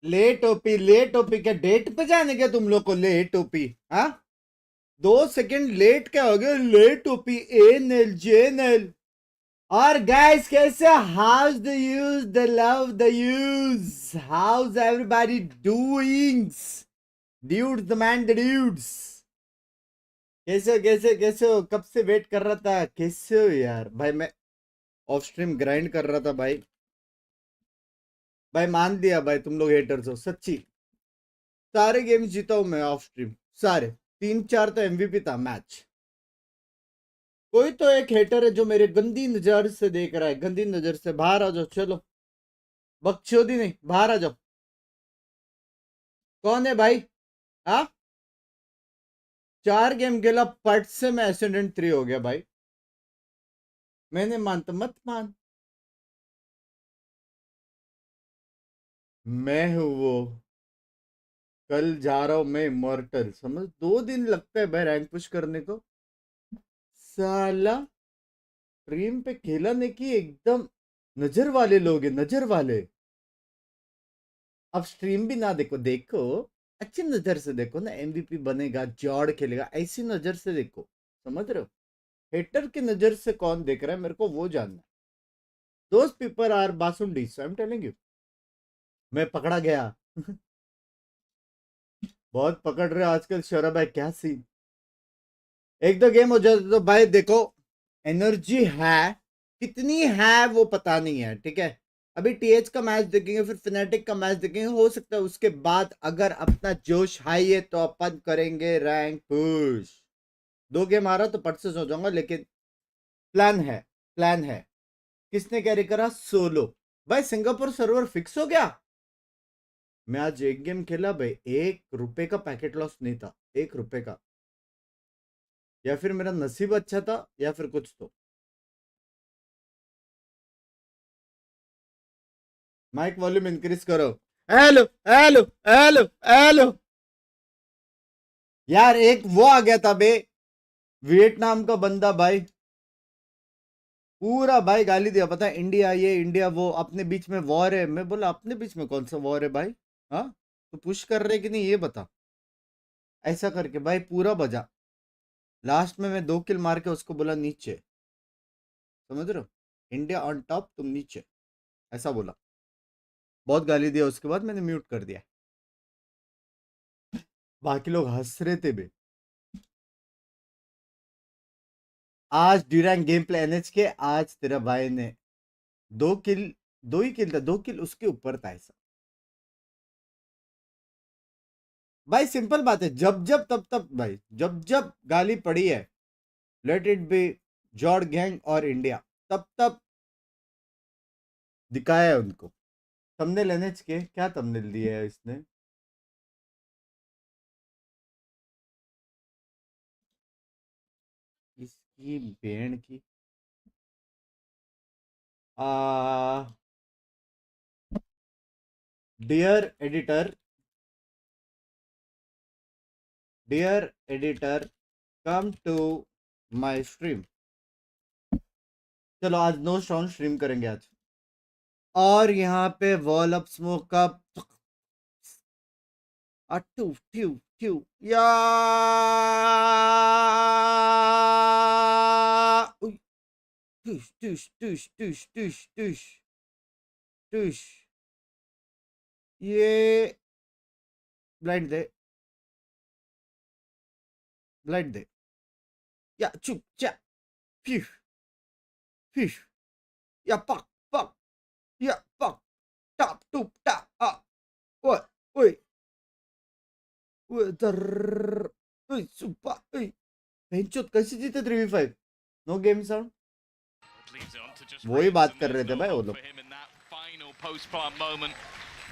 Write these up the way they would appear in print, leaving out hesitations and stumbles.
Late OP क्या date पे जाने क्या तुम लोग को? लेट ओपी हाँ 2 सेकंड लेट क्या हो गया? लेट ओपी एनएल जेएनएल और गाइस कैसे? House the use the love the use house everybody doings dudes the man the dudes कैसे हो? कब से वेट कर रहा था। कैसे हो यार? भाई मैं ऑफ स्ट्रीम ग्राइंड कर रहा था भाई। भाई मान दिया भाई, तुम लोग हेटर्स हो सच्ची। सारे गेम्स जीता हूं मैं ऑफ स्ट्रीम, सारे 3-4 तो एमवीपी था मैच। कोई तो एक हेटर है जो मेरे गंदी नजर से देख रहा है, गंदी नजर से। बाहर आ जाओ, चलो बकचोदी नहीं, बाहर आ जाओ। कौन है भाई? हाँ 4 गेम खेला, पट से मैं एसेंडेंट 3 हो गया भाई। मैंने मानता मत मान, मैं हूं वो। कल जा रहा हूं मैं इमॉर्टल, समझ 2 दिन लगता है भाई रैंक पुश करने को। साला स्ट्रीम पे खेला नहीं कि एकदम नजर वाले लोग हैं, नजर वाले। अब स्ट्रीम भी ना देखो, देखो अच्छी नजर से देखो ना। एमवीपी बनेगा, जॉर्ड खेलेगा, ऐसी नजर से देखो, समझ रहे हो? हेटर की नजर से कौन देख रहा है मेरे को वो जानना है। Those people are basundi, so I am telling you. मैं पकड़ा गया। बहुत पकड़ रहे हो आजकल शौरभ भाई, क्या सीन। एक दो गेम हो जाते तो भाई देखो, एनर्जी है कितनी है वो पता नहीं है, ठीक है। अभी टीएच का मैच देखेंगे, फिर फिनेटिक का मैच देखेंगे। हो सकता है उसके बाद अगर अपना जोश हाई है तो अपन करेंगे रैंक पुश। 2 गेम आ रहा तो पट से सो जाऊंगा, लेकिन प्लान है, प्लान है। किसने कैरी करा? सोलो। भाई सिंगापुर सर्वर फिक्स हो गया। मैं आज एक गेम खेला भाई, 1 रुपए का पैकेट लॉस नहीं था, 1 रुपए का। या फिर मेरा नसीब अच्छा था या फिर कुछ तो। माइक वॉल्यूम इंक्रीज करो। Hello hello hello hello. यार एक वो आ गया था बे, वियतनाम का बंदा भाई, पूरा भाई गाली दिया। पता है इंडिया ये इंडिया वो, अपने बीच में वॉर है। मैं बोला अपने बीच में कौन सा वॉर है भाई? हाँ तो पुश कर रहे कि नहीं ये बता। ऐसा करके भाई पूरा बजा। लास्ट में मैं 2 किल मार के उसको बोला नीचे, समझ रहे हो? इंडिया ऑन टॉप, तुम नीचे, ऐसा बोला। बहुत गाली दिया, उसके बाद मैंने म्यूट कर दिया। बाकी लोग हंस रहे थे बे। आज ड्यूरैंग गेम प्ले एनएच के, आज तेरा भाई ने 2 किल, 2 ही किल था, 2 किल उसके ऊपर था ऐसा। भाई सिंपल बात है, जब जब तब तब भाई, जब जब गाली पड़ी है, लेट इट बी जॉर्ड गैंग और इंडिया, तब तब दिखाया है उनको। थंबनेल एनएच के क्या थंबनेल दिया है इसने? इसकी बैंड की आ dear editor, dear editor come to my stream. चलो आज नो साउंड स्ट्रीम करेंगे आज। और यहाँ पे वॉल अप स्मोक का टू ट्यू ट्यू या उई, टुश टुश टुश टुश टुश टुश टुश। ये ब्लाइंड दे, ब्लाइंड दे या चुप चा फिश फिश या पक या पक टॉप टूप टा आ ओए ओए ओए दर ओए सुपा ओए। बेंचोत कैसे जीते 3v5? No game sound. वही बात कर रहे थे भाई वो लोग।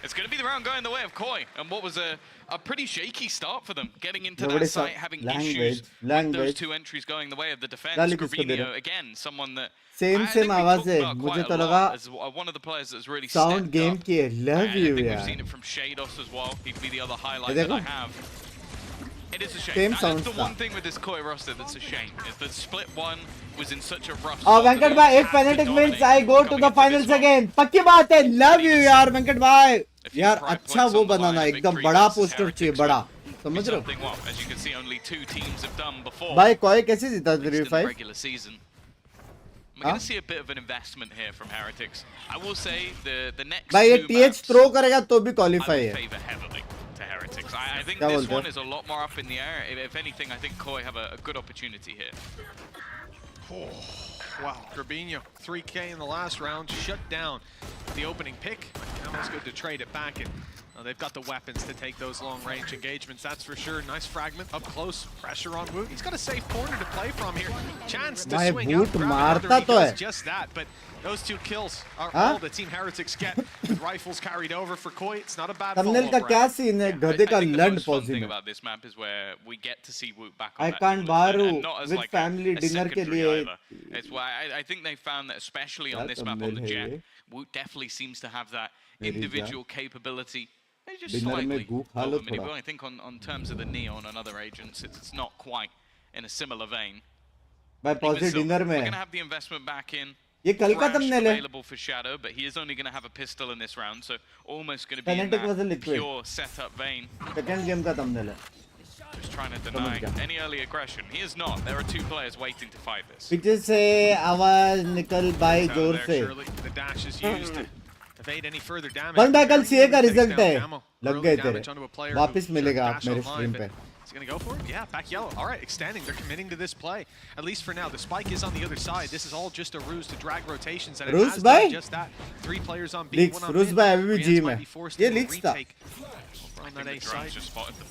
It's going to be the round going the way of Koi, and what was a pretty shaky start for them, getting into that site, having issues with those 2 entries going the way of the defense. Gravino, again, someone that same आवाज है, मुझे तो लगा as one of the players that's really sound game की है। Love you यार। we've seen it from Shados as well. He'd be the other highlight that I have. It is a shame. Same That is the sound one thing with this Koi roster that's a shame, is that split 1 was in such a rough और spot Venkat that भाई, they if had to Fnatic wins, dominate I go to coming the into this finals one. again. पक्की बात है, love you यार वेंकट भाई। If you यार put अच्छा points वो on the banana line, a एकदम victory बड़ा versus पोस्टर चाहिए Heretics बड़ा would be समझ रहे हो something, well, as you can see, only 2 teams have done before. भाई कोई कैसे जीता At least in the 3-5 regular season. We're going to see a bit of an investment here from Heretics. I will say the next भाई ये 2 TH maps, throw kरेगा तो भी I qualify would है favor heavily to Heretics. I think क्या this बोलते हो? one is a lot more up in the air. If anything, I think Koi have a good opportunity here. Oh, wow, Grabinho, 3K in the last round, shut down the opening pick. Camel's good to trade it back, and they've got the weapons to take those long-range engagements, that's for sure. Nice fragment up close, pressure on Woot. He's got a safe corner to play from here. Chance to भाई swing out, Woot grab मारता another, he तो है does just that, but those 2 kills are हाँ? all the Team Heretics get with rifles carried over for Koi. It's not a bad thumbnail follow-up का क्या round. Scene है I गधे का think the लंड most fun पॉजी thing में about this map is where we get to see Woot back on I that can't duelist baru and not as with like family a dinner के secondary लिए either. It's why I think they found that especially on क्या this map on thumbnail the है Jet, ये? Woot definitely seems to have that मेरी individual capability. Maybe just Dinner में slightly गू खा लो over Minibu. थोड़ा I think on terms of the Neon and other agents, it's not quite in a similar vein. भाई Even पॉजी still, dinner we're में going to है have the investment back in. ये कल का Crash thumbnail है available for Shadow, but he is only going to have a pistol in this round, so almost going to be in Fnatic was a that liquid pure setup vein. Second game का thumbnail है Just trying to deny any early aggression. He is not. There are 2 players waiting to fight this. पीछे से आवाज निकल भाई Out of जोर there, से Shirley. The dash is used to evade any further damage. बंद भाई कल सीए का Takes रिजल्ट down है Camo. लग Early गए damage तेरे onto a player वापस who मिलेगा should आप dash मेरे online, स्ट्रीम but पे Is he going to go for it? Yeah, back yellow. All right, extending. They're committing to this play. At least for now. The spike is on the other side. This is all just a ruse to drag rotations. And it Ruse has bhai? done just that. 3 players on B, Leaks. 1 on Ruse mid. bhai अभी भी Rians जी might में be forced ये into a leaks था retake I on think that the A drones side. just spotted them.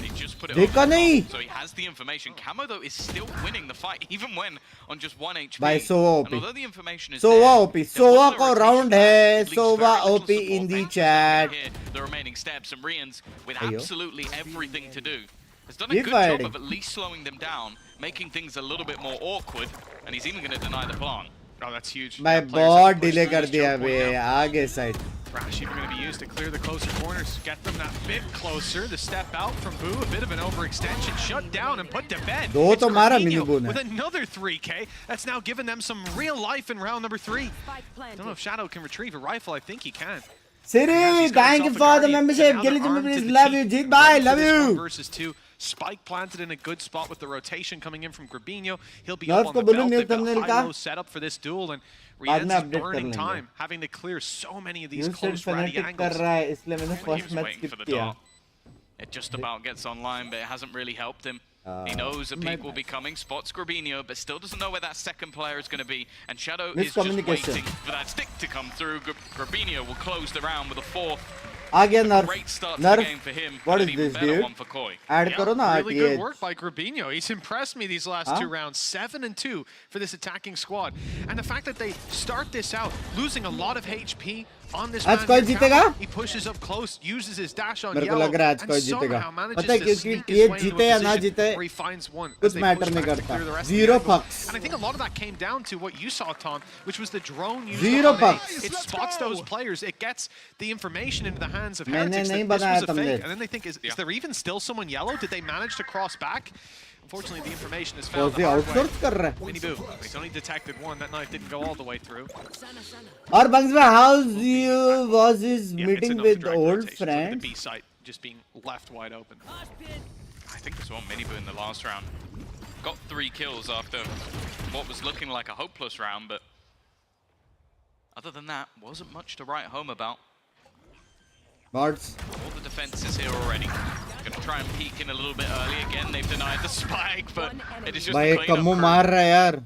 He just put it देखा on the नहीं top, so he has the information. Camo though is still winning the fight, even when on just 1 HP. भाई Sova And OP although the information is Sova there, OP there Sova was no को rotation round back. है It leaves Sova very little OP support. In the Binks is not gonna chat hear the remaining steps, and Rians, with Ayo. absolutely everything to do, has done a He good fighting. job of at least slowing them down, making things a little bit more awkward, and he's even going to deny the plant. Oh, that's huge. भाई Yeah, players have बहुत to push delay through कर this दिया choke बे point now. आगे side Rash even going to be used to clear the closer corners, get them that bit closer. The step out from Boo, a bit of an overextension, shut down and put to bed. दो It's तो मारा Grabinho Minibu ने with another 3K. That's now given them some real life in round number 3. Don't know if Shadow can retrieve a rifle. I think he can. Siri thank you for the membership Gilly please love you Jeet bye love you Versus 2. Spike planted in a good spot with the rotation coming in from Grabinho. He'll be Nerf up on को the बोलो belt. new They've got thumbnail a का high-low setup for this duel, and बाद में Rienz is update कर burning लेंगे time, having to clear so many of these यूसेड close ratty fanatic कर angles. रहा है इसलिए मैंने He first was match waiting skip for the किया dart. It just about gets online, but it hasn't really helped him. He knows a peak will be coming, spots Grabinho, but still doesn't know where that second player is going to be. And Shadow is just waiting for that stick to come through. Grabinho will close the round with a 4th. आ गया नर्फ Great start to the game for him. What and is an even this better dude one for Koi. Add करो ना Really good RTH work by Grabinho. He's impressed me these last 2 rounds. 7 and 2 for this attacking squad. And the fact that they start this out losing a lot of HP on this आज man कोई here, जीतेगा Camo, he pushes up close, uses his dash on मेरे को yellow, लग रहा है आज and कोई जीतेगा somehow manages पता है to क्योंकि sneak his ये way जीते into a या ना position जीते where he finds one कुछ as they मैटर push नहीं back to करता clear the rest of the zero angle. पक्स And I think a lot of that came down to what you saw, Tom, which was the drone used Zero on A. bucks. It spots those players. It gets the information into the hands of मैंने Heretics नहीं that this बनाया was a thumbnail. fake. And then they think, is there even still someone yellow? Did they manage to cross back? Unfortunately, the information is found the फौजी hard way. Outsource कर रहा है Mini Boo. He's only detected one. That knife didn't go all the way through. और बंग्स भाई how's you was his Yeah, it's meeting enough to with drag old rotations. Look at friends the B site just being left wide open. I think this one Minibu in the last round. Got 3 kills after what was looking like a hopeless round, but other than that, wasn't much to write home about. Mods All the defenses here already. Gonna try and peek in a little bit early again. They've denied the spike, but it is just भाई a एक कम्मू cleanup मार crew. रहा है यार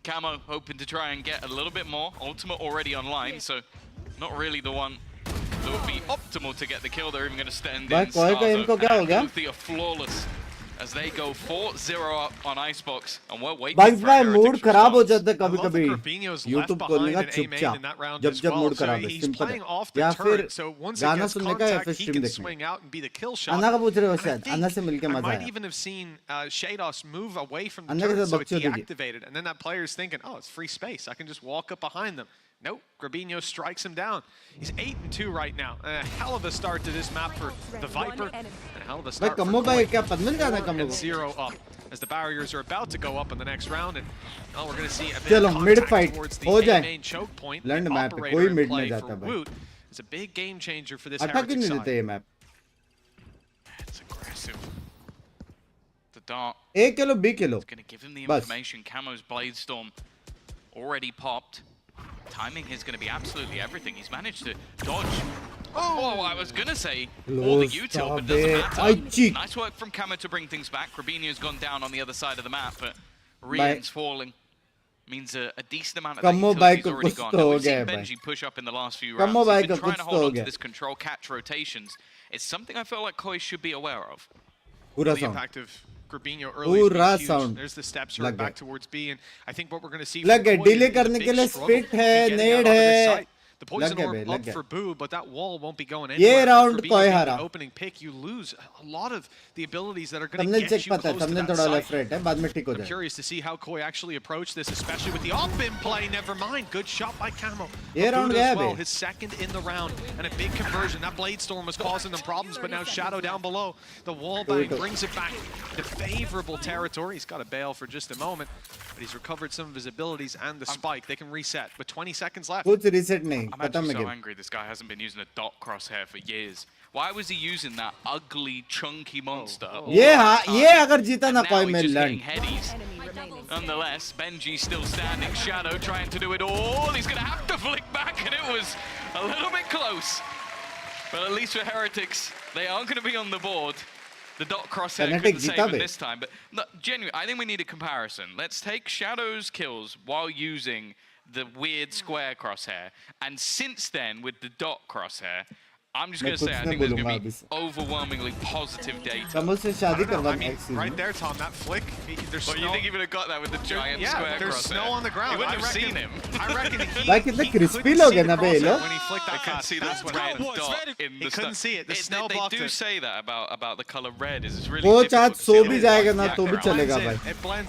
Camo hoping to try and get a little bit more. Ultimate already online, so not really the one that would be optimal to get the kill. They're even going to stand भाई in. कोई का इनको क्या हो गया They are flawless as they go 4-0 up on Icebox, and we're waiting बंग्स for भाई Heretics mood खराब हो response. जाता है कभी I love कभी that Grabinho's left YouTube खोलने का behind in A main चुपचाप in that round जब as जब well. मूड So खराब है he's सिंपल playing off है the या फिर turret. So once it गाना gets सुनने का या फिर contact, he स्ट्रीम can देखने swing out and be the kill shot. अन्ना का पूछ रहे हो And I शायद think अन्ना से मिलके I मजा might आया even have seen Shados move away from the अन्ना के turret, साथ so it's बक्चोदी की deactivated. And then that player's thinking, oh, it's free space. I can just walk up behind them. Nope, Grabinho strikes him down. He's 8 and 2 right now. And a hell of a start to this map for the Viper. And a hell of a भाई start Kammo for भाई Koi. क्या पद मिल जाना 4 कम्मो and को 0 up as the barriers are about to go up in the next round. And well, we're going to see a bit चलो of mid contact fight towards the हो A जाए main choke point. Land The map पे operator कोई in mid play नहीं जाता for भाई Woot It's a big game changer for this अटक Heretic नहीं side. देते ये map It's aggressive. The dart A kilo B kilo is going to give him the बस information. Camo's Blade Storm already popped. Timing is going to be absolutely everything. He's managed to dodge. Oh, I was going to say all the util, but doesn't matter. Nice work from Camo to bring things back. Rabinho's gone down on the other side of the map, but Rian's falling. Means a decent amount of that utility is already gone. Now, we've seen Benji push up in the last few rounds. He's been trying to hold on to this control, catch rotations. It's something I feel like Koi should be aware of. पूरा The impact of Grabinho early is huge. There's the steps right back towards B, and I think what we're going to see लग गए delay करने के लिए spit है nade है the poison orb up for Boo, but that wall won't be going ये anywhere. round कोई हारा Opening pick, you lose a lot of the abilities that are going to get you close to that थोड़ा left site. right है बाद में ठीक हो I'm जाए curious to see how Koi actually approached this, especially with the off-bin play. Never mind, good shot by Camo. ये round Buddha गया as well, bay his second in the round, and a big conversion. That Blade Storm was causing them problems, but now Shadow down below. The wall bang brings it back to favorable territory. He's got to bail for just a moment, but he's recovered some of his abilities and the spike. They can reset with 20 seconds left. कुछ reset नहीं I'm actually so angry this guy hasn't been using a dot crosshair for years. Why was he using that ugly, chunky monster? ये हाँ ये अगर जीता ना कोई में learn. Nonetheless, Benji's still standing. Shadow trying to do it all. He's going to have to flick back, and it was a little bit close. But at least for Heretics, they aren't going to be on the board. The dot crosshair couldn't save him this time. But no, genuinely, I think we need a comparison. Let's take Shadow's kills while using the weird square crosshair. And since then, with the dot crosshair, I'm just going to say I think there's going to be overwhelmingly positive data. I mean, right there, Tom, that flick. There's you think he would have got that with the giant square crosshair? There's snow on the ground. You wouldn't have seen him. I reckon भाई कितने crispy लोग हैं ना बे लोग. When he flicked that fast, see that red dot in the he couldn't see it. The snow blocked it. They do say that about the color red. It's really coach आज difficult to so see भी it. जाएगा ना तो भी चलेगा भाई.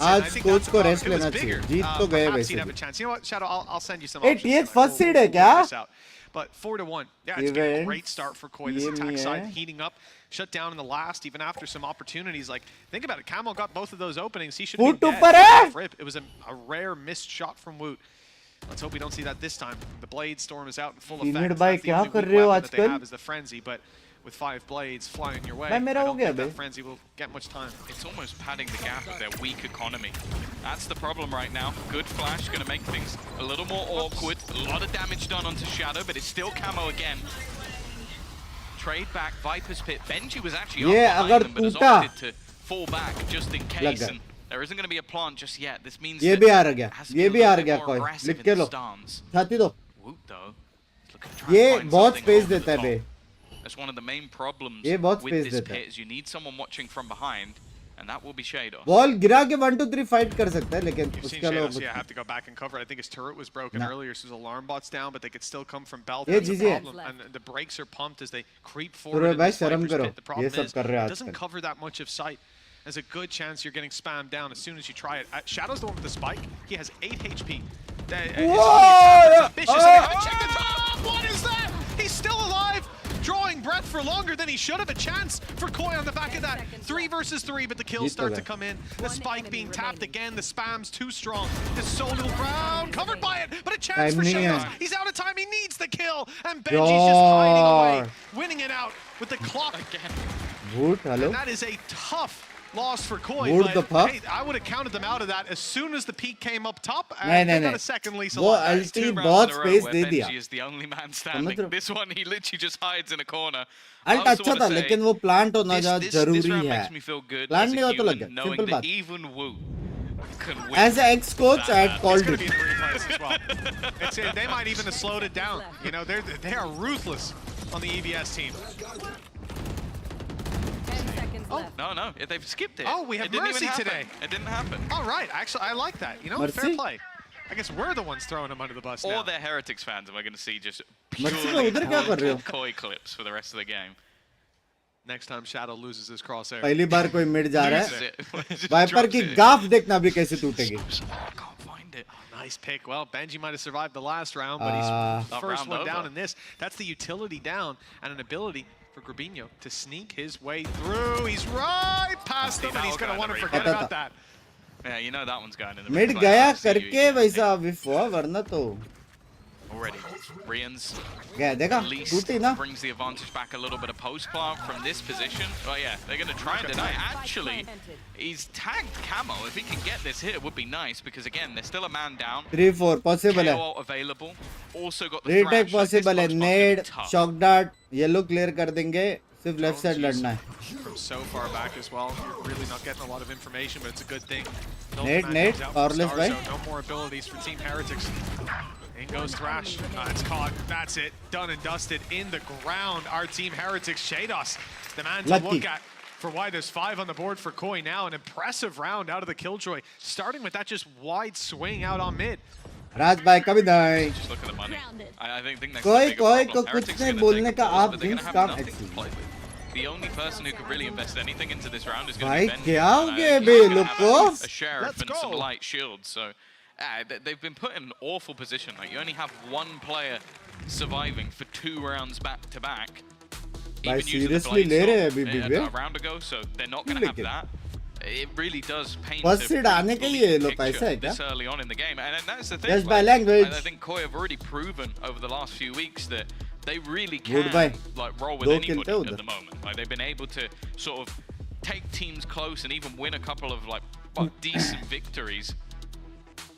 आज coach को रेस्ट लेना चाहिए. जीत तो गए वैसे. You know what, Shadow? I'll send you some. Hey, TH first seed है क्या? But 4-1. Yeah, it's been a great start for Koi. This attack side heating up, shut down in the last, even after some opportunities. Like, think about it. Camo got both of those openings. He should be dead. It was a rare missed shot from Woot. Let's hope we don't see that this time. The Blade Storm is out in full effect. That's the only weapon that they have is the Frenzy, but with 5 blades flying your way, I don't think that Frenzy will get much time. It's almost padding the gap of their weak economy. That's the problem right now. Good flash, going to make things a little more awkward. A lot of damage done onto Shadow, but it's still Camo again. Trade back, Viper's Pit. Benji was actually up behind them, but has opted to fall back just in case. And there isn't going to be a plant just yet. This means ये भी आ गया. ये भी आ गया कोई. लिख के लो. छाती दो. ये बहुत स्पेस देता है बे. That's one of the main problems with this pit is you need someone watching from behind, and that will be Shadow. Ball गिरा के 1 2 3 fight कर सकता है लेकिन उसका लोग have to go back and cover. I think his turret was broken earlier, so his alarm bot's down, but they could still come from belt. That's the problem. And the brakes are pumped as they creep forward. The problem is it doesn't cover that much of sight. There's a good chance you're getting spammed down as soon as you try it. Shadow's the one with the spike. He has 8 HP. Whoa! Check the top! What is that? He's still alive! Drawing breath for longer than he should have. A chance for Koi on the back of that. 3 versus 3, but the kills start to come in. The spike being tapped again. The spam's too strong. The solo ground covered by it, but a chance for Shadows. He's out of time. He needs the kill, and Benji's just hiding away, winning it out with the clock again. And that is a tough loss for Koi, but hey, I would have counted them out of that as soon as the peak came up top. And they got a second lease. वो ulti बहुत space दे दिया. Benji is the only man standing. This one he literally just hides in a corner. Alt अच्छा था लेकिन वो plant होना जरूरी This round है. makes me feel good Plant as नहीं a हो तो लग human, गया. knowing Simple that बात. even Wu can win. As an ex-coach, I had called it. As well. They might even have slowed it down. You know, they are ruthless on the EVS team. No, they've skipped it. Oh, we have Mercy today. It didn't happen. All right, actually, I like that. You know, fair play. I guess we're the ones throwing them under the bus now. Or they're Heretics fans, and we're going to see just purely Koi clips for the rest of the game. Next time Shadow loses his crosshair. पहली बार कोई mid जा रहा है. Wiper की गाफ देखना भी कैसे टूटेगी. I can't find it. Nice pick. Well, Benji might have survived the last round, but he's the first one down in this. That's the utility down and an ability for Grabinho to sneak his way through. He's right past him, and he's going to want to forget about that. Yeah, you know that one's going in the mid गया करके वैसा विफ हुआ वरना तो already. Rian's गया देखा at least टूटी ना brings the advantage back a little bit of post plant from this position. Oh yeah, they're going to try and deny. Actually, he's tagged Camo. If he can get this hit, it would be nice because again, there's still a man down. 3-4 possible है KO available. Also got the retake thrash. Possible है नेड shock dart yellow clear कर देंगे सिर्फ left side लड़ना है From so far back as well, you're really not getting a lot of information, but it's a good thing. Nate, powerless by. No more abilities for Team Heretics. In goes Thrash. It's caught. That's it. Done and dusted in the ground. Our Team Heretics, Shados, the man to Lucky. look at for why there's 5 on the board for Koi now. An impressive round out of the Killjoy, starting with that just wide swing out on mid. राज भाई कभी नहीं Just look at the money. I think that's कोई the bigger कोई problem. को कुछ Heretics नहीं gonna बोलने take का the balls, आप but they're Binks gonna have काम nothing to play with. The only person who could really invest anything into this round is going भाई to be Ben. क्या हो And I गया think बे he's gonna लोग have को a sheriff Let's and some go. light shields. So they've been put in an awful position. Like you only have one player surviving for 2 rounds back to back. भाई Even using the seriously blade ले रहे हैं storm, अभी भी a round ago, so they're not going to have लेकिन that. It really does paint First a seed pretty आने के bleak लिए ये लोग picture पैसा है क्या? this early on in the game, and that's the thing. Just by like, language. I think Koi have already proven over the last few weeks that they really Good can bye. like roll with दो anybody खेलते हैं at उधर। the moment. Like they've been able to sort of take teams close and even win a couple of like decent victories.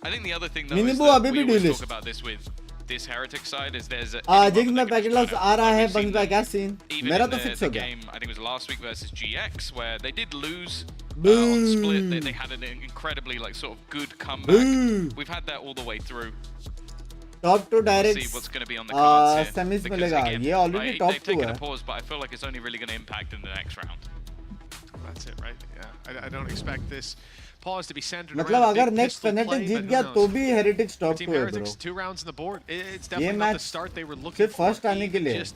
I think the other thing though is Minibu that अभी we भी always delist। talk about this with this Heretic side is there's a jinx में packet loss आ रहा है Buns भाई क्या scene even मेरा in तो the, फिक्स the हो गया game, I think it was last week versus GX, where they did lose on Boo. split. They had an incredibly like sort of good comeback. Boo. We've had that all the way through. Top 2 See direct what's going to be on the cards here. semis Because मिलेगा again, ये already like, top they've 2 taken है a pause, but I feel like it's only really going to impact in the next round. That's it, right? Yeah, I don't expect this pause to be centered मतलब around a अगर big next pistol phonetic play, Jeet but who गया knows? तो भी heretics For top Team 2 है Heretics, bro 2 rounds on the board. It's definitely not match the start they were looking सिर्फ for. first आने के लिए है। Just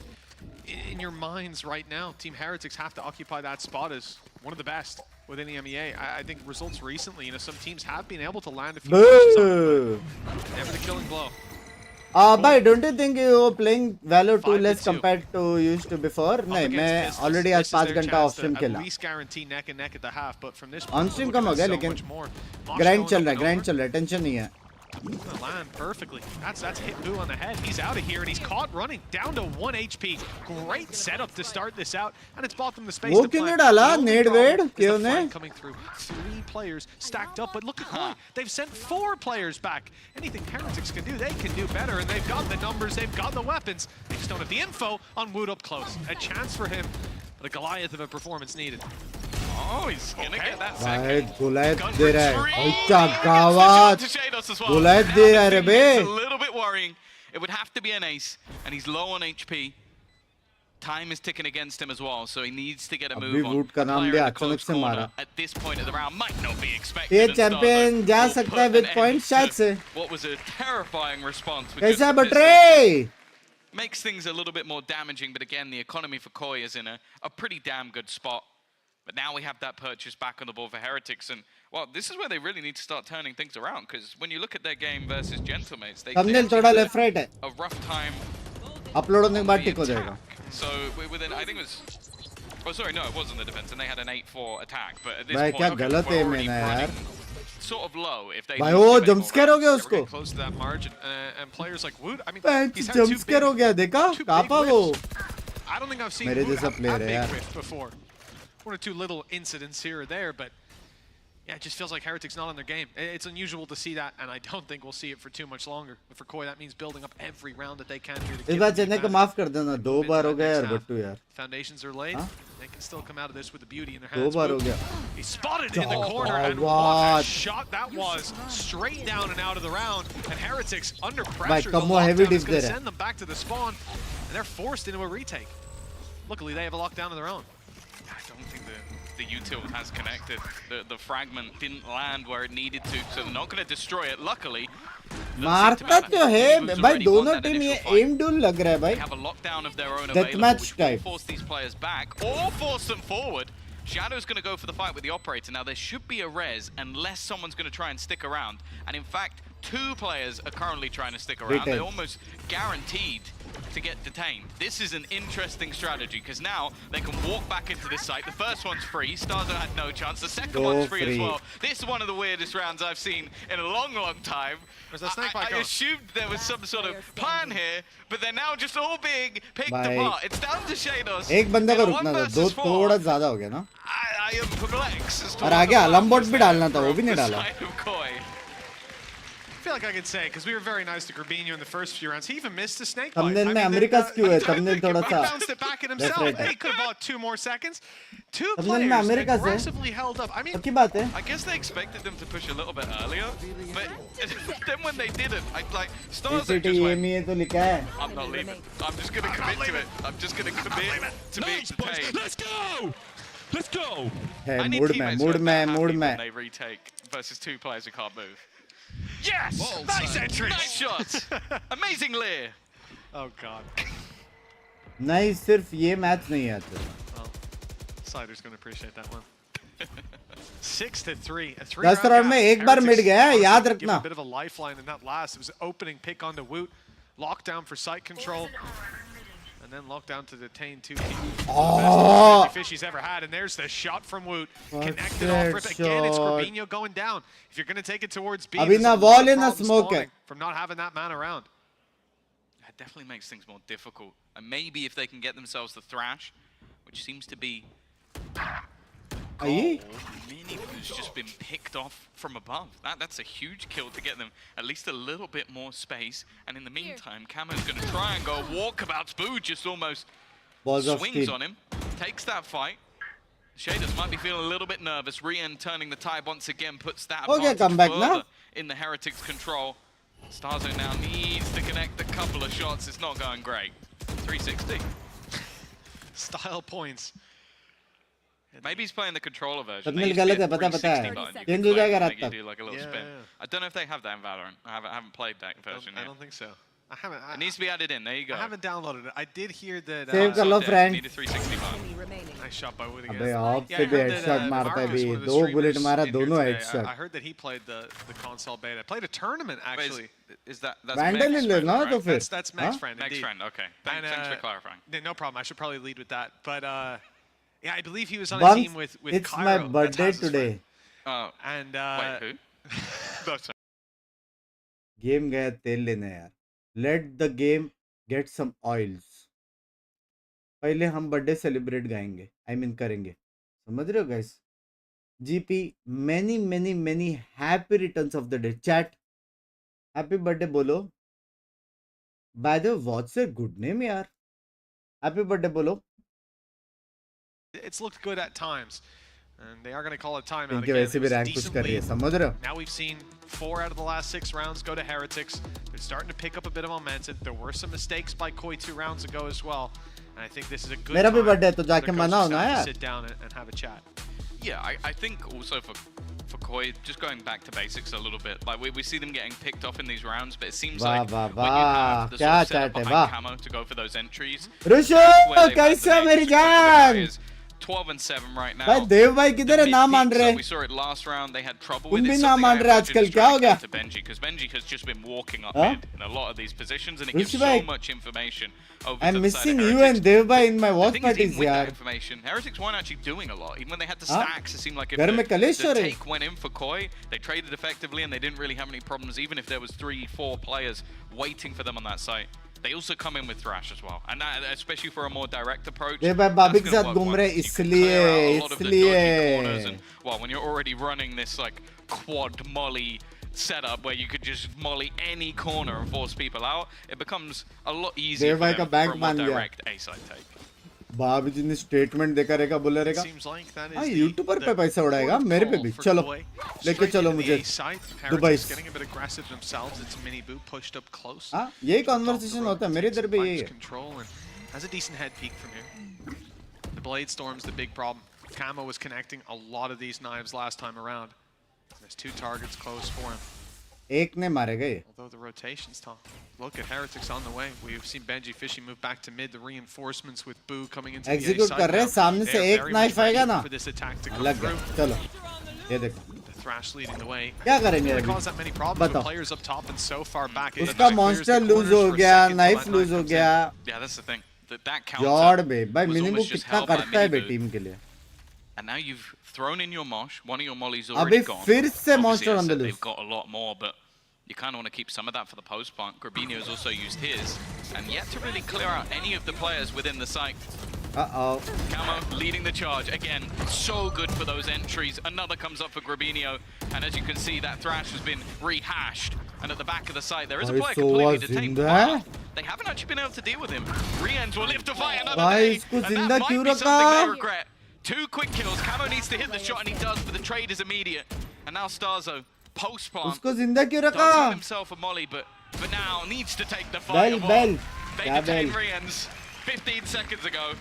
in your minds right now, Team Heretics have to occupy that spot as one of the best within the EMEA. I think results recently, some teams have been able to land a few punches on them, but never the killing blow. भाई don't you think you playing Valo 2 less 5-2. Compared to used to before Up नहीं against मैं Pistols, already आज this is 5 their घंटा of chance to stream खेला at least guarantee neck and neck at the half, but from this On point, stream we're कम हो looking गया at so लेकिन much more. Mosh grind going चल up रहा है and grind over. चल रहा है टेंशन नहीं है Gonna land perfectly. That's hit Boo on the head. He's out of here and he's caught running down to 1 HP. Great setup to start this out, and it's bought them the space वो to क्यों नहीं plant. डाला? The only Nade problem Wade? is the क्यों ने? flank coming through. 3 players stacked up, but look at Koi. They've sent 4 players back. Anything Heretics can do, they can do better, and they've got the numbers, they've got the weapons. They just don't have the info on Wood up close. A chance for him, but a Goliath of a performance needed. Oh, he's going to get that भाई second. गुलायत Gun they for रहा है three. क्या Oh, he gets the गावात shot to Shados as well. गुलायत Now they the रहा है thing बे is a little bit worrying. It would have to be an ace, and he's low on HP. Time is ticking against him as well, so he needs to get a अभी move on. Would का नाम Player लिया in the अचानक close से corner मारा at this point of the round might not be expected. ये and start, champion but जा will सकता है put with an point end शायद to से what was a terrifying response. with कैसा just a बट pistol. रे Makes things a little bit more damaging, but again, the economy for Koi is in a pretty damn good spot. But now we have that purchase back on the board for Heretics, and well, this is where they really need to start turning things around, because when you look at their game versus Gentlemates, they thumbnail actually थोड़ा had left right है a rough time upload होने के on बाद the टिक हो जाएगा attack. So within, I think it was, oh sorry, no, it was on the defense, and they had an 8-4 attack. But at this भाई point, क्या okay, गलत we're है already मैंने यार running sort of low. If they भाई lose वो too many jump more square हो rounds. गया We're उसको getting close to that margin, and players like Wood, I mean, पैंच he's had jump two square हो big, गया देखा two कहाँ big पा वो whiffs. I don't think I've seen मेरे Wood जैसा have player a है big यार whiff before. 1 or 2 little incidents here or there, but yeah, it just feels like Heretics not on their game. It's unusual to see that, and I don't think we'll see it for too much longer. But for Koi, that means building up every round that they can here to इस बार चेन्नई को माफ कर देना 2 बार हो गया यार बट्टू यार Foundations are laid. Huh? They can still come out of this with the beauty in their 2 hands. बार हो Wood, गया he's spotted in the corner, and Oh, what a what? shot that was! Straight down and out of the round, and Heretics under भाई pressure. The कम वो heavy lockdown is diff going they to रहा है send them back to the spawn, and they're forced into a retake. Luckily, they have a lockdown of their own. I don't think the util has connected. The fragment didn't land where it needed to, so they're not going to destroy it. Luckily, मारता तो है भाई दोनों team ये M डूल लग रहा है भाई they have a lockdown of their own Deathmatch available, which will type. force these players back or force them forward. Shadow's going to go for the fight with the operator. Now, there should be a res unless someone's going to try and stick around. And in fact, 2 players are currently trying to stick around. They're almost guaranteed to get detained. This is an interesting strategy because now they can walk back into this site. The first one's free. Starzo had no chance. The second one's free as well. This is one of the weirdest rounds I've seen in a long, long time. I assumed there was some sort of plan here, but they're now just all being picked apart. It's down to Shados. एक बंदा का रुकना था, दो थोड़ा ज़्यादा हो गया ना? I am perplexed. और आगे अलम्बोट भी डालना था, वो भी नहीं डाला. I feel like I could say, because we were very nice to Grabinho in the first few rounds. He even missed a snake bite. thumbnail में अमेरिका क्यों है? thumbnail थोड़ा सा. He bounced it back at himself. He could have bought 2 more seconds. 2 thumbnail में players America से. aggressively held up. I mean, पक्की बात है. I guess they expected them to push a little bit earlier, but then when they didn't, Starzo just went, EMEA तो लिखा है. I'm not leaving. I'm just going to commit to it. I'm just going to commit to being detained. Let's go! Let's go! I need teammates who are happy when they retake versus 2 players who can't move. Yes! Nice entry! Nice shots! Amazing Lear! Oh god. नहीं सिर्फ ये match नहीं आते. Well, Sider's going to appreciate that one. 6-3. A 3 10 round में एक बार mid गया है, याद रखना. A bit of a lifeline in that last. It was an opening pick onto Woot. Lockdown for site control. And then lockdown to detain 2 people. Oh! Best fish he's ever had. And there's the shot from Woot. Connected off rip again. It's Grabinho going down. If you're going to take it towards B, अभी ना wall है ना smoke है. From not having that man around. That definitely makes things more difficult. And maybe if they can get themselves the thrash, which seems to be Aye. Minibu's just been picked off from above. That's a huge kill to get them at least a little bit more space. And in the meantime, Camo's going to try and go walkabouts. Boo just almost swings on him, takes that fight. Shaders might be feeling a little bit nervous. Rien turning the tide once again puts that advantage further in the Heretics' control. Starzo now needs to connect a couple of shots. It's not going great. 360. Style points. Maybe he's playing the controller version. thumbnail गलत है, पता है. Change हो जाएगा रात तक. Do like a little spin. I don't know if they have that in Valorant. I haven't played that version yet. I don't think so. I haven't. It needs to be added in. There you go. I haven't downloaded it. I did hear that. Save कर लो friend. Need a 360 button. Nice shot by Wood again. अबे of से भी headshot मारता है भी. 2 bullet मारा, दोनों headshot. I heard that he played the console beta. Played a tournament actually. Is that that's Vandal Meg's ले friend, ना right? तो फिर. That's Meg's friend. Meg's friend. Okay. Thanks for clarifying. No problem. I should probably lead with that. But yeah, I believe he was on a Bunks, team with it's Cairo. my birthday today. Oh. And Wait, who? No, sorry. Game गया तेल लेने यार. Let the game get some oils. पहले हम birthday celebrate गाएंगे. I mean करेंगे. समझ रहे हो guys? GP many happy returns of the day. Chat. Happy birthday बोलो. By the way, what's your good name यार? Happy birthday बोलो. it's looked good at times. And they are going to call a timeout इनके again. वैसे भी rank push कर रही है, समझ रहे हो? Now we've seen 4 out of the last 6 rounds go to Heretics. They're starting to pick up a bit of momentum. There were some mistakes by Koi 2 rounds ago as well. And I think this is a good मेरा भी time birthday है तो for the जाके coaching मनाओ ना staff to यार. sit down and have a chat. Yeah, I think also for Koi, just going back to basics a little bit, like we see them getting picked off in these rounds, but it seems like when you have the sort of setup behind Camo to go for those entries, Rishu कैसे हो मेरी जान? 12 and 7 right now. भाई देव भाई किधर है? ना मान रहे. We saw it last round. They had trouble with तुम it. भी ना मान रहे आजकल, क्या हो गया? To Benji, because Benji has just been walking up mid in a lot of these positions, and it gives so much information over I'm to the side missing of you Heretics. and Dev bhai in my The watch thing is, parties even with that यार. information, Heretics weren't actually doing a lot. Even when they had the stacks, it seemed like if घर में कलेश हो the रहे. take went in for Koi, they traded effectively, and they didn't really have any problems, even if there was 3-4 players waiting for them on that site. They also come in with Thrash as well, and that, especially for a more direct approach. देव भाई बाबी के साथ घूम रहे इसलिए. Well, when you're already running this like quad molly setup where you could just molly any corner and force people out, it becomes a lot easier for them for a more direct A-side take. बाबी जी ने statement देकर रहेगा, बोले रहेगा हाँ YouTuber पे पैसा उड़ाएगा, मेरे पे भी. चलो लेके चलो मुझे दुबई. हाँ यही कॉन्वर्सेशन होता है मेरे इधर भी यही है. Has a decent head peek from here. The Blade Storm's the big problem. Camo was connecting a lot of these knives last time around. There's 2 targets close for him. एक ने मारेगा ये. Although the rotation's tough. Look at Heretics on the way. We've seen Benji Fishy move back to mid. The reinforcements with Boo coming into execute the A कर रहे हैं, सामने से एक नाइफ आएगा ना for this attack to come लग through. गया. चलो ये देखो Thrash leading the way. क्या करेंगे It अभी? cause that many problems with बताओ। players up top and so far back. It उसका just monster clears the lose हो corners for a गया, second till knife that lose हो comes in. गया। Yeah, that's the thing. That जॉर्ड counter बे भाई was मिनिमू almost just कितना held by करता है बे Minibu. Team के लिए। And now you've thrown in your mosh. One of your mollies अबे already gone. फिर से Obviously, monster I on said the loose। they've got a lot more, but you kind of want to keep some of that for the post plant. Grabinho's also used his, and yet to really clear out any of the players within the site. Uh-oh. Camo leading the charge again. So good for those entries. Another comes up for Grabinho, and as you can see, that Thrash has been rehashed. And at the back of the site, there is a Bhai, player so completely was detained. Zinda? Wow, they haven't actually been able to deal with him. Rians will live to fight another Bhai, day, isko and zinda that might kyun be something rakha? they regret. 2 quick kills. Camo needs to hit the shot, and he does, but the trade is immediate. And now Starzo, post plant, उसको जिंदा क्यों does have रखा? himself a molly, but for now needs to take the fight. Bell, on. bell. They क्या detained bell? Rians 15 seconds ago.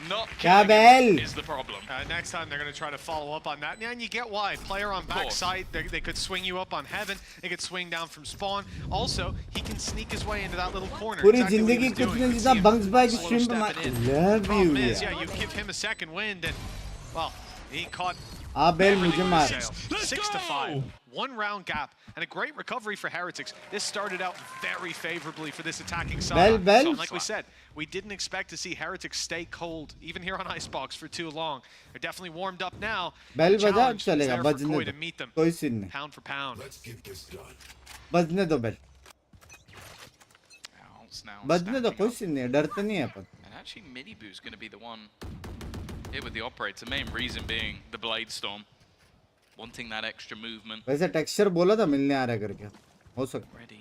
Not क्या killing bell? him is the problem. Next time they're going to try to follow up on that. And you get why. Player on backside, they could swing you up on heaven. They could swing down from spawn. Also, he can sneak his way into that little corner. पूरी Exactly what he जिंदगी was कुछ doing. नहीं You जितना could see him bunks भाई की slow stream पे मार stepping in. Love Problem you is, यार। yeah, you give him a second wind and, well, he caught आ बेल मुझे everything मार। with a sail. Let's 6 to go! 5. 1 round gap and a great recovery for Heretics. This started out very favorably for this attacking side. Bell, bell. So, like we said, we didn't expect to see Heretics stay cold, even here on Icebox, for too long. They're definitely warmed up now. Bell The बजा challenge is चलेगा there for बजने Koi दो to meet them कोई scene नहीं pound for pound. बजने दो bell Owls now बजने दो stacking कोई up. सीन नहीं डरते नहीं है अपन And actually, Minibu's going to be the one here with the operator. Main reason being the Blade Storm. Wanting that extra movement. वैसे टेक्सचर बोला था मिलने आ रहा है करके हो सकता Ready.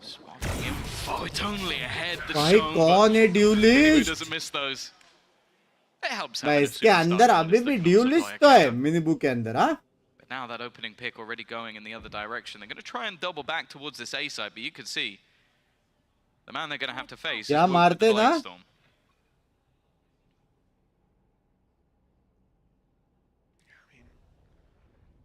Spotting him. Oh, it's only ahead. The भाई zone, कौन है but Minibu dualist doesn't miss those. It helps भाई having a इसके superstar अंदर duelist अभी that भी comes ड्यूलिस्ट supply तो है account. मिनीबू के अंदर हाँ But now that opening pick already going in the other direction. They're going to try and double back towards this A side, but you can see the man they're going to have to face क्या is Wood with मारते the ना? Blade Storm.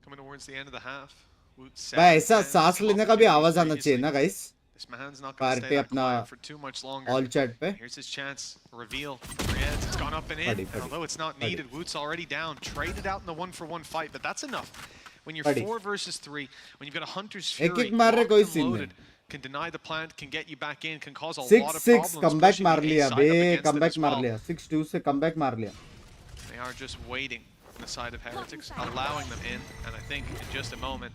Coming towards the end of the half. Woot भाई 7, ऐसा 10, सांस लेने का भी आवाज आना previously. चाहिए ना guys This man's not going to party stay that अपना quiet for too much longer. All chat पे Here's his chance. Reveal. Riyadh, it's gone up and in. Buddy, And buddy, although it's not buddy. needed, Woot's already down. Traded out in the 1-for-1 fight, but that's enough. When you're Buddy. 4 versus 3, when you've got a Hunter's एक Fury, एक मार रहे locked कोई and scene loaded, नहीं can deny the plant, can get you back in, can cause a lot 6 of 6 problems. Comeback pushing मार the A लिया side बे up against it comeback as मार well. लिया 6-2 से कमबैक मार लिया They are just waiting on the side of Heretics, allowing them in, and I think in just a moment,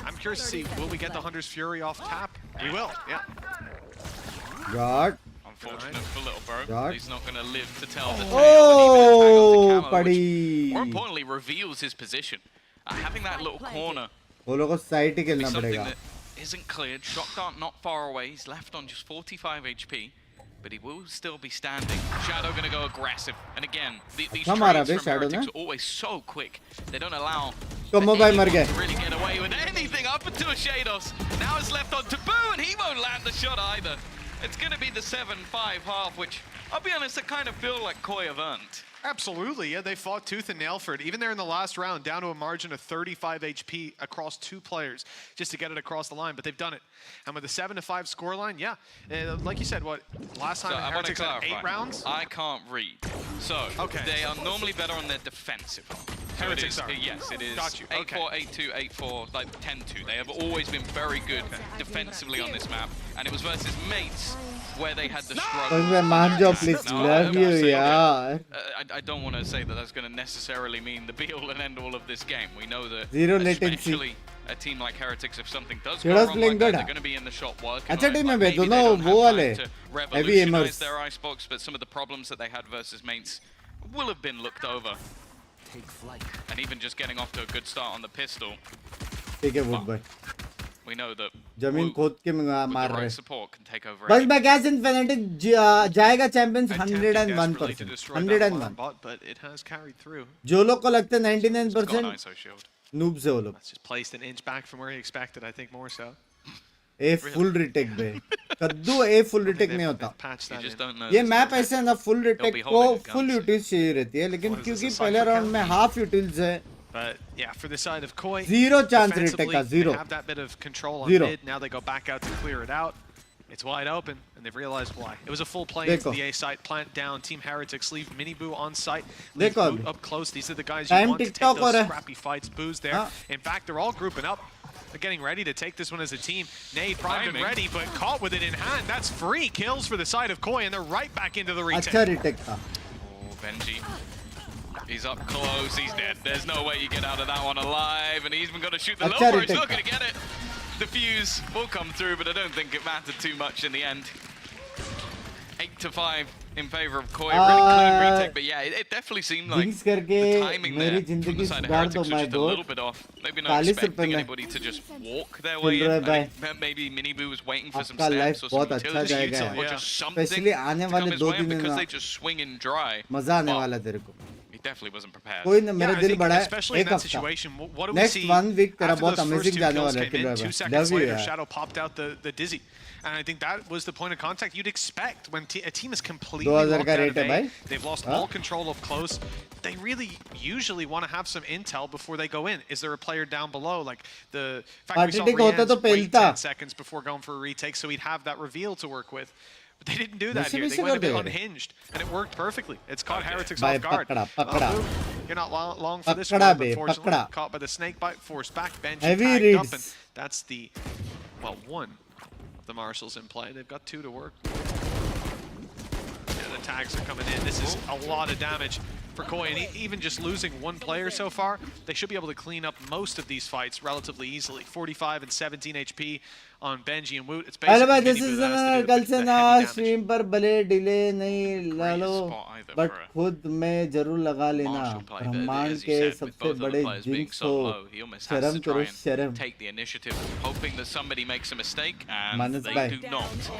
I'm curious to see, will we get the Hunter's Fury off tap? We will, yeah. God Unfortunate for little bro. God. He's not going to live to tell the tale. Oh, And even tags onto Camo, which buddy. more importantly, reveals his position. Having that little corner वो लोगों को side he be खेलना something पड़ेगा that isn't cleared. Shock dart not far away. He's left on just 45 HP, but he will still be standing. Shadow going to go aggressive. And again, these अच्छा मारा trades बे from Shadow Heretics ने are always so quick. They don't allow combo भाई मर anyone गए to really get away with anything up until Shados. Now it's left on Taboo, and he won't land the shot either. It's going to be the 7-5 half, which, I'll be honest, I kind of feel like Koi have earned. Absolutely, yeah, they fought tooth and nail for it. Even there in the last round, down to a margin of 35 HP across 2 players just to get it across the line, but they've done it. And with a 7-5 scoreline, yeah, like you said, what, last time So I want to Heretics had 8 clarify. rounds? I can't read. So, Okay. they are normally better on their defensive. So it Heretics is, are. yes, it is Got you, 8-4, okay. 8-2, 8-4, like 10-2. They have always been very good defensively on this map. And it was versus mates where they had the struggle. बस मैं मान जाओ please No, love you obviously, यार I don't want to say that that's going to necessarily mean the be-all and end-all of this game. We know that Zero latency. especially a team like Heretics, if something does go Shadow's wrong playing like that, good, they're huh? going to be in the shop working अच्छा on it. team Like, है बे, maybe they दोनों don't have वो time वाले, to heavy aimers. revolutionize their Icebox, but some of the problems that they had versus mates will have been looked over. And even just getting off to a good start on the pistol, ठीक है would भाई we know that जमीन Woot, खोद के with the मार रहे right support, can take over. बस any- मैं गैस इन्फिनिटी जाएगा champions Attempted 101% desperately to destroy that alarm 101 bot, but it has carried through. जो लोग को लगता है Got an 99% ISO shield. Noob से वो लोग That's just placed an inch back from where he expected, I think more so. A full retake बे कद्दू ए फुल रिटेक नहीं होता Patched You that just in. don't know. ये this map is- ऐसे है ना फुल रिटेक be को holding a gun, full so- utils चाहिए रहती है लेकिन What is this, क्योंकि a पहले cypher राउंड count? में हाफ यूटिल्स है But yeah, for the side of Koi, Zero chance defensively, retake का, zero. they have that bit of control on Zero. mid. Now they go back out to clear it out. It's wide open, and they've realized why. It was a full play into the A site, plant down. Team Heretics leave Miniboo on site, leave Boot up close. These are the guys you want to take those scrappy fights. Boo's there. In fact, they're all grouping up. They're getting ready to take this one as a team. Nade primed and ready, but caught with it in hand. That's 3 kills for the side of Koi, and they're right back into the retake. Oh, Benji. He's up close, he's dead. There's no way you get out of that one alive, and he's even going to shoot the lower. He's not going to get it. The fuse will come through, but I don't think it mattered too much in the end. 8-5 in favor of Koi. Really clean retake, but yeah, it definitely seemed like the timing there from the side of Heretics was just a little bit off. Maybe not expecting anybody to just walk their way in. Maybe Miniboo was waiting for some steps or some utility shoots or just something to come his way, and because they just swing in dry. He definitely wasn't prepared. Especially in that situation, what do we see? After those first 2 kills came in, 2 seconds later, Shadow popped out the Dizzy. And I think that was the point of contact you'd expect when a team is completely locked out of A. They've lost all control of close. They really usually want to have some intel before they go in. Is there a player down below? Like the fact we saw Rian's wait 10 seconds before going for a retake, so he'd have that reveal to work with. But they didn't do that here. They went a bit unhinged, and it worked perfectly. It's caught Heretics off guard. You're not long for this one, unfortunately. Caught by the snake bite, forced back, Benji tagged up, and that's the, well, one of the marshals in play. They've got 2 to work. Yeah, the tags are coming in. This is a lot of damage for Koi, and even just losing 1 player so far, they should be able to clean up most of these fights relatively easily. 45 and 17 HP on Benji and Woot. It's basically this is कल से ना stream पर भले delay नहीं ला लो, but खुद में जरूर लगा लेना. ब्रह्मांड के सबसे बड़े जिंक्स हो. शर्म करो शर्म. Take the initiative, hoping that somebody makes a mistake, and they do not.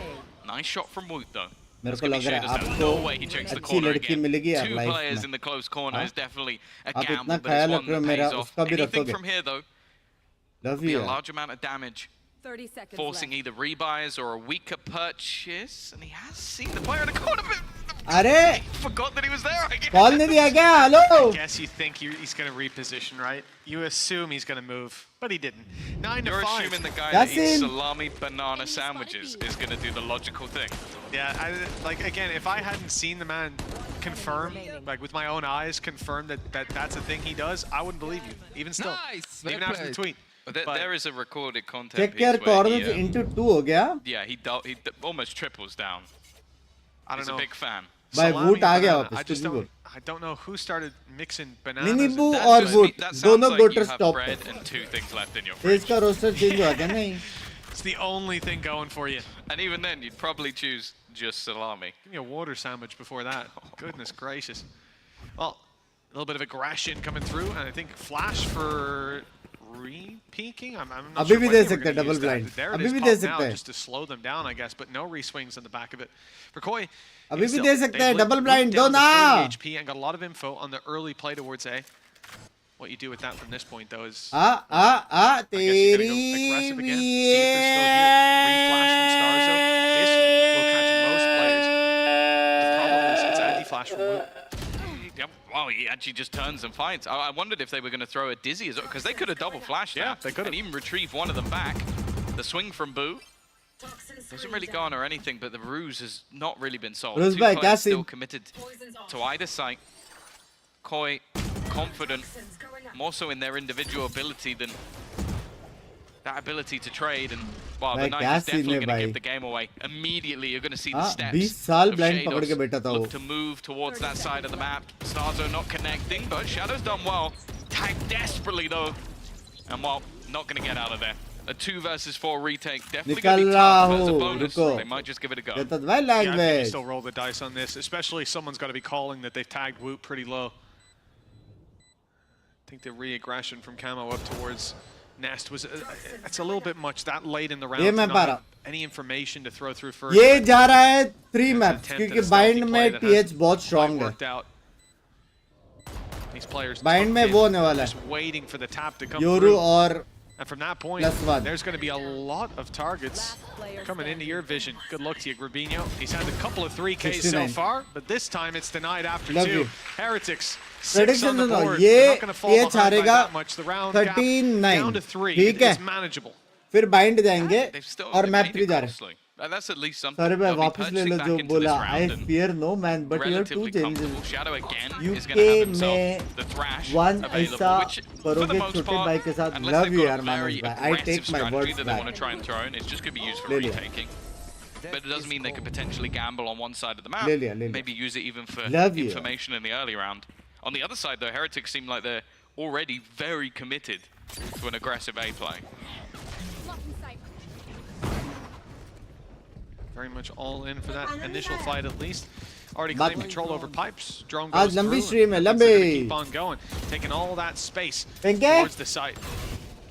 Nice shot from Woot though. मेरे को लग रहा है आपको अच्छी लड़की मिलेगी यार लाइफ में. आप इतना ख्याल रख रहे हो मेरा, उसका भी रखोगे. Love you. A large amount of damage. 30 seconds forcing either rebuys or a weaker purchase, and he has seen the player in the corner. He forgot that he was there. I guess. Call नहीं दिया क्या? Hello. I guess you think he's going to reposition, right? You assume he's going to move, but he didn't. 9 to 5. You're assuming the guy that eats salami banana sandwiches is going to do the logical thing. Yeah, like again, if I hadn't seen the man confirm, like with my own eyes, confirm that that's a thing he does, I wouldn't believe you. Even still, even after the tweet. But there is a recorded content. Check your corners into 2 हो गया. Yeah, he almost triples down. I don't know. He's a big fan. By Woot आ गया वापस. I don't know who started mixing bananas. Miniboo और Woot दोनों गोटर्स top पे. And 2 things left in your fridge. इसका roster change हुआ क्या नहीं? It's the only thing going for you. And even then, you'd probably choose just salami. Give me a water sandwich before that. Goodness gracious. Well, a little bit of aggression coming through, and I think flash for re-peeking. I'm not sure when they were going to use that. There it is popped now just to slow them down, I guess, but no re-swings on the back of it. For Koi, अभी भी दे सकते हैं double blind दो ना. HP and got a lot of info on the early play towards A. What you do with that from this point though is तेरी aggressive again. See if they're still here. Re-flash from Starzo. This will catch most players. The problem is it's anti-flash from Woot. Yep. Wow, he actually just turns and fights. I wondered if they were going to throw a Dizzy as well, because they could have double flashed that. They could have. And even retrieve one of them back. The swing from Boo doesn't really garner anything, but the ruse has not really been solved. 2 players still committed to either side. Koi confident, more so in their individual ability than that ability to trade. And wow, the knife is definitely going to give the game away. Immediately, you're going to see the steps of Shadows look to move towards that side of the map. Starzo not connecting, but Shadow's done well. Tagged desperately though, and well, not going to get out of there. A 2 versus 4 retake, definitely going to be tough as a bonus. They might just give it a go. I think you still roll the dice on this, especially someone's got to be calling that they've tagged Woot pretty low. I think the re-aggression from Camo up towards Nest was it's a little bit much that late in the round. To not have any information to throw through first. ये जा रहा है 3 maps क्योंकि bind में TH बहुत strong है. These players bind में वो होने वाला है. Just waiting for the tap to come Yoru through. और And from that point, there's going to be a lot of targets coming into your vision. Good luck to you, Grabinho. He's had a couple of 3Ks so far, but this time it's denied after 2. Heretics, 6 on the board. They're not going to fall behind by that much. The round gap down to 3. It's manageable. फिर bind जाएंगे और map 3 जा रहे हैं. That's at least something. Sorry भाई They'll be वापस ले purchasing लो back जो into बोला. this I round and fear no man, but you have two relatively changes. comfortable. Shadow again is UK going to have में himself the thrash one available, ऐसा which for the करोगे most छोटे part, भाई के साथ. unless Love they've you got यार a Manas very भाई. I aggressive take my strategy words that they want back. to try and throw in, it's just going to be used for ले लिया. retaking. But it doesn't mean they could potentially gamble on one side of the map. ले लिया, ले लिया. Maybe use it even for Love you. information in the early round. On the other side, though, Heretics seem like they're already very committed to an aggressive A play. Very much all in for that initial fight at least. Already claimed control over pipes. Drone goes आज through. लंबी stream है, and they're gonna लंबी. keep on going, taking all that space पिंके towards the site.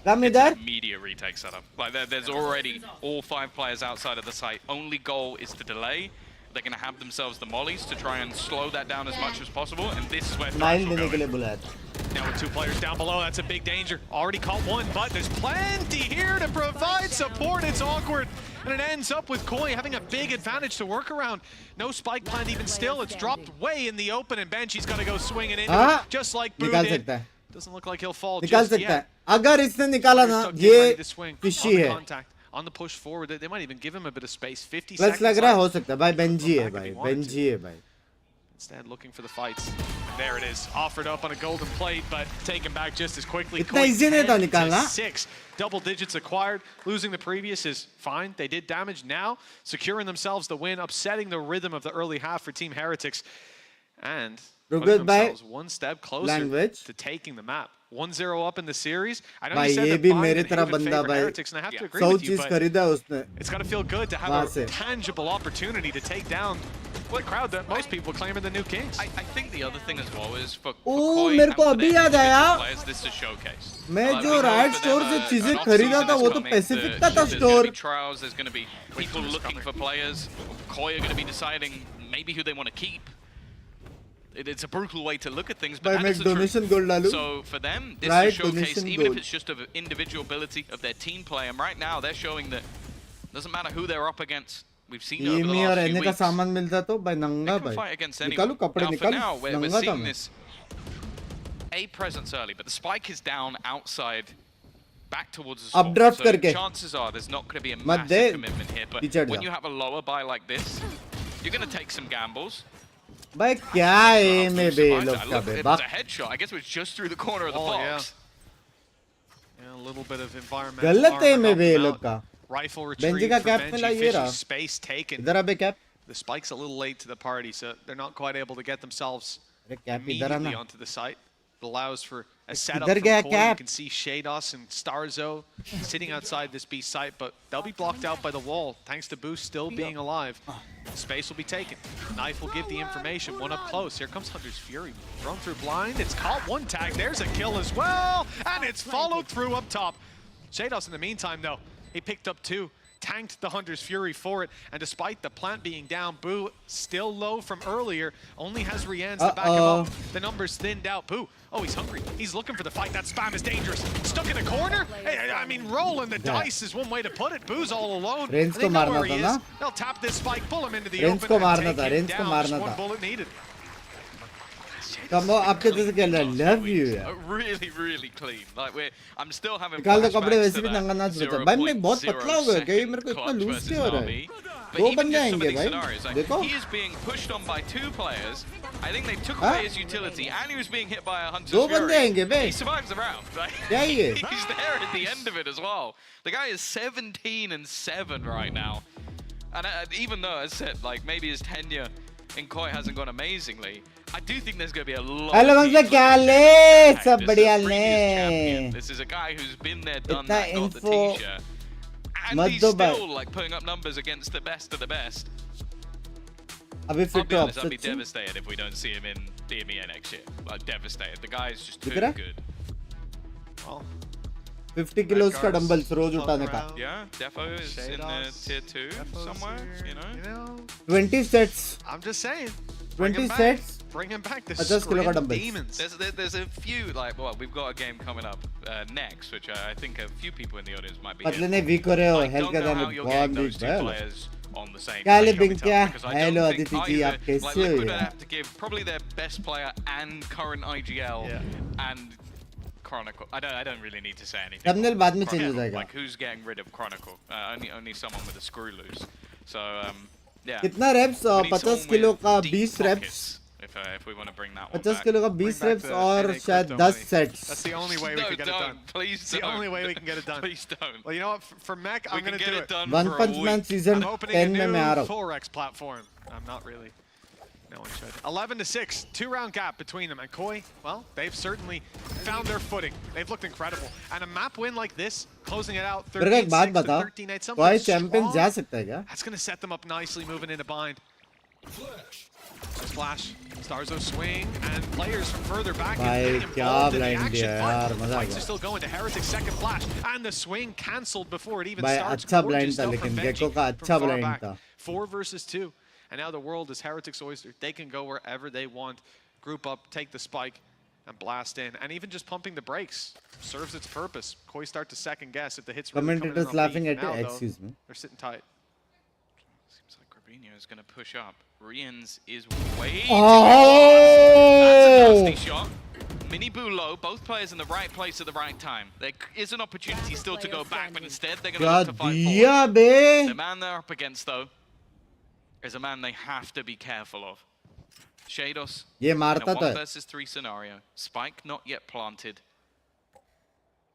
Come It's इधर. an immediate retake setup. Like there's already all 5 players outside of the site. Only goal is to delay. They're going to have themselves the mollies to try and slow that down as much as possible. And this is where Smile Thrash will देने go के in. लिए बुलाया था. Now with 2 players down below, that's a big danger. Already caught one, but there's plenty here to provide support. It's awkward. And it ends up with Koi having a big advantage to work around. No spike plant even still. It's dropped way in the open, and Benchy's got to go swinging into हाँ, it, just like Boo निकाल did. सकता है. Doesn't look like he'll fall निकाल just सकता है. yet. अगर इसने निकाला ना Players still getting ready ये to swing fishy on the है. contact, on the push forward. They might even give him a bit of space. 50 plus seconds लग रहा है हो left. सकता है भाई. बेंजी है Back if भाई. he wanted to. बेंजी है भाई. Instead, looking for the fights. There it is, offered up on a golden plate, but taken back just as quickly. इतना Koi easy नहीं था 10 to निकालना. 6, double digits acquired. Losing the previous is fine. They did damage now, securing themselves the win, upsetting the rhythm of the early half for Team Heretics, and Rugged putting by themselves one step closer language. to taking the map. 1-0 up in the series. I know भाई you said ये that भी Bind मेरे and तरह Haven बंदा favor भाई. Heretics, and I have to agree 100 with you, चीज but खरीदा उसने. it's got to feel good to have वहाँ a से. tangible opportunity to take down what crowd that most people claim are the new kings. I think the other thing as well is for oh, Koi मेरे and को for अभी their याद आया. individual players, this is a showcase. मैं Like, जो we know right for store them, से चीजें an खरीदा off-season था is वो तो coming, पैसिफिक का था there's store. going to be trials, there's going to be people looking for players. Koi are going to be deciding maybe who they want to keep. It's a brutal way to look at things, but भाई मैं that is एक the truth. Donation gold डालूं. So for them, this Right, is a showcase, donation even if goal. it's just of individual ability of their team play. And right now, they're showing that doesn't matter who they're up against. We've seen it over the EMEA और last few एने का weeks. सामान मिलता तो भाई They नंगा can भाई. fight against निकालू anyone. कपड़े Now, for निकाल. now, we're नंगा था seeing मैं. this A presence early, but the spike is down outside, back towards the spawn. Updraft So करके. chances are there's not going to be a मत दे. massive commitment here. But कीचड़ when जा. you have a lower buy like this, you're going to take some gambles. भाई क्या है में बे Survived लोग that. का Look, बे it was बाप. a headshot. I guess it was just through the corner of the Oh, yeah. box. Yeah, a little bit of environmental गलत है armor में helped बे them लोग out. का. Rifle Benji retrieved का for cap Benji, मिला ये fishy रहा. space taken. इधर अबे cap. The spike's a little late to the party, so they're not quite able to get themselves अरे कैप इधर immediately आना. onto the site. It allows for a setup किधर from गया Koi. Cap? You can see Shados and Starzo sitting outside this B site, but they'll be blocked out by the wall, thanks to Boost still being alive. Space will be taken. Knife will give the information. One up close. Here comes Hunter's Fury. Thrown through blind. It's caught. One tag. There's a kill as well. And it's followed through up top. Shados in the meantime, though, he picked up 2. Tanked the Hunter's Fury for it, and despite the plant being down, Boo, still low from earlier, only has Rian's to back him up. The numbers thinned out. Boo, oh, he's hungry. He's looking for the fight. That spam is dangerous. Stuck in a corner? Hey, I mean, rolling the dice is one way to put it. Boo's all alone. Reigns They को know मारना where he था is. ना? They'll tap this spike, pull him into the Reigns open, को मारना and था, take Reigns him को down. मारना Just one था. bullet needed. कम आपके जैसे खेल रहा है. Love you यार. Really, really clean. Like I'm still having निकाल दो flashbacks कपड़े वैसे to भी that नंगा नाच बचा. भाई मैं बहुत पतला हो गया. क्या मेरे को इतना clutch लूज versus क्यों हो रहा है? Na'Vi. But दो even बंदे just some of आएंगे these भाई. scenarios, like, देखो. he is being pushed on by 2 players. I think they took Huh? away his utility, and he was being hit by a Hunter's दो Fury. बंदे आएंगे बे. He survives the round. Like, क्या ये? he's there at the end of it as well. The guy is 17-7 right now. And even though, as I said, like maybe his tenure in Koi hasn't gone amazingly, I do think there's going to be a lot hello of बंदा teams क्या looking to ले? attack. सब This is a बढ़िया previous champion. ले. This is a guy who's been there, done इतना that, got the info t-shirt. And मत he's दो still भाई. like putting up numbers against the best of the best. अभी I'll fit be हो honest, I'd be सच्ची. devastated if we don't see him in the EMEA next year. Like devastated. The guy is just too दिख रहा है? good. Well, 50 kilos का dumbbells रोज उठाने का. Yeah, Defo is in tier 2 Defo's somewhere, here, you know. 20 sets. I'm just saying. 20 sets. Bring him back. The 50 kilo का Scrim dumbbells. Demons. There's a few, like, well, we've got a game coming up next, which I think a few people in the audience might be पतले here ने for. Week हो रहे हो. I hello don't का know how दाने you're बहुत getting week those two है. players on the same क्या ले page, बिंग क्या? because I hello don't think Aditi ji, either, आप कैसे like, हो Liquid would यार? have to give probably their best player and current IGL and Chronicle. I don't really need to say anything. Thumbnail बाद में change हो Chronicle. जाएगा. Like who's getting rid of Chronicle? Only someone with a screw loose. So yeah. कितना reps? We need 50 someone kilo with का deep 20 pockets, reps. if we want to bring that one 50 back. Kilo का 20 Bring back reps the और NA शायद crypto 10 money. sets. That's the only way we No, can get it done. Please It's the don't. only way we can get it done. Please don't. Well, you know what? For Mech, I'm We going can to get do it it. done One for a Punch Man week. season I'm opening 10 a में मैं आ new रहा हूँ. Forex platform. I'm not really. No one should. 11-6, 2-round gap between them. And Koi, well, they've certainly found their footing. They've looked incredible. And a map win like this, closing it out 13-6 to 13-8, something कोई champion जा strong. सकता है क्या? That's going to set them up nicely, moving into bind. Nice flash. Starzo swing, and players from further back भाई getting क्या involved in the blind action. दिया But यार, the मजा आ fights गया. are still going to Heretic's second flash, and the swing cancelled before it even भाई starts. अच्छा Gorgeous blind था stuff लेकिन from गेको Benji का from अच्छा far blind back. था. 4 versus 2, and now the world is Heretic's oyster. They can go wherever they want, group up, take the spike, and blast in. And even just pumping the brakes serves its purpose. Koi start to second guess if the hits really come in Commentators on laughing beat. at Now, it. though, Excuse me. they're sitting tight. Seems like Grabinho is going to push up. Rians is way Oh! That's a nasty shot. Mini Boo low, both players in the right place at the right time. There is an opportunity still to go back, but instead they're going to क्या look to fight दिया forward. Bay? The man they're up against, though, is a man they have to be careful of. Shados ये in a मारता तो 1 है. versus 3 scenario. Spike not yet planted.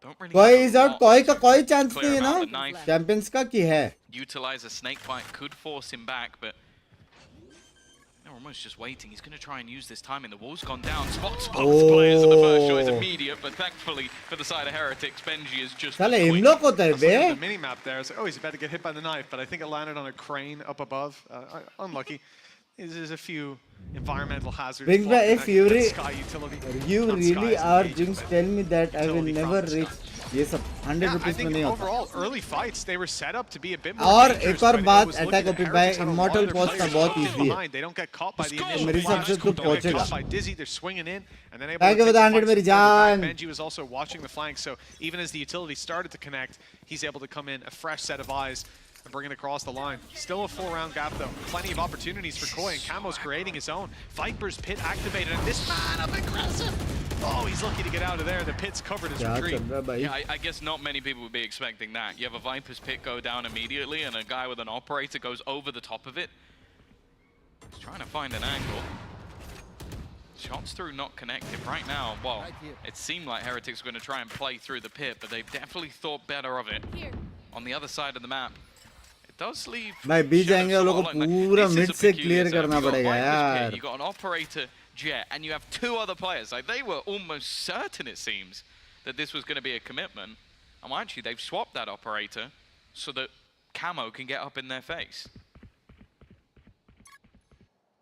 Don't really कोई have is a out, lot कोई का to कोई chance clear नहीं है him ना. out. The knife, चैंपियंस का की है. utilize a snake bite, could force him back, but they're almost just waiting. He's going to try and use this timing. The wall's gone down. Spots both players, and the first shot is Oh. immediate, but thankfully for the side of Heretics, Benji is just साले quick. इन लोग होता है I was looking at bay. the mini map there. I was like, oh, he's about to get hit by the knife, but I think it landed on a crane up above. Unlucky. There's a few environmental hazards. Binks, blocking if that you sky utility. You Not really skies, are engagement, Jinx. but Tell me that I will utility from never the reach. sky. ये सब 100 Yeah, I rupees में think नहीं होता. overall, early fights, they were set up to be a bit more और dangerous, एक और but it बात was looking attack at OP by Heretics had a lot Immortal of their Post का players बहुत tucked in easy है. behind. They don't get caught by the Let's go. initial मेरे हिसाब flash. से तो They don't get पहुंचेगा. caught by Dizzy. They're swinging in, and then able Thank to you for take the the 100 fights मेरी further back. जान. Benji was also watching the flank, so even as the utility started to connect, he's able to come in, a fresh set of eyes, and bring it across the line. Still a 4-round gap, though. Plenty of opportunities for Koi, and Camo's creating his own. Viper's pit activated, and this man up aggressive. Oh, he's lucky to get out of there. The pit's covered his क्या retreat. चल रहा है भाई? Yeah, I guess not many people would be expecting that. You have a Viper's pit go down immediately, and a guy with an operator goes over the top of it. He's trying to find an angle. Shots through not connected right now. Well, it seemed like Heretics were going to try and play through the pit, but they've definitely thought better of it. On the other side of the map, it does leave. भाई बीच Shadow जाएंगे वो लोग को somewhat like- पूरा this is mid a से peculiar clear setup. करना You've got पड़ेगा Viper's pit, यार. you've got an operator jet, and you have 2 other players. Like, they were almost certain, it seems, that this was going to be a commitment. And well, actually, they've swapped that operator so that Camo can get up in their face.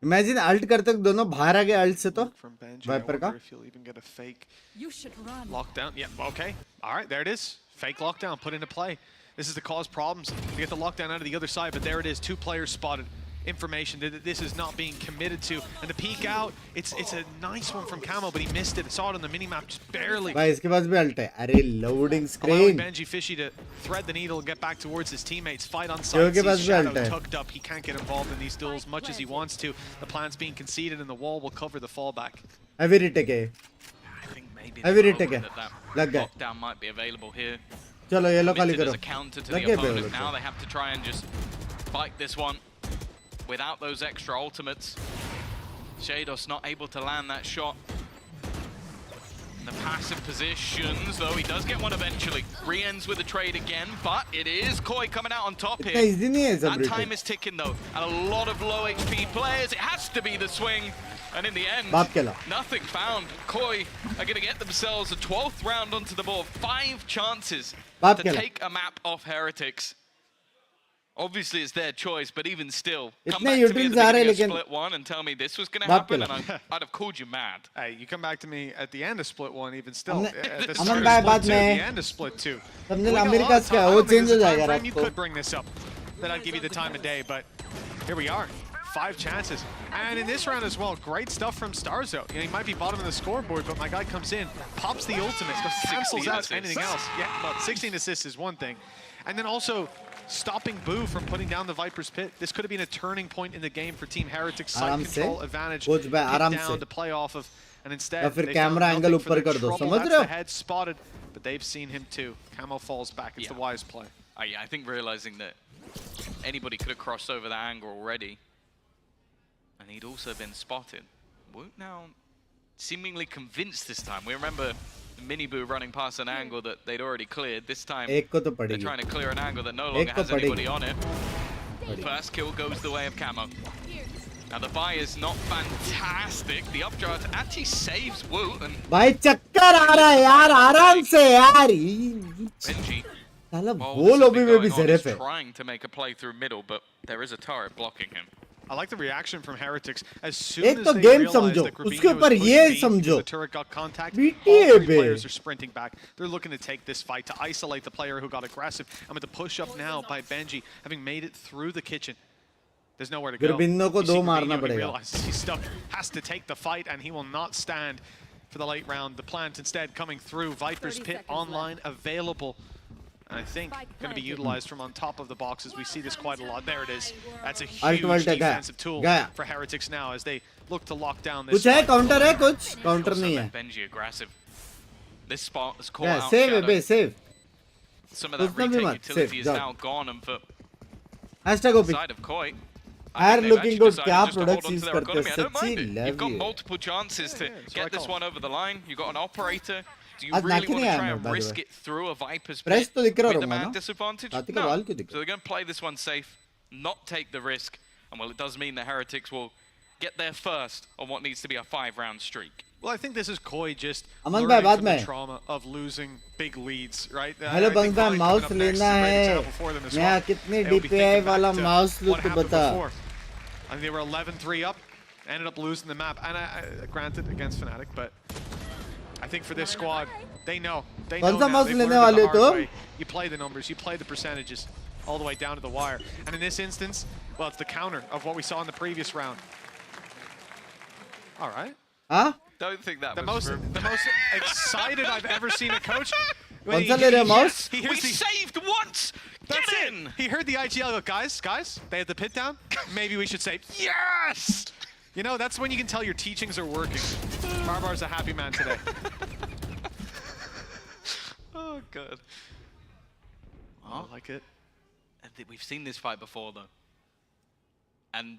Imagine ult करते दोनों बाहर आ गए alt से तो From Benji, Viper I का. wonder if he'll even get a fake You should run. lockdown. Yeah, okay. All right, there it is. Fake lockdown put into play. This is to cause problems to get the lockdown out of the other side, but there it is. 2 players spotted. Information that this is not being committed to. And the peek out, it's a nice one from Camo, but he missed it. Saw it on the minimap just barely. भाई इसके पास भी alt है. अरे loading Allowing screen. Benji Fishy to thread the needle and get back towards his teammates. Fight on Yo sight. के पास Sees भी Shadow ult है. tucked up. He can't get involved in these duels much as he wants to. The plan's being conceded and the wall will cover the fallback. Heavy retake है. I think maybe Heavy they're retake hoping है. that लग गए. lockdown might be available here. चलो ये लो खाली Committed करो. as a counter to लग the गए पे वो opponent. लोग Now को. they have to try and just fight this one without those extra ultimates. Shados not able to land that shot. In the passive positions, though, he does get one eventually. Re-ends with the trade again, but it is Koi coming out on top इतना here. easy नहीं है सब That time retake. is ticking, though, and a lot of low HP players. It has to be the swing. And in the end, बाप केला. nothing found. Koi are going to get themselves a 12th round onto the board. 5 chances बाप to केला. take a map off Heretics. Obviously, it's their choice, but even still, come इतने back to me at the utils आ रहे beginning of लेकिन split 1 and tell me this was going to बाप happen, केला. and I'd have called you mad. Hey, you come back to me at the end of split 1, even still. हमने- At the Aman start of भाई split बाद 2, में- the end of split 2. समझे We got a America lot of का time. I वो don't think change there's हो a जाएगा time रात frame you को. could bring this up. That I'd give you the time of day, but here we are. 5 chances. And in this round as well, great stuff from Starzo. You know, he might be bottom of the scoreboard, but my guy comes in, pops the ultimate, cancels 16 out assists. anything else. Yeah, well, 16 assists is one thing. And then also stopping Boo from putting down the Viper's pit. This could have been a turning point in the game for Team Heretics. Side आराम से. control advantage. कुछ भाई Pick आराम down से. to play off of. And instead, या फिर they camera found angle nothing for ऊपर their कर दो. trouble. समझ That's रहे हो? the head spotted, but they've seen him too. Camo falls back. It's the Yeah. wise play. I think realizing that anybody could have crossed over that angle already. And he'd also been spotted. Woot now seemingly convinced this time. We remember Miniboo running past an angle that they'd already cleared. This time they're trying to clear an angle that no longer has anybody on it. First kill goes the way of Camo. Now the buy is not fantastic. The updraft actually saves Woot and भाई चक्कर आ रहा है यार आराम से यार Benji. साला वो लॉबी में भी ज़रफ़ है trying to make a play through middle, but there is a turret blocking him. I like the reaction from Heretics. As soon एक as तो they गेम realized समझो that Grabinho उसके ऊपर was ये pushing समझो the turret got contact. BTA All three bay players are sprinting back. They're looking to take this fight to isolate the player who got aggressive. I'm at the push up now by Benji, having made it through the kitchen. There's nowhere to go. Grabinho को You see दो मारना Grabinho, he पड़ेगा realizes he's stuck, has to take the fight, and he will not stand for the late round. The plant instead coming through. Viper's Pit online, available. And I think going to be utilized from on top of the boxes. We see this quite a lot. There it is. That's a huge defensive tool for Heretics now as they look to lock down this. कुछ है counter है कुछ counter नहीं है Benji aggressive. This spot is caught out. Save है बे save Some of that retake utility is now gone, and for hashtag OP side of Koi, Are looking good. क्या just to hold products on to use their करते economy. हैं I don't mind सच्ची it. love You've got you multiple chances to get this one over the line. You've got an operator. Do you आज really नाकी want नहीं to आया try मैं and by the risk way it through a Viper's Press Pit तो दिख रहा with the होगा man ना disadvantage? नाकी का No. बाल क्यों दिख So they're going to play this one safe, not take the risk. And well, it does mean the Heretics will get there first on what needs to be a 5-round streak. Well, I think this is Koi just Aman learning भाई from बाद the में trauma of losing big leads, right? Hello बंस भाई mouse लेना है नया कितनी DPI वाला माउस लूँ तो बता I think they were 11-3 up, ended up losing the map, and granted against Fnatic, but I think for this squad, they know now, they've learned it the hard way. You play the numbers, you play the percentages, all the way down to the wire. And in this instance, well, it's the counter of what we saw in the previous round. All right. हाँ Don't think that the was most excited I've ever seen a coach. कौन सा ले रहे mouse We saved once. That's Get it. in. He heard the IGL go, guys, they had the pit down. Maybe we should say, Yes. you know, that's when you can tell your teachings are working. Barbar's a happy man today. Oh, God. I like it. We've seen this fight before, though. And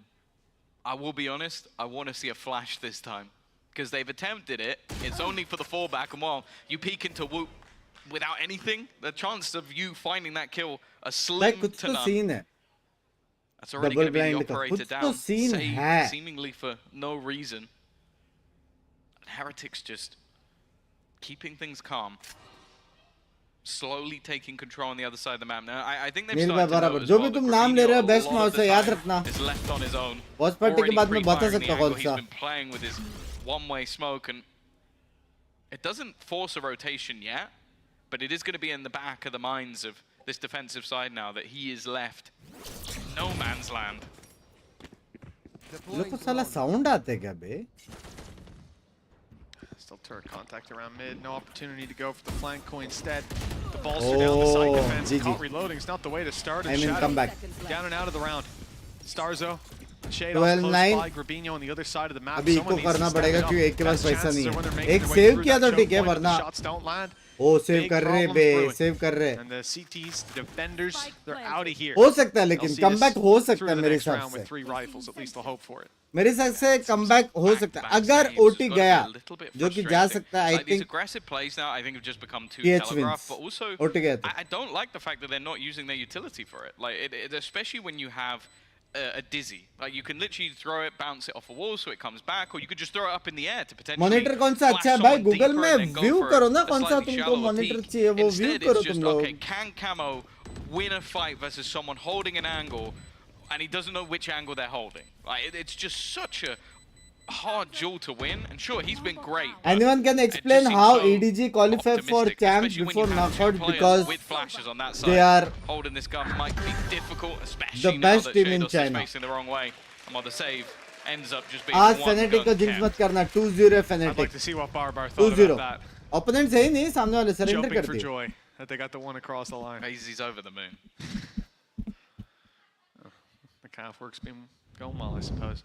I will be honest, I want to see a flash this time. Because they've attempted it. It's only for the fallback. And while you peek into Woot without anything, the chance of you finding that kill are slim to none. That's already going to be the operator down, saved seemingly for no reason. And Heretics just keeping things calm. Slowly taking control on the other side of the map. Now, I think they've started to know as जो well भी that तुम नाम ले रहे हो Grabinho, best a lot mouse of है the याद time, रखना is left on his own. Boss party के बाद में बता Pre-firing the सकता कौन angle. सा He's been playing with his one-way smoke, and it doesn't force a rotation yet, but it is going to be in the back of the minds of this defensive side now that he is left no man's land. लोग को साला sound आते क्या बे Still turret contact around mid. No opportunity to go for the flank coin instead. The bolster down the side defense. GG. Caught reloading is not the way to start. I mean come back Down and out of the round. Starzo. Shade 12-9 close by. Grabinho on the other side of the map. अभी eco करना पड़ेगा क्योंकि एक के पास पैसा नहीं है एक सेव किया तो ठीक है वरना ओ सेव कर रहे बे सेव कर रहे And the CTs, the defenders, they're out of here. हो सकता है लेकिन कमबैक हो सकता है मेरे हिसाब से with 3 rifles, at least they'll hope for it. मेरे हिसाब से कमबैक हो सकता है अगर ओटी गया जो कि जा सकता है आई These think aggressive plays now I think have just become too TH telegraphed, wins but also OT गया तो I don't like the fact that they're not using their utility for it. Like especially when you have a dizzy, like you can literally throw it, bounce it off a wall so it comes back, or you could just throw it up in the air to potentially monitor कौन सा अच्छा है भाई Google में view करो ना कौन सा तुमको मॉनिटर चाहिए वो व्यू करो तुम लोग okay, can Camo win a fight versus someone holding an angle and he doesn't know which angle they're holding? Like it's just such a hard duel to win, and sure he's been great. Anyone can explain how EDG qualify for champs before knockout because with flashes on that side, they are holding this gun might be difficult, especially the best now that team in Shados China. is facing the wrong way. And while the save ends up just being आज one Fnatic को gun jinx kept. मत करना 2-0 I'd Fnatic like to see what Barbar thought 2-0 about that. opponent सही नहीं सामने वाले surrender Jumping कर for दिए joy that they got the one across the line. He's over the moon. The calf work's been going well, I suppose.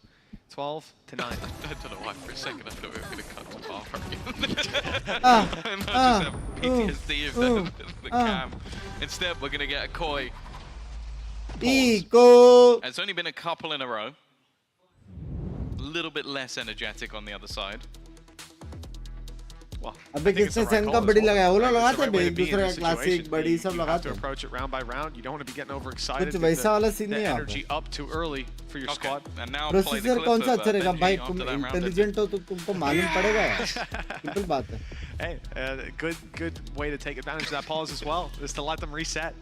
12-9. I don't know why for a second I thought we were going to cut to Barber again. And I just have PTSD of the cam. Instead, we're going to get a Koi pause. Eco. It's only been a couple in a row. A little bit less energetic on the other side. Well, अबे किसने सेन का बड़ी लगाया? वो लोग लगाते हैं एक दूसरे का क्लासिक बड़ी सब You have लगाते to हैं. approach it round by round. You don't want to be getting overexcited. कुछ get वैसा वाला सीन the नहीं आता. energy up too early for your Okay, squad. and now play the processor clip कौन सा of अच्छा रहेगा Benji भाई? after तुम that round इंटेलिजेंट हो तो तुमको मालूम पड़ेगा यार. सिंपल बात है. Hey, good way to take advantage of that pause as well, is to let them reset.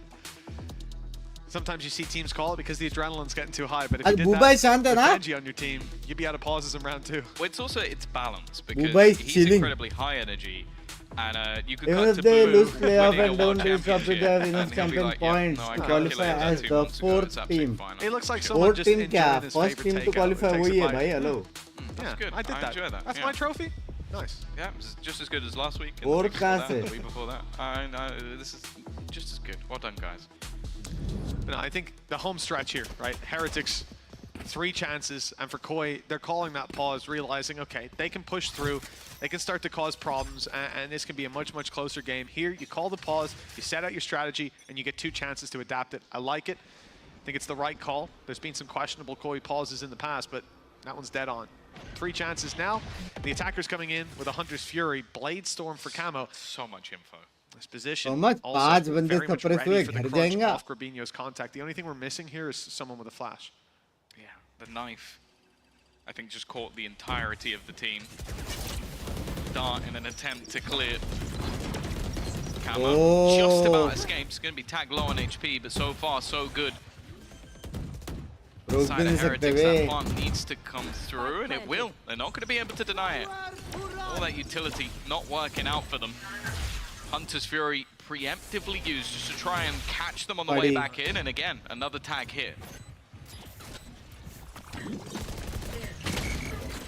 Sometimes you see teams call it because the adrenaline's getting too high, but if you did Mumbai that शांत है with ना? Benji on your team, you'd be out of pauses in round 2. Well, it's also balance Mumbai because is he's chilling. incredibly high energy, and you could Even cut if to they Boo lose playoff winning a and world don't reach up to championship, their and winners he'll be champion like, yeah, points no, I to calculated qualify that as 2 the months ago, fourth it's absolutely team. fine. It looks like Sure. someone Fourth just team enjoying क्या? his First favorite team to takeout. qualify Takes a वही है bite. भाई. Hello. That's Yeah, good. I did that. enjoy that. That's yeah. my trophy. Nice. Yeah, it's just as good as last week. And Fourth the week before class that, है. the week before that. This is just as good. Well done, guys. But no, I think the home stretch here, right? Heretics, 3 chances, and for Koi, they're calling that pause, realizing, okay, they can push through, they can start to cause problems, and this can be a much, much closer game. Here, you call the pause, you set out your strategy, and you get 2 chances to adapt it. I like it. I think it's the right call. There's been some questionable Koi pauses in the past, but that one's dead on. 3 chances now. The attacker's coming in with a Hunter's Fury, Blade Storm for Camo. So much info. This position So much. also 5 बंदे very much suppress ready हुए for the घर crunch जाएंगा. off Corbinho's contact. The only thing we're missing here is someone with a flash. Yeah, the knife, I think, just caught the entirety of the team. Dart in an attempt to clear. Camo just about escapes. Going to be tagged low on HP, but so far so good. रोक भी Side नहीं of सकते Heretics, way. that plant needs to come through, and it will. They're not going to be able to deny it. All that utility not working out for them. Hunter's Fury preemptively used just to try and catch them on the way Buddy. back in, and again, another tag hit.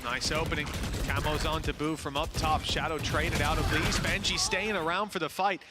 Nice opening. Camo's on to Boo from up top. Shadow traded out of Lee's. Benji staying around for the fight.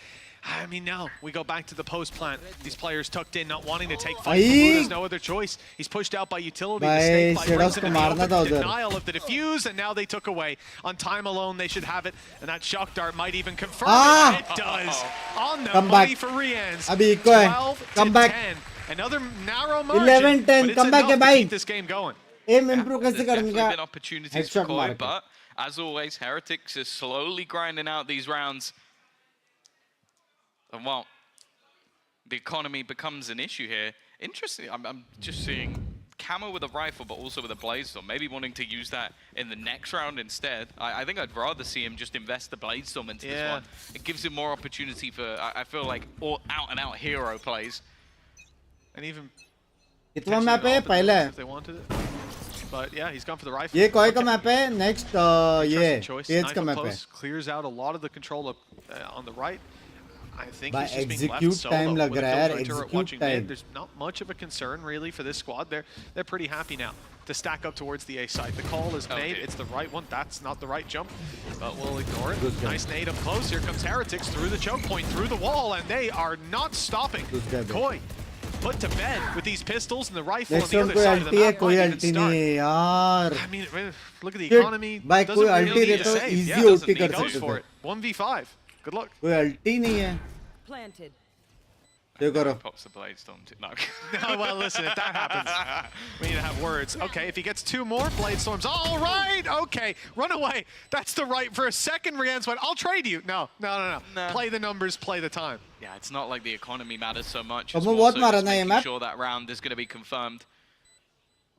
I mean, now we go back to the post plant. These players tucked in, not wanting to take fight. Boo has no other choice. He's pushed out by utility. The snake bite brings him to the open. Denial of the defuse, and now they took away. On time alone, they should have it, and that shock dart might even confirm it. It does. On the money for Rians. अभी eco है. 12 Come to back. 10. Another narrow margin. 11-10. But it's Come back, enough to भाई. keep this game going. Aim improve कैसे There's करेंगे? definitely been opportunities for Headshot Koi, मार के. but as always, Heretics is slowly grinding out these rounds. And well, the economy becomes an issue here. Interesting, I'm just seeing Camo with a rifle, but also with a Blade Storm. Maybe wanting to use that in the next round instead. I think I'd rather see him just invest the Blade Storm into this one. It gives him more opportunity for, I feel like, all out-and-out hero plays. And even कितना map है पहले? if they wanted it. But yeah, he's gone for the rifle. ये कोई का map है? Next ये choice. तेज Knife का up map है. close, clears out a lot of the control up, on the right. I think By he's just being left execute solo time with लग a रहा है यार, filter turret execute watching mid. time. There's not much of a concern really for this squad. They're pretty happy now to stack up towards the A side. The call is made. It's the right one. That's not the right jump, but we'll ignore it. Nice nade up close. Here comes Heretics through the choke point, through the wall, and they are not stopping. Koi put to bed with these pistols and the rifle on Next the one other कोई side of the ulti है map. कोई Might even ulti start. नहीं है यार. I mean, look at the Shit, economy. भाई Doesn't कोई really ulti need they to तो save. easy Yeah, ulti doesn't कर need goes सकते for थे. it. 1v5. Good luck. कोई ulti नहीं है. Planted. देखो रो. Pops the Blade Storm too. No. No, well, listen, if that happens, we need to have words. Okay, if he gets 2 more Blade Storms, all right, okay, run away. That's the right for a second. Rian's went, I'll trade you. No. Nah. Play the numbers, play the time. Yeah, it's not like the economy matters so much. अब It's वो more बहुत so मारा just ना ये making map. sure that round is going to be confirmed.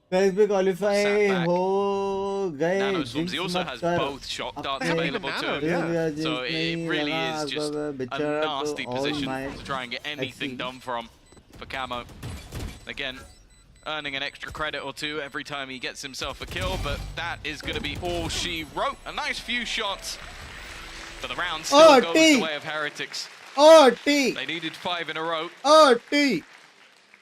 Guys भी qualify Sat back. हो गए. Nanoswarms, he also has both shock darts available to him. Yeah. So it really is just a nasty position to try and get anything done from for Camo. Again, earning an extra credit or 2 every time he gets himself a kill, but that is going to be all she wrote. A nice few shots, but the round still goes the way of Heretics. They needed 5 in a row.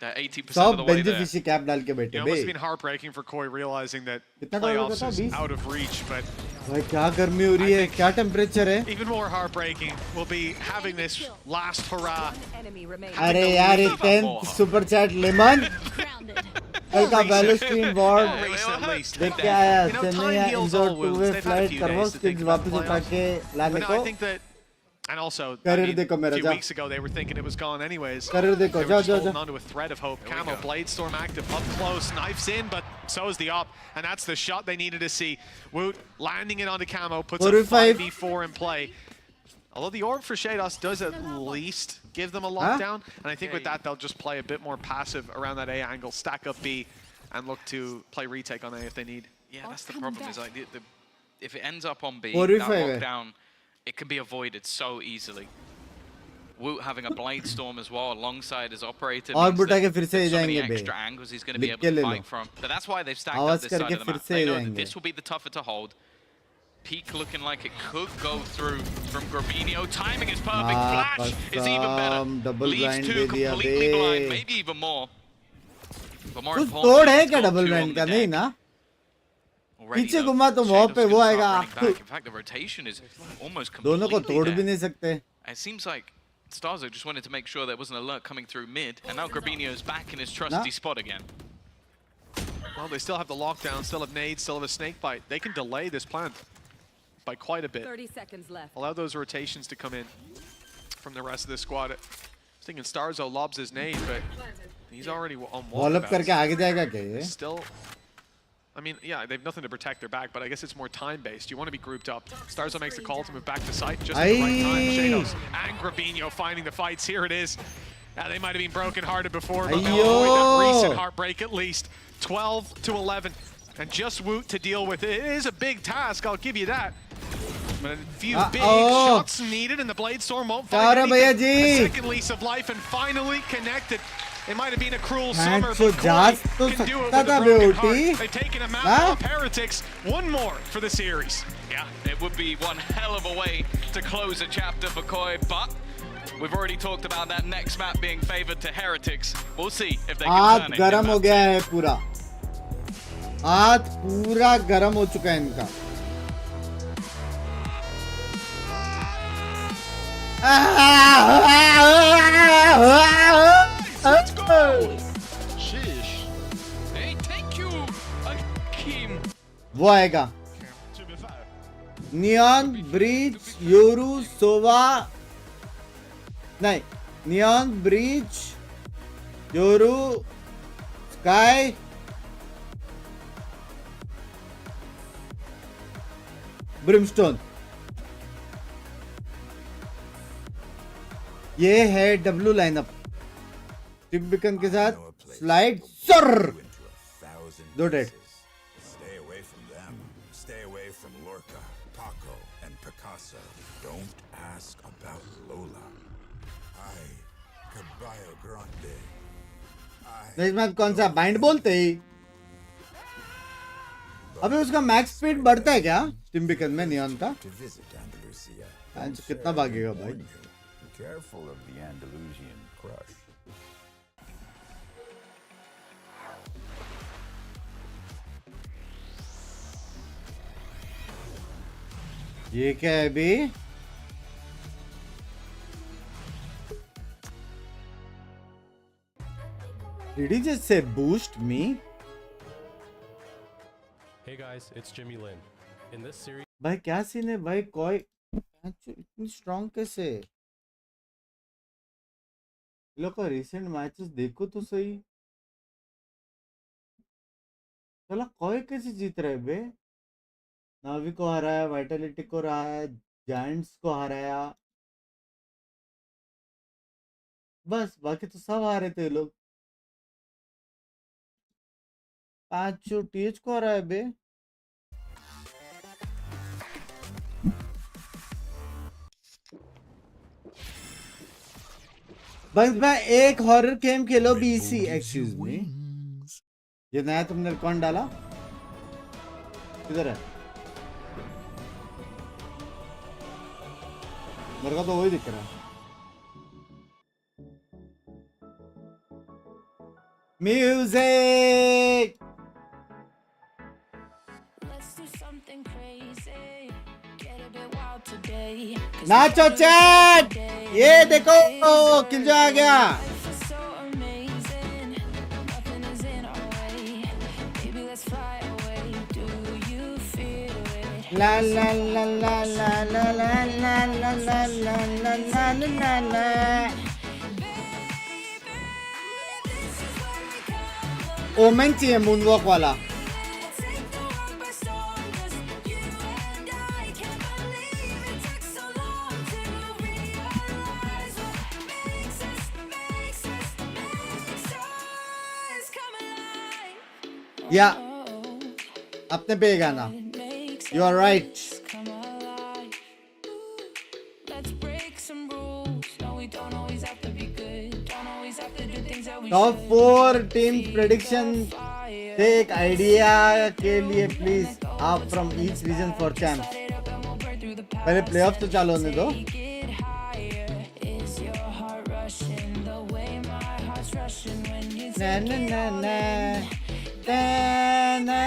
They're 80% of the way there. Benji cap डाल के बैठे You know, it must have बे. been heartbreaking for Koi realizing that कितना dollar playoffs का था? is 20? out of reach, but भाई क्या गर्मी हो रही है? क्या टेम्परेचर है? even more heartbreaking will be having this last hurrah. One enemy remains. अरे यार ये 10th सुपर चैट लेमन. कल का Valo stream war Race at least. देख के आया. You know, time Chennai heals Indore all 2 wounds. वे They've had a flight few करवाओ days to think skills about वापस उठा playoffs. के But लाने no, को. I think that And also, Career I mean, देखो a मेरा few जा. weeks ago they were thinking it was gone anyways. Career देखो, They were जा, just जा, holding जा. onto a thread of hope. Here we Camo, go. Bladestorm active, up close, knifes in, but so is the op. And that's the shot they needed to see. Woot landing it onto Camo, puts a 4v5. 5v4 in play. Although the orb for Shados does at least give them a lockdown. And I think with that, they'll just play a bit more passive around that A angle, stack up B, and look to play retake on A if they need. Yeah, that's the problem. Is like if it ends up on B, 4v5 that है. lockdown, it can be avoided so easily. Woot having a blade storm as well alongside his operator. और means बुटा that के फिर से there's so many जाएंगे बे. extra angles he's going to be लिख able के to ले लो. fight from. But that's why they've stacked आवाज up this side करके of the फिर map. से They know that जाएंगे. this will be the tougher to hold. Peak looking like it could go through from Grabinho. Timing is perfect. Flash is even better. double Leaves blind two दे दिया completely bay. blind, maybe even more. But more कुछ importantly, तोड़ है he's क्या got double two band on का the नहीं deck. ना. Already, पीछे though, घुमा तो वहाँ Shadows पे वो gonna आएगा. start running back. In fact, the rotation is almost दोनों को completely तोड़ there. भी नहीं सकते. It seems like Starzo just wanted to make sure there was an alert coming through mid, and now Grabinho's back in his trusty spot again. Well, they still have the lockdown, still have nades, still have a snake bite. They can delay this plant by quite a bit. 30 seconds left. Allow those rotations to come in from the rest of the squad. I was thinking Starzo lobs his nade, but he's already on Wall up करके walkabouts. आगे जाएगा क्या ये? Still, I mean, yeah, they have nothing to protect their back, but I guess it's more time-based. You want to be grouped up. Starzo makes the call to move back to site just at the right time. Shadows and Grabinho finding the fights. Here it is. They might have been broken-hearted before, but they'll avoid that recent heartbreak at least. 12 to 11, and just Woot to deal with it. It is a big task, I'll give you that. But a few big shots needed, and the Bladestorm won't find anything. A second lease of life, and finally connected. It might have been a cruel summer, but Koi can do it with a broken heart. They've taken a map off Heretics. One more for the series. Yeah, it would be one hell of a way to close a chapter for Koi, but we've already talked about that next map being favored to Heretics. We'll see if they can हाथ turn it. गरम हो गया है पूरा. हाथ पूरा गरम हो चुका है इनका. Let's go! Sheesh. Hey, thank you, Akim. वो आएगा. नियॉन ब्रीच योरू सोवा नहीं neon breach Yoru sky Brimstone. ये है डब्ल्यू लाइनअप. टिप बिकन के साथ स्लाइड सर. दो dead. Stay away from them. Stay away from Lorca, Paco, and Picasso. Don't ask about Lola. I, Caballo Grande. Next match कौन सा bind बोलते ही. अबे उसका मैक्स स्पीड बढ़ता है क्या टिम बिकन में नियॉन का? To visit Andalusia. आज कितना भागेगा भाई? Be careful of the Andalusian crush. ये क्या है बे? Did he just say boost me? Hey guys, it's Jimmy Lin. In this series, भाई क्या सीन है भाई? कोई इतनी स्ट्रांग कैसे? लोग का रिसेंट मैचेस देखो तो सही. चला कोई कैसे जीत रहे बे? नावी को हराया, वाइटलिटी को हराया, जायंट्स को हराया. बस बाकी तो सब हारे थे लोग. 5 टीएच को हराया बे. बस मैं एक हॉरर गेम खेलो बीसी. एक्सक्यूज मी, ये नया तुमने कौन डाला? किधर है? मेरे को तो वही दिख रहा है. म्यूजिक नाचो चैट. ये देखो किल जो आ गया. La la la la la la la la la la la la la la la. Omen चाहिए मूनवॉक वाला. या अपने पे गाना. You are right. Top 4 team prediction से एक आइडिया के लिए प्लीज आप from each reason for champ. पहले प्लेऑफ तो चालू होने दो. ना ना ना ना ना.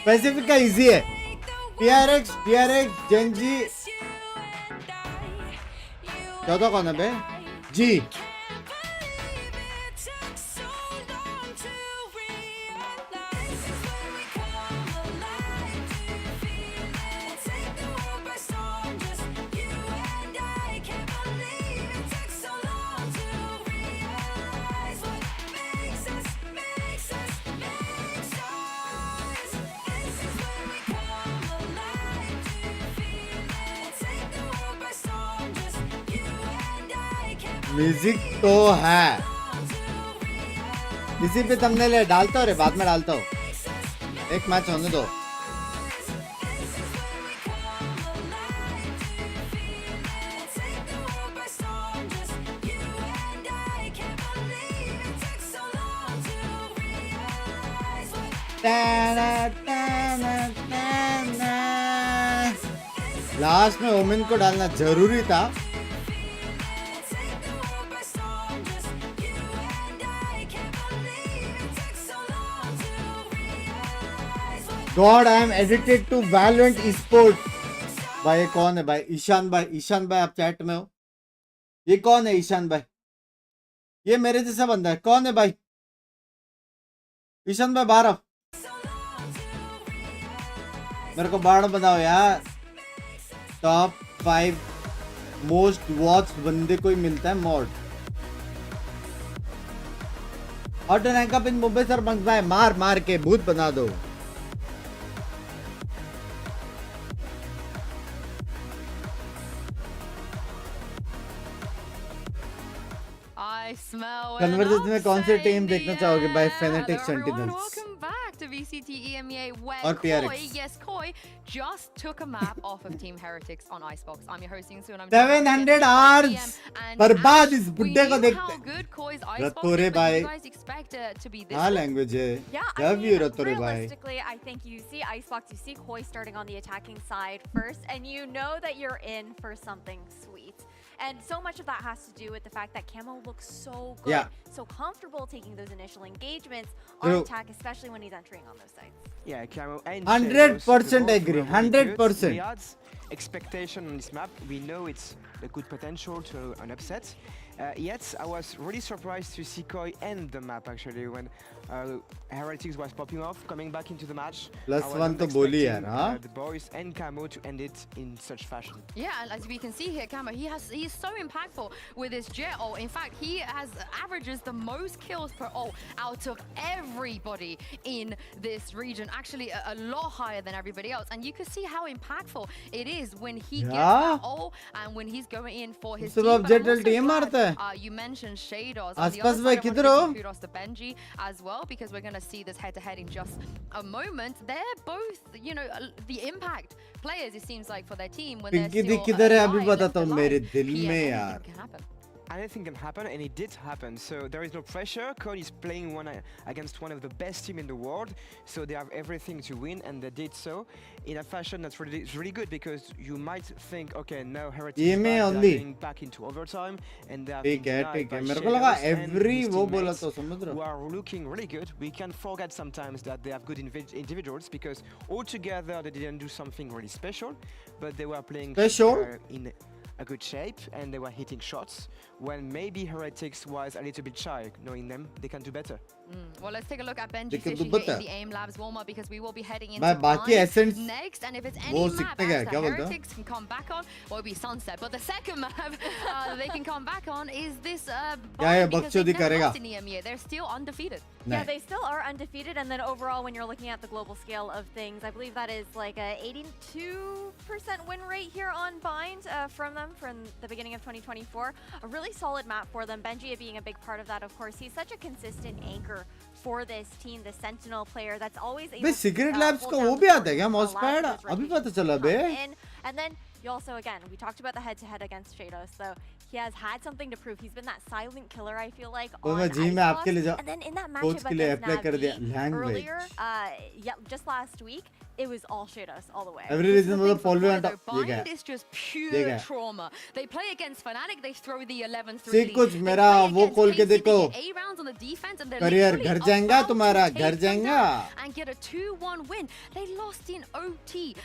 पैसिफिक का इजी है. PRX Gen Z. चौथा कौन है बे? जी. म्यूजिक तो है. इसी पे थंबनेल डालता हूँ रे, बाद में डालता हूँ. एक मैच होने दो. लास्ट में ओमेन को डालना जरूरी था. God, I am addicted to VALORANT Esports. भाई ये कौन है भाई? ईशान भाई आप चैट में हो? ये कौन है ईशान भाई? ये मेरे जैसा बंदा है. कौन है भाई? ईशान भाई बाहर आओ. मेरे को बाहर बताओ यार. टॉप 5 मोस्ट वॉच बंदे को ही मिलता है mod. Hot rank up in Mumbai sir. Bunks भाई मार के भूत बना दो. कन्वर्सेशन में कौन सी टीम देखना चाहोगे? By Fnatic Sentinels to VCT EMEA where or Koi, PRX. yes, Koi just took a map off of Team Heretics on Icebox. I'm your hosting soon. I'm 700 hours बर्बाद इस बुड्ढे को how देखते. good Koi's Icebox रतोरे is, but भाई. you guys expect it to be this हाँ good? Language है. Yeah, Love you रतोरे भाई. realistically, I think you see Icebox, you see Koi starting on the attacking side first, and you know that you're in for something sweet. And so much of that has to do with the fact that Camo looks so good, Yeah. so comfortable taking those initial engagements True. on attack, especially when he's entering on those sites. Yeah, Camo and 100% Shadows, agree, both were really good. 100%. We had expectation on this map. We know it's a good potential to an upset. Yet I was really surprised to see Koi end the map actually when Heretics was popping off, coming back into the match. Plus I one wasn't तो बोली यार, expecting, हाँ? the boys and Camo to end it in such fashion. Yeah, and as we can see here, Camo, he's so impactful with his jet ult. In fact, he averages the most kills per ult out of everybody in this region. Actually, a lot higher than everybody else. And you can see how impactful it is when he gets that ult and when he's going in for his team. सब But I'm objective also team glad, मारता है. you mentioned Shados. On the आसपास other भाई side, I want किधर to हो? give some kudos to Benji as well, because we're going to see this head-to-head in just a moment. They're both, you know, the impact players, it seems like, for their team when they're Pinky the still किधर है अभी alive, बताता left हूँ मेरे alive. दिल Yeah, में anything यार. can happen. Anything can happen, and it did happen. So there is no pressure. Koi is playing against one of the best teams in the world, so they have everything to win, and they did so in a fashion that's really good, because you might think, okay, now Heretics EMEA are only. going back into overtime, and they have ठीक been है denied ठीक है. by मेरे को लगा Shadows and every his वो बोला teammates तो समझ रहा. who are looking really good. We can forget sometimes that they have good individuals, because altogether they didn't do something really special, but they were playing Special? in a good shape and they were hitting shots. When maybe Heretics was a little bit shy, knowing them, they can do better. Well, let's take a look at Benji's can do station here better. in the AIM Labs warm-up because we will be heading into मैं बाकी Bind Essence next, and if it's वो any map सीखने गया, as the क्या बोलते हो? Heretics can come back on, well, it'll be Sunset. But the second map that they can come back on is this क्या ये Bind because बकचोदी they've never करेगा? lost in EMEA. They're still undefeated. Yeah, they still are undefeated, and then overall, when you're looking at the global scale of things, I believe that is like a 82% win rate here on Bind from them from the beginning of 2024. A really solid map for them. Benji being a big part of that, of course. He's such a consistent anchor for this team, the Sentinel player that's always able bay to Secret hold Labs down को the वो भी आता है क्या fort, mouse allow pad? those अभी rotations पता चला to bay? come in. And then you also, again, we talked about the head-to-head against Shadows, so he has had something to prove. He's been that silent killer, I feel like, तो on मैं जी में आपके लिए Icebox. And then in that matchup के लिए against apply कर दिया Navi language. earlier, yeah, just last week, it was all Shadows all the way. Every This is reason the मतलब thing for Paul भी Koi, अंटा though. ये क्या Bind है? is just ये pure क्या है? trauma. They play against Fnatic, they throw the 11-3 सीख lead. कुछ They मेरा play वो against खोल के KC, they देखो get 8 rounds on the defense, and they're career literally घर जाएगा about to तुम्हारा take घर them जाएगा down and get a 2-1 win. They lost in OT.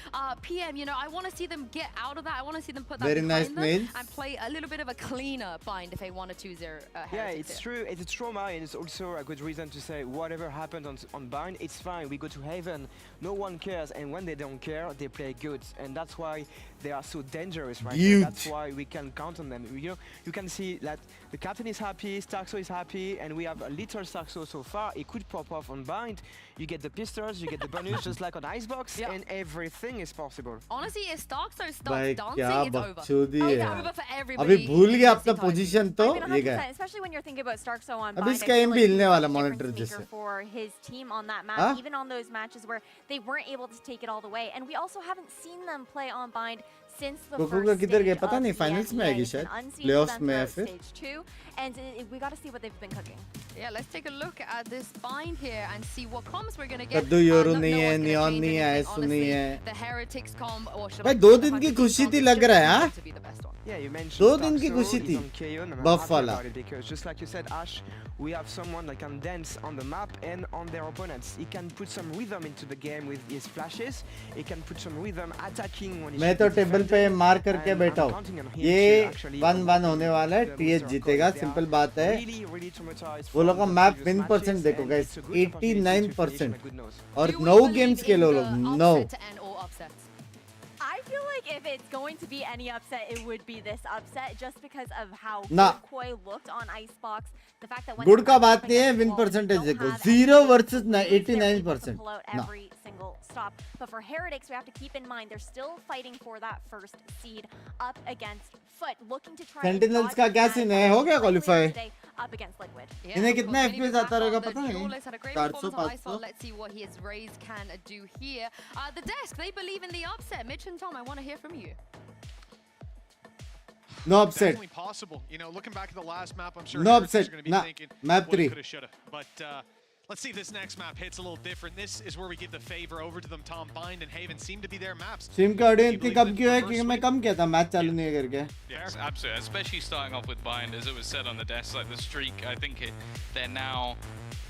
PM, you know, I want to see them get out of that. I want to see them put that Very nice behind them mails. and play a little bit of a cleaner Bind if they want to 2-0 Yeah, Heretics it's here. true. It's a trauma, and it's also a good reason to say whatever happened on Bind, it's fine. We go to Haven, no one cares, and when they don't care, they play good, and that's why they are so dangerous right now. That's why we can count on them. You know, you can see that the captain is happy, Starkso is happy, and we have a little Starkso so far. It could pop off on Bind. You get the pistols, you get the bonus, just like on Icebox, Yeah. and everything is possible. Honestly, if Starkso भाई starts क्या dancing, it's over. बकचोदी It's है over for अभी everybody. भूल in गया this अपना entire team. Position तो I mean, ये 100%, क्या है? especially when you're thinking about Starkso on अब Bind. इसका I feel aim like भी he's हिलने a वाला difference monitor maker जैसे। for his team on that map, हाँ? even on those matches where they weren't able to take it all the way. And we also haven't seen them play on Bind since the Goku का first किधर गए stage पता of नहीं the finals में EMEA. आएगी It's been शायद unseen for playoffs them में या throughout फिर stage 2, and we got to see what they've been cooking. Yeah, let's take a look at this Bind here and see what comms we're gonna get. कद्दू Yoru no नहीं है one's gonna neon change नहीं है anything, आइसू नहीं honestly. है The Heretics comp, or should भाई I दो say the दिन की 100 खुशी comp थी is लग just रहा है going हाँ? to be the best one. Yeah, you mentioned दो दिन की Starkso खुशी is थी on KO, and I'm buff happy वाला about it because just like you said, Ash, we have someone that can dance on the map and on their opponents. He can put some rhythm into the game with his flashes. He can put some rhythm attacking when he मैं should तो be table पे defending, मार करके and बैठा I'm हूँ counting on him ये to actually 1-1 होने वाला है them टीएच with जीतेगा They are सिंपल बात है really traumatized वो लोग का from the map previous win matches, percent देखो and guys it's a good opportunity to finish on 89% a good note. और Do we 9 believe games in खेले वो the लोग 9 upset and all upsets? I feel like if it's going to be any upset, it would be this upset, just because of how Nah. good Koi looked on Icebox. The fact that when good they're का matched बात up नहीं है against win walls, they percentage don't देखो have 0 anything versus to lose. They're able to 89% pull out ना every single stop. But for Heretics, we have to keep in mind they're still fighting for that first seed up against Foot, looking to try and Sentinels dodge का क्या that scene है हो गया Liquid qualify today up against Liquid. Yeah, इन्हें of कितना course, FPS Vinny आता रहेगा back पता on the नहीं Duelist had a great 400 performance on 500 Icebox. Let's see what his Rays can do here. The desk, they believe in the upset. Mitch and Tom, I want to hear from you. No upset Definitely possible. You know, looking back at the last map, I'm sure No Heretics upset. are going to be Nah. thinking, Map woulda, 3. coulda, shoulda. But let's see if this next map hits a little different. This is where we give the favor over to them. Tom, Bind, and Haven seem to be their maps. Stream का audience इतनी believe come that क्यों है the कि first मैं कम किया था match चालू नहीं है करके Yes, absolutely. Especially starting off with Bind, as it was said on the desk, like the streak, I think they're now,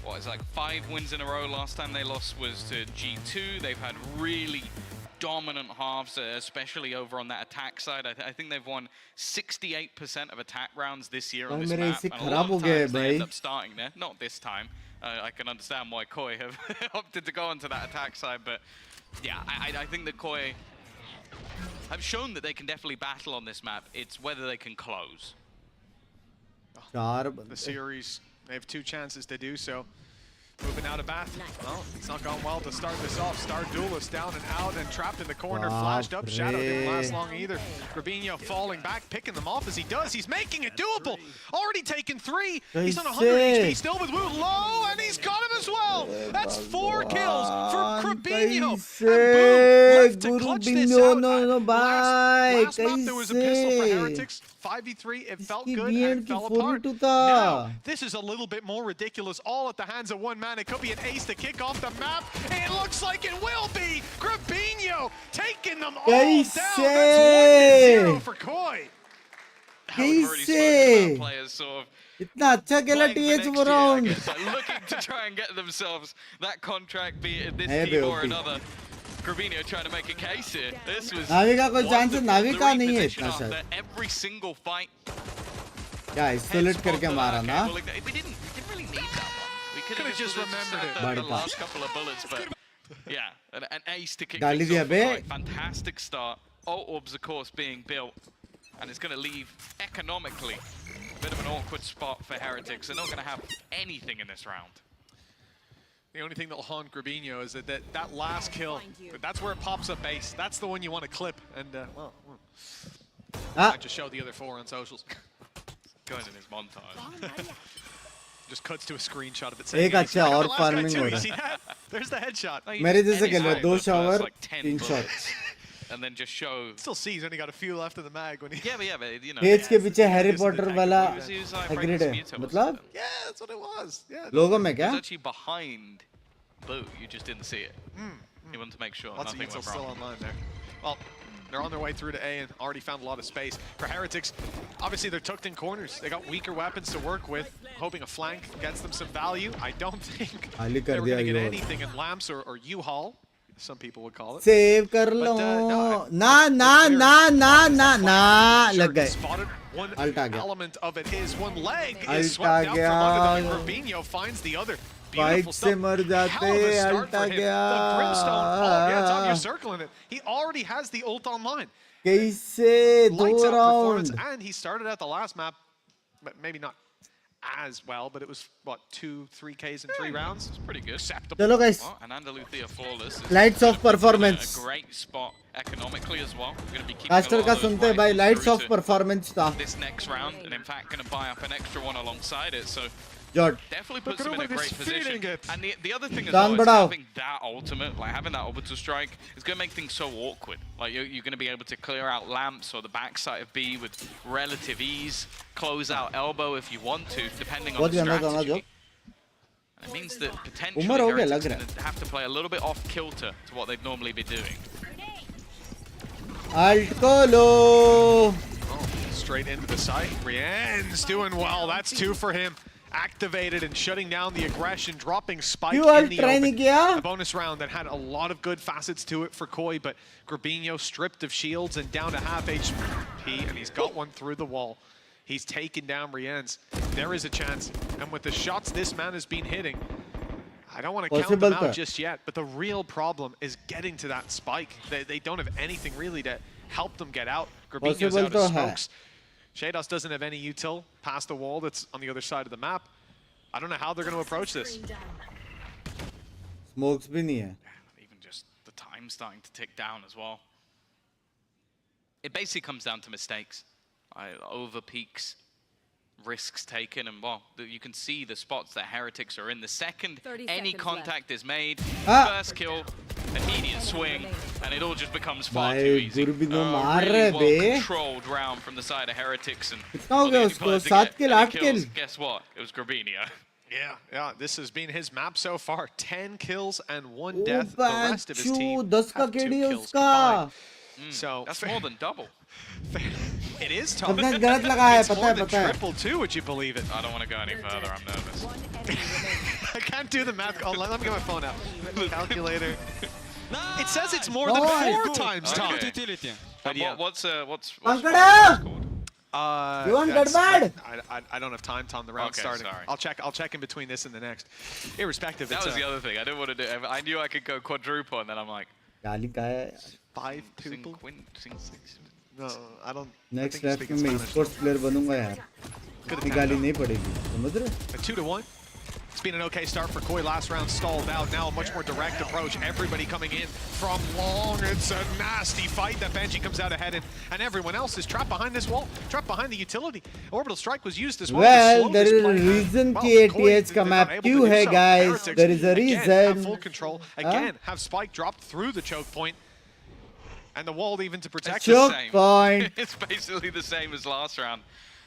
what, it's like 5 wins in a row. Last time they lost was to G2. They've had really dominant halves, especially over on that attack side. I think they've won 68% of attack rounds this year on this मेरे map. AC And a खराब lot हो of गया है times they end भाई up starting there. Not this time. I can understand why Koi have opted to go onto that attack side, but yeah, I think that Koi have shown that they can definitely battle on this map. It's whether they can close. चार The बंदे series, they have 2 chances to do so. Moving out of Bath. Well, it's not gone well to start this off. Star Duelist down and out and trapped in the corner. Flashed up. Shadow didn't last long either. Rubinho falling back, picking them off as he does. He's making it doable. Already taken 3. He's on 100 HP still with Woot low, and he's got him as well. That's 4 kills for Rubinho. And boom, left to clutch this out. Last map there was a pistol for Heretics. 5v3, it felt good and it fell apart. Now, this is a little bit more ridiculous, all at the hands of one man. It could be an ace to kick off the map. It looks like it will be. Grabinho taking them all down. That's 1-0 for Koi. We've already spoken about players sort of इतना अच्छा खेला playing for TH next वो year, I round guess, like looking to try and get themselves that contract, be it this Hey, team or Beopi. another. Gravino trying to make a case here. This was Navi का कोई chance है, Navi का the नहीं है reposition इतना after शायद. every single fight. क्या isolate करके मारा ना? We didn't really need that one. We could have just remembered remembered the last couple of bullets, but yeah, an ace to kick गाली things दिया off. Bay. Right, fantastic start. Ult orbs, of course, being built, and it's going to leave economically a bit of an awkward spot for Heretics. They're not going to have anything in this round. The only thing that'll haunt Gravino is that last kill, that's where it pops up base. That's the one you want to clip. And, well, I just showed the other 4 on socials. Going in his montage. Just cuts to a screenshot of it saying, एक अच्छा और farming हो you रहा see है. that? There's the headshot. मेरे जैसे खेल रहे Anytime 2 the shower first, like, 10 3 bullets, shots. And then just show. Still sees only got a few left in the mag when he. Yeah, but you know. Page के पीछे Harry Potter वाला He was like agreed breaking है. Muto or मतलब something. Yeah, that's what it was. Yeah. लोगों में It क्या? was actually behind Boo. You just didn't see it. You wanted to make sure Lots of nothing Mithul went still wrong. online there. Well, they're on their way through to A and already found a lot of space. For Heretics, obviously they're tucked in corners. They got weaker weapons to work with, hoping a flank gets them some value. I don't think खाली they कर were दिया going to get ये. anything in Lamps or U-Haul, some people would call it. Save कर लो. no, ना ना ना ना ना ना लग गए. Spotted. One Ult आ गया. element of it is one leg Ult is swept uh out गया. from under them. Rubinho finds the other. Fight Beautiful से stuff. मर जाते. Hell of a start ult for आ him. गया. The Brimstone. Oh, yeah, Tom, you're circling it. He already has the ult online. कैसे Lights 2 out performance, round. and he started at the last map, but maybe not as well, but it was, what, 2-3 Ks in 3 rounds? It's pretty good. Acceptable. चलो guys. Well, and Andaluthia flawless. is Lights of gonna be performance. A great spot economically as well. We're going to be keeping caster a lot का of those सुनते हैं भाई. rifles Lights through of to performance था. this next round, and in fact going to buy up an extra one alongside it. So Jot. definitely puts Look them at in a him, great he's position. feeding it. And the other thing as Down well is बढ़ाओ. having that ultimate, like having that orbital strike, is going to make things so awkward. Like you're going to be able to clear out lamps or the backside of B with relative ease, close out elbow if you want to, depending on बहुत the गंदा था ना strategy. जो. It means that potentially उम्र हो गया लग Heretics रहा है. going to have to play a little bit off kilter to what they'd normally be doing. Alt को लो. Oh, straight into the site. Rien's doing well. That's 2 for him. Activated and shutting down the aggression, dropping Spike क्यों in alt the try नहीं open. किया? A bonus round that had a lot of good facets to it for Koi, but Gravino stripped of shields and down to half HP, and he's got one through the wall. He's taken down Rien's. There is a chance, and with the shots this man has been hitting, I don't want to count them out just yet, but the real problem is getting to that Spike. They don't have anything really to help them get out. Gravino's out of smokes. Shados doesn't have any util past the wall that's on the other side of the map. I don't know how they're going to approach this. Smokes भी नहीं है. Even just the time starting to tick down as well. It basically comes down to mistakes. Over peaks, risks taken, and well, you can see the spots that Heretics are in. The second any contact is made, first kill, immediate swing, and it all just becomes far too easy. Really well-controlled round from the side of Heretics, and guess what? It was Gravino. Yeah, this has been his map so far. 10 kills and 1 death. The rest of his team 10 have 2 KD kills combined. So that's more than double. It is, Tom. सबने गलत लगाया है, It's पता more है, than पता है. triple too, would you believe it? I don't want to go any further. I'm nervous. I can't do the math. Oh, let me get my phone out. Calculator. It says it's more than 4 times, Tom. Okay. But yeah. What's Pankada! called? You want that's Gadbad? like- I don't have time, Tom. The round's Okay, starting. sorry. I'll check in between this and the next. Irrespective, That it's was the other thing. I didn't want to do. I knew I could go quadruple, and then I'm like, गाली का है. 5 tuple. No, I don't. Next I think you draft speak में in मैं Spanish. esports player बनूंगा यार. इतनी गाली नहीं पड़ेगी. समझ रहे? A 2-1. It's been an okay start for Koi. Last round stalled out. Now a much more direct approach. Everybody coming in from long. It's a nasty fight. That Banshee comes out ahead, and everyone else is trapped behind this wall, trapped behind the utility. Orbital strike was used as well. Well, there is a reason कि ATH का map क्यों है, guys. There is a reason. Have full control. Again, have Spike dropped through the choke point. And the wall even to protect Choke the same. point. It's basically the same as last round.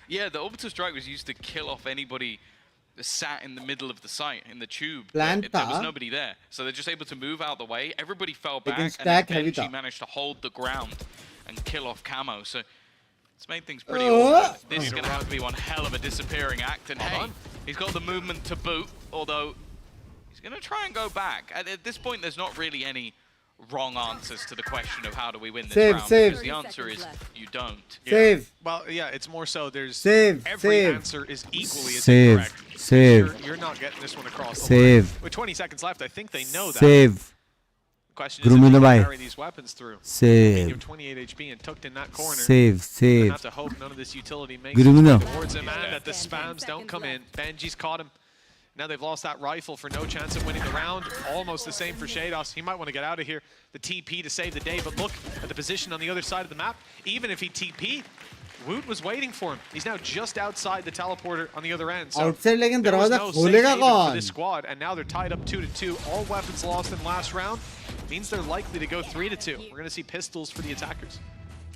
Yeah, the orbital strike was used to kill off anybody that sat in the middle of the site, in the tube. There was nobody there. So they're just able to move out the way. Everybody fell back, and then Benji managed to hold the ground and kill off Camo. So it's made things pretty awkward. This is going to have to be one hell of a disappearing act. And hey, he's got the movement to boot, although he's going to try and go back. At this point, there's not really any wrong answers to the question of how do we win this Save, round. save. Because the answer is you don't. Save. Well, yeah, it's more so there's Save, every save. answer is equally as Save, incorrect. save. You're not getting this one across the Save. line. With 20 seconds left, I think they know that. Save. The question is if they can carry these weapons through. You have 28 HP and tucked in that corner. Save, save. Have to hope none of this utility makes its way Grumino. towards him and that the spams don't come in. Benji's caught him. Now they've lost that rifle for no chance of winning the round. Almost the same for Shados. He might want to get out of here. The TP to save the day, but look at the position on the other side of the map. Even if he TP'd, Woot was waiting for him. He's now just outside the teleporter on the other end. So Outside लेकिन there was दरवाजा no safe खोलेगा haven for कौन? this squad, and now they're tied up 2-2. All weapons lost in last round means they're likely to go 3-2. We're going to see pistols for the attackers.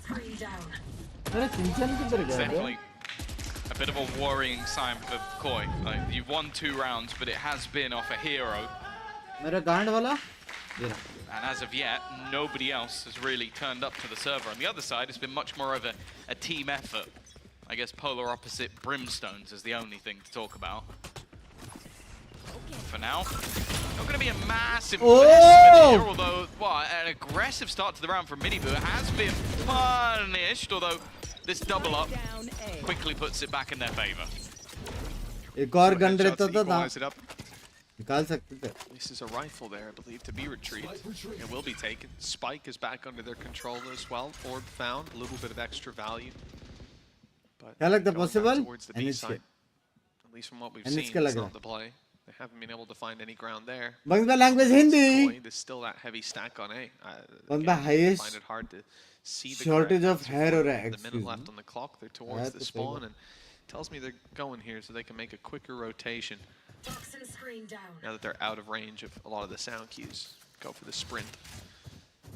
अरे चिंचन किधर गया? Definitely a bit of a worrying sign for Koi. Like, you've won 2 rounds, but it has been off a hero. मेरा गांड वाला? And as of yet, nobody else has really turned up to the server. On the other side, it's been much more of a team effort. I guess polar opposite Brimstones is the only thing to talk about. For now, not going to be a massive investment here, although, well, an aggressive start to the round from Miniboo has been punished, although this double up quickly puts it back in their favor. एक और gun रहता था Equalize it up. निकाल सकते थे. This is a rifle there, I believe, to be retrieved. It will be taken. Spike is back under their control as well. Orb found, a little bit of extra value. But क्या लगता है going back possible? towards the B side, at least from what we've seen, it's not the play. They haven't been able to find any ground there. बंदा language Hindi. There's still that heavy stack on A. बंदा I highest find it hard to see the shortage correct of answer hair for or the excuse minute me. left on the clock. They're towards the spawn, and tells me they're going here so they can make a quicker rotation. Now that they're out of range of a lot of the sound cues, go for the sprint,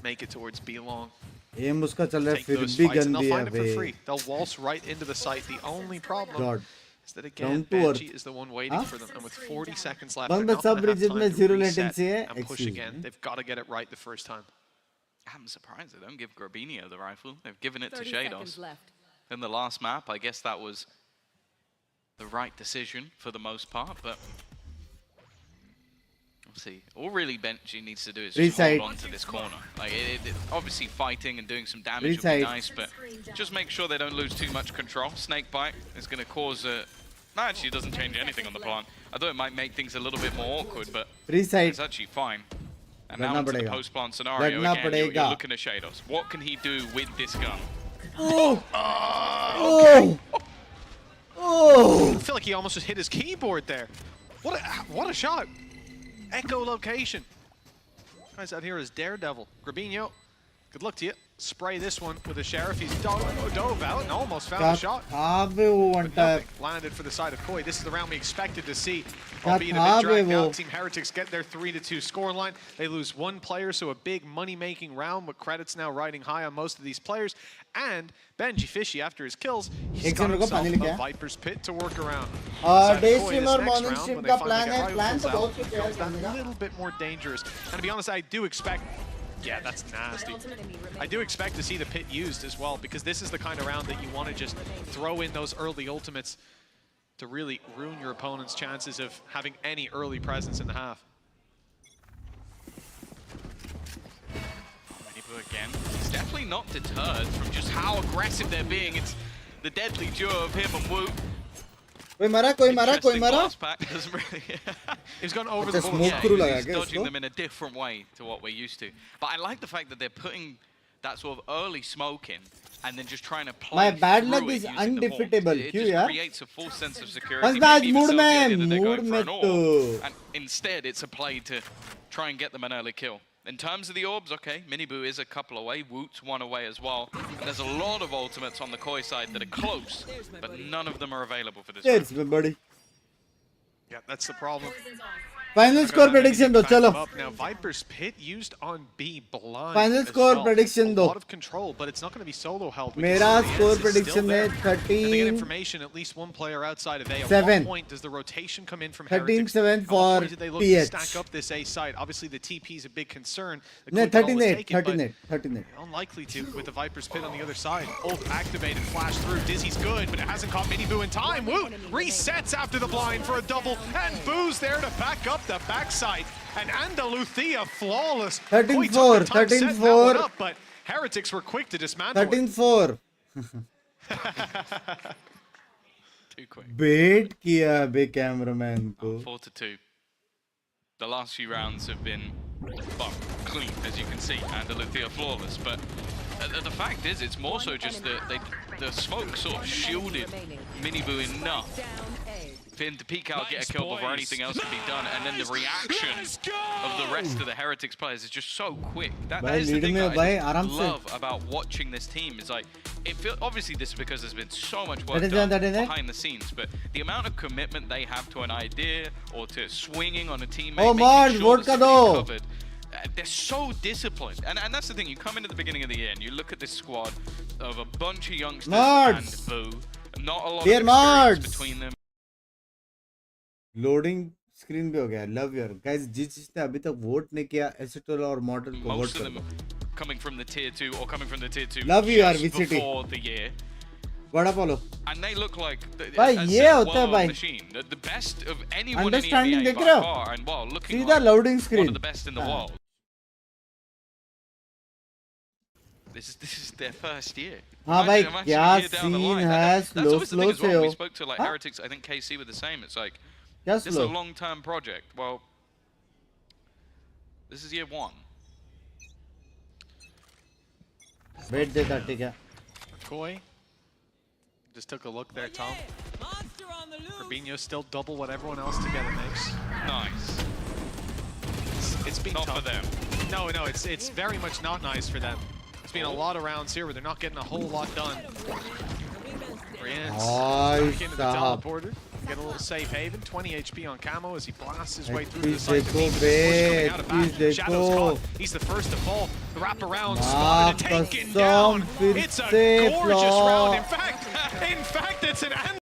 make it towards B long. Aim उसका चल रहा है Take फिर those भी fights, gun and भी they'll है find it for bay. free. They'll waltz right into the site. The only problem God. is that again, Down to earth. Benji is the one waiting for them, and with 40 seconds left, बंदा they're not सब gonna have region time में to zero reset latency है. and push Excuse again. me. They've got to get it right the first time. I'm surprised they don't give Grabinho the rifle. They've given it to Shados. In the last map, I guess that was the right decision for the most part, but we'll see. All really Benji needs to do is just hold on to this corner. Like, obviously fighting and doing some damage would be nice, but just make sure they don't lose too much control. Snakebite is going to cause a... No, actually, it doesn't change anything on the plan. I thought it might make things a little bit more awkward, but it's actually fine. And now into the post-plant scenario, again, you're looking at Shados. What can he do with this gun? Oh! Okay. I feel like he almost just hit his keyboard there. What a shot. Echolocation. Guys out here is Daredevil. Grabinho, good luck to you. Spray this one with a Sheriff. He's dove out and almost found a shot. Landed for the side of Koi. This is the round we expected to see. Albeit a bit dragged out. Team Heretics get their 3-2 scoreline. They lose one player, so a big money-making round with credits now riding high on most of these players. And Benji Fishy, after his kills, he's got himself a Viper's Pit to work around. Day stream और morning stream का plan है. Plan तो बहुत कुछ है. A little bit more dangerous. And to be honest, I do expect... Yeah, that's nasty. I do expect to see the pit used as well, because this is the kind of round that you want to just throw in those early ultimates to really ruin your opponent's chances of having any early presence in the half. Again, he's definitely not deterred from just how aggressive they're being. It's the deadly duo of him and Wu. कोई मरा Doesn't really... He's gone over the bullet. Yeah, he's dodging them in a different way to what we're used to. But I like the fact that they're putting that sort of early smoke in and then just trying to play. My bad luck is undefeatable. It just yeah? creates a false sense of security. mood mein And instead, it's a play to try and get them an early kill. In terms of the orbs, okay, Miniboo is a couple away, Woot's one away as well. And there's a lot of ultimates on the Koi side that are close, but none of them are available for this. Cheers, everybody. Yeah, that's the problem. Final score prediction do chalo. Now Viper's Pit used on B blind. Final score prediction do. A lot of control, but it's not going to be solo held. Mera score prediction is 13. They get information, at least one player outside of A. At 7. what point does the rotation come in from 13-7 for did they look PH. to stack up this A site? Obviously the TP is a big concern. No, 13-8. Unlikely to with the Viper's Pit on the other side. Ult activated, flash through. Dizzy's good, but it hasn't caught Miniboo in time. Woo resets after the blind for a double, and Boo's there to back up the backside. And Andaluthia flawless. 13-4, 13-4. But Heretics were quick to dismantle 13-4. Too quick. Bait kiya be cameraman ko. 4-2. The last few rounds have been, well, clean, as you can see. Andaluthia flawless, but the fact is, it's more so just that the smoke sort of shielded Miniboo enough for him to peek out, get a kill before anything else can be done, and then the reaction of the rest of the Heretics players is just so quick. That is the thing that I just love about watching this team. Is like, it feels, obviously this is because there's been so much work done behind the scenes, but the amount of commitment they have to an idea or to swinging on a teammate, making sure that somebody's covered, they're so disciplined, and that's the thing. You come into the beginning of the year and you look at this squad of a bunch of youngsters and Boo, not a lot of experience between them. Loading screen भी हो गया. Love your guys. जिसने अभी तक vote नहीं किया एसिटोल और model को वोट कर दो. Coming from the tier 2 or coming from the tier 2 love you RVCT before the year. बड़ा follow. And they look like भाई ये होता है भाई. The best of anyone understanding in देख EMEA रहे by हो. far, and well, looking सीधा like loading one screen. of the best in the world. This is their first year. हाँ भाई क्या सीन है. स्लो स्लो से हो. We spoke to like Heretics. I think KC were the same. It's like, this is a long-term project. Well, this is year 1. Wait, देता ठीक है. Koi just took a look there, Tom. Rubinho still double what everyone else together makes. Nice. It's been not tough for them. No, it's very much not nice for them. It's been a lot of rounds here where they're not getting a whole lot done. Back into the teleporter. Get a little safe haven. 20 HP on Camo as he blasts his way through the site. Shadow's caught. He's the first to fall. The wraparound spotted and taken down. It's a gorgeous round. In fact, it's an end.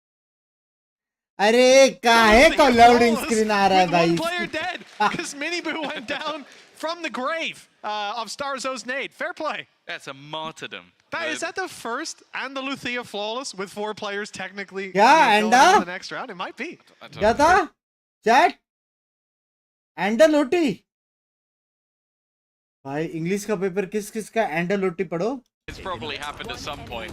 अरे काहे को loading screen आ रहा है भाई. One player dead because Miniboo went down from the grave of Starzo's nade. Fair play. That's a martyrdom. Is that the first Andaluthia flawless with 4 players technically going into the next round? It might be. क्या था? Chat? Andaluti. भाई English का paper किस का Andaluti पढ़ो? It's probably happened at some point.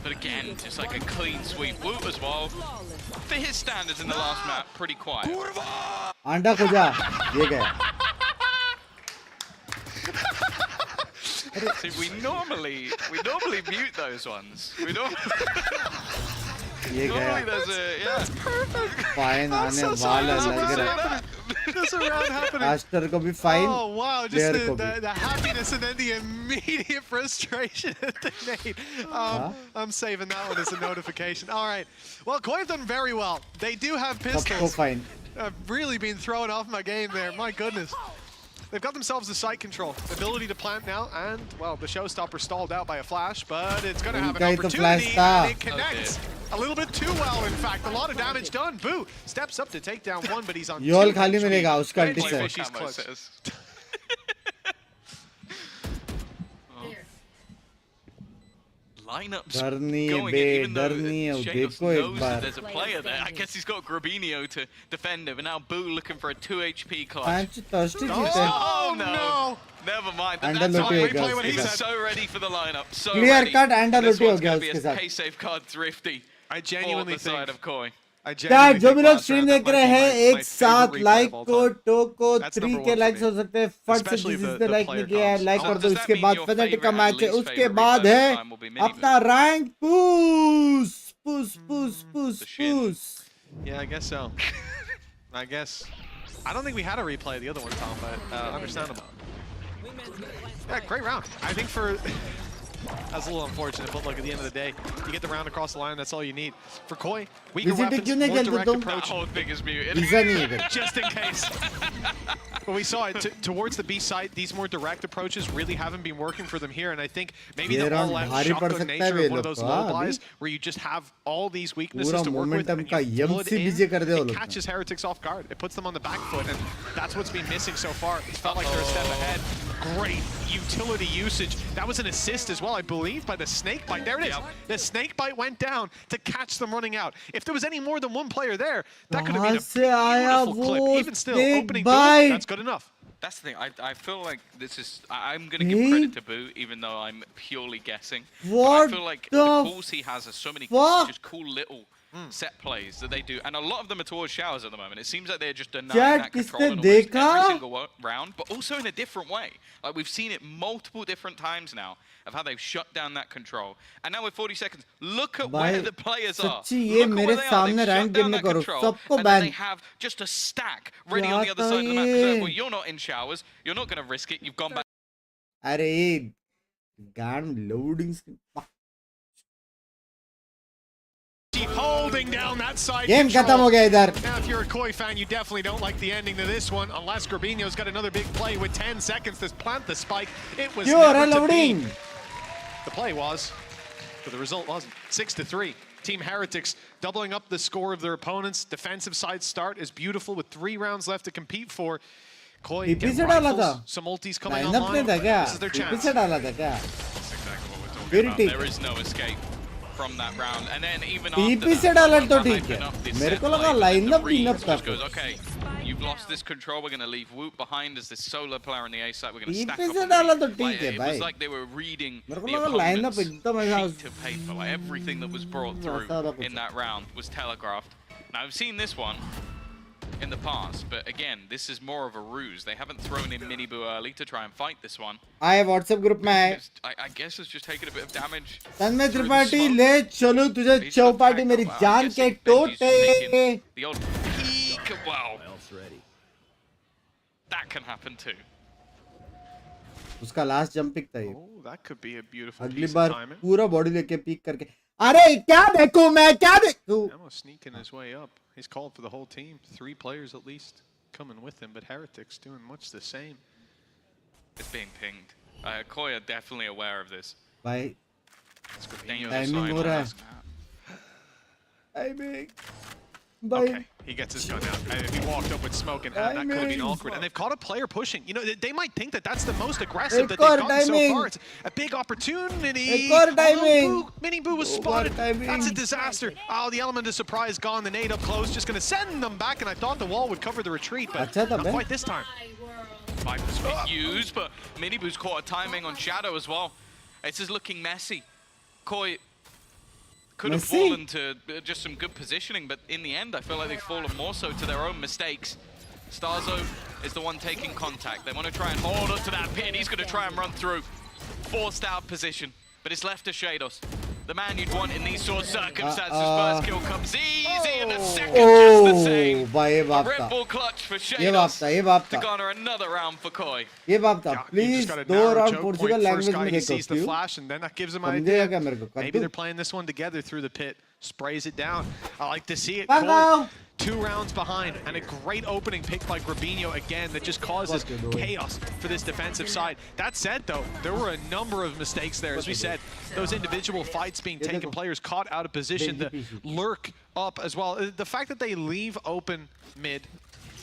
But again, just like a clean sweep. Woot as well. For his standards in the last map, pretty quiet. अंडा खुजा. ये गया. See, we normally mute those ones. We normally there's a That's perfect. Fine आने वाला लग रहा है. There's a round happening. Aster को भी fine. Oh wow, just the happiness and then the immediate frustration at the nade. I'm saving that one as a notification. All right. Well, Koi have done very well. They do have pistols. Fine. I've really been thrown off my game there. My goodness. They've got themselves the site control, the ability to plant now, and, well, the showstopper stalled out by a flash, but it's going to have an opportunity, and it connects a little bit too well, in fact. A lot of damage done. Boo steps up to take down one, but he's on 2 Yol खाली मिलेगा उसका HP. ulti She's close. Lineups डरनी going बे even though डरनी है. Shadows देखो एक knows bar. that there's a player there. I guess he's got Grabinho to defend him, and now Boo looking for a 2 HP clutch. Panch thirsty Oh no! Never mind. He's so ready for the lineup. So clear ready. cut Andaluti हो गया This उसके one's going to be साथ. a K-Safeguard thrifty. I genuinely for the side of Koi. क्या जो भी लोग stream देख रहे हैं एक साथ लाइक को टोको 3 के लाइक्स हो सकते हैं. फट से जिसने लाइक नहीं किया है लाइक कर दो. इसके बाद फनाटिक का मैच है. उसके बाद है अपना rank push. Yeah, I guess so. I guess. I don't think we had a replay of the other one, Tom, but understandable. Yeah, great round. I think for... That's a little unfortunate, but look, at the end of the day, you get the round across the line, that's all you need. For Koi, weaker weapons, more direct approach. That whole thing is muted. Just in case. But we saw it towards the B site, these more direct approaches really haven't been working for them here, and I think maybe the all-out shotgun nature of one of those low buys, where you just have all these weaknesses to work with, and you pull it in, it catches Heretics off guard. It puts them on the back foot, and that's what's been missing so far. It's felt like they're a step ahead. great utility usage. That was an assist as well, I believe, by the snake bite. There it is. The snake bite went down to catch them running out. If there was any more than one player there, that could have been a beautiful clip. Even still, opening bite. That's good enough. That's the thing. I feel like this is. I'm going to give credit to Boo, even though I'm purely guessing. What I feel like the the calls he has are so many just cool little set plays that they do, and a lot of them are towards showers at the moment. It seems like they're just denying that control in almost every single round, but also in a different way. Like we've seen it multiple different times now of how they've shut down that control. And now with 40 seconds, look at where the players are. Look at where they are. They've shut down that control, and then they have just a stack ready on the other side of the map. Because well, you're not in showers. You're not going to risk it. You've gone back. Arey, damn loading screen. Keep holding down that side Game khatam ho gaya idhar. Now, if you're a Koi fan, you definitely don't like the ending to this one, unless Grabinho's got another big play with 10 seconds to plant the spike. It was never to be. The play was, but the result wasn't. 6-3. Team Heretics doubling up the score of their opponents. Defensive side start is beautiful with 3 rounds left to compete for. Koi get rifles, some ultis coming online. This is their chance. That's exactly what we're talking about. There is no escape from that round, and then even after that, goes, okay, you've lost this control, we're going to leave Woot behind as this solo player on the A side, we're going to stack up. It was like they were reading the opponent's sheet of paper, like everything that was brought through in that round was telegraphed. Now I've seen this one in the past, but again, this is more of a ruse. They haven't thrown in Miniboo early to try and fight this one. I WhatsApp group में I guess it's just taking a bit of damage. तन्मय त्रिपाठी ले चलो तुझे चौपाटी मेरी जान के टोटे. The old peek. Wow. That can happen too. उसका last jump pick था ये. Oh, that could be a beautiful अगली piece बार of timing. पूरा body लेके peek करके. अरे क्या देखूं मैं क्या देखूं? Emma sneaking his way up. He's called for the whole team. 3 players at least coming with him, but Heretics doing much the same. It's being pinged. Koi are definitely aware of this. भाई timing हो रहा है. Timing. Okay, he gets his gun out. And if he walked up with smoke in hand, that could have been awkward. And they've caught a player pushing. You know, they might think that that's the most aggressive that they've gotten so far. It's a big opportunity. Miniboo was spotted. That's a disaster. Oh, the element of surprise gone. The nade up close, just going to send them back. And I thought the wall would cover the retreat, but not quite this time. Viper's been used, but Miniboo's caught a timing on Shadow as well. This is looking messy. Koi could have fallen to just some good positioning, but in the end, I feel like they've fallen more so to their own mistakes. Starzo is the one taking contact. They want to try and hold on to that pin. He's going to try and run through. Forced out position, but it's left to Shados. The man you'd want in these sort of circumstances. First kill comes easy, and the second just the same. A Red Bull clutch for Shados to garner another round for Koi. Please, 2 round Portugal language में he sees the flash, and then that gives him an idea. Maybe they're playing this one together through the pit. Sprays it down. I like to see it. Koi, 2 rounds behind, and a great opening pick by Grabinho again that just causes chaos for this defensive side. That said, though, there were a number of mistakes there. As we said, those individual fights being taken, players caught out of position to lurk up as well. The fact that they leave open mid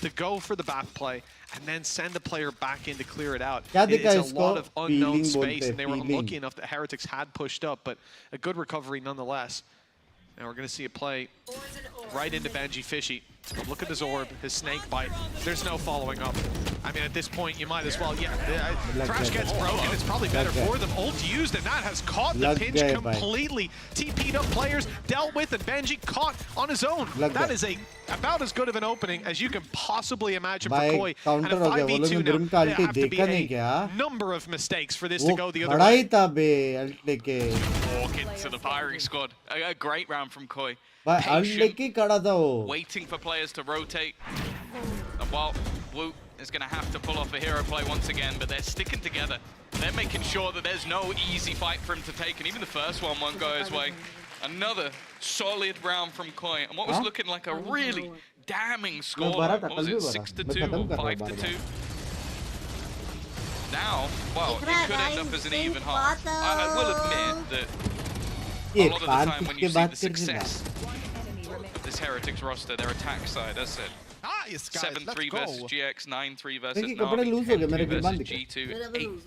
to go for the back play and then send the player back in to clear it out. It's a lot of unknown space, and they were unlucky enough that Heretics had pushed up, but a good recovery nonetheless. And we're going to see a play right into Benji Fishy. Look at his orb, his snake bite. There's no following up. I mean, at this point, you might as well, Thrash gets broken. It's probably better for them. Ult used, and that has caught the pinch completely. TP'd up players, dealt with, and Benji caught on his own. That is about as good of an opening as you can possibly imagine for Koi. And a 5v2 now, there have to be a number of mistakes for this to go the other way. Walk into the firing squad. A great round from Koi. Patient, waiting for players to rotate. And while Woot is going to have to pull off a hero play once again, but they're sticking together. They're making sure that there's no easy fight for him to take, and even the first one won't go his way. Another solid round from Koi, and what was looking like a really damning score. What was it, 6-2 or 5-2? Now, well, it could end up as an even half. I will admit that a lot of the time when you see the success of this Heretics roster, their attack side, as I said, Nice, guys. 7-3 Let's versus go. GX, 9-3 versus देखिए कपड़े Navi, loose हो गए मेरे 10-2 गिरबान versus दिखे G2,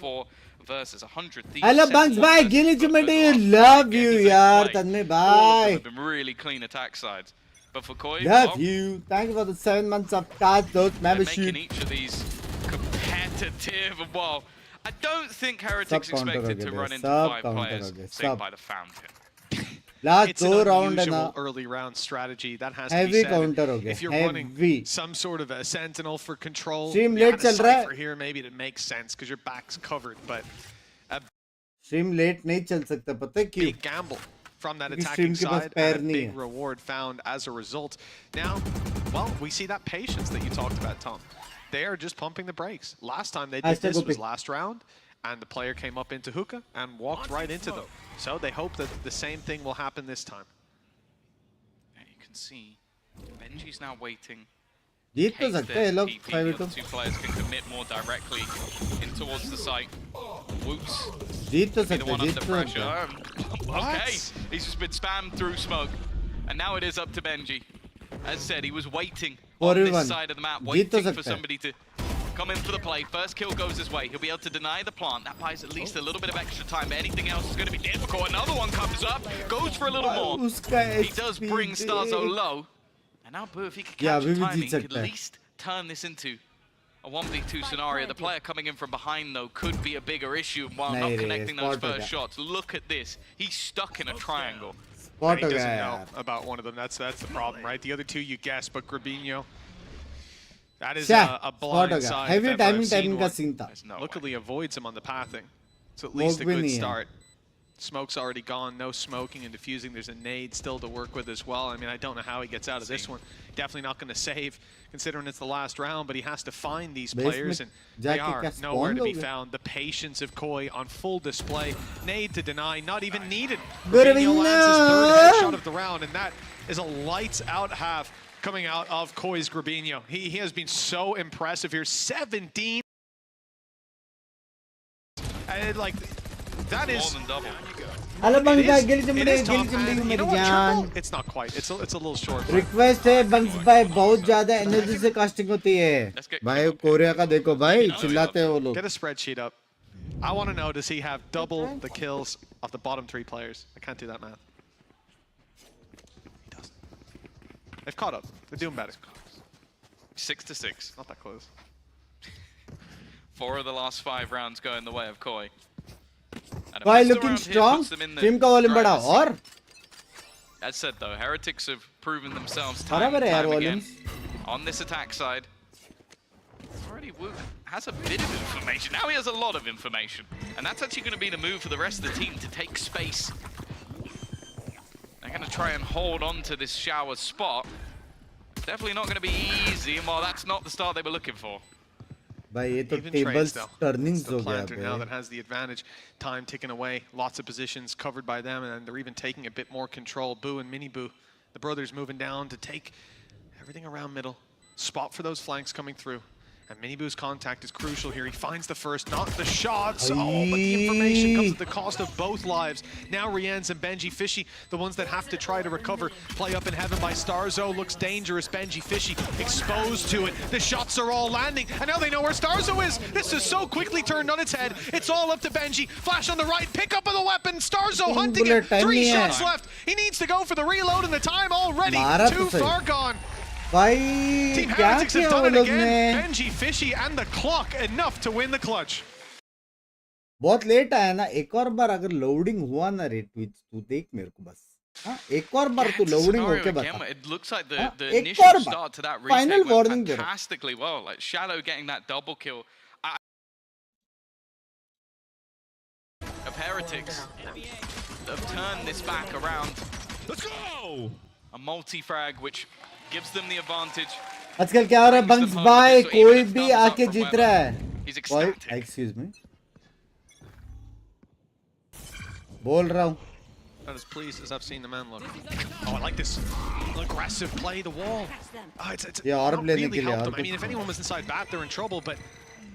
8-4 versus 100 Thieves. I love Binks, bye. GEELI Chummi, love you, yaar. Tanmay, All of them bye. have been really clean attack sides. But for Koi, Love you. Thank you for the 7 months of cards, those they're membership. making each of these competitive. Well, I don't think Heretics Sub counter expected ho to gaye, run into sub 5 counter players ho gaye, saved sub. by the fountain. Last It's an 2 round है ना unusual early round strategy that has to be heavy said. counter हो गया If you're heavy running some sort of a sentinel for control, Stream you late had a चल रहा है cypher here, maybe it makes sense because your back's covered, but a stream late नहीं चल सकता पता है क्यों big gamble from that क्योंकि attacking stream के पास side पैर and a नहीं big है reward found as a result. Now, well, we see that patience that you talked about, Tom. They are just pumping the brakes. Last time they did this was last round, and the player came up into hookah and walked right into them. So they hope that the same thing will happen this time. And you can see Benji's now waiting. जीत तो सकते हैं ये लोग The other two players can commit more directly in towards the site. Whoops. जीत तो Be the सकते one हैं जीत under तो pressure. सकते Okay, he's just been spammed through smoke. And now it is up to Benji. As said, he was waiting on this side of the map, waiting for somebody to come in for the play. First kill goes his way. He'll be able to deny the plant. That buys at least a little bit of extra time. Anything else is going to be difficult. Another one comes up, goes for a little more. He does bring Starzo low. And now Boo, if he could catch the timing, could at least turn this into a 1v2 scenario. The player coming in from behind, though, could be a bigger issue while not connecting those first shots. Look at this. He's stuck in a triangle. And he doesn't know about one of them. That's the problem, right? The other two you guess, but Grabinho, that is a blind side. Heavy timing का scene था. Luckily avoids him on the pathing. So at least a good start. Smoke's already gone, no smoking and diffusing. There's a nade still to work with as well. I mean, I don't know how he gets out of this one. Definitely not going to save, considering it's the last round, but he has to find these players, and they are nowhere to be found. The patience of Koi on full display. Nade to deny, not even needed. Grabinho lands his third headshot of the round, and that is a lights-out half coming out of Koi's Grabinho. He has been so impressive here. 17. And like, that is more than double. Hello Binks, bye. GEELI it Chummi, is GEELI tough, Chummi and you मेरी know what, जान. Triple? It's not quite. It's a little short. Request है Binks भाई बहुत ज्यादा energy से casting होती है भाई कोरिया का देखो भाई चिल्लाते हैं वो लोग Get a spreadsheet up. I want to know, does he have double the kills of the bottom 3 players? I can't do that math. He doesn't. They've caught up. They're doing better. 6-6. Not that close. 4 of the last 5 rounds go in the way of Koi. Koi looking strong. Stream का volume बढ़ाओ और. As said though, Heretics have proven themselves time and time again on this attack side. Already Wu has a bit of information. Now he has a lot of information. And that's actually going to be the move for the rest of the team to take space. They're going to try and hold on to this shower spot. Definitely not going to be easy. And while that's not the start they were looking for. भाई ये तो tables turnings हो गया Planter now that has the advantage. Time ticking away. Lots of positions covered by them, and they're even taking a bit more control. Boo and Mini Boo, the brothers moving down to take everything around middle. Spot for those flanks coming through. And Mini Boo's contact is crucial here. He finds the first, not the shots. Oh, but the information comes at the cost of both lives. Now Rienz and Benji Fishy, the ones that have to try to recover. Play up in heaven by Starzo. Looks dangerous. Benji Fishy exposed to it. The shots are all landing. And now they know where Starzo is. This is so quickly turned on its head. It's all up to Benji. Flash on the right. Pick up of the weapon. Starzo hunting it. 3 shots left. He needs to go for the reload, and the time already too far gone. भाई क्या किया वो लोग ने? Benji Fishy and the clock enough to win the clutch. बहुत late आया ना. एक और बार अगर लोडिंग हुआ ना रे ट्विच तू देख मेरे को बस. हाँ एक और बार तू लोडिंग होके बता. It looks like the initial start to that retake went fantastically well. Like Shadow getting that double kill. Of Heretics have turned this back around. Let's go! A multi-frag which gives them the advantage. आजकल क्या हो रहा है Binks भाई कोई भी आके जीत रहा है. कोई excuse me. बोल रहा हूँ. Not as pleased as I've seen the man look. Oh, I like this aggressive play, the wall. Oh, it's ये और not लेने really के लिए helped और them. I mean, if anyone was inside bat, they're in trouble, but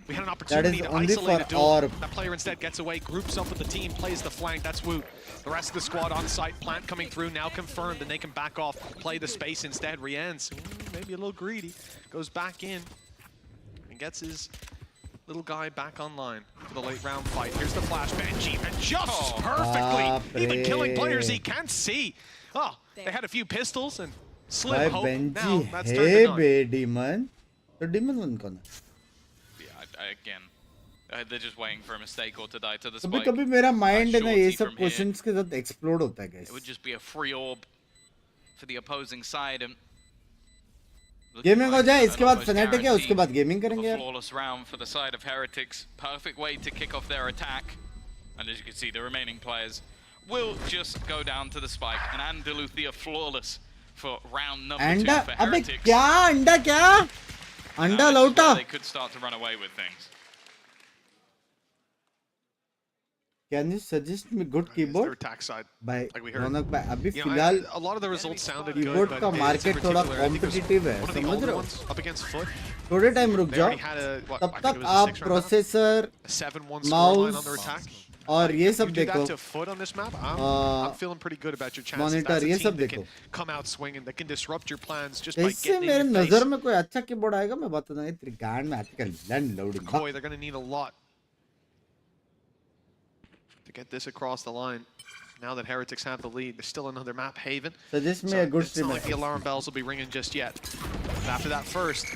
We had an opportunity to only isolate a for duel. orb. That player instead gets away, groups up with the team, plays the flank. That's Woot. The rest of the squad on site. Plant coming through, now confirmed, and they can back off, play the space instead. Rian's maybe a little greedy. Goes back in and gets his little guy back online for the late round fight. Here's the flash, Benji, and just perfectly, even killing players he can't see. Oh, they had a few pistols and slim hope. Now that's turned to none. Hey, Demon. So Demon one कौन है? Again, they're just waiting for a mistake or to die to the कभी spike. कभी मेरा mind है ना ये Shorty सब from here. questions के साथ explode होता है guys. It would just be a free orb for the opposing side. And Gaming हो जाए इसके बाद almost Fnatic है उसके बाद gaming guaranteed करेंगे a यार. flawless round for the side of Heretics. Perfect way to kick off their attack. And as you can see, the remaining players will just go down to the spike. And Andaluthia flawless for round number 2 अंडा for अबे Heretics. क्या अंडा क्या? Now अंडा this is लौटा. where they could start to run away with things. Can you suggest me good Their keyboard? attack side. भाई Like we heard. रौनक भाई अभी You know, फिलहाल a lot of the results sounded keyboard good, का but market in थोड़ा particular, I think it was competitive है, one of the समझ older रहे हो? ones up against Foot. थोड़े टाइम रुक They जाओ already had a, what, तब I think तक it was a आप 6 round map? Processor A 7-1 scoreline on their attack. और ये You सब do that देखो to Foot on this map, I'm feeling pretty good about your chances. monitor, That's a ये team सब that can देखो. come out swinging, that can disrupt your plans just by इससे getting मेरे in your नजर face. में कोई अच्छा keyboard आएगा मैं बता दूं तेरी गांड में आती का land loading Koi, they're going to need a lot to get this across the line. Now that Heretics have the lead, there's still another map, Haven. suggest me a good It's not streamer. like the alarm bells will be ringing just yet. But after that first,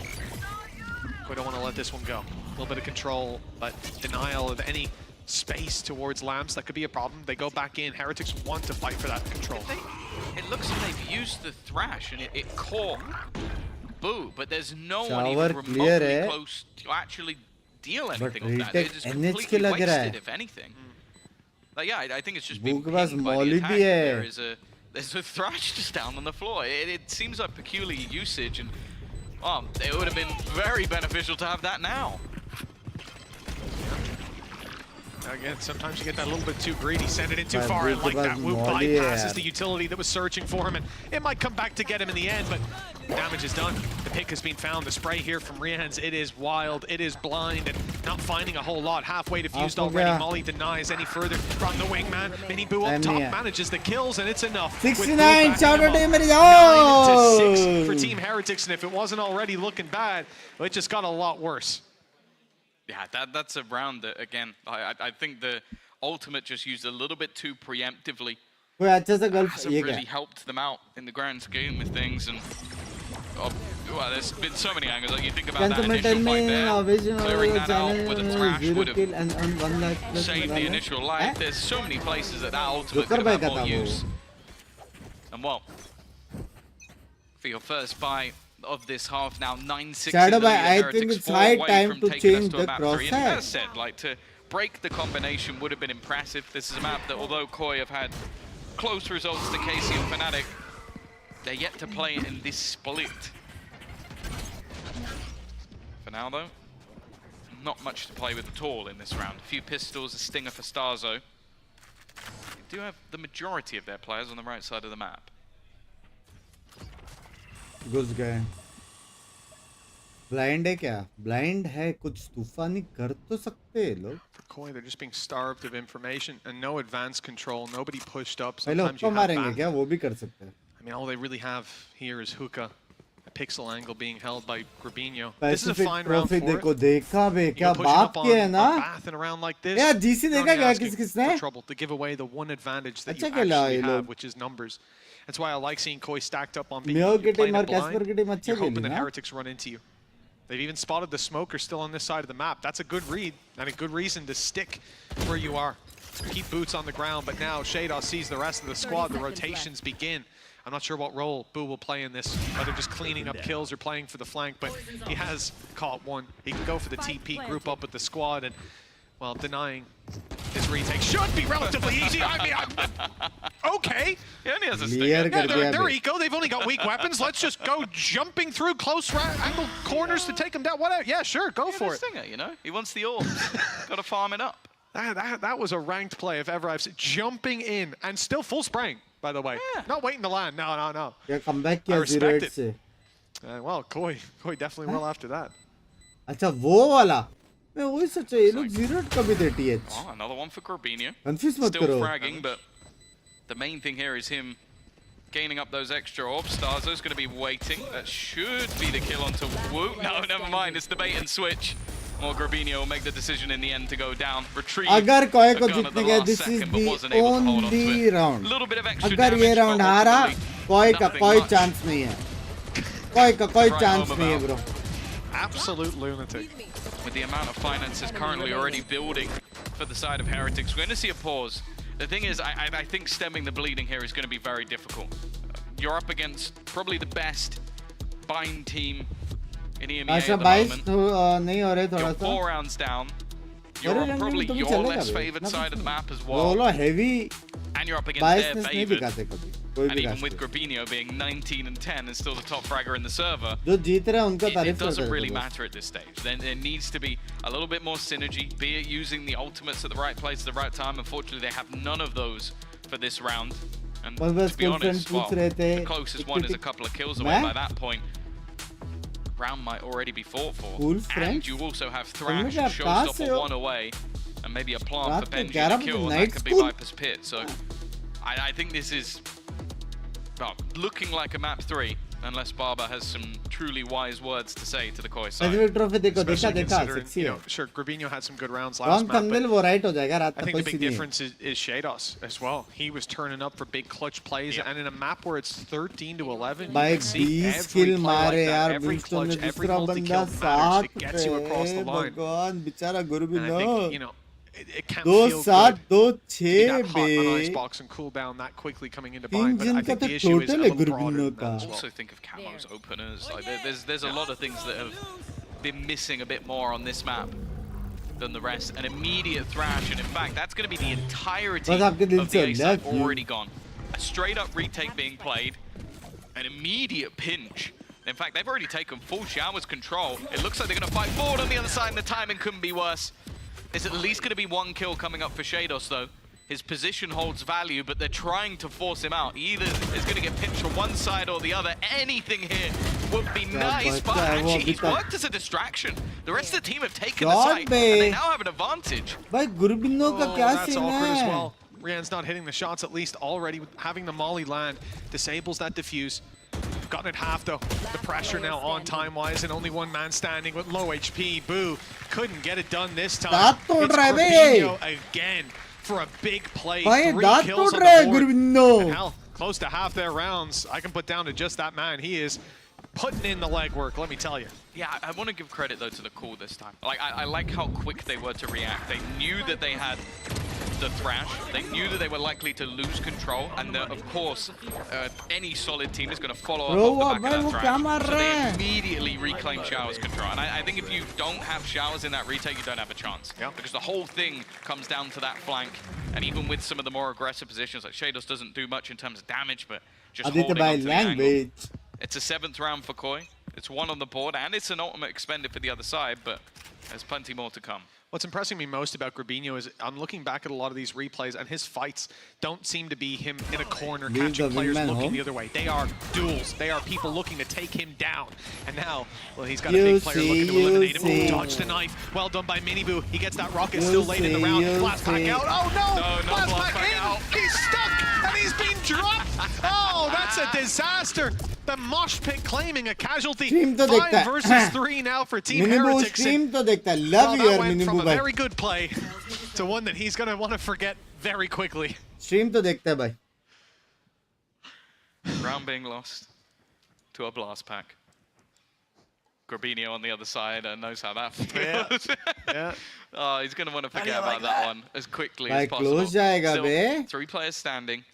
we don't want to let this one go. A little bit of control, but denial of any space towards Lambs. That could be a problem. They go back in. Heretics want to fight for that control. It looks like they've used the thrash and it caught Boo, but there's no one Shower even clear remotely है. close to actually deal anything But of that. It retake is NH completely के लग रहा है. wasted, if anything. Like, yeah, I think it's just Boo been के पास pinged by the molly attack. भी है. There's a thrash just down on the floor. It seems like peculiar usage, and it would have been very beneficial to have that now. Again, sometimes you get that a little bit too greedy, send it in too But far, and Woot like that, was Woot molly, bypasses yeah. the utility that was searching for him, and it might come back to get him in the end, but damage is done. The pick has been found. The spray here from Rihan's, it is wild, it is blind, and not finding a whole lot. Halfway diffused After already. that. Molly denies any further from the wingman. Mini Boo up top EMEA. manages the kills, and it's enough. 69 shout out to मेरी 9-6 for जाओ. Team Heretics, and if it wasn't already looking bad, it just got a lot worse. Yeah, that's a round that, again, I think the ultimate just used a little bit too preemptively. कोई अच्छा सा gulf Hasn't ये really क्या? helped them out in the grand scheme of things, and well, there's been so many angles. Like you think about that Gentlemen, tell initial fight me there, vision clearing that out channel with a thrash 0 would have kill and 1 lakh plus saved the initial life. There's so many places that ultimate Joker could have भाई had का more था use. वो. And well, for your first buy of this half now, 9-6 Shadow in the by, lead, I Heretics think it's 4 high away time from to taking us change to a the map 3. And crosshair. as said, like to break the combination would have been impressive. This is a map that, although Koi have had close results to KC and Fnatic, they're yet to play in this split. For now, though, not much to play with at all in this round. A few pistols, a stinger for Starzo. They do have the majority of their players on the right side of the map. घुस गए. Blind है क्या? Blind है कुछ तूफानी कर तो सकते हैं लोग. For Koi, they're just being starved of information and no advanced control. Nobody pushed up. पहले Sometimes उसको you have मारेंगे back. क्या? वो भी कर सकते हैं. I mean, all they really have here is hookah, a pixel angle being held by Grabinho. This is a Pacific fine round Trophy for देखो it. देखा बे You क्या go pushing बात up किया है on ना? Bath and around like this. यार GC you're देखा only क्या asking किसने? for trouble to give away the one advantage that you अच्छा खेला actually ये have, लोग. which is numbers. That's why I like seeing Koi stacked up on B. Mio You're की playing team it और Casper blind. की team अच्छा You're hoping खेली that ना? Heretics run into you. They've even spotted the smoker still on this side of the map. That's a good read and a good reason to stick where you are. Keep boots on the ground, but now Shada sees the rest of the squad. The rotations begin. I'm not sure what role Boo will play in this, whether just cleaning up kills or playing for the flank, but he has caught one. He can go for the TP, group up with the squad, and, well, denying his retake should be relatively easy. I mean, okay. He only has a Clear stinger. कर दिया They're bay. eco. They've only got weak weapons. Let's just go jumping through close angle corners to take them down. Whatever. Yeah, sure, go He for has it. a stinger, you know? He wants the orbs. Got to farm it up. That was a ranked play if ever I've seen. Jumping in and still full spraying, by the way. Yeah. Not waiting to land. No. क्या comeback I किया respect 0-8 it. से? Well, Koi definitely well after that. अच्छा वो वाला. मैं वही सोचा ये लोग 0 कभी दे TH. Oh, another one for Grabinho. Confuse मत Still करो. fragging, but the main thing here is him gaining up those extra orbs. Starzo's going to be waiting. That should be the kill onto Wu. No, never mind. It's the bait and switch. Or Grabinho will make the decision in the end to go down. Retrieve. अगर कोई को a gun at the जीतने का last this is second, but the wasn't able to hold on to only it. round. A little bit of extra अगर ये damage, round but हारा ultimately कोई का nothing कोई much. chance नहीं है. कोई का कोई Right chance home नहीं है about. bro. Absolute lunatic. With the amount of finances currently already building for the side of Heretics, we're going to see a pause. The thing is, I think stemming the bleeding here is going to be very difficult. You're up against probably the best bind team in EMEA अच्छा at the 22 moment. तो नहीं हो रहे थोड़ा You're सा. 4 rounds down. You're अरे on रंग probably में तो भी your चलेगा less बे. favoured इतना side of the कुछ map as नहीं. well. वो लोग heavy And you're up against their biasness नहीं favoured. दिखाते कभी. कोई And भी even with राष्ट्र. Grabinho being 19 and 10 and still the top fragger in the server, जो जीत रहे हैं उनका it तारीफ doesn't करते really हैं. matter at this stage. Then there needs to be a little bit more synergy, be it using the ultimates at the right place at the right time. Unfortunately, they have none of those for this round. And बस बस to be cool honest, friend well, पूछ रहे थे. the closest one is a couple of kills away मैं? by that point. Round might already be fought for. Cool And friend? you also have तुमने Thrash, क्या कहाँ से Showstopper हो? 1 away, and maybe a plant रात for को Benji 11 to kill, बजे and that night could be school? Viper's Pit. So I think this is looking like a map 3, unless Barber has some truly wise words to say to the Koi side. Pacific Trophy देखो देखा Especially देखा considering, sexy you है. know, sure, Grabinho had some good rounds last Wrong map, thumbnail but वो right हो जाएगा रात I तक think कोई the big सीधी है. difference is Shados as well. He was turning up for big clutch plays, and in a map where it's 13 to 11, भाई you can see 20 every kill play मारे like that, यार every Brimstone ने clutch, every दूसरा बंदा multi-kill matters. 7 It gets you across the पे line. भगवान बेचारा And I गुरबिनो think, you know, it can't 2 feel 7 good 2 to be 6 that hot on bay. Icebox and cool down that quickly coming into तीन bind, but I जिन का think तो the issue is a total है little broader गुरबिनो than का. that as well. Also think of Camo's openers. Like there's a lot of things that have been missing a bit more on this map than the rest. An immediate thrash, and in fact, that's going to be the entirety बस आपके दिल of the से A side love you. already gone. A straight up retake being played, an immediate pinch. In fact, they've already taken full showers control. It looks like they're going to fight forward on the other side, and the timing couldn't be worse. There's at least going to be 1 kill coming up for Shados, though. His position holds value, but they're trying to force him out. Either is going to get pinched from one side or the other. Anything here would be nice, but actually he's worked as a distraction. The rest of the team have taken the site, and they now have an advantage. भाई गुरबिनो का Oh, क्या that's scene awkward as है? well. Rian's not hitting the shots, at least already with having the molly land. Disables that diffuse. Gotten it half though. The pressure now on time-wise, and only one man standing with low HP. Boo couldn't get it done this time. दांत तोड़ It's रहा है बे. Grabinho again for a big play. भाई 3 दांत kills तोड़ on रहा है the board. गुरबिनो. And hell, close to half their rounds, I can put down to just that man. He is putting in the legwork, let me tell you. Yeah, I want to give credit though to the call this time. Like I like how quick they were to react. They knew that they had the thrash. They knew that they were likely to lose control, and that, of course, any solid team is going to follow up off the back of that thrash. So they immediately reclaim Showers control. And I think if you don't have Showers in that retake, you don't have a chance. Yeah. Because the whole thing comes down to that flank. And even with some of the more aggressive positions, like Shados doesn't do much in terms of damage, but just Aditya holding by onto the angle. language. It's a 7th round for Koi. It's 1 on the board, and it's an ultimate expended for the other side, but there's plenty more to come. What's impressing me most about Grabinho is I'm looking back at a lot of these replays, and his fights don't seem to be him in a corner Leave catching the players wingman looking home. the other way. They are duels. They are people looking to take him down. And now, well, he's got a You big player looking to see, eliminate you him. see. Oh, dodge the knife. Well done by Miniboo. He gets that rocket You still late in the see, round. you Blast back see. out. Oh no! No, Blast blast back back in. out. He's stuck and he's been dropped. Oh, that's a disaster. The mosh pit claiming a casualty. Stream तो 5 देखता है. versus 3 now for Team Miniboo Heretics. stream तो देखता है. Well, Love that your went from Miniboo a भाई. very good play to one that he's going to want to forget very quickly. Stream तो देखता है भाई. Round being lost to a blast pack. Grabinho on the other side knows how that feels. Yeah. Oh, he's going to want to forget about that one as quickly भाई as possible. close जाएगा Still, बे. 3 players standing.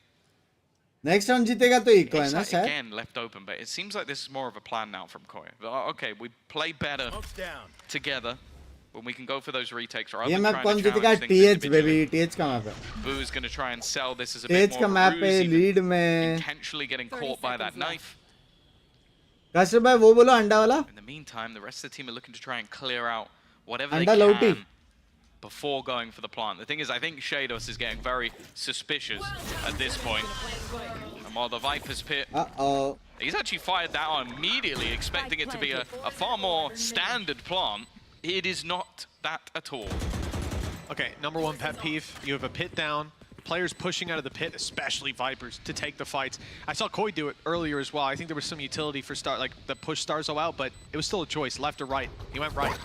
Next round जीतेगा तो eco है ना It's शायद. again left open, but it seems like this is more of a plan now from Koi. Okay, we play better together when we can go for those retakes. Or ये other map trying कौन to जीतेगा? challenge things TH individually. baby. TH का map है. Boo is going to try and sell this as a bit TH more का of a map है ruse, even lead में. intentionally getting caught by that knife. काशर भाई वो बोलो अंडा वाला. In the meantime, the rest of the team are looking to try and clear out whatever they Anda Lauti. can before going for the plant. The thing is, I think Shados is getting very suspicious at this point. And while the Viper's Pit, Uh-oh. he's actually fired that on immediately, expecting it to be a far more standard plant. It is not that at all. Okay, number one pet peeve. You have a pit down. Players pushing out of the pit, especially Vipers, to take the fights. I saw Koi do it earlier as well. I think there was some utility for Star, like the push Starzo out, but it was still a choice, left or right. He went right.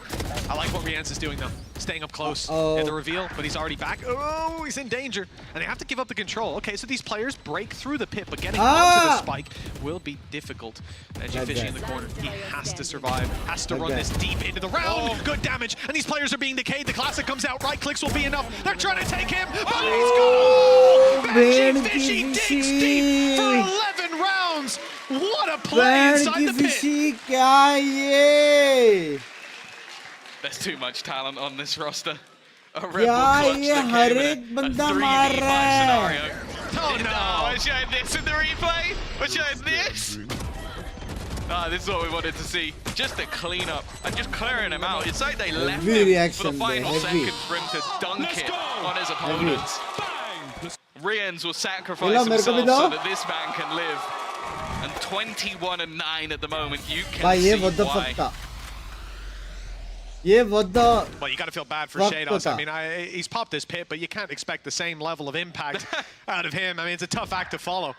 I like what Rienz is doing though, staying up close in the reveal, but he's already back. Oh, he's in danger, and they have to give up the control. Okay, so these players break through the pit, but getting onto the spike will be difficult. Edgy Fishy in the corner. He has to survive, has to run this deep into the round. Good damage, and these players are being decayed. The classic comes out, right clicks will be enough. They're trying to take him, but he's gone! Edgy Fishy digs deep for 11 rounds. What a play inside the pit. क्या ये? There's too much talent on this roster. A Red Bull क्या clutch ये that her came एक in a बंदा 3v5 मार रहा है? scenario. Oh no! We're showing this in the replay. We're showing this. This is what we wanted to see. Just a clean up and just clearing him out. It's like they left him for the reaction final there, heavy. seconds for him to dunk it on his opponents. Rienz will sacrifice मेरे को भी himself दो। so that this man can live. And 21-9 at the moment. You can भाई ये see what the why. fuck था? ये what the Well, you got to feel bad for fuck Shados. था? I mean, he's popped this pit, but you can't expect the same level of impact out of him. I mean, it's a tough act to follow.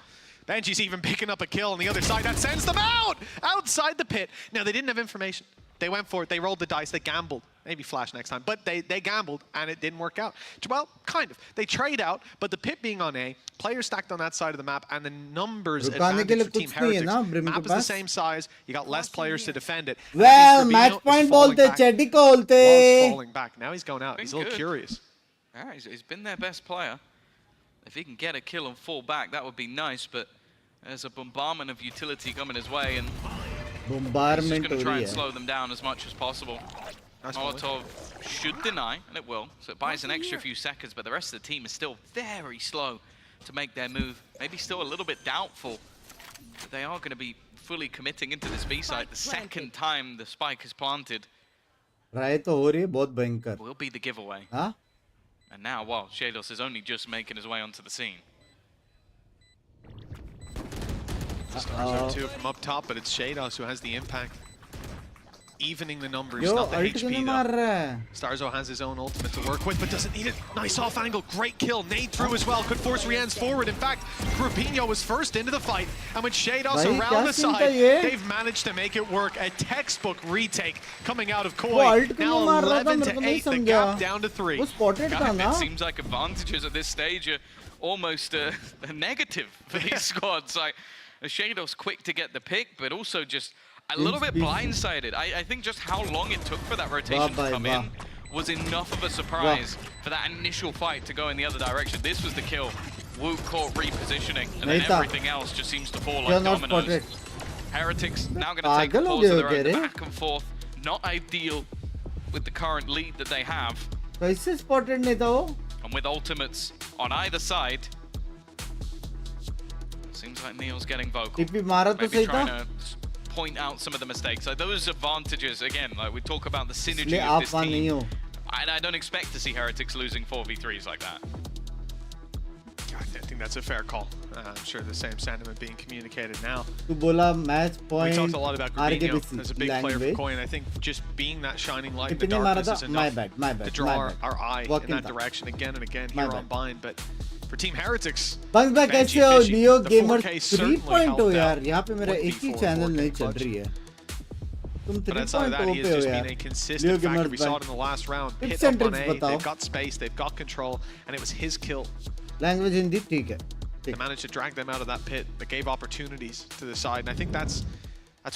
Benji's even picking up a kill on the other side. That sends them out! Outside the pit. Now, they didn't have information. They went for it. They rolled the dice. They gambled. Maybe flash next time. But they gambled, and it didn't work out. Well, kind of. They trade out, but the pit being on A, players stacked on that side of the map, and the numbers advantage for Team Heretics. Map is the same size. You got less players to defend it. well match point बोलते चेडी को बोलते Falling back. Now he's going out. He's a little curious. Yeah, he's been their best player. If he can get a kill and fall back, that would be nice, but there's a bombardment of utility coming his way, and he's just bombardment going to हो try रही and है slow them down as much as possible. Molotov should deny, and it will, so it buys an extra few seconds, but the rest of the team is still very slow to make their move. Maybe still a little bit doubtful that they are going to be fully committing into this B site. The second time the spike is planted राय तो हो रही है बहुत भयंकर will be the giveaway. हाँ And now, well, Shados is only just making his way onto the scene. Starzo 2 from up top, but it's Shados who has the impact. Evening the numbers, yo not the ult क्यों HP नहीं मार though. रहा है Starzo has his own ultimate to work with, but doesn't need it. Nice off angle, great kill. Nade through as well, could force Rienz forward. In fact, Grupinho was first into the fight, and with Shados भाई, around the क्या scene था side, ये? they've managed to make it work. A textbook retake coming out of वो Koi. Alt क्यों Now नहीं मार रहा था 11 मेरे को to नहीं 8, the समझा gap down to 3. वो spotted था ना It seems like advantages at this stage are almost a negative for these squads. Like, Shadows quick to get the pick, but also just a little bit blindsided. I think just how long it took for that rotation to come in was enough of a surprise for that initial fight to go in the other direction. This was the kill. Woot caught repositioning, and then everything else just seems to fall like dominoes. Heretics now going to take a pause of their own, back and forth. Not ideal with the current lead that they have. कैसे spotted नहीं था वो And with ultimates on either side, seems like Neil's getting vocal. TP मारा तो Maybe सही trying था to point out some of the mistakes. Like those advantages, again, like we talk about the synergy इसलिए of आप this वहाँ नहीं team. हो And I don't expect to see Heretics losing 4v3s like that. I think that's a fair call. I'm sure the same sentiment being communicated now. तू बोला match We point talked a lot about Grupinho RGBC as a big player for language Koi, and I think just being that shining light in the TP नहीं मारा darkness था is my enough bad to draw our eye in Walking that था direction again and again My here bad. on Bind. But for Team Heretics, बंस भाई Benji कैसे हो Fishy, neo the gamer 4K 3 certainly point हो helped यार out. यहाँ पे मेरा Would be एक ही for चैनल 4K नहीं चल clutch. रही है तुम But 3 outside of point that, हो he पे has हो just यार been a Leo consistent Gamers factor. We saw band. it in the last round. Tips Hit and up on tricks A, बताओ they've got space, they've got control, and it was his kill. Language Hindi ठीक है They managed to drag them out of that pit, but gave opportunities to the side. And I think that's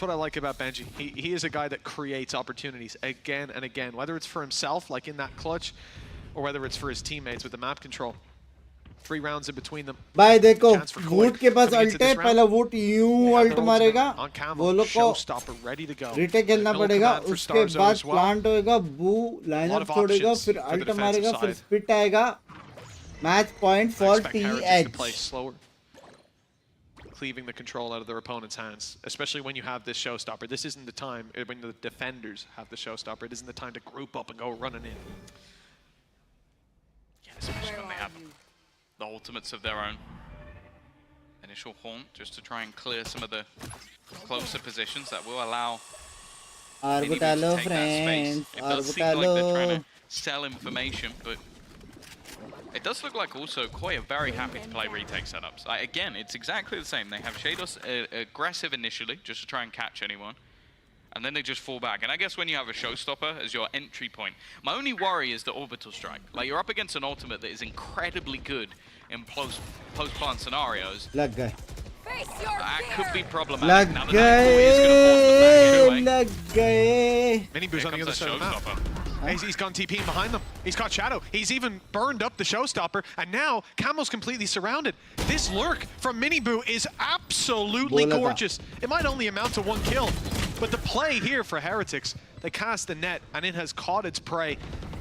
what I like about Benji. He is a guy that creates opportunities again and again, whether it's for himself, like in that clutch, or whether it's for his teammates with the map control. 3 rounds in between them. भाई देखो Chance for Koi वूट के पास coming into alt है this round. पहला वूट यूं They have alt their मारेगा ultimate on camera, वो लोग को showstopper ready to go. Retake खेलना No पड़ेगा command for उसके Starzo बाद as well. प्लांट होएगा बू लाइनअप of छोड़ेगा options फिर for the अल्ट defensive मारेगा फिर side. स्पिट आएगा match point I for expect Heretics to play TH slower, cleaving the control out of their opponent's hands, especially when you have this showstopper. This isn't the time, when the defenders have the showstopper, it isn't the time to group up and go running in. Yeah, especially when they have the ultimates of their own. Initial haunt just to try and clear some of the closer positions that will allow Orbitalo, take that space. friends. It does seem like they're trying Orbitalo. to sell information, but it does look like also Koi are very happy to play retake setups. Again, it's exactly the same. They have Shados aggressive initially, just to try and catch anyone. And then they just fall back. And I guess when you have a showstopper as your entry point, my only worry is the orbital strike. Like, you're up against an ultimate that is incredibly good in post-plant scenarios. Lag guy. That could be problematic. Now the Nightcore is going to Lag guy. Minibu's on the other side of the map. He's gone TPing behind them. He's got Shadow. He's even burned up the showstopper. And now Camel's completely surrounded. This lurk from Minibu is absolutely gorgeous. It might only amount to 1 kill. But the play here for Heretics, they cast the net and it has caught its prey.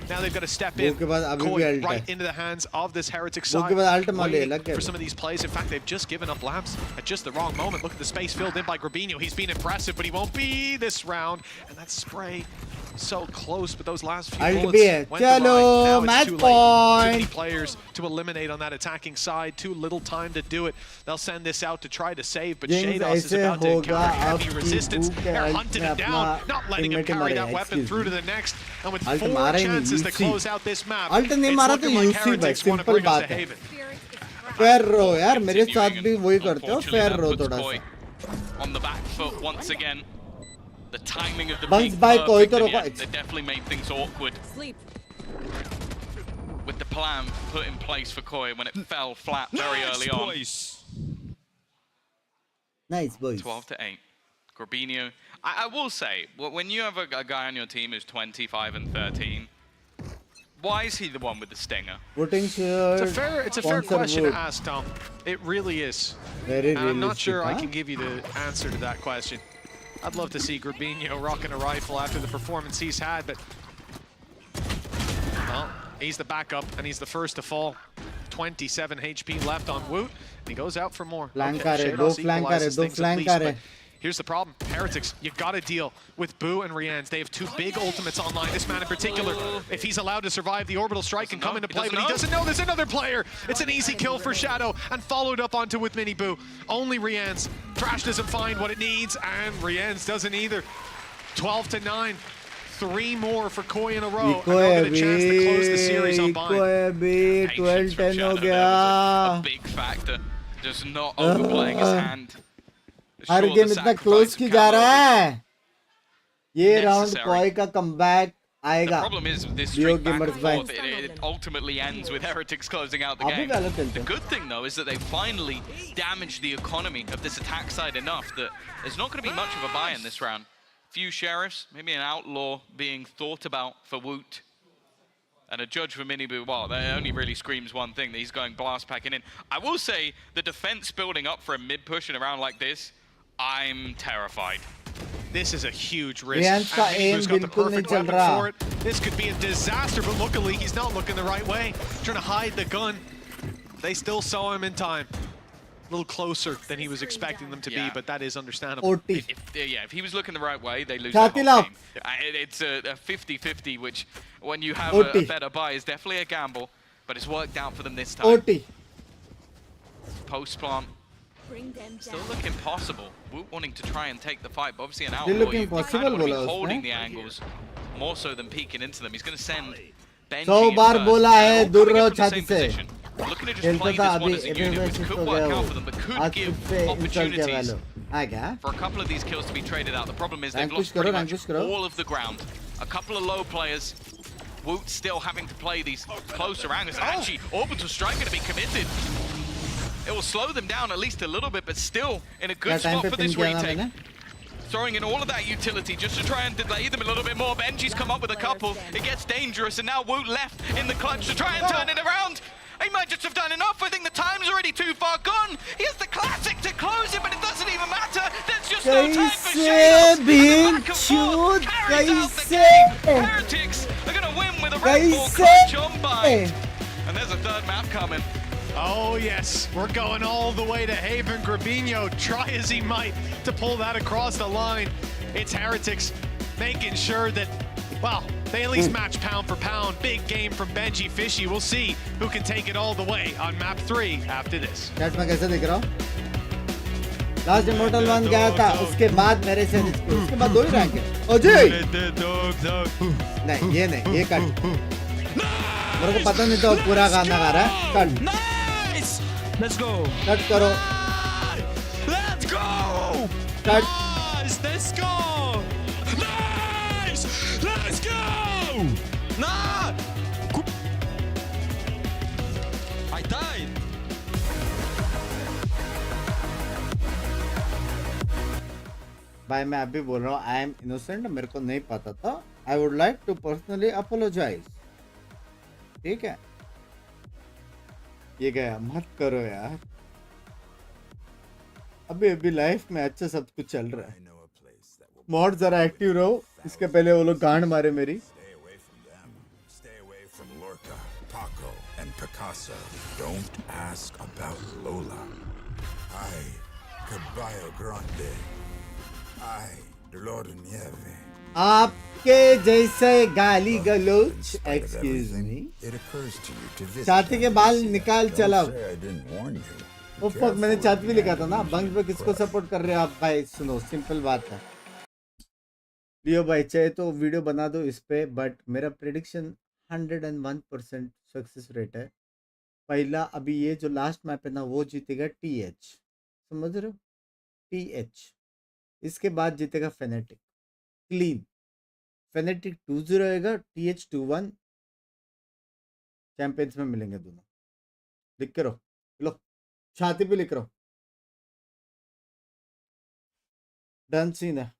Now they've got to step in, right into the hands of this Heretic side, waiting for some of these plays. In fact, they've just given up lamps at just the wrong moment. Look at the space filled in by Grabinho. He's been impressive, but he won't be this round. And that spray so close, but those last few bullets went to now it's too late. Too many players to eliminate on that attacking side. Too little time to do it. They'll send this out to try to save, but Shados is about to encounter heavy resistance. They're hunting him down, not letting him carry that weapon through to the next. And with 4 chances to close out this map, it's looking like Heretics want to bring us to Haven. Ferro, यार मेरे साथ भी वही करते हो Ferro थोड़ा सा. On the back foot once again. The timing of the Binks peak by Koi perfect, to and रोका. yet they definitely made things awkward. With the plan put in place for Koi when it fell flat very early on. Nice boys. 12-8. Grabinho. I will say, when you have a guy on your team who's 25 and 13, why is he the one with the stinger? Voting shirt. It's a fair question to ask, Tom. It really is. Very and I'm not sure I huh? can give you the answer to that question. I'd love to see Grabinho rocking a rifle after the performance he's had, but well, he's the backup and he's the first to fall. 27 HP left on Woot, and he goes out for more. Here's the problem, Heretics, you gotta deal with Boo and Rianz. They have 2 big ultimates online, this man in particular. If he's allowed to survive the orbital strike and come into play, but he doesn't know there's another player. It's an easy kill for Shadow, and followed up onto with Minibu. Only Rianz. Trash doesn't find what it needs, and Rianz doesn't either. 12-9. 3 more for Koi in a row, and they'll get a chance to close the series on Bind. 12-10 हो गया. A big factor, just not overplaying his hand. Her game इतना close की जा रहा है. ये round कोई का कमबैक आएगा. The problem is this streak back and forth, it ultimately ends with Heretics closing out the game. The good thing though is that they finally damaged the economy of this attack side enough that there's not going to be much of a buy in this round. Few sheriffs, maybe an outlaw being thought about for Woot. And a judge for Minibu, well, that only really screams one thing, that he's going blast packing in. I will say, the defense building up for a mid-push in a round like this, I'm terrified. This is a huge risk. Minibu's got the perfect weapon for it. This could be a disaster, but luckily he's not looking the right way. Trying to hide the gun. They still saw him in time. A little closer than he was expecting them to be, but that is understandable. If he was looking the right way, they lose the whole game. It's a 50-50, which when you have a better buy is definitely a gamble, but it's worked out for them this time. Post-plant. Still looking possible. Woot wanting to try and take the fight, but obviously an outlaw, you kind of want to be holding the angles more so than peeking into them. He's going to send Benji in first. Looking to just play this one as a unit, which could work out for them, but could give opportunities for a couple of these kills to be traded out. The problem is they've lost pretty much all of the ground. A couple of low players. Woot still having to play these closer angles. Actually, orbital strike going to be committed. It will slow them down at least a little bit, but still in a good spot for this retake. Throwing in all of that utility just to try and delay them a little bit more. Benji's come up with a couple. It gets dangerous, and now Woot left in the clutch to try and turn it around. He might just have done enough. I think the time's already too far gone. He has the classic to close it, but it doesn't even matter. There's just no time for Shados. Carries out the game. Heretics are going to win with a Red Bull clutch on Bind. And there's a third map coming. Oh yes, we're going all the way to Haven. Grabinho, try as he might to pull that across the line. It's Heretics making sure that, well, they at least match pound for pound. Big game from Benji Fishy. We'll see who can take it all the way on map 3 after this. Chat में कैसे दिख रहा हूँ? Last immortal 1 गया था, उसके बाद मेरे से उसके बाद 2 ही रैंक है। अजय नहीं, ये नहीं, ये कट। मेरे को पता नहीं था पूरा गाना गा रहा है। Cut, Let's go. कट करो, Let's go. Cut. Nice. Let's go. Nice. Let's go. Nah. I died. भाई मैं अभी बोल रहा हूँ, आई एम इनोसेंट, मेरे को नहीं पता था। I would like to personally apologize. ठीक है, ये गया, मत करो यार। अभी अभी लाइफ में अच्छा सब कुछ चल रहा है। मॉड जरा एक्टिव रहो, इसके पहले वो लोग गांड मारे मेरी। Stay away from them. Stay away from Lorca, Paco, and Picasso. Don't ask about Lola. I, Caballo Grande. I, Dolor de Nieve. आपके जैसे गाली गलोच, excuse me, It occurs to you to visit छाती के बाल them. निकाल Don't चला। say I didn't warn you. Be वो फक, मैंने careful चाट भी what लिखा था you ना। do. बंक पे किसको सपोर्ट कर रहे हो आप भाई? सुनो, सिंपल बात है। लियो भाई चाहे तो वीडियो बना दो इस पे, बट मेरा प्रेडिक्शन 101% सक्सेस रेट है। पहला अभी ये जो लास्ट मैप है ना, वो जीतेगा TH, समझ रहे हो? TH। इसके बाद जीतेगा फेनेटिक, क्लीन। फेनेटिक 2-0 होएगा, TH 2-1। चैंपियंस में मिलेंगे दोनों। लिख के रहो, लो छाती पे लिख रहा हूँ। डन सीन है।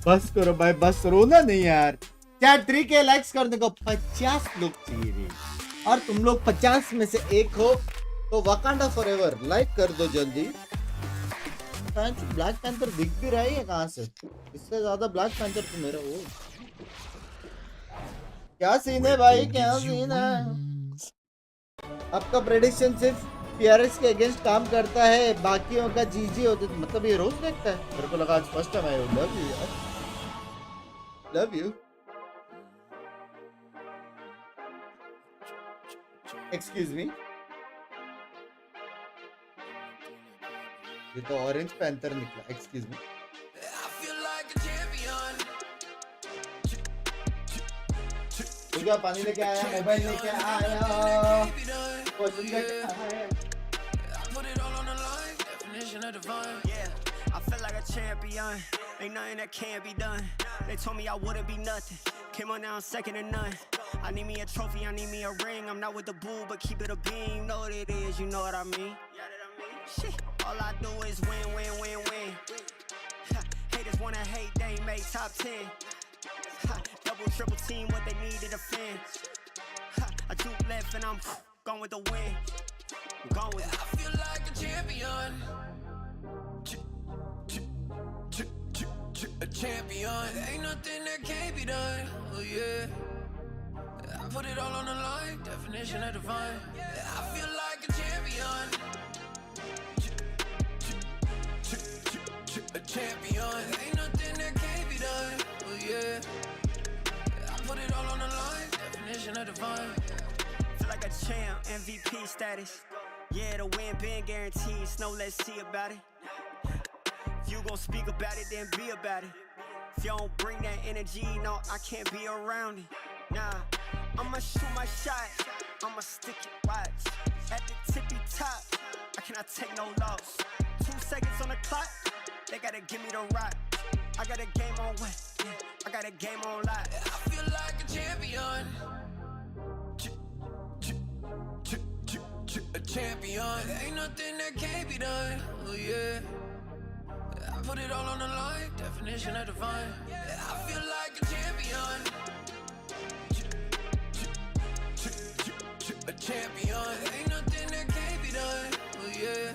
बस करो भाई, बस रोना नहीं यार। चैट 3K लाइक्स करने को 50 लोग चाहिए रे। और तुम लोग 50 में से एक हो तो वकांडा फॉरएवर लाइक कर दो जल्दी। ब्लैक पैंथर दिख भी रहा है कहां से? इससे ज्यादा ब्लैक पैंथर तो मेरा वो। क्या सीन है भाई, क्या सीन है? आपका प्रेडिक्शन सिर्फ PRX के अगेंस्ट काम करता है, बाकियों का GG होता है, मतलब ये रोज देखता है? मेरे को लगा आज फर्स्ट टाइम आया। लव यू यार, लव यू। एक्सक्यूज मी, ये तो ऑरेंज पैंथर निकला। एक्सक्यूज मी, तो क्या पानी लेके आया, मोबाइल लेके आया, क्वेश्चन लेके आया। I feel like a champion. Ain't nothing that can't be done. They told me I wouldn't be nothing. Came on now, second to none. I need me a trophy, I need me a ring. I'm not with the bull, but keep it a beam. You know what it is, you know what I mean. Shit, all I do is win, win, win, win. Haters wanna hate, they ain't make top 10. Double, triple team, what they need to defend. I do left and I'm gone with the win. I'm gone with it. I feel like a champion. A champion. Ain't nothing that can't be done. Oh yeah. I put it all on the line. Definition of divine. I feel like a champion. A champion. Ain't nothing that can't be done. Oh yeah. I put it all on the line. Definition of divine. Feel like a champ. MVP status. Yeah, the win been guaranteed. So let's see about it. If you gon' speak about it, then be about it. If you don't bring that energy, no, I can't be around it. Nah, I'ma shoot my shot, I'ma stick it, watch. At the tippy top, I cannot take no loss. 2 seconds on the clock, they gotta give me the rock. I got a game on what? Yeah, I got a game on lock. I feel like a champion. A champion. Ain't nothing that can't be done. Oh yeah. I put it all on the line, definition of divine. I feel like a champion. A champion. Ain't nothing that can't be done. Oh yeah.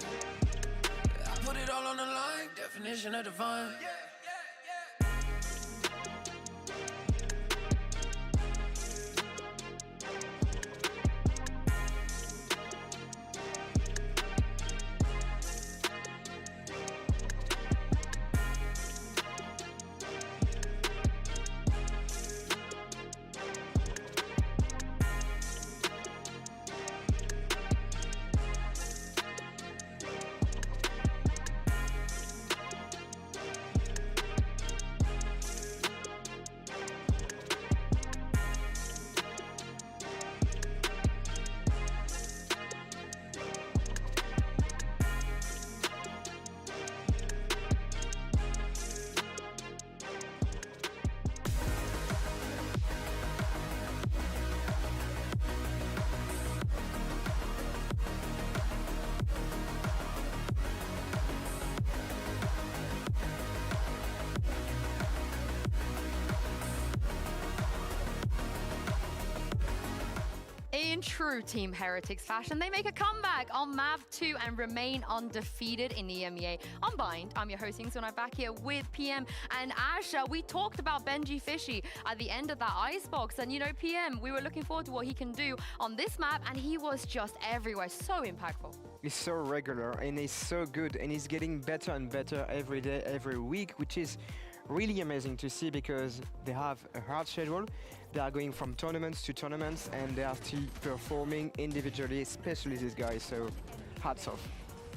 I put it all on the line, definition of divine. in true Team Heretics fashion, they make a comeback on map 2 and remain undefeated in EMEA. I'm Bind. I'm your host, so I'm back here with PM and Asha. We talked about Benji Fishy at the end of that Icebox, and you know, PM, we were looking forward to what he can do on this map, and he was just everywhere, so impactful. He's so regular and he's so good, and he's getting better and better every day, every week, which is really amazing to see because they have a hard schedule. They are going from tournaments to tournaments and they are still performing individually, especially these guys, so hats off.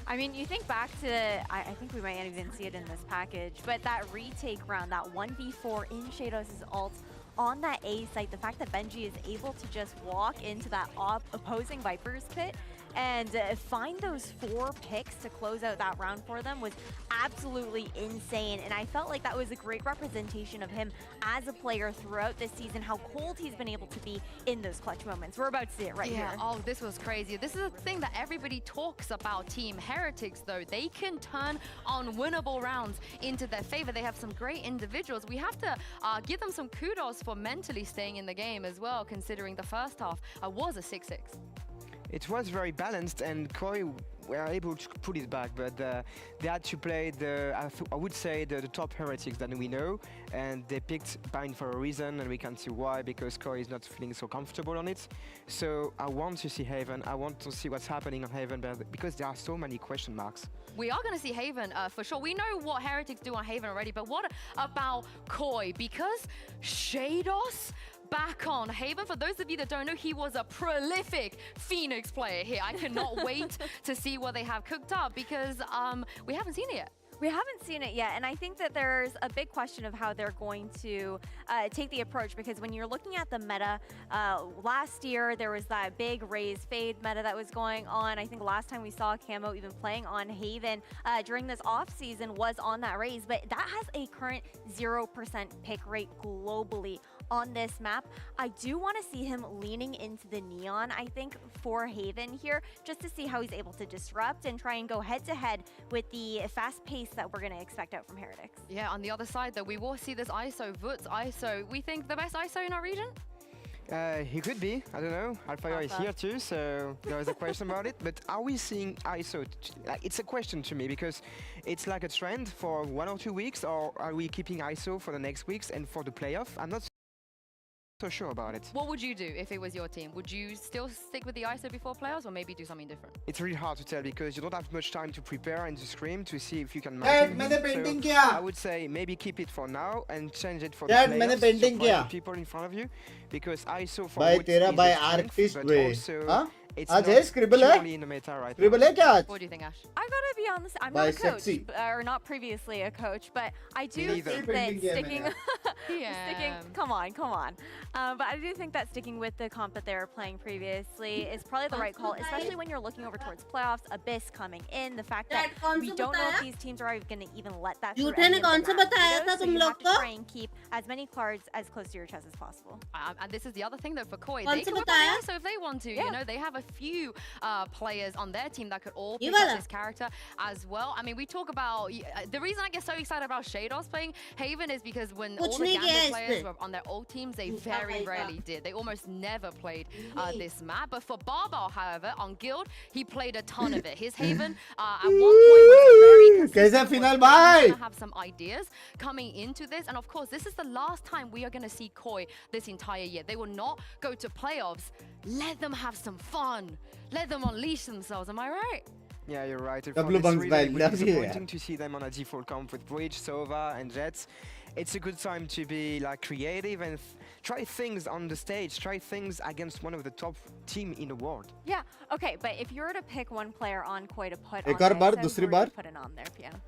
I mean, you think back to, I think we might not even see it in this package, but that retake round, that 1v4 in Shadows' ult on that A site, the fact that Benji is able to just walk into that opposing Viper's pit and find those 4 picks to close out that round for them was absolutely insane. And I felt like that was a great representation of him as a player throughout this season, how cold he's been able to be in those clutch moments. We're about to see it right here. Oh, this was crazy. This is a thing that everybody talks about Team Heretics, though. They can turn unwinnable rounds into their favor. They have some great individuals. We have to give them some kudos for mentally staying in the game as well, considering the first half was a 6-6. It was very balanced and Koi were able to put it back, but they had to play I would say the top Heretics that we know, and they picked Bind for a reason, and we can see why, because Koi is not feeling so comfortable on it. So I want to see Haven, I want to see what's happening on Haven, because there are so many question marks. We are going to see Haven for sure. We know what Heretics do on Haven already, but what about Koi? Because Shados back on Haven, for those of you that don't know, he was a prolific Phoenix player here. I cannot wait to see what they have cooked up, because we haven't seen it yet. We haven't seen it yet, and I think that there's a big question of how they're going to take the approach, because when you're looking at the meta, last year there was that big Raze fade meta that was going on. I think last time we saw Camo even playing on Haven during this off-season was on that Raze, but that has a current 0% pick rate globally on this map. I do want to see him leaning into the Neon, I think, for Haven here, just to see how he's able to disrupt and try and go head-to-head with the fast pace that we're going to expect out from Heretics. Yeah, on the other side, though, we will see this ISO, Vutz ISO. We think the best ISO in our region? He could be, I don't know. Alpha is here too, so there is a question about it. But are we seeing ISO? It's a question to me, because it's like a trend for 1 or 2 weeks, or are we keeping ISO for the next weeks and for the playoff? I'm not so sure about it. What would you do if it was your team? Would you still stick with the ISO before playoffs, or maybe do something different? It's really hard to tell, because you don't have much time to prepare and to scrim to see if you can match it. So I would say maybe keep it for now and change it for the playoffs, the people in front of you, because ISO for भाई Woods तेरा is भाई a strength, artist but way also हाँ it's आज not है scribble purely है in the meta right scribble now. है क्या आज What do you think, Ash? I've got to be honest, I'm not a coach, Sexy. or not previously a coach, but I do neither. think that sticking, Yeah. come on. But I do think that sticking with the comp that they were playing previously is probably the right call, especially when you're looking over towards playoffs, Abyss coming in, the fact that we don't know if these teams are going to even let that through any of the rounds, so you have to try and keep as many cards as close to your chest as possible. And this is the other thing, though, for Koi. They can whip out the ISO if they want to. You know, they have a few players on their team that could all pick up this character as well. I mean, we talk about... the reason I get so excited about Shados playing Haven is because when all the Gambit players were on their old teams, they very rarely did. They almost never played this map. But for Barbal, however, on Guild, he played a ton of it. His Haven at one point was very consistent. He's gonna have some ideas coming into this. And of course, this is the last time we are going to see Koi this entire year. They will not go to playoffs. Let them have some fun. Let them unleash themselves. Am I right? Yeah, you're right. Double For this bunks reason, by it would be love you, disappointing yeah. to see them on a default comp with Bridge, Sova, and Jets. It's a good time to be like creative and try things on the stage. Try things against one of the top team in the world. Yeah, okay, but if you were to pick one player on Koi to put एक on और बार there, दूसरी who bar would you put it on there, PM?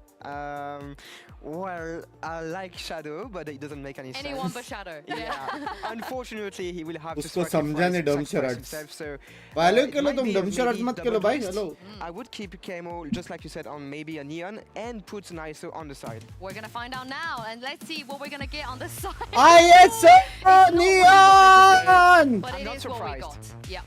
Well, I like Shadow, but it doesn't make any sense. Anyone but Shadow. Yeah. Unfortunately, he will have to उसको sacrifice समझा नहीं dumb sacrifice charades. himself, so वाले it के लो might तुम be dumb charades maybe मत के लो double भाई twist. Hello I would keep Camo, just like you said, on maybe a Neon and put an ISO on the side. We're going to find out now. And let's see what we're going to get on the side. ISO Neon But I'm it not is what we got. surprised. Yeah.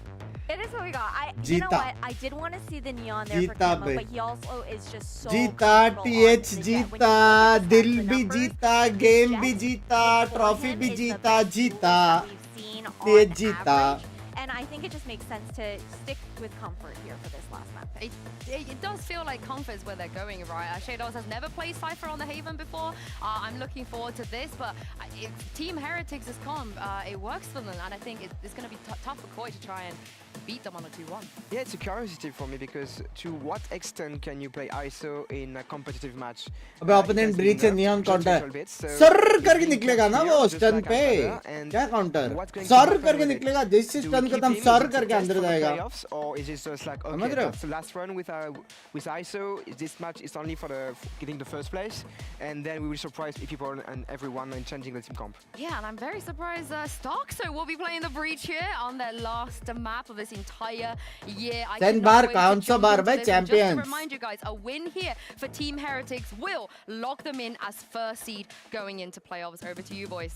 It is what we got. You know Jeeta. what? I did want to see the Neon there for Jeeta Camo, bhai. but he also is just so जीता comfortable on TH the jet. When you look जीता at the दिल stats, the भी numbers, जीता game भी Jets जीता for trophy him भी is the जीता best जीता duels that we've seen on TH जीता average. And and I think it just makes sense to stick with comfort here for this last map. It does feel like comfort is where they're going, right? Shadows has never played Cypher on the Haven before. I'm looking forward to this, but if Team Heretics has come, it works for them, and I think it's going to be tough for Koi to try and beat them on a 2-1. Yeah, it's a curiosity for me because to what extent can you play ISO in a competitive match? अबे opponent breach है neon counter sir करके निकलेगा ना वो stun पे क्या counter sir करके निकलेगा जैसे stun खत्म सर करके अंदर जाएगा or is it just like okay that's the last run with ISO this match is only for getting the first place and then we will surprise people and everyone in changing the team comp. Yeah, and I'm very surprised Starkso will be playing the breach here on their last map of this entire year. I Ten cannot bar wait to kaun sa jump bar into bhai this. And champions. just to remind you guys, a win here for Team Heretics will lock them in as first seed going into playoffs. Over to you, boys.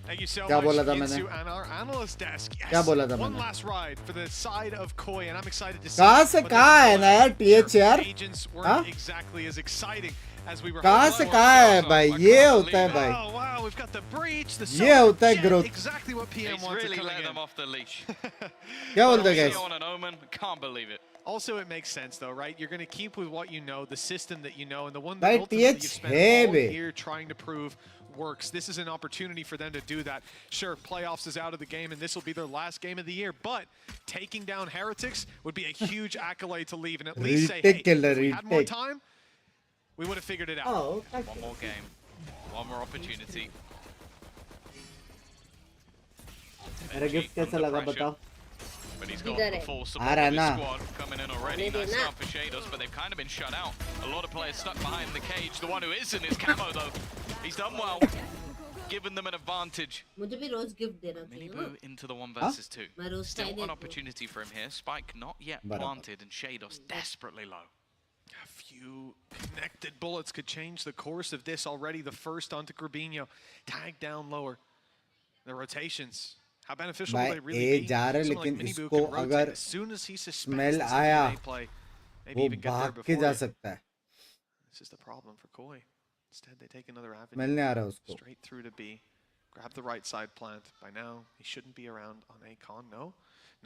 Thank you so क्या much बोला था मैंने? into our analyst desk. Yes, क्या बोला था one मैंने? last ride for the side of Koi, and I'm excited to see. कहाँ से what कहाँ they है can ना यार do. TH यार Agents weren't हाँ? exactly as exciting as we were. कहाँ hoping से for. कहाँ है भाई ये होता है भाई Oh wow, we've got the breach, the ये होता है jet, growth exactly what PM He's wants really coming let in. them off the leash. क्या बोलते हैं guys On an omen, can't believe it. Also, it makes sense though, right? You're going to keep with what you know, the system that you know, and the one Right, that ultimately TH you spent है all बे। year trying to prove works. This is an opportunity for them to do that. Sure, playoffs is out of the game, and this will be their last game of the year, but taking down Heretics would be a huge accolade to leave and at least say, hey, if we had more time, we would have figured it out. Oh, One more game, one more opportunity. मेरा gift कैसा लगा बताओ But he's got the full support आ रहा of है his ना squad coming in already. Nice start for Shados, but they've kind of been shut out. A lot of players stuck behind the cage. The one who isn't is Camo, though. He's done well, giving them an advantage. मुझे भी रोज gift देना चाहिए Miniboo into the 1 versus 2. मैं रोज Still चाहिए an opportunity for him here. Spike not yet planted, and Shados desperately low. A few connected bullets could change the course of this already. The first onto Grabinho, tagged down lower. The rotations. How beneficial will they really be? जा रहे Someone like लेकिन Miniboo इसको can rotate अगर as soon as he suspects smell this is आया a play, maybe वो even get there भाग के before जा it. सकता है This is the problem for Koi. Instead, they take another avenue. smell नहीं आ रहा उसको Straight through to B. Grab the right side plant. By now, he shouldn't be around on A-Con. No,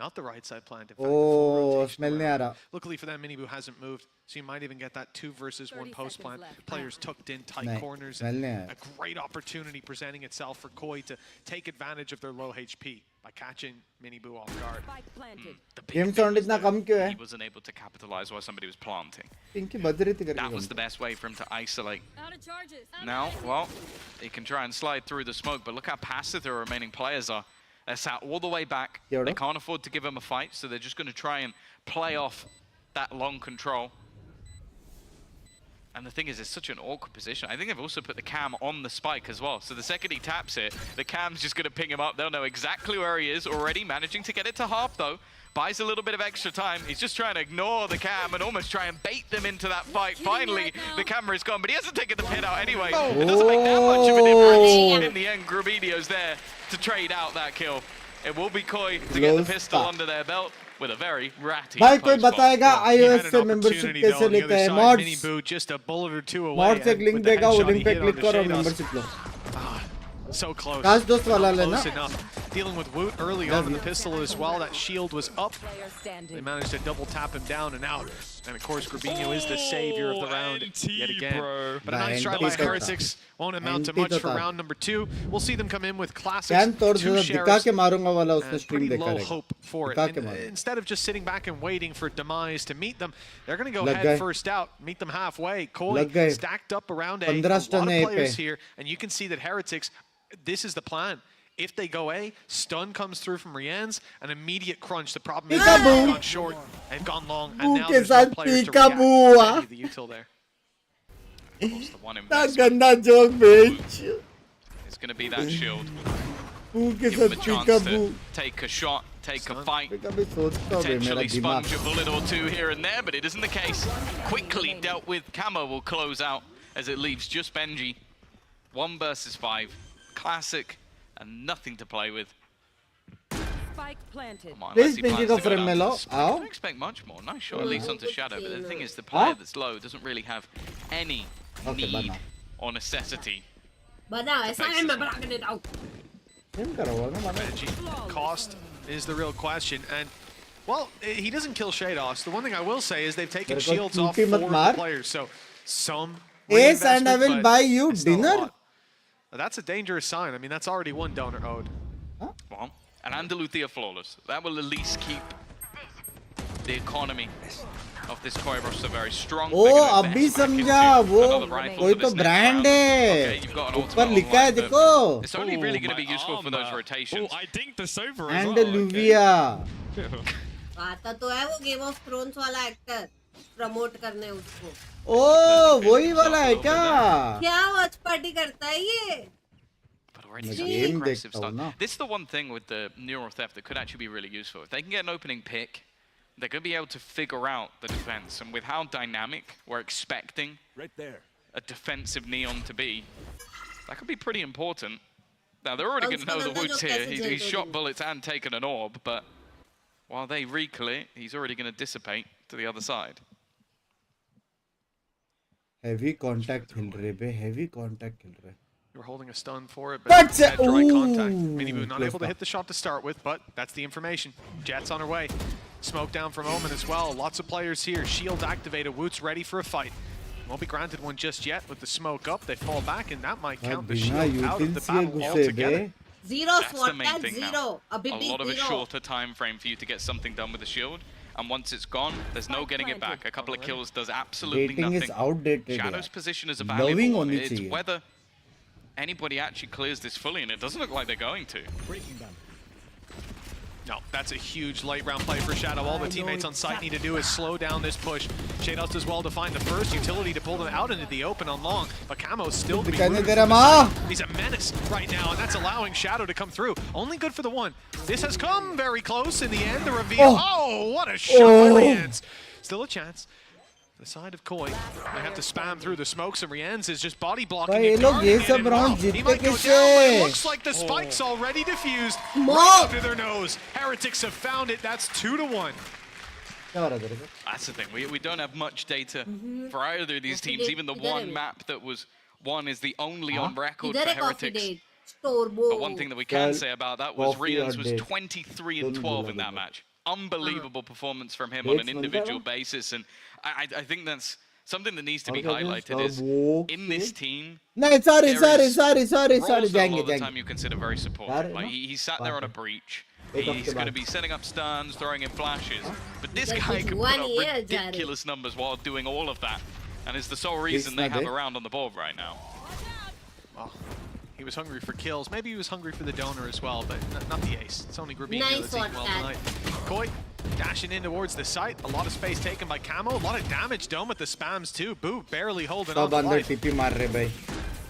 not the right side plant. In fact, the full O rotation smell नहीं आ around. रहा Luckily for them, Miniboo hasn't moved, so you might even get that 2 versus 1 post plant. Players tucked in tight नहीं, corners. smell And नहीं आया a great opportunity presenting itself for Koi to take advantage of their low HP by catching Miniboo off guard. The big game thing sound was इतना that कम क्यों है he wasn't able to capitalize while somebody was planting. इनकी बज रही थी That करके was the best way for him to isolate. Now, well, he can try and slide through the smoke, but look how passive the remaining players are. They're sat all the way back. They can't afford to give him a fight, so they're just going to try and play off that long control. And the thing is, it's such an awkward position. I think they've also put the cam on the spike as well. So the second he taps it, the cam's just going to ping him up. They'll know exactly where he is already, managing to get it to half, though. Buys a little bit of extra time. He's just trying to ignore the cam and almost try and bait them into that fight. Finally, the camera is gone, but he hasn't taken the pin out anyway. It doesn't make that much of a difference. In the end, Grabinho's there to trade out that kill. It will be Koi to get the pistol under their belt with a very ratty भाई कोई post-bot. बताएगा He had iOS an से membership opportunity, कैसे though, on the लेते other हैं side. Mods Miniboo just a bullet or two away. Mods एक and link with the देगा वो headshot लिंक he पे hit क्लिक onto करो और Shados. मेंबरशिप लो So close. काश दोस्त वाला Close लेना enough. Dealing with Woot early on with the pistol as well. That shield was up. They managed to double tap him down and out. And of course, Grabinho is the savior of the round yet again. But a nice try by Heretics won't amount to much for round number 2. We'll see them come in with classics, can तोड़ 2 दिखा sheriffs, के मारूंगा वाला उसने and stream pretty देखा low रहेगा hope for it. दिखा के And, मारूंगा instead of just sitting back and waiting for Demise to meet them, they're going to go लग head गए first out, meet them halfway. Koi लग गए stacked up around A. A 15 lot stun of A players पे here, and you can see that Heretics, this is the plan. If they go A, stun comes through from Rian's, an immediate crunch. The problem is they've gone short and gone long, and now there's no players to react to any of the util there. Lost the one इतना investment. गंदा joke बेच It's going to be that shield. बू के Give him साथ a chance पीका बू to take a shot, take a fight, कभी सोचता हूँ बे मेरा potentially दिमाग sponge a bullet or two here and there, but it isn't the case. Quickly dealt with. Camo will close out as it leaves just Benji. 1 versus 5. Classic and nothing to play with. Spike planted. Come on, Please, unless he Benji plans को to go frame down में to low, the spike. आओ। I don't expect much more. Nice shot, at least onto Shadow, but the thing is, the player that's low doesn't really have any Okay, need बना or necessity. बना ऐसा है मैं बना के देता हूँ Cost is the real question, and well, he doesn't kill Shados. The one thing I will say is they've taken shields off 4 of the players, so some Ace, and I will buy you dinner. That's a dangerous sign. I mean, that's already one donor owed. Well, and Andaluthia flawless. That will at least keep the economy of this Koi roster very strong. Oh, अभी समझा वो कोई तो brand है ऊपर लिखा है देखो. It's only really going to be useful for those rotations. I think the Sober as And well. Luvia. आता तो है वो गेम ऑफ थ्रोन्स वाला एक्टर प्रमोट करने उसको. Oh, वही वाला है क्या? क्या वॉच पार्टी करता है ये? But already such an aggressive start. This is the one thing with the neural theft that could actually be really useful. If they can get an opening pick, they're going to be able to figure out the defense. And with how dynamic we're expecting a defensive Neon to be, that could be pretty important. Now, they're already going to know the woods here. He's shot bullets and taken an orb, but while they reclear, he's already going to dissipate to the other side. Heavy contact हिल रहे बे, heavy contact हिल रहे. You were holding a stun for it, but That's had dry ooh, contact. Minibu not able to hit the shot to start with, but that's the information. Jet's on her way. Smoke down from Omen as well. Lots of players here. Shield activated. Woot's ready for a fight. Won't be granted one just yet with the smoke up. They fall back, and that might count the shield out of the battle altogether. Zero SWAT at zero. A lot of a shorter time frame for you to get something done with the shield. And once it's gone, there's no getting it back. A couple of kills does absolutely nothing. Is outdated. Shadow's position is a valuable one. It's whether anybody actually clears this fully, and it doesn't look like they're going to. No, that's a huge late round play for Shadow. All the teammates on site need to do is slow down this push. Shadows does well to find the first utility to pull them out into the open on long, but Camo's still to be moved. He's a menace right now, and that's allowing Shadow to come through. Only good for the one. This has come very close in the end. The reveal. Oh, what a shot by Rienz. Still a chance. The side of Koi. They have to spam through the smokes, and Rienz is just body blocking it. He might go down, but it looks like the spike's already diffused. Right under their nose. Heretics have found it. That's 2-1. That's the thing. We don't have much data for either of these teams. Even the one map that was won is the only on record for Heretics. But one thing that we can say about that was Rienz was 23-12 in that match. Unbelievable performance from him on an individual basis, and I think that's something that needs to be highlighted is in this team. No, sorry. Roles that a lot of the time you consider very supportive. Like he sat there on a breach. He's going to be setting up stuns, throwing in flashes, but this guy can put up ridiculous numbers while doing all of that, and it's the sole reason they have a round on the board right now. Well, he was hungry for kills. Maybe he was hungry for the donor as well, but not the ace. It's only Grabinho that's eating well tonight. Koi dashing in towards the site. A lot of space taken by Camo. A lot of damage. Dome with the spams too. Boo barely holding on to life.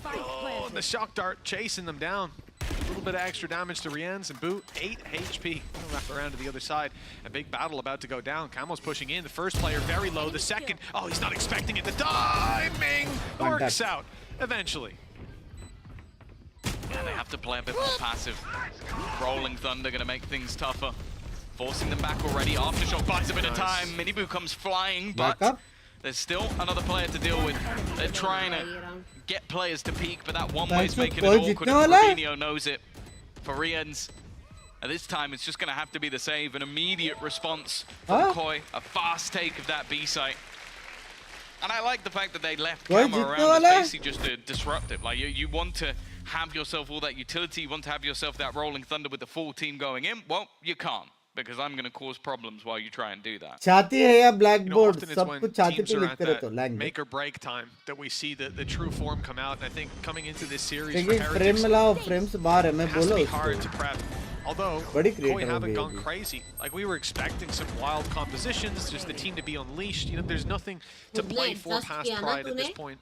Oh, the shock dart chasing them down. A little bit of extra damage to Rienz, and Boo 8 HP. Gonna wrap around to the other side. A big battle about to go down. Camo's pushing in. The first player very low. The second, oh, he's not expecting it. The timing works out eventually. Yeah, they have to play a bit more passive. Rolling Thunder gonna make things tougher. Forcing them back already. Aftershock buys a bit of time. Minibu comes flying, but there's still another player to deal with. They're trying to get players to peak, but that one way is making it awkward, and Grabinho knows it. For Rienz, and this time it's just gonna have to be the save. An immediate response from Koi. A fast take of that B site. And I like the fact that they left Camo around basically just to disrupt it. Like you want to have yourself all that utility, you want to have yourself that rolling thunder with the full team going in. Well, you can't, because I'm going to cause problems while you try and do that. छाती है या blackboard, often it's सब when कुछ छाती teams पे are लिखते at रहते हो, that language. make or break time that we see the true form come out. And I think coming into this series for लेकिन Heretics, frame में लाओ, frames बाहर है, मैं it has to बोलो be उसको. hard to prep. Although Koi haven't gone crazy. Like we were expecting some wild compositions, just the team to be unleashed. You know, there's nothing to play for past Pride at this point.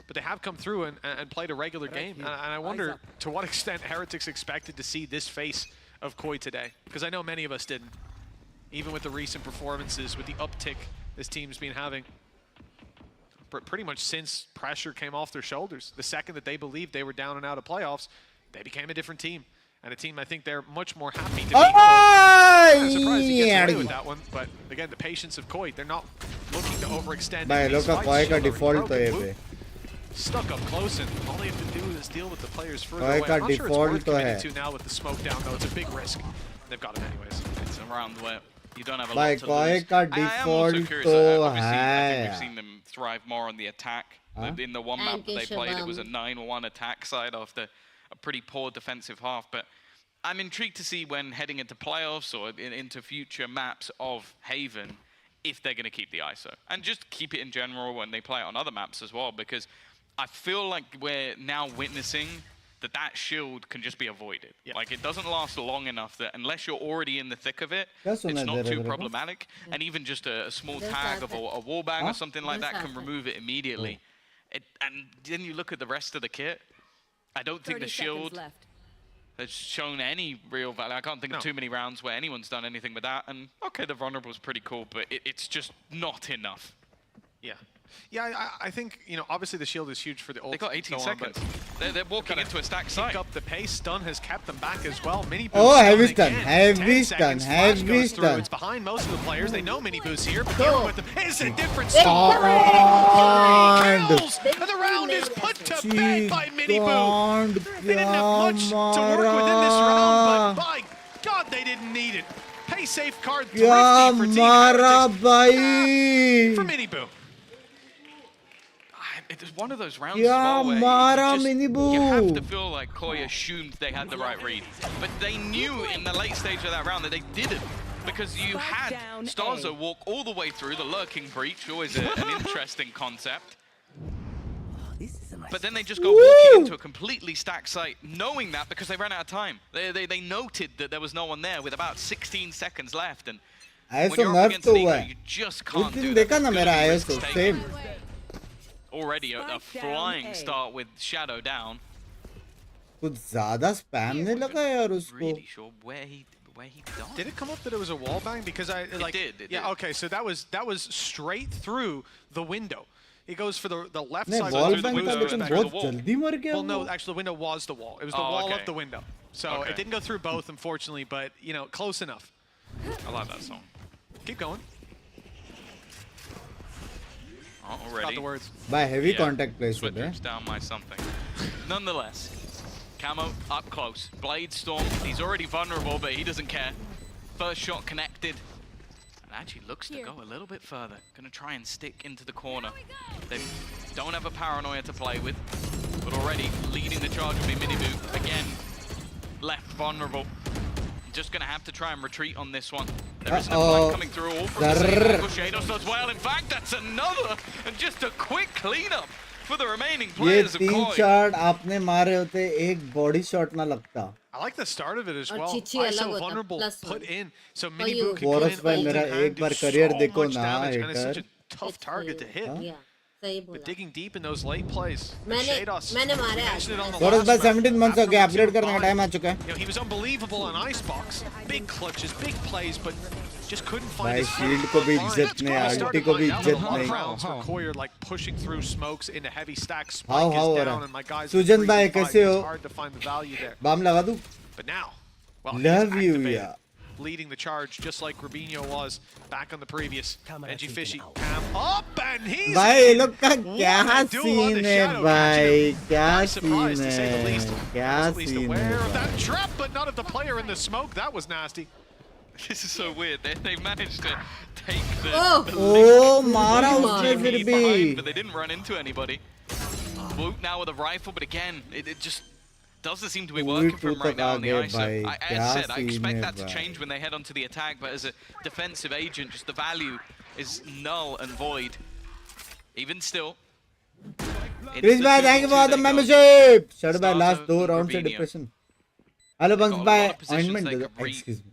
But they have come through and played a regular game. And I wonder to what extent Heretics expected to see this face of Koi today. Because I know many of us didn't. Even with the recent performances, with the uptick this team's been having. Pretty much since pressure came off their shoulders. The second that they believed they were down and out of playoffs, they became a different team. And a team I think they're much more happy to be. I'm surprised he gets away with that one. But again, the patience of Koi, they're not looking to overextend. stuck up close, and all they have to do is deal with the players further Koi away. ka I'm not sure it's worth default to committing hai. to now with the smoke down, though. It's a big risk. They've got it anyways. It's a round where you don't have a Bhai, lot to Koi lose. ka I am also default curious. to Obviously, I think we've hai. seen them thrive more on the attack. Huh? In the one map Thank that you, they played, it was a Shubham. 9-1 attack side after a pretty poor defensive half. But I'm intrigued to see when heading into playoffs or into future maps of Haven, if they're going to keep the ISO. And just keep it in general when they play it on other maps as well, because I feel like we're now witnessing that shield can just be avoided. Yeah. Like, it doesn't last long enough that unless you're already in the thick of it, That's it's what I not did, too right? problematic. And even just a small This tag of happened. a wall bang Huh? or something like This that can happened. remove it immediately. And then you look at the rest of the kit, I don't think the shield has shown any real value. I can't think of too many rounds where anyone's done anything with that. And okay, the vulnerable is pretty cool, but it's just not enough. Yeah. Yeah, I think, you know, obviously the shield is huge for the ult. They got 18 and so on, but seconds. They're walking into a stack pick site. up the pace. Stun has kept them back as well. Mini boost. Oh, stun heavy stun, again. heavy 10 stun, seconds, Flash heavy goes through. stun. It's behind most of the players. They know mini boost here, but Go. dealing with them is a different Big story. God. Kills, and the round is put to bed by mini boo. They didn't have much to work with in this round, but by God, they didn't need it. Pay safeguard thrifty Kya for Team mara Heretics. bhai. For mini boo. It's one of those rounds Kya as well where mara you mini have boo. to feel like Koi assumed they had the right read. But they knew in the late stage of that round that they didn't. Because you had Starzo walk all the way through the lurking breach, always an interesting concept. But then they just go walking into a completely stacked site, knowing that because they ran out of time. They noted that there was no one there with about 16 seconds left. And when ISO you're up nerf against to an hua eco, hai. you just उस can't दिन do देखा that. ना It's मेरा gonna be risks ISO taken. same. Already a flying start with Shadow down. कुछ ज़्यादा spam नहीं लगा यार उसको. Really sure where he died. Did it come up that it was a wall bang? Because I like did, it yeah, did. okay, so that was straight through the window. It goes for the left नहीं side. wall through the bang था window लेकिन and through the बहुत wall. जल्दी मर गया Well, no, वो. actually the window was the wall. It was the Oh, wall okay. of the window. So Okay. it didn't go through both, unfortunately, but you know, close enough. I like that song. Keep going. Oh, Got already. the words. By heavy Yeah. contact place Switch होता है. troops down by something. Nonetheless, Camo up close. Blade Storm, he's already vulnerable, but he doesn't care. First shot connected. And actually looks to go a little bit further. Gonna try and stick into the corner. They don't have a paranoia to play with, but already leading the charge will be Minibu. Again, left vulnerable. Just gonna have to try and retreat on this one. There isn't a flank coming through all from the same angle. Shadows does well. In fact, that's another. And just a quick cleanup for the remaining ये players of 3 Koi. shot आपने मारे होते एक body shot ना लगता. I like the start of it as और well. Chichi अलग ISO होता, vulnerable plus put one. in. So you. Mini Boo can Boris come in, भाई ult in मेरा hand, एक do बार so career देखो much ना, damage, and it's such a hater. tough It's target to hit. Yeah, सही But बोला. digging deep in those late plays. And मैंने Shados, मैंने we मारे mentioned it on the Boris last भाई map. 17 months हो गए. After Upgrade we करने का two time आ buys, चुका है. you know, he was unbelievable on Icebox. Big clutches, big plays, but just couldn't भाई find his shield footing. को भी Barnes इज्जत नहीं, started ulti को भी lying down इज्जत with a lot of नहीं. rounds where Koi are like pushing through smokes into heavy stacks. How Spike is हो down, रहा and my guys Sujan are भाई 3v5. कैसे हो? It's hard to find the value there. बाम लगा दूं? But now, well, he's Love you activated, यार. leading the charge just like Rubinho was back on the previous. Benji Fishy, Cam up, and he's भाई ये in. लोग का What क्या a duel on the scene है Shadow भाई, Catcher. क्या Not surprised, scene to say the है, least. क्या Was at least scene aware of है. that trap, but not of the player in the smoke. That was nasty. This is so weird. They managed to take the. Oh. the Oh, lead मारा from उसने GP फिर behind, भी. but they didn't run into anybody. Whoop now with a rifle, but again, it just doesn't seem to be working for him right now on the ISO. भाई, As क्या said, I scene expect है that to भाई. change when they head onto the attack, but as a defensive agent, just the value is null and void. Even still. Chris भाई, thank you for the membership. Shut भाई, last 2 rounds से depression. Hello Binks भाई, ointment दे दो. Excuse me.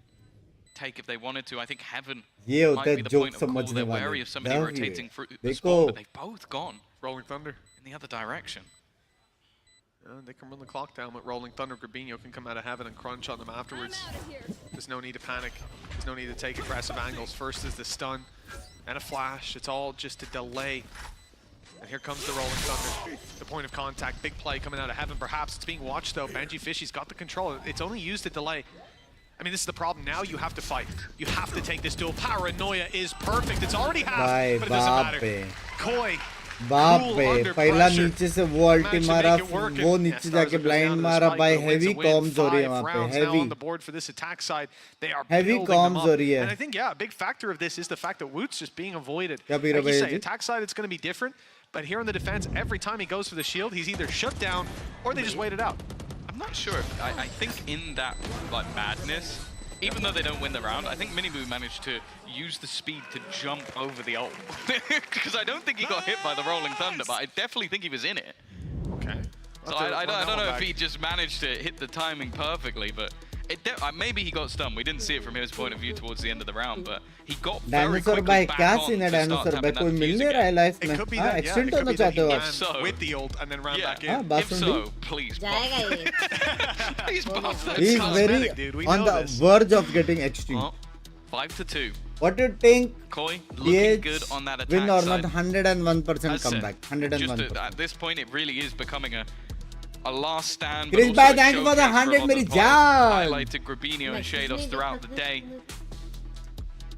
Take if they wanted to. I think Heaven ये होता might है be the joke point of call. समझने They're वाले. wary of somebody Love rotating you. through the देखो. spot, but they've both gone Rolling Thunder. in the other direction. They can run the clock down with Rolling Thunder. Rubinho can come out of heaven and crunch on them afterwards. There's no need to panic. There's no need to take aggressive angles. First is the stun and a flash. It's all just a delay. And here comes the Rolling Thunder. The point of contact. Big play coming out of heaven. Perhaps it's being watched though. Benji Fishy's got the control. It's only used to delay. I mean, this is the problem. Now you have to fight. You have to take this duel. Paranoia is perfect. It's already half, Bye, but it doesn't matter. bape. Koi बाप cool रे under पहला pressure. नीचे से वो अल्टी Managed to मारा make it work, वो and नीचे Stars जाके goes blind down to the मारा spike, भाई but wins heavy a win. Comms हो रही है 5 वहाँ पे rounds now heavy on the board for this attack side. They are Heavy building them comms up. हो रही है. And I think, yeah, a big factor of this is the fact that Woot's just being avoided. क्या पी रहे Like you भैया say, जी? attack side, it's going to be different. But here on the defense, every time he goes for the shield, he's either shut down or they just wait it out. I'm not sure. I think in that like madness, even though they don't win the round, I think Miniboo managed to use the speed to jump over the ult. Because I don't think he got hit by the Rolling Thunder, but I definitely think he was in it. Okay. So I don't know if he just managed to hit the timing perfectly, but maybe he got stunned. We didn't see it from his point of view towards the end of the round, but he got very dinosaur quickly भाई back क्या on scene है to start dinosaur भाई tapping कोई that mill fuse नहीं रहा है again. Life It में could be हाँ that, yeah, it extend could होना be that चाहते he हो ran आप So- with the ult and then ran back in. हाँ बात If soon so, Lee please जाएगा buff. ये Please buff that. he is cosmetic, very dude. We on know the this. verge of getting extreme Well, 5-2. what do you think Koi looking good DH on that attack win or side. not 101% As I said, comeback just 101% at this point, it really is becoming a last stand. Chris but bhai, also a thank you for the showcase 100 a lot meri of players. jaan. Highlighted Grabinho and Shados throughout the day.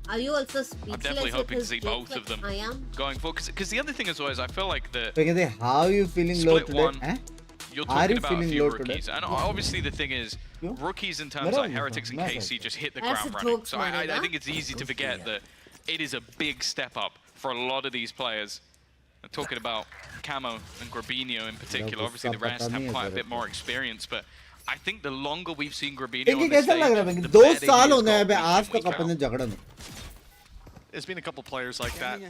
Are you also speechless? I'm definitely with hoping to his see jokes both of them like I am? going forward. Because the other thing as well is I feel like the तो कहते हैं, how you feeling low split today one, eh? you're Are talking you about a feeling few low today? rookies. And obviously the thing is, क्यों? rookies in terms मेरा like नहीं Heretics and था, मैं KC just hit the ऐसे ground running. jokes So I मारेगा? think it's easy to forget that it is a big step up for a lot of these players. I'm talking about Camo and Grabinho in particular. Obviously the rest have quite a bit more experience, but I think the longer we've seen Grabinho देखिए on this कैसा लग रहा है stage, भाई the 2 better he साल has होने हैं got bay week in, आज तक week out. अपन ने झगड़ा नहीं There's been a couple players like that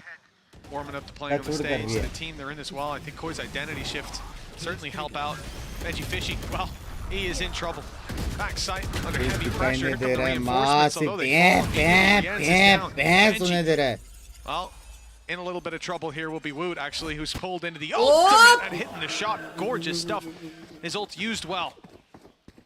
warming up to playing That's on the what it stage. is, yeah. The team they're in as well. I think Koi's identity shift certainly help out. Veggie Fishy, well, he is in trouble. Back sight under heavy pressure here from they the रहा है reinforcements. माँ से Although they fall, सुने दे रहा है well, in a little bit of trouble here will be Woot, actually, who's pulled into the Oh! ultimate and hitting the shot. Gorgeous stuff. His ult used well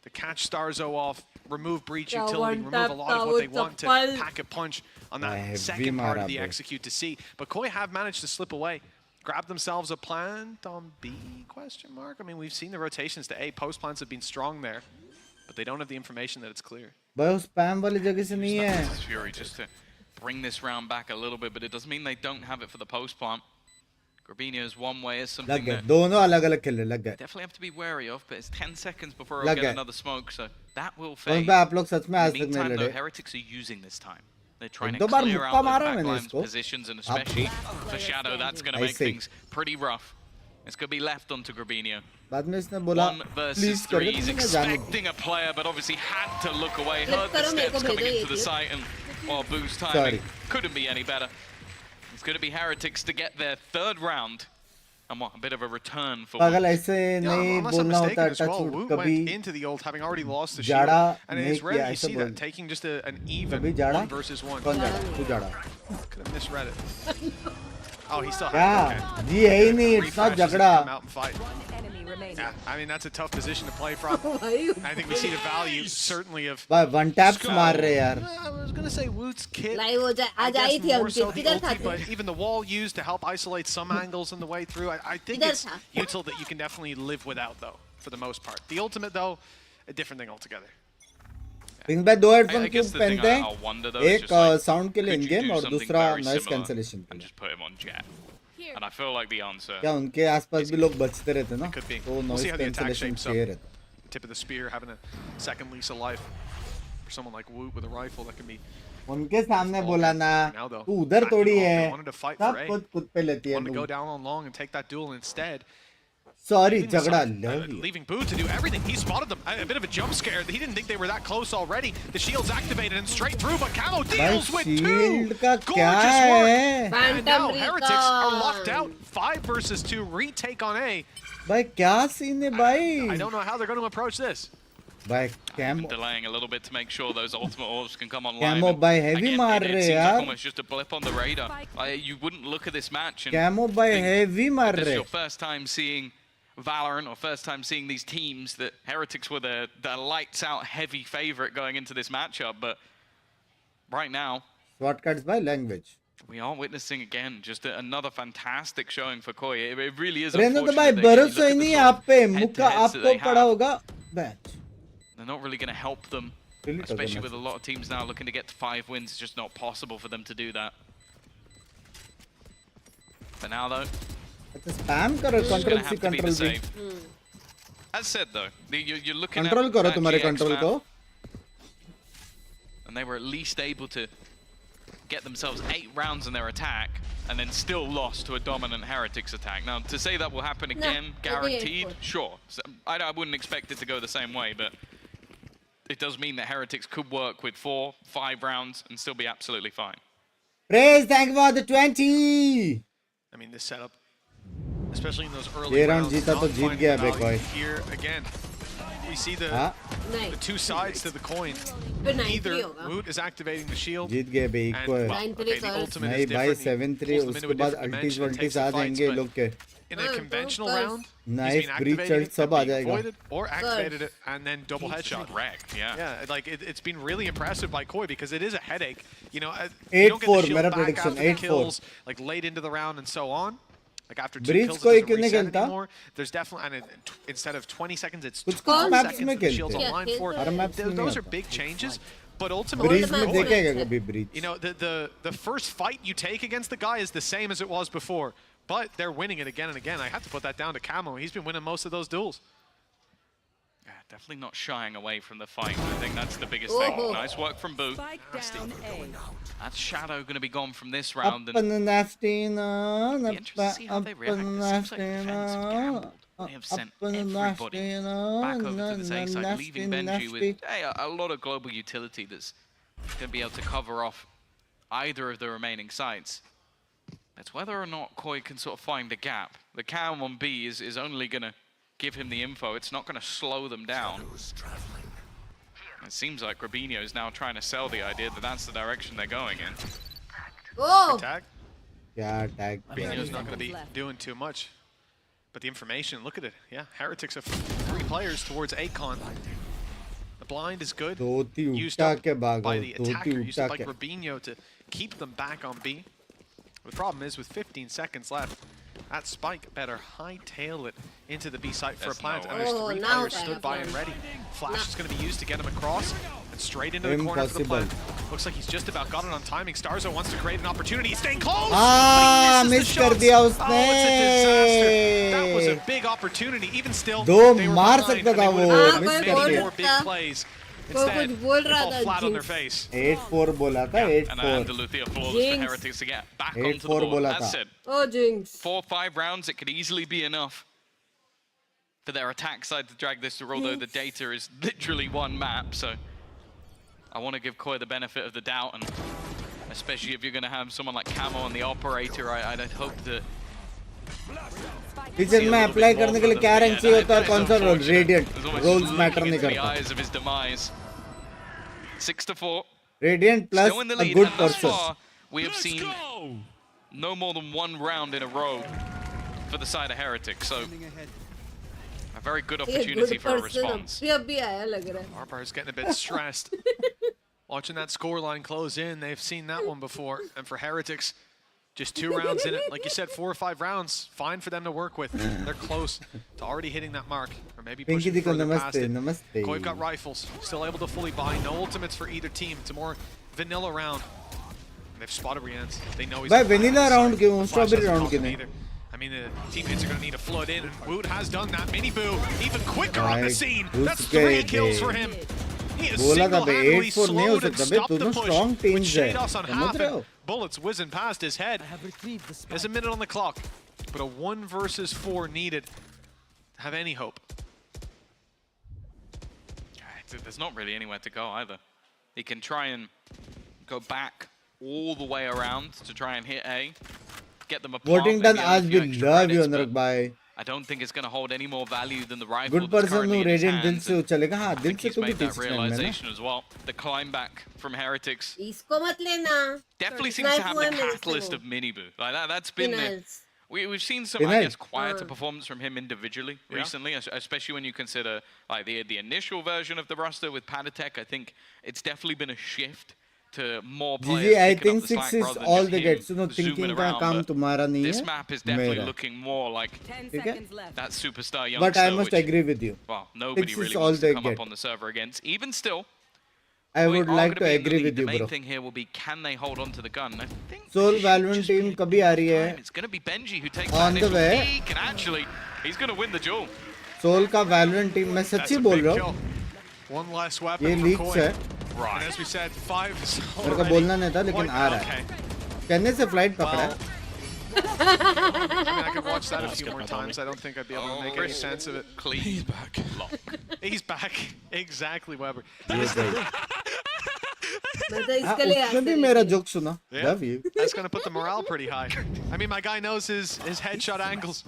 to catch Starzo off, remove breach Yeah, utility, one remove tap a lot of what they out, want to chappal. pack a punch on Heavy that second part of the mara, bro. execute to see. But Koi have managed to slip away, grab themselves a plant on B, question mark? I mean, we've seen the rotations to A. Post plants have been strong there, but they don't have the information that it's clear. भाई उस spam वाली जगह से नहीं है This is Fury just to bring this round back a little bit, but it doesn't mean they don't have it for the post plant. Grabinho's one way is लग something गए that दोनों अलग अलग खेल रहे लग गए definitely have to be wary of, but it's 10 seconds before लग I'll गए। get another smoke, so that will उन fade. पे आप लोग सच में आज In the तक नहीं meantime, though, लड़े Heretics are using this time. They're trying एक to दो बार clear मुक्का out those मारा मैंने backlines इसको positions, and especially for Shadow, that's going to make ऐसे ही। things pretty rough. It's going to be left onto Grabinho. बाद में इसने बोला 1 versus प्लीज 3. कर दे He's तो मैं जाने expecting a player, but obviously had to look away. Flip Heard the करो, मेरे को steps coming भेजो ये into the clip। site, and well, Boo's timing Sorry। couldn't be any better. It's going to be Heretics to get their 3rd round. And what, a bit of a return for पागल one. ऐसे Yeah, नहीं unless I'm बोलना होता mistaken है as well, touch Woot कभी went into the ult having already lost the shield. जाड़ा And नहीं it's rare किया you ऐसे see बोल that, taking just an even कभी जाड़ा 1 versus 1. कौन जाड़ा तू जाड़ा Could have misread it. Oh, he still क्या had it. Okay. जी है ही नहीं इट्स नॉट Refresh doesn't झगड़ा come out and fight. Yeah, I mean, that's a tough position to play from. I think we see the value, certainly, of... भाई one taps मार रहे यार I was going to say Woot's kit. Live हो जाए I आज आई guess थी more हमसे so the किधर था ulti, but even the wall used to help isolate some angles on the way through. I think Kiधर it's था? util that you can definitely live without, though, for the most part. The ultimate, though, a different thing altogether. Ping भाई दो headphone I क्यों guess the thing पहनते I'll wonder though हैं is एक just like, sound के लिए could in you game do और something दूसरा very नॉइस similar कैंसलेशन के and लिए just put him on Jet? And I feel like the answer. क्या उनके आसपास भी लोग बचते रहते ना Could be. तो We'll noise see how the attack cancellation shapes up. चाहिए रहता Tip of the spear, having a second lease of life. For someone like Woot with a rifle, that can be... उनके सामने बोला ना Now, though, तू उधर back थोड़ी involved. है They wanted to fight for सब A. खुद खुद पे लेती है Wanted to go down on long and take that duel instead. Sorry Leaving झगड़ा aside, love you leaving Boo to do everything. He spotted them. A bit of a jump scare. He didn't think they were that close already. The shield's activated and straight through, but Camo भाई deals with 2. Shield का क्या Gorgeous work. है And now Phantom Heretics are Recon. locked out. 5 versus 2. Retake on A. भाई क्या scene है भाई I don't know how they're going to approach this. भाई Been camo delaying a little bit to make sure those ultimate orbs can come online. Camo and भाई heavy again, मार it रहे seems like यार almost just a blip on the radar. You wouldn't look at this match and camo भाई think heavy मार this is रहे your first time seeing Valorant or first time seeing these teams that Heretics were the lights out heavy favorite going into this matchup, but right now shortcuts भाई language we are witnessing again just another fantastic showing for Koi. It really is रहने तो unfortunate भाई that you भरोसा look he at the नहीं sort of आप पे head-to-heads मुक्का that आपको they पड़ा have. होगा batch They're not really going to help them, Really doesn't especially matter. with a lot of teams now looking to get to 5 wins. It's just not possible for them to do that. For now, though, अच्छा spam करो It's gonna control have C to be the control B save. As said though, you're looking control at करो that तुम्हारे GX control map, को and they were at least able to get themselves 8 rounds in their attack, and then still lost to a dominant Heretics attack. Now, to say that will happen again, guaranteed, sure. So, I wouldn't expect it to go the same way, but it does mean that Heretics could work with 4, 5 rounds and still be absolutely fine. Praise, thank you for the 20. I mean, this setup, especially in those early ये round rounds, जीता not तो जीत finding गया the bay value. कोई Here again, you see the नहीं two sides to the coin. फिर 9-3 Either होगा Woot is activating the shield, जीत गए बे and equal well, 9-3 okay, the कर ultimate नहीं is भाई different. He 7-3 pulls them उसके into a बाद different अल्टीज dimension and वल्टीज takes आ the fights, जाएंगे but लोग के in a हाँ, conventional तो round, Nice, he's been breach activating ult it, सब and आ being जाएगा avoided, or activated it, and then double headshot. Correct, yeah. Yeah, like it's been really impressive by Koi because it is a headache. You know, you 8-4 don't get the shield मेरा back prediction, after the 8-4 kills, like late into the round and so on. Like after 2 Breach kills, कोई it क्यों doesn't नहीं reset खेलता? anymore. There's definitely, and instead of 20 seconds, it's कुछ 12 maps seconds में that the shield's खेलते हैं। online for. Her maps में नहीं Those are आता। big changes, but ultimately, Breeze में Gold देखेगा match कभी Breeze you know, the first fight you take against the guy is the same as it was before, but they're winning it again and again. I have to put that down to Camo. He's been winning most of those duels. Yeah, definitely not shying away from the fight. I think that's the biggest Oh. thing. Nice work from Boo. That's Shadow going to be gone from this round. up And and nasty na be interested to see how they react. It seems like the defense have gambled. They have sent everybody back over to this A side, leaving Benji with a lot of global utility that's going to be able to cover off either of the remaining sides. It's whether or not Koi can sort of find a gap. The cam on B is only going to give him the info. It's not going to slow them down. It seems like Grabinho is now trying to sell the idea that that's the direction they're going in. oh Attack. क्या tag Grabinho's not going to be doing too much. But the information, look at it. Yeah, Heretics have 3 players towards Akon. The blind is good. Dhoti Used उठा up के भागो by the dhoti attacker, used उठा up by के Grabinho to keep them back on B. The problem is with 15 seconds left, that spike better hightail it into the B site for a There's plant. no And there's way. 3 Oh, now players they stood have by and plans. ready. Flash is going to be used to get him across and straight into the corner for the Impossible. plant. Looks like he's just about got it on timing. Starzo wants to create an opportunity. He's staying close. Ah, but he misses miss the कर shots. दिया Oh, it's a disaster. That was a उसने big opportunity. Even still, दो they were मार behind, सकता and they था would वो, have had miss many कर more दिया। big plays. कोई Instead, कुछ बोल they रहा fall था flat on their Jinx face. 8-4 बोला था And 8-4 Andalusia flawless Jinx. for Heretics to get back 8-4 onto the board. बोला As था। said, oh Jinx 4-5 rounds, it could easily be enough for their attack side to drag this through, although the data is literally one map, so I want to give Koi the benefit of the doubt, and especially if you're going to have someone like Camo on the operator, I'd hope that kitchen में apply करने के लिए क्या rank चाहिए होता है कौन सा रोल रेडिएंट रोल्स मैटर नहीं the करता eyes of his demise. 6-4. Radiant plus Still in the a lead, good and thus person far, we have seen no more than 1 round in a row for the side of Heretics, so a very good ये opportunity good for a person response. अभी आया लग रहा है Arbar's getting a bit stressed. Watching that scoreline close in, they've seen that one before. And for Heretics, just 2 rounds in it. Like you said, 4 or 5 rounds, fine for them to work with. They're close to already hitting that mark, or maybe Pinky pushing दी को further past नमस्ते it. नमस्ते Koi've got rifles, still able to fully buy. No ultimates for either team. It's a more vanilla round. And they've spotted Rian's. They know he's भाई on the vanilla side. round क्यों Flash strawberry doesn't round cost क्यों them नहीं either. I mean, the teammates are going to need to flood in, and Woot has done that. Mini Boo, even quicker on the भाई, scene. घुस That's गए 3 kills थे। for him. He is बोला था भाई single-handedly 8-4 नहीं हो slowed and सकता भाई stopped the दोनों push स्ट्रॉन्ग with टीम्स है Shados on समझ half रहे and हो bullets whizzing past his head. There's a minute on the clock, but a 1 versus 4 needed to have any hope. There's not really anywhere to go either. He can try and go back all the way around to try and hit A, get them a plant, voting done maybe आज a भी few extra love you credits, Anurag but भाई I don't think it's going to hold any more value than the rifle good that's person currently हूँ in his radiant दिल hands. से and चलेगा हाँ I दिल think से he's तो भी made that टीचर में ना realization as well. The climb back from Heretics इसको मत लेना definitely seems to have the Snipe हुआ है मेरे से catalyst वो। of Miniboo. Like that's been the, Finals. we've seen some, I Final. guess, quieter performance from him individually recently, especially when you consider like the initial version of the roster with Padatek. I think it's definitely been a shift to more players GG I picking think up the 6 slack is rather than all just they him get so no zooming thinking का around, काम but तुम्हारा नहीं this है map is definitely मेरा looking more like ठीक है that superstar but youngster, I must which, agree with you well, nobody 6 really is all wants they to come get up on the server against. Even still, I We would are like gonna to be in the agree lead. with The you, main bro. thing here will be, can they hold on to the gun? I think Soul this should Valorant just be team a कभी आ रही है? time. It's going to be Benji who takes On that the initial way. peek, and actually, he's going to win the duel. Soul का Valorant team मैं That's सच्ची a बोल big रहा kill. हूँ. One less ये weapon for leaks Koi. है. And as we said, 5 is मेरे को already बोलना नहीं था लेकिन quite- आ रहा है. कहने से flight पकड़ा है. I mean, I could watch that a few more times. I don't think I'd be able to make any sense of it. Clean. He's back. Lock. He's back. Exactly, Weber. मैं तो इसके हाँ, लिए उसने भी answer मेरा लिखी। Joke सुना. Yeah. Love you. That's going to put the morale pretty high. I mean, my guy knows his headshot angles.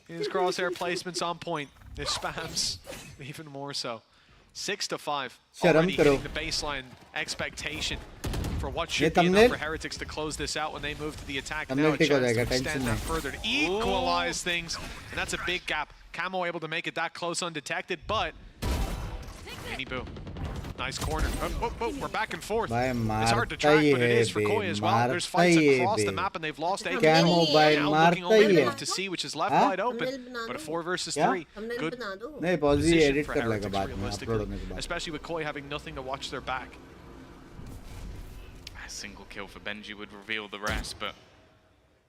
His crosshair placements on point. His spams, even more so. 6-5. शर्म Already करो. hitting the baseline expectation for what ये should be enough thumbnail? for Heretics to close this out when they move to the attack. Thumbnail Now a ठीक हो chance to जाएगा, tension extend that नहीं. further to equalize things. And that's a big gap. Camo able to make it that close undetected, but Mini Boo. Nice corner. Oh, we're back and forth. भाई It's hard to मारता track, he but it है is for bay, Koi as well. There's मारता fights ही है across the bay. map, and they've lost 8 Camo भाई now looking मारता only he to है. move to C, which is left हाँ? wide open. Thumbnail बना But a दो. 4 versus क्या? 3. thumbnail Good बना दो. नहीं पॉजी position एडिट for कर लेगा Heretics, बाद में realistically. अपलोड होने के बाद. Especially with Koi having nothing to watch their back. A single kill for Benji would reveal the rest, but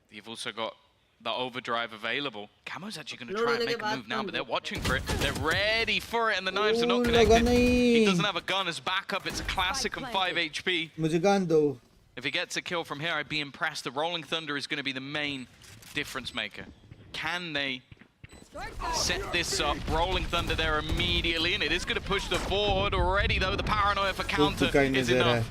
you've also got the overdrive available. Camo's actually going to try and make a move now, but they're watching for it. They're ready for it, and the knives are not लगा connected. नहीं. He doesn't have a gun as backup. It's a classic on 5 HP. मुझे गान दो. If he gets a kill from here, I'd be impressed. The Rolling Thunder is going to be the main difference maker. Can they set this up? Rolling Thunder there immediately, and it is going to push the forward already, though. The paranoia for counter is enough.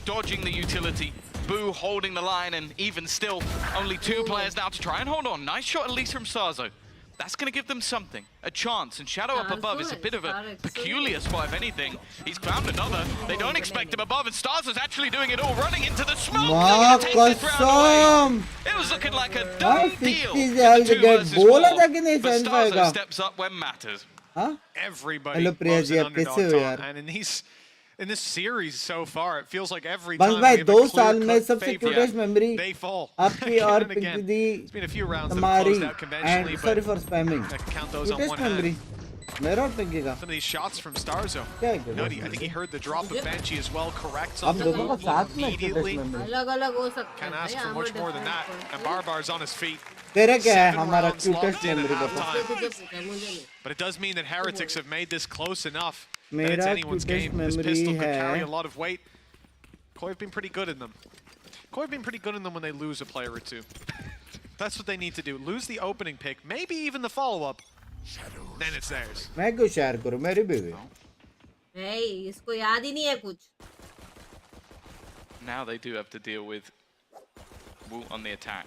Dodging the utility. Boo holding the line, and even still, only 2 players now to try and hold on. Nice shot at least from Sarzo. That's going to give them something, a chance. And Shadow up above is a bit of a peculiar spot, if anything. He's found another. They don't expect him above, and Starzo's actually doing it all, running into the smoke. माँ Take this round away. कसम. It was looking like a हाँ, done 60 deal. से in the आगे 2 गए. versus बोला 4. था कि नहीं But सहन Starzo पाएगा. steps up when matters. हाँ? Everybody Hello, Priya loves ji, an आप कैसे underdog हो taunt, यार? and in this series so far, it feels like every बस time भाई we have a 2 साल में clear-cut सबसे favorite, cutest memory they fall. आपकी Again और and again. पिंकी दी It's been a few rounds that have हमारी closed out conventionally, and sorry but for spamming. I can count those on cutest one hand. Memory मेरा और पिंकी का. Some of these shots from Starzo. क्या है Nutty, I think he heard the drop of Banshee as well. Corrects हम on the दोनों का move साथ में immediately. Cutest memory. अलग-अलग हो सकता है. Can't ask for भाई, much I'm a more than that. different And person. Barbar's on his feet. तेरा क्या है 7 हमारा rounds cutest locked in at memory बता. halftime. तुझे पूछा, मुझे नहीं. But it does mean that Heretics have made this close enough that मेरा it's anyone's cutest game. This memory pistol could carry है. a lot of weight. Koi have been pretty good in them. Koi have been pretty good in them when they lose a player or two. That's what they need to do. Lose the opening pick, maybe even the follow-up. Then it's theirs. मैं क्यों share करूं मेरी baby. भाई इसको याद ही नहीं है कुछ. Now they do have to deal with Wu on the attack.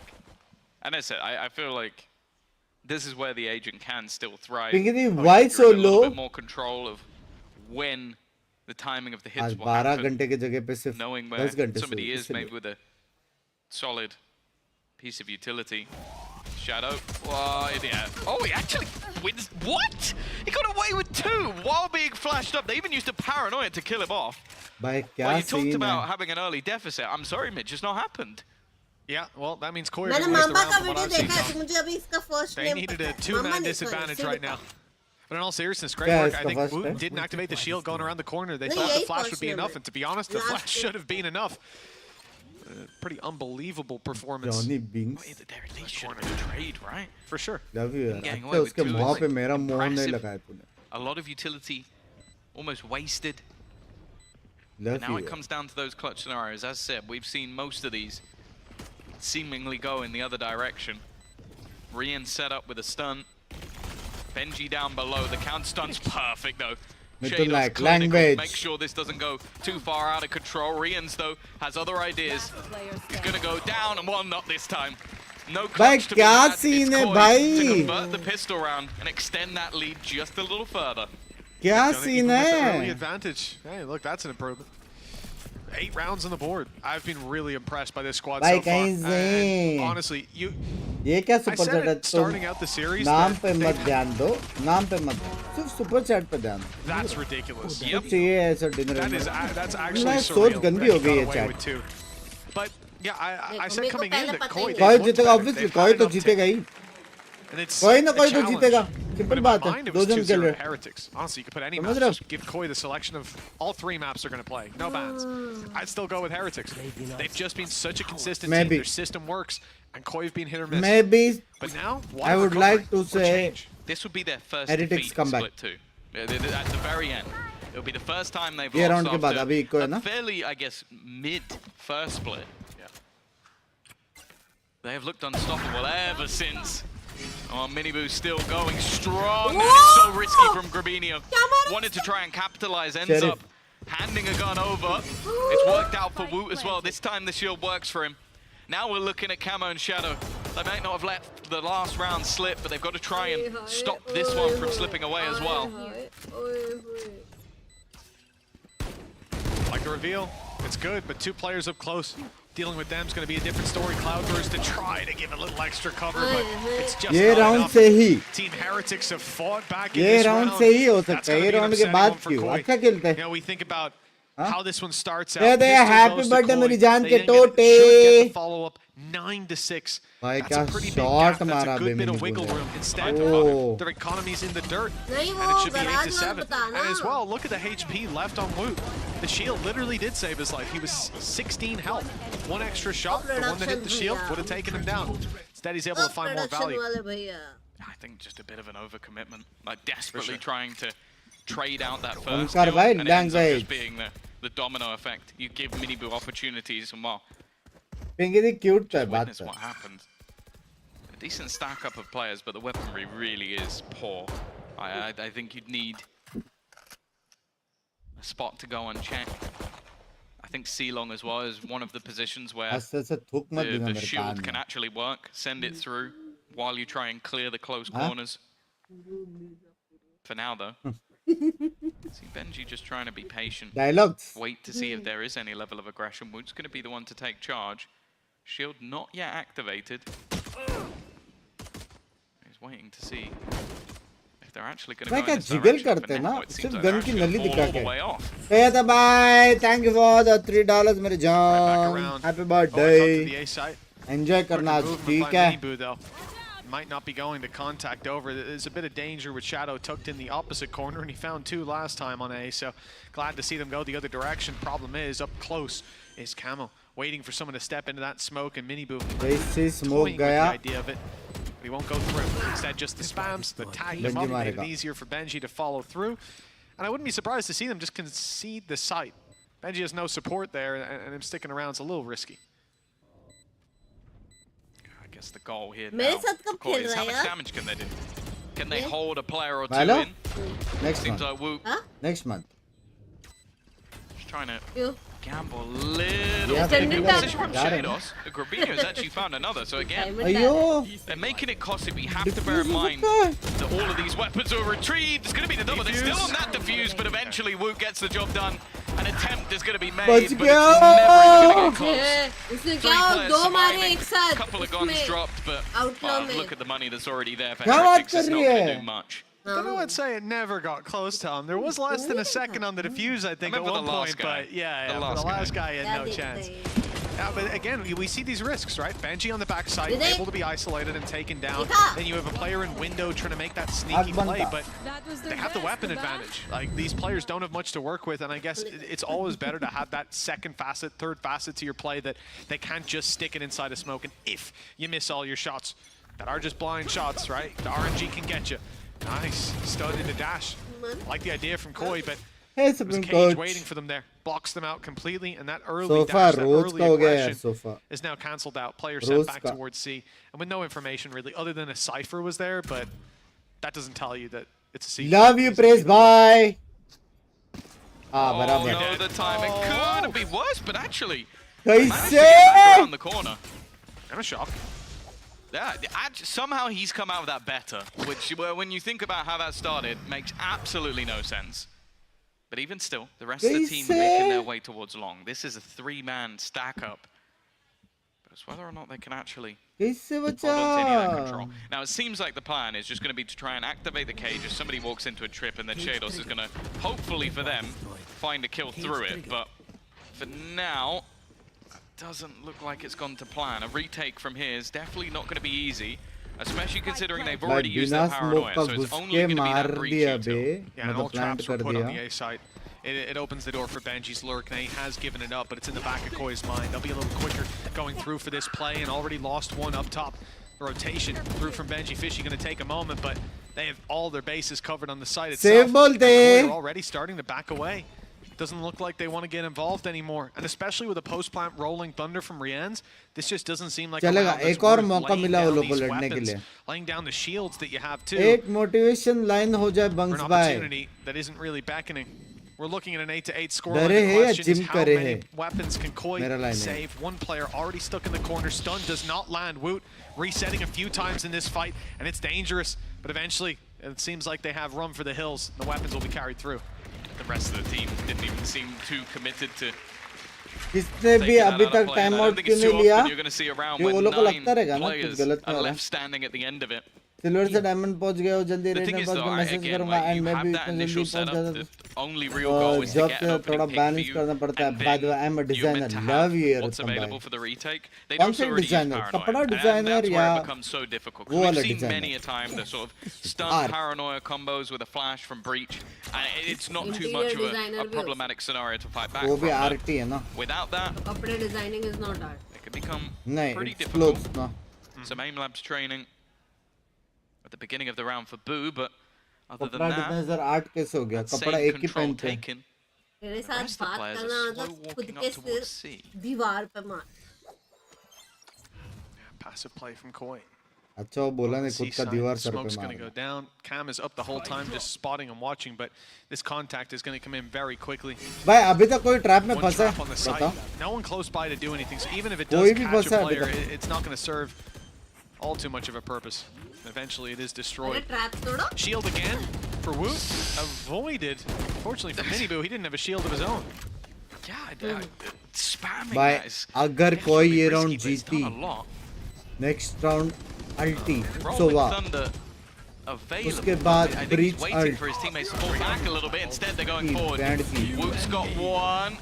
And as I said, I feel like this is where the agent can still thrive. Pinky the Obviously, why you're so in a little low? bit more control of when the timing of the hits आज will 12 happen. घंटे की जगह पे सिर्फ Knowing where 10 घंटे somebody से is, maybe with a solid piece of utility. Shadow. Yeah. Oh, he actually wins. What? He got away with 2 while being flashed up. They even used a paranoia to kill him off. भाई क्या Well, you talked scene about है. having an early deficit. I'm sorry, Mitch, it's not happened. Yeah, well, that means Koi are मैंने going to lose the mama round का from what video I've seen. देखा है तो मुझे अभी इसका first They name needed a mama 2-man नहीं, disadvantage sorry, right now. But in all seriousness, great क्या है work. I इसका think first Wu है? didn't activate the shield going around the corner. They नहीं, thought the यही flash first would be name enough, है. and to be honest, the Last flash pick. should have been enough. Pretty unbelievable performance. Johnny Binks. Wait, there at least should have been trade, right? For sure. Love you यार. Getting अब away तो with उसके 2 is, मुंह पे like, मेरा मुंह नहीं impressive. लगाया तूने. A lot of utility almost wasted. Love And now you it comes down to those clutch scenarios. As said, we've seen most of these seemingly go in the other direction. Rian set up with a stun. Benji down below. The count stun's perfect though. Mithul Shadow's Nayak, clinical. language. Make sure this doesn't go too far out of control. Rian's though has other ideas. He's gonna go down and one not this time. No clutch to be क्या had. It's scene है Koi भाई? to convert the pistol round and extend that lead just a little further. क्या Done it scene even with the early है. advantage. Hey, look, that's an improvement. 8 rounds on the board. I've been really impressed by this squad भाई so far. कहीं And से. honestly, ये क्या I super said chat है. it starting out the series. नाम that पे they- मत ध्यान दो. नाम पे मत. सिर्फ सुपर चैट पे ध्यान दो. That's ridiculous. Yep. कुछ चाहिए ऐसा डिनर That's actually मैं surreal. सोच गंदी that हो he गई got है away chat. with 2. But yeah, I देखो, said मेरे को coming in पहले that पता Koi ही they कोई looked जीतेगा better. ऑब्वियसली They've कोई had तो an uptick. जीतेगा ही. And it's कोई ना a कोई तो challenge. जीतेगा. सिंपल in my बात है mind, it दो was जन 2-0 खेल रहे Heretics. Honestly, you could put any समझ map, रहे हो? just give Koi the selection of all 3 maps they're going to play. No bans. I'd still go with Heretics. They've just been such a consistent team. Their system works, and Koi've been hit or miss. Maybe But now, I would like to say This would be their first Heretics defeat come back. split too. At the very end. It'll be the first time they've ये lost round के बाद after अभी eco है a ना fairly, I guess, mid first split. They have looked unstoppable ever since. Oh, Miniboo's still going strong. And it's so risky from Grabinho. Wanted to try and capitalize, ends up handing a gun over. It's worked out for Woot as well. This time the shield works for him. Now we're looking at Camo and Shadow. They might not have let the last round slip, but they've got to try and stop this one from slipping away as well. Like the reveal, it's good, but 2 players up close. Dealing with them is going to be a different story. Cloudburst to try to give a little extra cover, but it's just ये not round enough. से ही Team Heretics have fought back in ये this round round. से ही हो That's सकता है gonna ये be an round के upsetting बाद one for क्यों Koi. अच्छा खेलते You हैं know, we think about how this one starts out. They they Pistol happy goes to birthday Koi. मेरी जान They के then should टोटे get the follow-up 9-6. भाई That's क्या a pretty big shot gap. That's मारा a good bit of बेमिनी wiggle ने room. Instead, Oh. their economy's in the dirt. नहीं And वो it should be garage 8-7. वाला बताना And as well, look at the HP left on Woot. The shield literally did save his life. He was 16 health. One extra shot, the one that hit the shield would have taken him down. Instead, he's able to find more production value. वाले भैया I think just a bit of an overcommitment. Like desperately trying to trade out that first उनका kill, भाई and it ends up language just being the domino effect. You give Miniboo opportunities and well, Pinky दी cute है बात witness what happens. A decent stack up of players, but the weaponry really is poor. I think you'd need a spot to go unchecked. I think C-Long as well is one of the positions where ऐसे ऐसे थूक मत देना the मेरे shield can't can में actually work. Send it through while you try and clear the close Huh? corners. For now, though. See Benji just trying to be patient. Dialogues. Wait to see if there is any level of aggression. Woot's going to be the one to take charge. Shield not yet activated. He's waiting to see if they're actually going to मैं go क्या in this jiggle direction. करते For ना now, it seems सिर्फ like gun they're की actually नली gonna दिखा fall all के the way off. कहता bye thank you for the $3 मेरे Back जान around. Happy Oh, I thought to birthday the A site. Enjoy करना आज Movement ठीक by है Miniboo, though. Might not be going to contact over. There's a bit of danger with Shadow tucked in the opposite corner, and he found 2 last time on A, so glad to see them go the other direction. Problem is, up close is Camo, waiting for someone to step into that smoke, and Miniboo जैसे smoke toying with the गया idea of it. But he won't go through. Instead, just the spams, the tagging him up, Benji made it मारेगा easier for Benji to follow through. And I wouldn't be surprised to see them just concede the site. Benji has no support there, and him sticking around is a little risky. I guess the goal here मेरे now साथ कब of course, खेल is रहा how है much यार damage can they do? Can they Yes. hold a player or two Valo? in? next Seems month like Woot हाँ next month just trying to क्यों gamble a little Yeah, bit. Benji Good का position from जा रहे हैं ना Shados. Grabinho has actually found another, so again, अयो they're making it costly, but you have to bear in mind that all of these weapons are retrieved. It's going to be the double. They're still on that defuse, but eventually Woot gets the job done. An attempt is going to be made, बच but गया it's never even going to get close. उसने 3 क्या players दो मारे surviving, एक साथ couple of guns उसमें dropped, but आउटलो में look at the money that's already there for क्या बात Heretics. कर It's not रही going to है do much. I don't know what say it never got close, Tom. There was less than a second on the defuse, I think, at remember one the last point, guy. but yeah, The for last the last guy. guy had no chance. Yeah, but again, we see these risks, right? Benji on the backside, Did they? able to be isolated and taken down. Ika. Then you have a player in window trying to make that sneaky play, Agbanta. but they have the weapon advantage. Like, these players don't have much to work with, and I guess it's always better to have that second facet, third facet to your play that they can't just stick it inside a smoke. And if you miss all your shots that are just blind shots, right? The RNG can get you. Nice, stud into dash. Like the idea from Koi, but hey there's Supreme Cage Coach waiting for them there. Blocks them out completely, and that early sofa dash, that रोज early का हो गया यार aggression sofa is now cancelled out. Player Rose sent back का. towards C, and with no information really, other than a cipher was there, but that doesn't tell you that it's a secret. love you praise bye हाँ Oh, बराबर no, the timing couldn't be worse, but actually managed to कैसे get back around the corner. I'm a shock. Yeah, somehow he's come out of that better, which, well, when you think about how that started, makes absolutely no sense. But even still, the rest of the team are making their way towards long. This is a 3-man stack up. But it's whether or not they can actually कैसे hold on to any of that बचा control. Now, it seems like the plan is just going to be to try and activate the cage if somebody walks into a trip, and then Shados is going to, hopefully for them, find a kill through it. But for now, doesn't look like it's gone to plan. A retake from here is definitely not going to be easy. especially considering they've भाई already used बिना their smoke paranoia. का So घुस it's only के going to be मार that breach दिया util. बे Yeah, and all मतलब plant traps were कर put on the दिया A side. It opens the door for Benji's lurk. Now he has given it up, but it's in the back of Koi's mind. They'll be a little quicker going through for this play and already lost one up top. The rotation through from Benji. Fishy going to take a moment, but they have all their bases covered on the site itself. Save bolte. Koi are already starting to back away. Doesn't look like they want to get involved anymore. And especially with a post-plant rolling thunder from Rienz, this just doesn't seem like चलेगा एक और मौका मिला वो लोगों को laying लड़ने के लिए laying down the shields that you have too. एक मोटिवेशन लाइन हो जाए For बंक्स an भाई opportunity that isn't really beckoning. We're looking at an 8-8 score. डरे The है या question जिम is how करे many है weapons can Koi मेरा लाइन है save? One player already stuck in the corner. Stun does not land. Woot resetting a few times in this fight, and it's dangerous. But eventually, it seems like they have run for the hills. The weapons will be carried through. The rest of the team didn't even seem too committed to किसने भी अभी तक time out क्यों नहीं लिया ये वो लोग को लगता रहेगा ना कुछ गलत नहीं हो रहा है सिल्वर से डायमंड पहुंच गए हो जल्दी रेड में पहुंच के मैसेज करूंगा एंड मैं भी इतने जल्दी पहुंच जाता जॉब से थोड़ा बैलेंस करना पड़ता है by the way I am a designer love you कौन से डिजाइनर कपड़ा डिजाइनर या वो वाला designer paranoia combos with a flash from breach, and it's not too much of a problematic scenario to fight back वो भी from. RT है ना Without that, कपड़े designing is not art it could become नहीं pretty it's difficult. clothes ना Some aim labs training at the beginning of the round for Boo, but other than कपड़ा that, designer art कैसे हो गया कपड़ा same एक ही control पहनते हैं taken. तेरे The साथ rest of the बात players करना are मतलब slow खुद walking के up towards C. सिर दीवार पे मार Passive play from Koi. अच्छा वो बोला नहीं खुद का दीवार सर पे Smoke's going to go मार down. Cam is up the whole time, just spotting and watching, but this contact is going to come in very quickly. भाई अभी तक कोई ट्रैप में One फंसा trap on the है site. बताओ No one close by to do anything. So even if it कोई does भी catch फंसा a है अभी player, तक it's not going to serve all too much of a purpose. Eventually, it is अरे destroyed. Trap तोड़ो Shield again for Woot. Avoided. Fortunately for Minibu, he didn't have a shield of his own. Yeah, spamming भाई that is अगर definitely कोई ये risky, round but it's जीती done a lot. Next round ulti Rolling Sova Thunder available. उसके बाद I think Breach he's waiting ult for his teammates to fall back a little bit. Instead, they're going की forward. Band की Woot's got one.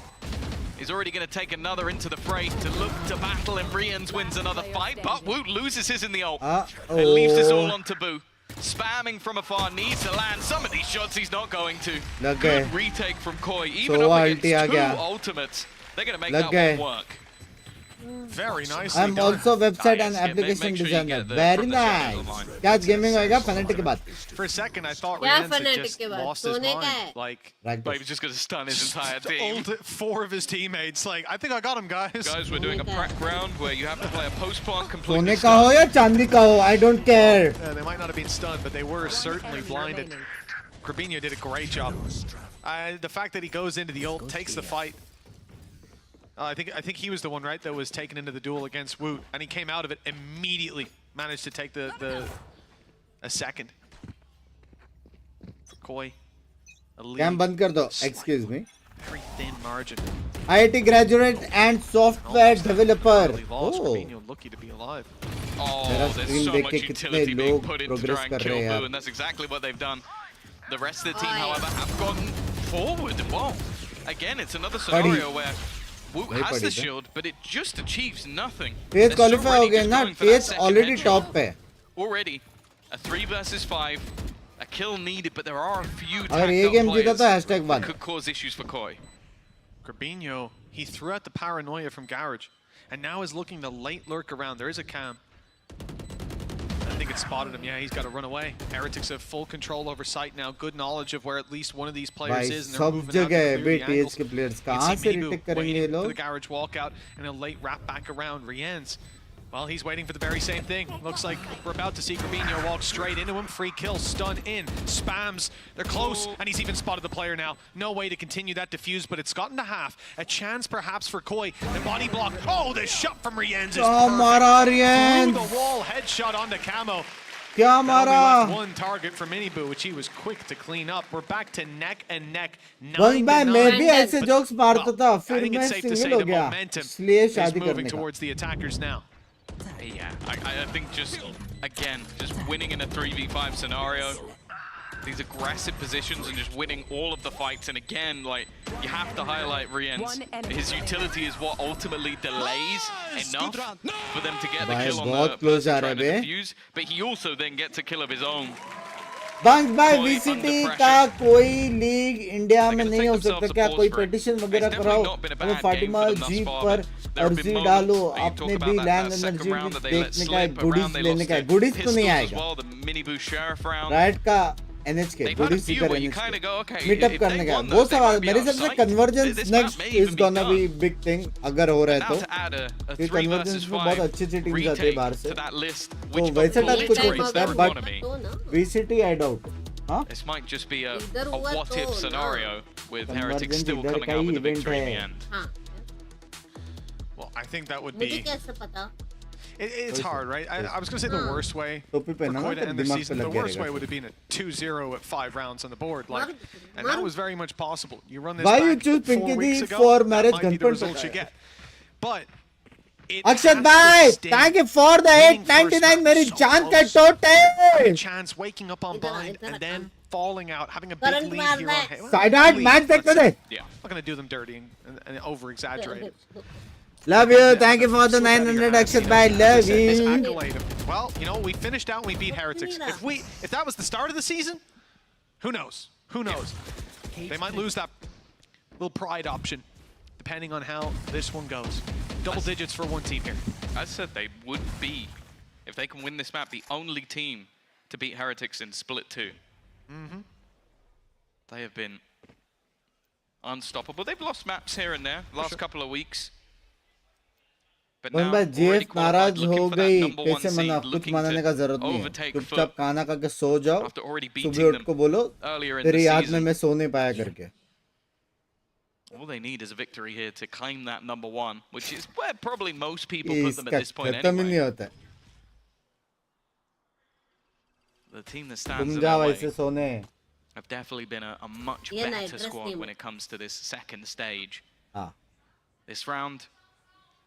He's already going to take another into the fray to look to battle, and Rians wins another fight, but Woot loses his in the ult. And leaves this all on Taboo. Spamming from afar, needs to land some of these shots he's not going to. लग गए Good retake from Koi, even Sova up ulti आ against गया two ultimates. They're going to make लग that गए one work. Very nicely I'm done. also website Ah, and yes, application make sure you designer. get the- Very from the channels nice. online. क्या gaming होएगा fanatic के बाद For a second, I thought क्या Rienz had fanatic just के बाद? lost his सोने का mind. है? Like, But he practice was just going to stun his entire team. ulted 4 of his teammates. Like, I think I got him, guys. Guys, we're doing a prac round where you have to play a post-plant सोने completely का हो या चांदी का हो I don't care They might not have been stunned, but they were certainly blinded. Corbinho did a great job. The fact that he goes into the ult, takes the fight. I think he was the one, right, that was taken into the duel against Woot, and he came out of it immediately. Managed to take a second. Koi, a lead. Cam बंद कर दो excuse me Very thin margin. IIT graduate and software developer Barely lost. oh Corbinho lucky to be alive. Oh, मेरा there's screen so देख much के कितने utility being लोग put in to progress try and कर kill रहे हैं Boo, यार and that's exactly what they've done. The rest of the team, however, have gone forward. Well, again, it's another scenario where Woot नहीं has पड़ी the था shield, but it just achieves nothing. TH They're qualify हो already गए just ना going for that TH second already headshot. top पे Already, a 3 versus 5, a kill needed, but there are a few अगर ये tagged game up जीता players तो hashtag that बंद could cause issues for Koi. Corbinho, he threw out the paranoia from Garage, and now is looking to late lurk around. There is a cam. I think it spotted him. Yeah, he's got to run away. Heretics have full control over site now. Good knowledge of where at least one of these players भाई is, and they're सब moving out to जगह है clear bay the TH angles. के players You कहाँ can से see Minibu retake करेंगे ये waiting for लोग the Garage walkout and a late wrap back around. Rienz, well, he's waiting for the very same thing. Looks like we're about to see Corbinho walk straight into him. Free kill, stun in, spams. They're close, and he's even spotted the player now. No way to continue that defuse, but it's gotten to half. A chance perhaps for Koi. The body block. Oh, the shot from Rienz is perfect. मारा Through Rienz the wall, headshot onto Camo. क्या That'll be मारा left one target for Minibu, which he was quick to clean up. We're back to neck and neck. बंद भाई मैं भी ऐसे But- jokes मारता था I फिर think मैं it's safe to say single हो the गया momentum इसलिए is शादी moving करने का towards the attackers now. Yeah, I think just, again, just winning in a 3v5 scenario, these aggressive positions and just winning all of the fights. And again, like, you have to highlight Rien's. His utility is what ultimately delays enough for them to get the kill on the person trying to defuse. But he also then gets a kill of his own. Bang by VCT का कोई league India में नहीं हो सकता क्या? कोई petition वगैरह कराओ और फातिमा जी पर अर्जी डालो. आपने भी लैंड एनर्जी देखने का है, गुडीज लेने का है. गुडीज तो नहीं आएगा. राइट का NHK goodies Sikar NHK meetup करने का वो सवाल. मेरे हिसाब से convergence next is gonna be big thing अगर हो रहा है तो. ये कन्वर्जेंस में बहुत अच्छी अच्छी टीम्स आती है बाहर से, तो वैसे टाइप कुछ हो सकता है. But VCT I doubt. This might just be a what if scenario with Heretics still coming out with a victory in the end. Well, I think that would be. It's hard, right? I was going to say the worst way for Koi to end the season, the worst way would have been a 2-0 at 5 rounds on the board. Like, and that was very much possible. You run this Why back you choose 4 Pinky weeks D ago, for that marriage might be the gunpoint? results you get. But Akshat bhai, thank you for the 899 मेरी जान का total. Chance waking up on bind and then falling out, having a big lead here on Hay. Side art match देखते थे. Yeah, I'm not going to do them dirty and over exaggerate it. Love you. Thank you for the 900 Akshat bhai. Love This you. accolade of, well, you know, we finished out and we beat Heretics. If that was the start of the season, who knows? Who knows? They might lose that little pride option, depending on how this one goes. Double digits for one team here. I said they would be, if they can win this map, the only team to beat Heretics in Split 2. They have been unstoppable. They've lost maps here and there last couple of weeks. But now भाई already GF नाराज qualified, looking हो for that गई. number 1 कैसे मना? seed, कुछ looking मनाने का to जरूरत नहीं है. overtake चुपचाप foot खाना खा के सो जाओ. after already सुबह beating उठ them को बोलो earlier in तेरी the याद में season. मैं सो नहीं पाया करके. All they need is a victory here to claim that number 1, which is where probably most people put them at इसका this point खत्म ही नहीं anyway. होता है. The team that तुम stands in जाओ their ऐसे way सोने. have definitely been a much Yeah, better nice, squad team. when it comes to this second stage. हाँ. This round,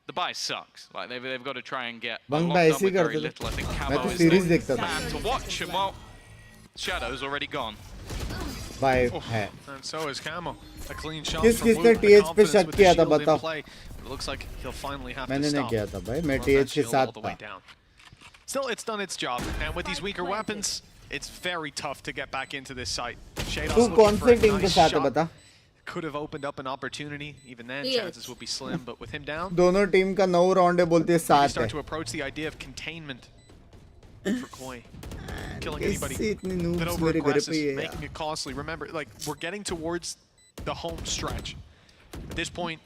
the buy sucks. Like they've got to try and get a Bang lot भाई done ऐसे ही with very करते थे. little. I think मैं Camo तो is series the देखता था. man to watch, and well, Shadow's already gone. भाई है. And so is Camo. A clean shot किस from किसने Wu, and the TH पे confidence शक with the किया था shield in बताओ. play. It looks like he'll finally have to मैंने नहीं stop. किया था भाई. मैं Run TH that के shield साथ all the way था. down. Still, it's done its job. And with these weaker weapons, it's very tough to get back into this site. Shados तू कौन looking for से a टीम के nice साथ है shot. बता. Could have opened up an opportunity. Even then, Yes. chances would be slim. But with him down, दोनों team का 9 round है बोलती है we 7 start है. to approach the idea of containment for Koi. Killing anybody कैसे इतनी that noobs मेरे घर over-aggresses, पे ही है making यार. it costly. Remember, like, we're getting towards the home stretch. At this point,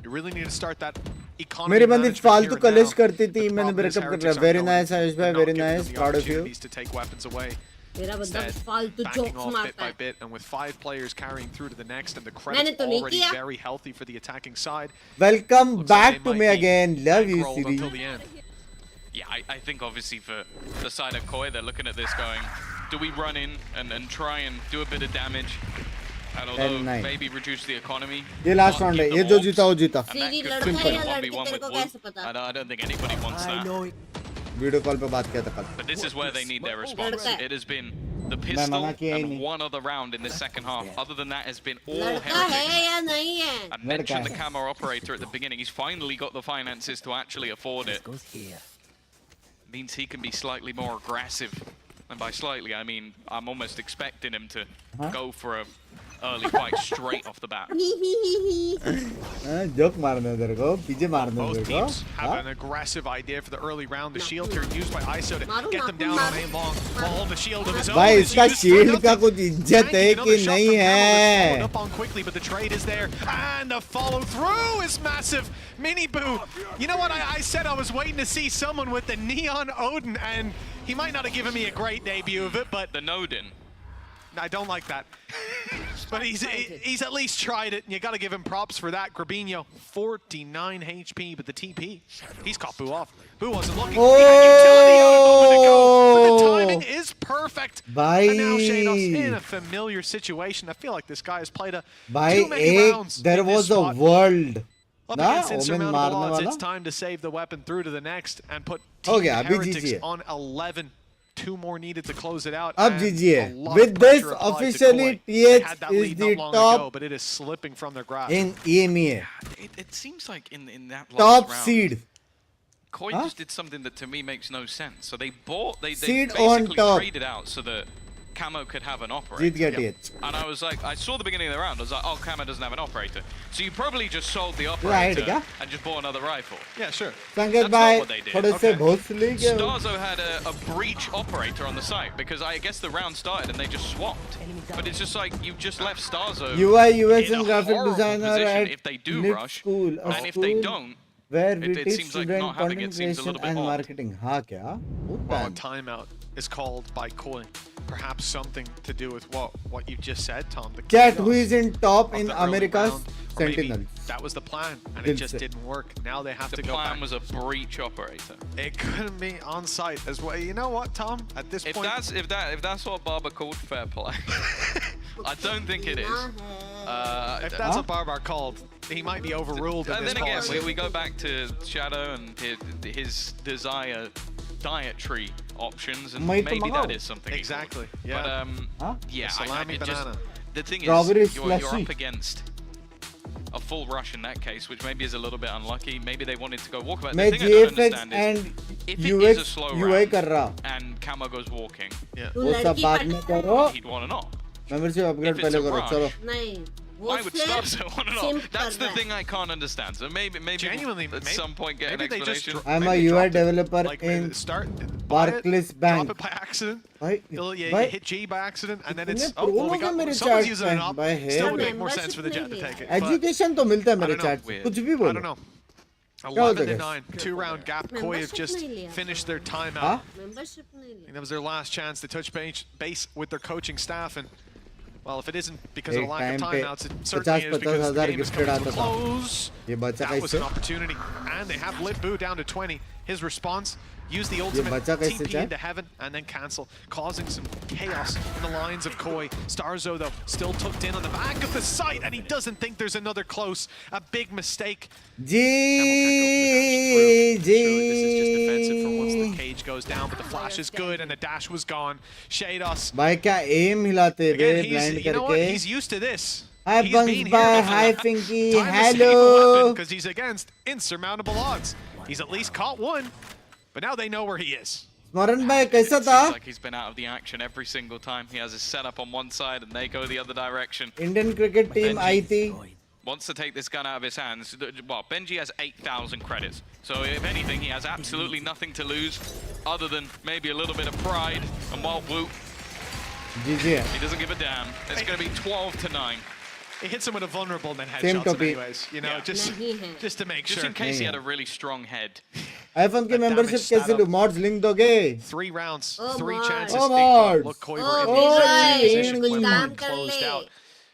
you really need to start that economy मेरी बंदी management फालतू here and कलेश now. करती But थी. the मैंने problem is ब्रेकअप कर Heretics लिया. aren't very going nice to Ayush भाई. not very giving them nice. the proud of you. opportunities to take weapons away. मेरा बंदा Instead, फालतू backing जोक्स off bit मारता by है. bit, and with 5 players carrying through to the next, and the मैंने credits तो नहीं already किया. very healthy for the attacking side. Welcome Looks like back they to might me be again. Love you bankrolled सीरी. until the end. Yeah, I think obviously for the side of Koi, they're looking at this going, do we run in and try and do a bit of damage? And although 10-9. maybe reduce the economy. ये last but round है. give ये them जो orbs, जीता वो जीता. and that Siri could लड़का put है या a लड़की 1v1 तेरे with को Wu. कैसे पता? I don't think anybody wants that. Video call पे बात किया था कल. But this is where they need their response. लड़का है. It has been the मना pistol किया ही and नहीं. one other round in the second half. Other than that, has been all लड़का है Heretics. या नहीं है? I mentioned the है. camo operator at the beginning. He's finally got the finances to actually afford it. Means he can be slightly more aggressive. And by slightly, I mean I'm almost expecting him to go for a early fight straight off the bat. Joke मारने है तेरे को. पीछे मारने है Both तेरे को. teams have an aggressive idea for the early round. The shield here used by ISO to मारो, get them मारो, down on मारो. a long ball. The shield of his own भाई is इसका used for शील्ड का nothing. कुछ इज्जत है Tanking कि another shot नहीं from Camo that's followed है. up on quickly, but the trade is there, and the follow through is massive. Mini Boo, you know what? I said I was waiting to see someone with the neon Odin, and he might not have given me a great debut of it, but The Nodin. I don't like that. But he's at least tried it, and you got to give him props for that. Grabinho, 49 HP, but the TP, he's caught Boo off. Boo wasn't looking. Oh! He had utility on a moment ago, but the timing is perfect. भाई. And now Shados in a familiar situation. I feel like this guy has played भाई too many एक rounds there in this was a spot. world. Up ना against women insurmountable मारने odds, वाला. it's time to save the weapon through to the next and put हो Team गया, अभी Heretics GG है. on 11. 2 more needed to close it out. Ab and GG a hai. lot of With this, pressure applied to officially Koi. They TH had that is lead the not long ago, top but it is slipping from their grasp. in EMEA. It seems like in that last Top round, seed. Koi Huh? just did something that to me makes no sense. So they Seed on basically top. traded out so that Camo could have an Jeet operator. gaya TH. And I was like, I saw the beginning of the round, I was like, oh, Camo doesn't have an operator. So you probably just sold the Right, operator yeah. and just bought another rifle. Yeah, sure. Sanket That's not bhai, what they did. थोड़े से भोसले के Starzo had a breach operator on the site because I guess the round started and they just swapped. But it's just like, you've just left Starzo UI UX in and a graphic horrible designer position at if they do Lit rush. School, a And if they school don't, where we it teach seems like student not having content it seems a creation little bit and odd. marketing. हाँ क्या? Well, a timeout is called by Koi. Perhaps something to do with what you just said, Tom. The Chat, chaos who is in top of in the early America's round, or maybe Sentinels. that was the plan, and Dil it just se. didn't work. Now they have the to go plan back. was a breach operator. It couldn't be on site as well. You know what, Tom? At this If point, that's what Barber called fair play, I don't think it is. if that's what Barbar called, he might be overruled in And this then again, policy. we go back to Shadow and his desire dietary options, and Might maybe tomorrow. that is something. he Exactly, called. yeah. But Huh? yeah, Salami it just, banana. the thing Strawberry is, you're slushy. up against a full rush in that case, which maybe is a little bit unlucky. Maybe they wanted to go walkabout. The मैं thing I don't GFX understand is, and if it is a UX slow UI round कर रहा. and Camo goes walking, Yeah. तू वो सब लड़की बाद में करो. he'd want an op. Membership upgrade If it's पहले a करो. rush, चलो. नहीं वो Why would सिर्फ Starzo want an simp op? That's कर the रहा है. thing I can't understand. So maybe Genuinely, at maybe- some point get an maybe they just explanation. I'm a maybe they UI dropped it, developer like, in start, buy it, Barclays Bank. Drop it by accident. भाई You भाई hit G by accident, and then इतने it's pro well, we लोग हैं मेरे got someone's chat using an में. op. भाई Still है would bay. make more sense for the Jet to take it. but Education तो मिलता है मेरे I don't know. chat से. Weird. कुछ भी I बोलो. don't know. क्या होता 11 है? to 9, 2-round gap. Koi have Membership just नहीं लिया. finished their timeout. Huh? Membership नहीं लिया. And that was their last chance to touch base with their coaching staff. And well, if it isn't because of एक a lack of time पे timeouts, it certainly is because the 50,000 game is gifted coming to a आता था. close. ये बच्चा That was an कैसे? opportunity, and they have lit Boo down to 20. His response: use the बच्चा ultimate कैसे TP चाहे? into heaven and then cancel, causing some chaos in the lines of Koi. Starzo though still tucked in on the back of the site, and he doesn't think there's another close. A big mistake. Surely this is just defensive for once the cage goes down, but the flash is good and the dash was gone. Shados. भाई क्या aim हिलाते वे Again, blind you know what? करके. He's used to this. Hi He's Bunks been here by before. hi Finky. Hello. Hello. Because he's against insurmountable odds. He's at least caught one, but now they know where he is. स्मरण भाई कैसा It था? seems like he's been out of the action every single time. He has his setup on one side and they go the other direction. Indian cricket team आई थी. Wants to take this gun out of his hands. Well, Benji has 8,000 credits. So if anything, he has absolutely nothing to lose other than maybe a little bit of pride. And while Whoop, GG. he doesn't give a damn. It's going to be 12 to 9. He hits him with a vulnerable and then Same headshots him topic. anyways. You know, Yeah. नहीं है. just to make Just sure. in case he नहीं had a really strong head. iPhone की That membership damage कैसे stat लूँ? up. Mods link दोगे? 3 rounds, Oh, 3 Mars. chances. Oh, Big Bob. Mars. Look, Koi Oh, were in the same boy. position when काम one कर closed ले. out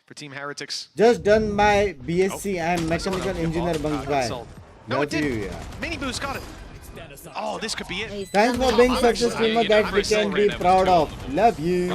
for Team Heretics. Just done my BSc. Oh, I'm mechanical engineer Bunks by. No, it Love you, didn't. yeah. Mini Boost got it. Oh, this could be it. Thanks for being such a Yeah, streamer you that never we can be celebrate proud every of. Love you.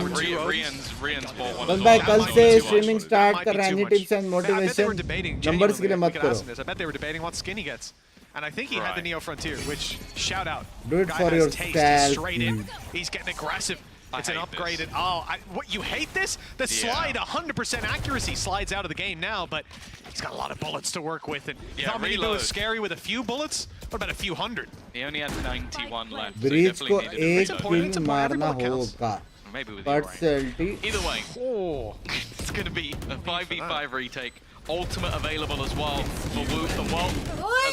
Rian's bought one Bunks as भाई well. कल That से might be too streaming much. start That कर might be any too tips much. and I bet they were motivation. debating. Numbers के लिए Genuinely, मत we could ask करो. them this. I bet they were debating what skin he gets. And I think he had the Right. Neo Frontier, which, shout out. Do it Guy for has yourself, taste straight in. dude. He's getting aggressive. It's an hate upgraded. this. Oh, what, you hate this? The slide, 100% accuracy slides out of the game now, but he's got a lot of bullets to work with. And you Yeah, thought maybe it reload. was scary with a few bullets? What about a few hundred? He only had 91 left. So he Breach definitely को needed a एक It's important. reload. to kill play. Every मारना ball counts. होगा. Maybe with But you, right? salty. Either way, Oh. it's going to be a 5v5 retake. Ultimate available as well for Whoop. And well,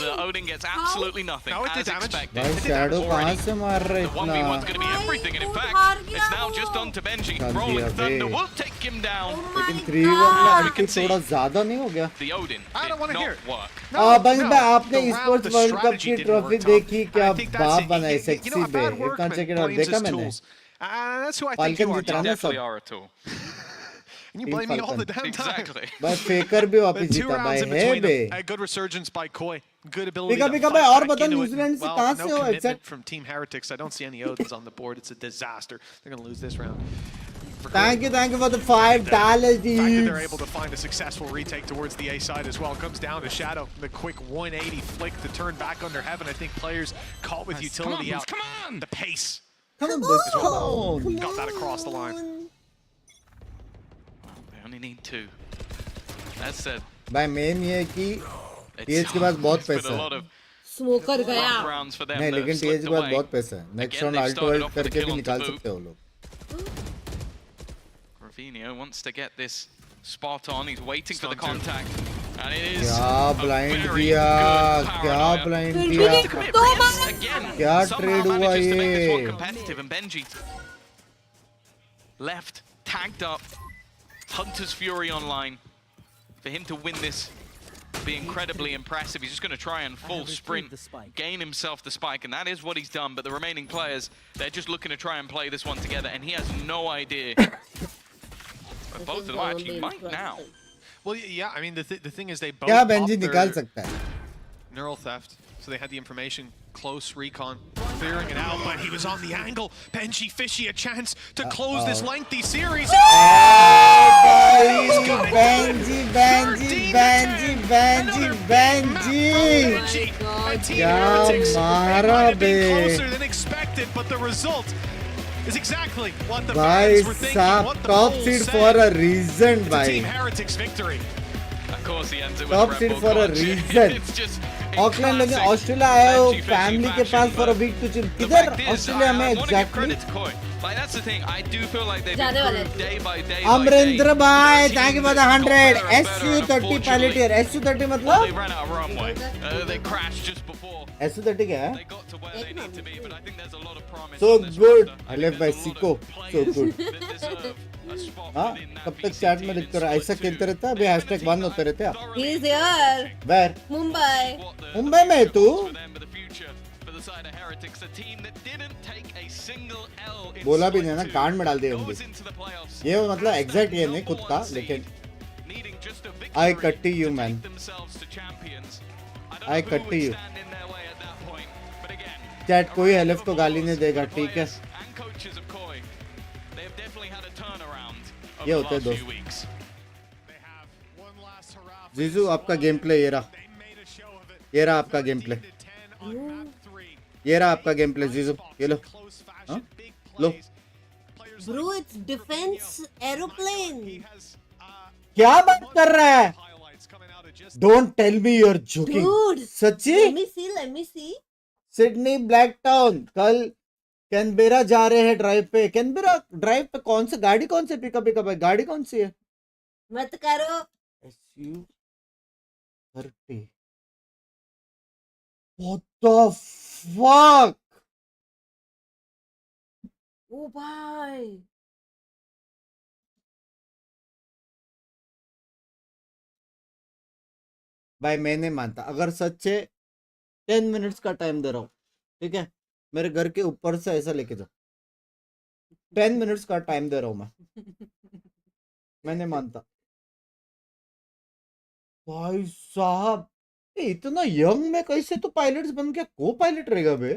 the Odin gets absolutely nothing, No, it did as damage. expected. भाई shadow कहाँ से मार रहे The 1v1's इतना? going to be everything, and in Whoop fact, हार it's गया now वो. just on to Benji. कर Rolling दिया Thunder bay. will take him down. लेकिन 3-1 में we अभी can see. थोड़ा ज़्यादा नहीं हो गया? The Odin I don't did wanna not hear it. work. Bunks भाई आपने the round, Esports the World Cup strategy की didn't ट्रॉफी work, Tom. देखी क्या I think that's बाप it. बनाए You know, सेक्सी a बे bad एक workman कांच के blames देखा his मैंने tools. That's who I think Falcon you are, जितना Tom. ना Definitely सब are a tool. And you blame me all the damn time. Exactly. भाई फेकर भी वापस But 2 जीता भाई rounds in है between bay them. A good resurgence by Koi. Good ability Pika to Pika fight भाई और back बता into it. न्यूजीलैंड से Well, कहाँ no से हो commitment except from Team Heretics. I don't see any Odins on the board. It's a disaster. They're going to lose this round. Thank you for the $5 The fact that dude. they're able to find a successful retake towards the A side as well comes down to Shadow. The quick 180 flick to turn back under heaven. I think players caught with utility out. Come on! The pace. Come on, boys. Come on. Got that across the line. They only need 2. As said, भाई main ये है कि TH के पास बहुत पैसा है smoker गया नहीं लेकिन टीएच के पास बहुत पैसा है नेक्स्ट राउंड अल्टो वाइट करके भी निकाल सकते हो लोग Rafinha wants to get this spot on. He's waiting for the contact. And it is क्या ब्लाइंड किया क्या ब्लाइंड किया क्या ट्रेड हुआ ये competitive and Benji left tagged up. Hunter's Fury online. For him to win this be incredibly impressive. He's just going to try and full sprint, gain himself the spike, and that is what he's done. But the remaining players, they're just looking to try and play this one together, and he has no idea. But both of them actually might now. Well, yeah, I mean, the thing is they both क्या Benji निकाल सकता है neural theft, so they had the information, close recon, clearing it out, but he was on the angle. Benji Fishy a chance to close this lengthy series. Benji क्या मारा बे closer than expected, but the result is exactly what the fans were thinking. What the top seed for a reason, Team भाई. Heretics victory. Of course he ends it with Top seed for a reason. It's just Auckland लेकिन Australia आया हो family के पास for a week to chill किधर Australia में exactly Like that's the thing. I do feel like they've जाने वाले improved day by day. Amarinder भाई thank you for the 100 SU30 pilot here SU30 मतलब They ran out of runway. They crashed just before. SU30 क्या है They got to where they need to be, but I think there's a lot of promise. So on this good. roster. I love by Siko. So good. That deserve a spot हाँ within that कब तक VCT chat में in लिखते रहो ऐसा Sport खेलते 2. रहता है अभी हैशटैग 1 होते रहते हैं ही is here where Mumbai Mumbai में है तू बोला भी नहीं ना कांड में डाल दिए होंगे ये मतलब एग्जैक्ट ये नहीं खुद का लेकिन आई कट्टी यू मैन आई कट्टी यू चैट कोई एलएफ को गाली नहीं देगा ठीक है ये होते हैं दोस्त जीजू आपका गेम प्ले ये रहा आपका गेम प्ले ये रहा आपका गेम प्ले जीजू ये लो हाँ लो ब्रो इट्स डिफेंस एरोप्लेन क्या बात कर रहा है don't tell me you are joking सच्ची let me see Sydney Blacktown कल कैनबेरा जा रहे हैं ड्राइव पे कैनबेरा ड्राइव पे कौन सी गाड़ी कौन सी पिकअप है गाड़ी कौन सी है मत करो SU30 what the fuck ओ भाई भाई मैं नहीं मानता अगर सच्चे 10 मिनट्स का टाइम दे रहा हूँ ठीक है मेरे घर के ऊपर से ऐसा लेके जाओ 10 मिनट्स का टाइम दे रहा हूँ मैं नहीं मानता भाई साहब इतना यंग में कैसे तो पायलट्स बन के को पायलट रहेगा बे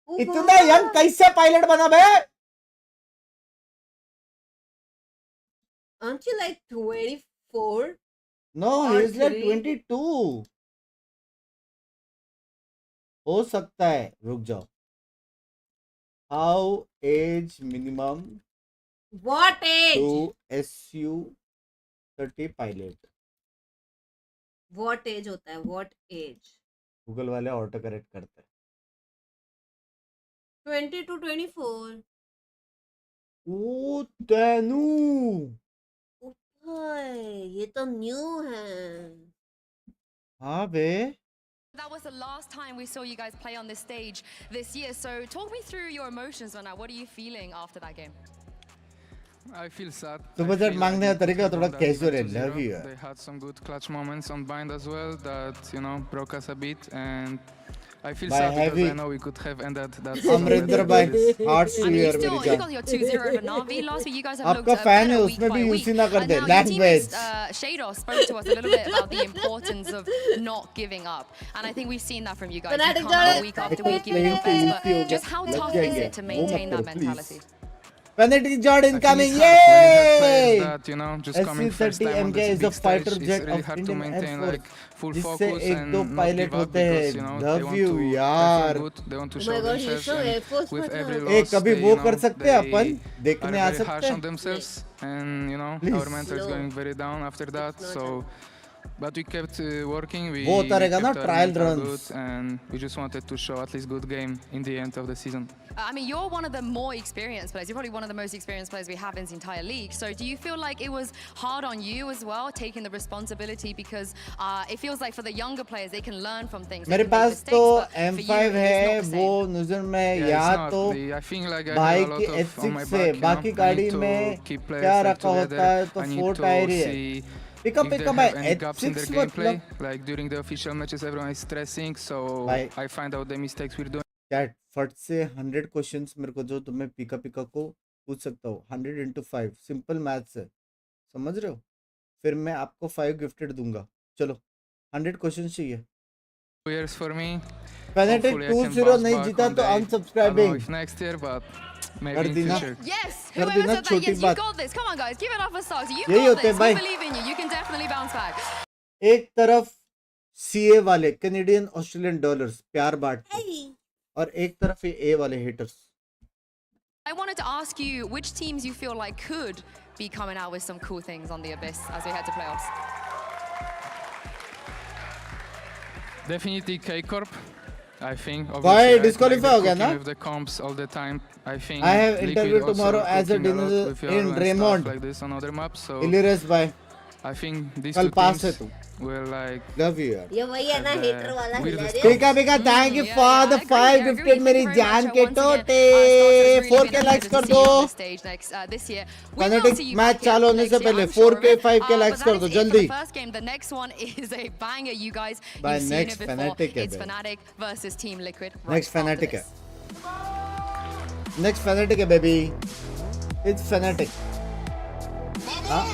इतना यंग कैसे पायलट बना बे aren't you like 24 No, he is like 22. हो सकता है रुक जाओ How age minimum what age to SU30 pilot what age होता है what age गूगल वाले ऑटो करेक्ट करते हैं 20 to 24 ओ तेनू ये तो न्यू है हाँ बे That was the last time we saw you guys play on this stage this year. So talk me through your emotions right now. What are you feeling after that game? I feel sad. Super मांगने का तरीका थोड़ा casual है love you They had some good clutch moments on bind as well that broke us a bit and I feel sad because I know we could have ended that. Amarinder भाई hearts to your मेरी You got your 2-0 over Navi last week. You guys have looked आपका fan है week उसमें by भी week. UC ना कर दे And now your language teammate Shadow spoke to us a little bit about the importance of not giving up, and I think we've seen that from you guys. You come out week after week, giving your best, but just how tough is it to maintain that mentality? Penalty jet I think incoming. it's hard when you have players Yay! that, you know, just coming first SC30 time on MK this is a big fighter stage, jet it's really of hard to Indian Air maintain Force. like full जिससे focus एक and दो not pilot give up होते हैं. because, you know, they Love want you to यार. perform good, they want to Oh show my God, themselves, he's so Air and Force with मतलब. every ए loss कभी they, वो you कर know, सकते हैं they upon are देखने आ very harsh सकते on हैं. themselves, and you know, Please. our mental is No. going very down after that. No, So, but we kept working. We वो होता रहेगा ना kept our trial mental runs. good, and we just wanted to show at least good game in the end of the season. I mean, you're one of the more experienced players. You're probably one of the most experienced players we have in this entire league. So do you feel like it was hard on you as well, taking the responsibility? Because it feels like for the younger players, they can learn from things. They मेरे can make pass mistakes, तो but for you, M5 it's है not the वो same. नुजर में Yeah, या it's not तो the, I think like I भाई have a की lot of on my S6 से back, you बाकी know. I गाड़ी need to में keep players क्या like रखा होता together. है तो I need 4 to टायर ही है. see pickup if they pickup have है any gaps in their S6 gameplay. मतलब Like during the official matches, everyone is stressing, so भाई I find out the mistakes we're doing. Chat फट से 100 questions मेरे को जो तुम्हें पिका पिका को पूछ सकता हूँ 100 into 5 सिंपल मैथ्स है समझ रहे हो फिर मैं आपको 5 गिफ्टेड दूंगा चलो 100 क्वेश्चंस चाहिए 2 years for me. Penalty Hopefully I can 2-0 bounce नहीं back जीता one तो day. I don't know अनसब्सक्राइबिंग if next year, but कर maybe in दी ना future. Yes, कर whoever दी ना said that, छोटी yes, you बात got this. Come on, guys, give it up for Stocks. You यही got होते हैं this. भाई. We believe in you. You can definitely bounce back. एक तरफ सीए वाले कैनेडियन ऑस्ट्रेलियन डॉलर्स प्यार बांटते और एक तरफ ये ए वाले haters I wanted to ask you which teams you feel like could be coming out with some cool things on the Abyss as we head to playoffs. Definitely K-Corp, I think. Why? Obviously, I Disqualify like हो गया the ना? cooking with the comps all the time. I think I have Liquid interview also tomorrow as a cooking lot dinner with in Yaro and stuff Raymond. like this on other maps. So इलियस भाई I think these कल two पास है teams तू will like love you यार ये वही है ना have हेटर वाला the weirdest hilarious. पिका पिका thank you Yeah, for yeah, the I agree, 5 I agree. Gifted Thank मेरी you very जान much. के Once again, टोटे Stocks, it's 4 really के been लाइक्स a pleasure कर to see दो you on the stage this year. We will penalty see you match back चालू here होने next से year, पहले I'm sure 4 of के it. 5 के But likes that कर is दो it for जल्दी the first game. The next one is a banger, you guys. By You've seen next it before. Fnatic है It's बे. Fnatic versus Team Liquid. Next right after Fnatic है this. Next Fnatic है baby it's Fnatic हाँ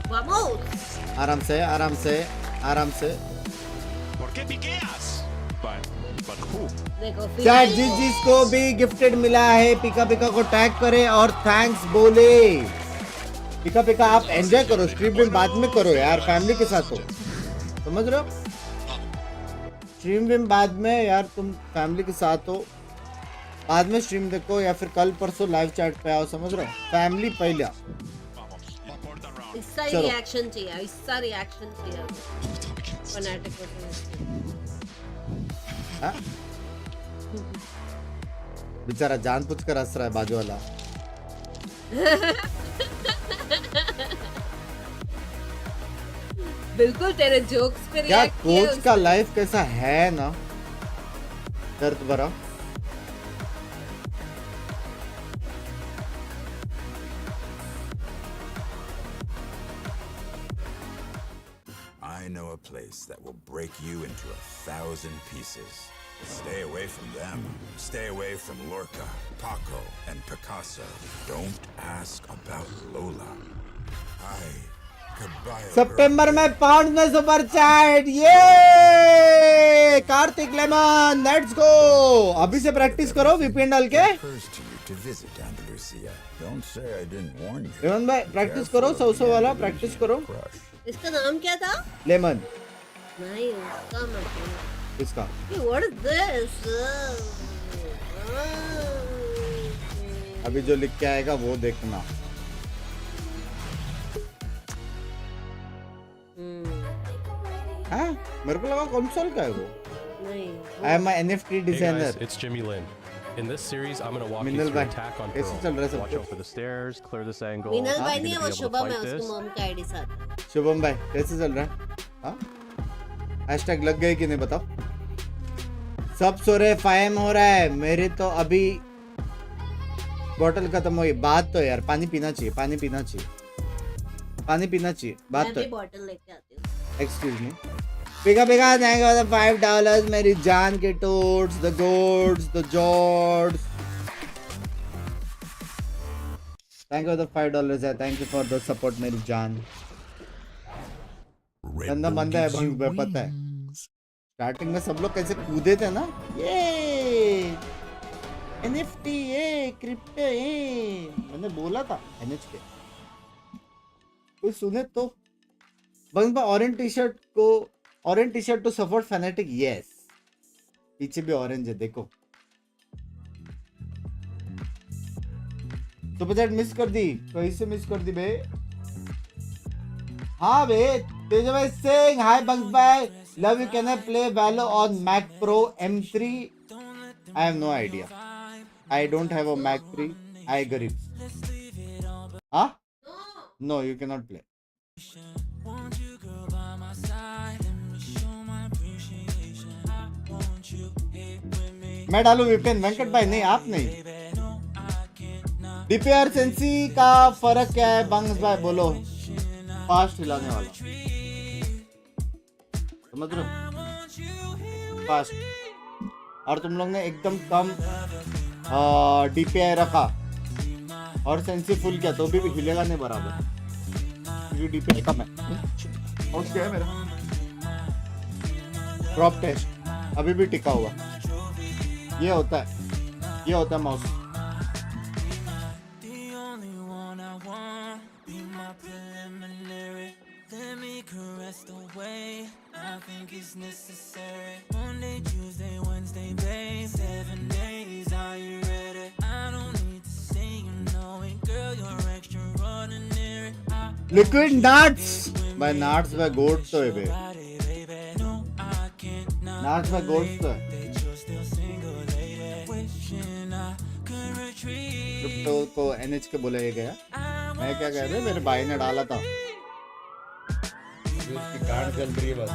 Vamos. आराम से आराम से आराम से ¿Por qué piqueas? But who? देखो चैट जिसको भी गिफ्टेड मिला है पिका पिका को टैग करे और थैंक्स बोले पिका पिका आप एंजॉय करो स्ट्रीम में बाद में करो यार फैमिली के साथ हो समझ रहे हो स्ट्रीम में बाद में यार तुम फैमिली के साथ हो बाद में स्ट्रीम देखो या फिर कल परसों लाइव चैट पे आओ समझ रहे हो फैमिली पहले इसका चलो। रिएक्शन चाहिए इसका रिएक्शन चाहिए फनाटिक हाँ? बेचारा जान पूछ कर हंस रहा है बाजू वाला बिल्कुल तेरे जोक्स पे क्या रिएक्ट किया कोच का लाइफ कैसा है ना दर्द भरा I know a place that will break you into 1,000 pieces. Stay away from them. Stay away from Lorca, Paco, and Picasso. Don't ask about Lola. I could buy a सितंबर में pound में super chat ये Kartik lemon let's go अभी से practice करो VPN डाल के Occurs to you to visit Andalusia. Don't say I didn't warn you. Lemon भाई practice करो 100 वाला प्रैक्टिस करो Crush. इसका नाम क्या था लेमन नहीं उसका मतलब इसका व्हाट इज दिस अभी जो लिख के आएगा वो देखना हाँ मेरे को लगा कंसोल का है वो नहीं I am N NFT Hey guys, designer it's Jimmy Lin. In this series, I'm going to walk you Minal through bhai, attack on कैसे चल रहा है Pearl. सब Watch कुछ? out for the stairs, clear this angle. Meenal भाई You're नहीं है gonna वो be able to शुभम है fight उसकी this. मॉम का आईडी साथ शुभम भाई कैसे चल रहा है हाँ हैशटैग लग गए कि नहीं बताओ सब सो रहे फाइम हो रहा है मेरे तो अभी बोतल खत्म हुई बात तो यार पानी पीना चाहिए पानी पीना चाहिए बात मैं तो भी बॉटल लेके आती हूँ एक्सक्यूज मी पिका पिका थैंक यू फॉर $5 मेरी जान के टोट्स द गोड्स द जॉर्ड्स थैंक यू फॉर $5 है thank you for the support मेरी जान गंदा बंदा है भंग पे पता है स्टार्टिंग में सब लोग कैसे कूदे थे ना ये NFT ये क्रिप्टो ये मैंने बोला था NH के कोई सुने तो बंग orange T shirt to support Fnatic yes पीछे भी ऑरेंज है देखो तो बजट मिस कर दी कहीं से मिस कर दी बे हाँ बे तेज भाई सिंह हाय बंग भाई love you can I play Valo on Mac Pro M3 I have no idea I don't have a Mac 3 I agree huh no you cannot play मैं डालू विपिन वेंकट भाई नहीं आप नहीं डीपीआर सेंसी का फर्क क्या है बंग्स भाई बोलो फास्ट हिलाने वाला समझ रहे हो फास्ट और तुम लोग ने एकदम कम डीपीआई रखा और सेंसी फुल किया तो भी हिलेगा नहीं बराबर क्योंकि डीपीआई कम है माउस क्या है मेरा ड्रॉप टेस्ट अभी भी टिका हुआ ये होता है माउस लिक्विड नट्स बाय गोट तो है बे नट्स बाय गोट तो है क्रिप्टो को NH के बोला गया मैं क्या कह रहा हूँ मेरे भाई ने डाला था उसकी कार्ड चल रही है बस